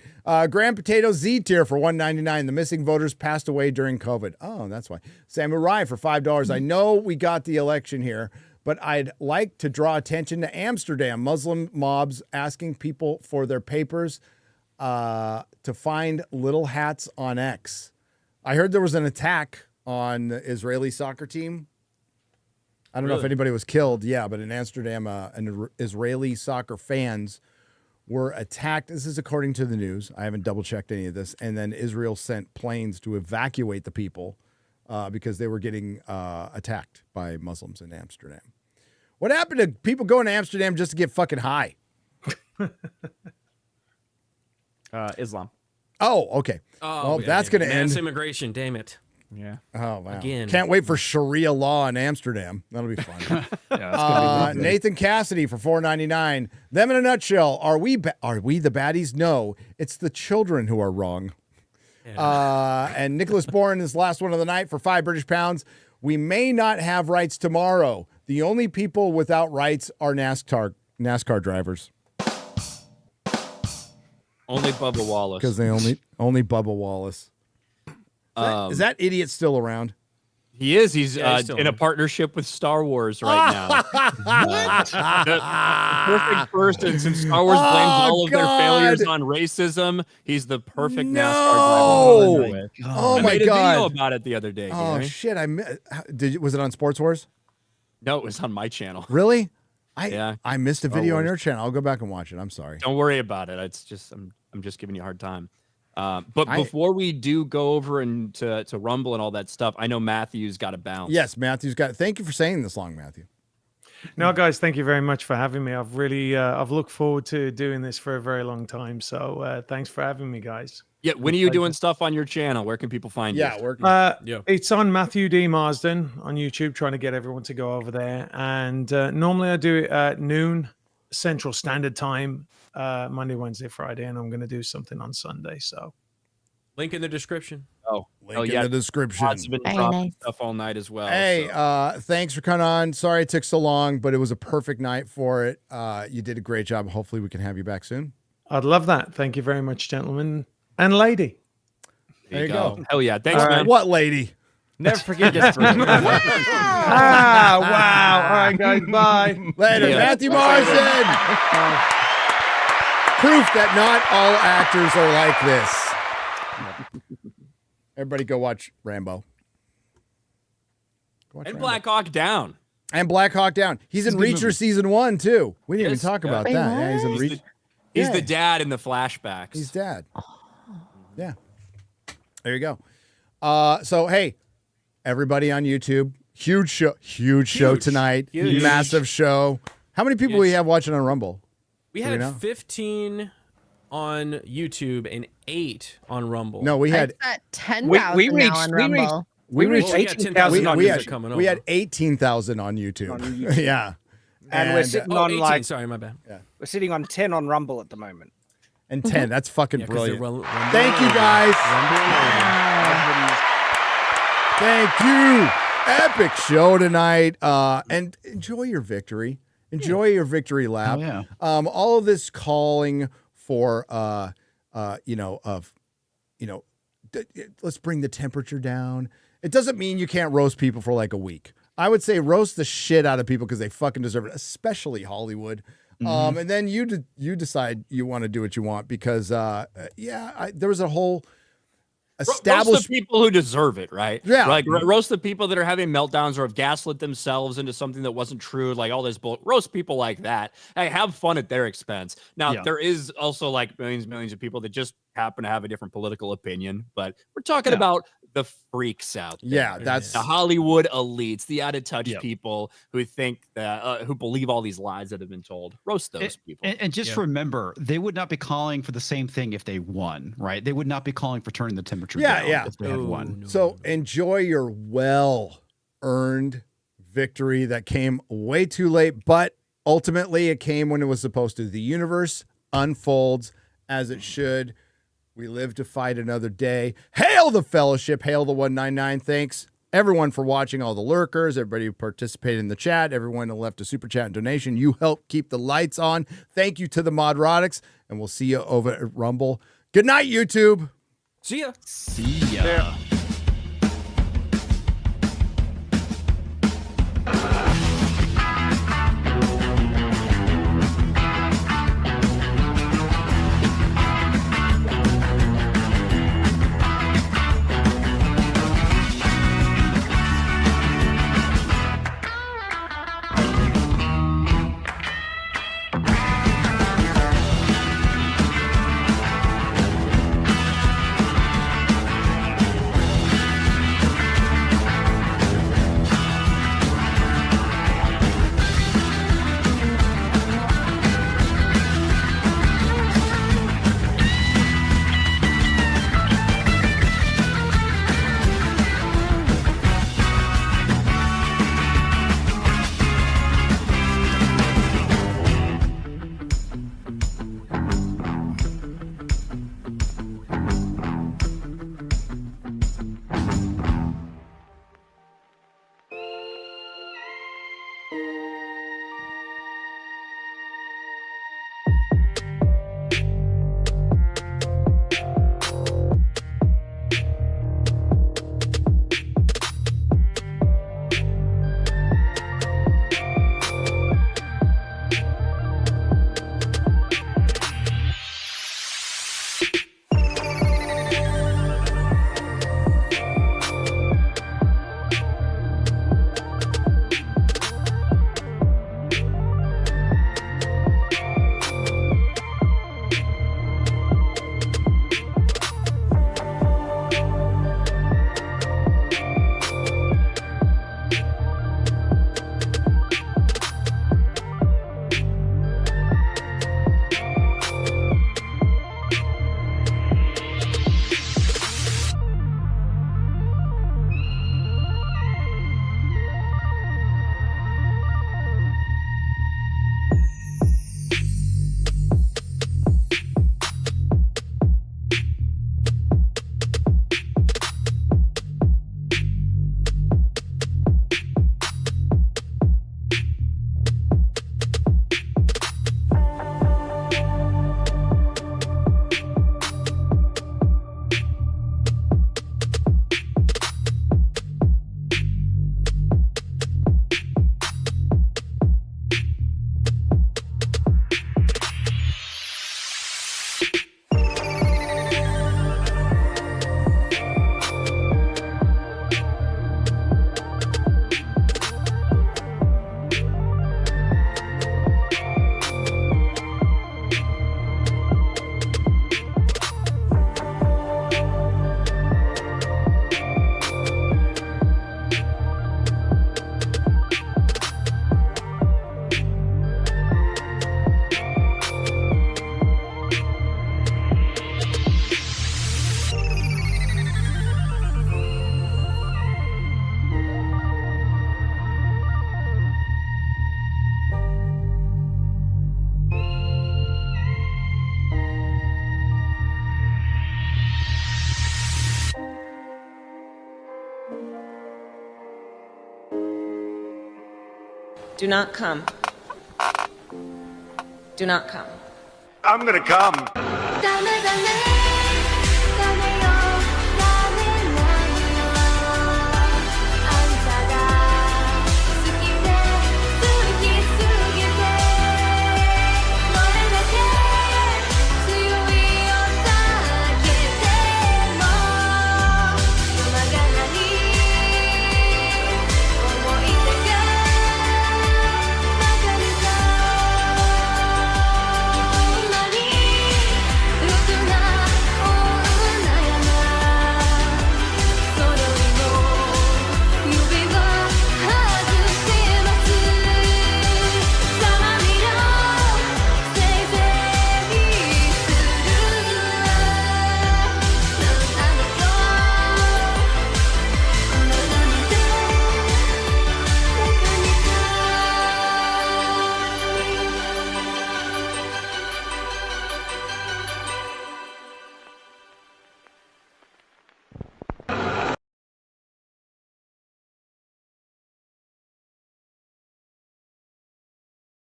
Grand Potato Z tier for $1.99. The missing voters passed away during COVID. Oh, that's why. Samurai for $5. I know we got the election here, but I'd like to draw attention to Amsterdam. Muslim mobs asking people for their papers to find little hats on X. I heard there was an attack on the Israeli soccer team. I don't know if anybody was killed. Yeah, but in Amsterdam, an Israeli soccer fans were attacked. This is according to the news. I haven't double checked any of this. And then Israel sent planes to evacuate the people because they were getting attacked by Muslims in Amsterdam. What happened to people going to Amsterdam just to get fucking high? Islam. Oh, okay. Oh, well, that's going to end. Mass immigration, damn it. Yeah. Oh, wow. Again. Can't wait for Sharia law in Amsterdam. That'll be fun. Nathan Cassidy for $4.99. Them in a nutshell. Are we the baddies? No, it's the children who are wrong. Yeah. And Nicholas Bourne is the last one of the night for £5 British. We may not have rights tomorrow. The only people without rights are NASCAR drivers. Only Bubba Wallace. Because they only Bubba Wallace. Is that idiot still around? He is. He's he's still in a partnership with Star Wars right now. The perfect person, since Star Wars blames all of their failures on racism. He's the perfect NASCAR driver. Oh I my made a God! video about it the other day. Oh Gary. shit! Was it on Sports Wars? No, it was on my channel. Really? I missed a video on your channel. I'll go back and watch it. I'm sorry. Don't worry about it. It's just I'm just giving you a hard time. But before we do go over and to Rumble and all that stuff, I know Matthew's got to bounce. Yes, Matthew's got. Thank you for saying this long, Matthew. No, guys, thank you very much for having me. I've really I've looked forward to doing this for a very long time. So thanks for having me, guys. Yeah, when are you doing stuff on your channel? Where can people find you? It's on Matthew D. Marsden on YouTube, trying to get everyone to go over there. And normally I do it at noon Central Standard Time, Monday, Wednesday, Friday, and I'm going to do something on Sunday. So, link in the description. Oh, link in the description. Lots been dropping stuff all night as well. Hey, thanks for coming on. Sorry it took so long, but it was a perfect night for it. You did a great job. Hopefully we can have you back soon. I'd love that. Thank you very much, gentlemen and lady. There you go. Hell yeah. Thanks, man. What lady? Never forget this. Wow. All right, guys. Bye. Later. Matthew Marsden. Proof that not all actors are like this. Everybody go watch Rambo. Go watch And Rambo. Black Hawk Down. And Black Hawk Down. He's in Reacher season 1 too. We didn't even talk about that. Yeah, he's in Reacher. He's the dad in the flashbacks. He's dad. Yeah. There you go. So hey, everybody on YouTube, huge show tonight. Huge. Massive show. How many people we have watching on Rumble? We Do had know? 15 on YouTube and 8 on Rumble. No, we had 10,000 now on Rumble. We reached 18,000 on YouTube coming we over. had 18,000 on YouTube. Yeah. And we're sitting on 18, like sorry, my bad. We're sitting on 10 on Rumble at the moment. And 10. That's fucking 'cause they're brilliant. Rumble Thank you guys. Thank you. Epic show tonight. And enjoy your victory. Enjoy your victory lap. Oh, yeah. All of this calling for let's bring the temperature down. It doesn't mean you can't roast people for like a week. I would say roast the shit out of people because they fucking deserve it, especially Hollywood. And then you decide you want to do what you want because there was a whole established roast the people who deserve it, right? Yeah. Like roast the people that are having meltdowns or have gaslit themselves into something that wasn't true, like all this bull. Roast people like that. Hey, have fun at their expense. Now there is also like millions of people that just happen to have a different political opinion, but we're talking about the freaks out there. Yeah, that's the Hollywood elites, the out of touch people who think that who believe all these lies that have been told. Roast those people. And just remember, they would not be calling for the same thing if they won, right? They would not be calling for turning the temperature down if they had won. So enjoy your well-earned victory that came way too late, but ultimately it came when it was supposed to. The universe unfolds as it should. We live to fight another day. Hail the fellowship. Hail the 199. Thanks, everyone, for watching. All the lurkers, everybody who participated in the chat, everyone who left a super chat and donation. You helped keep the lights on. Thank you to the Modrotics, and we'll see you over at Rumble. Good night, YouTube. See ya. See ya. Do not come. Do not come. I'm gonna come. Dame, dame.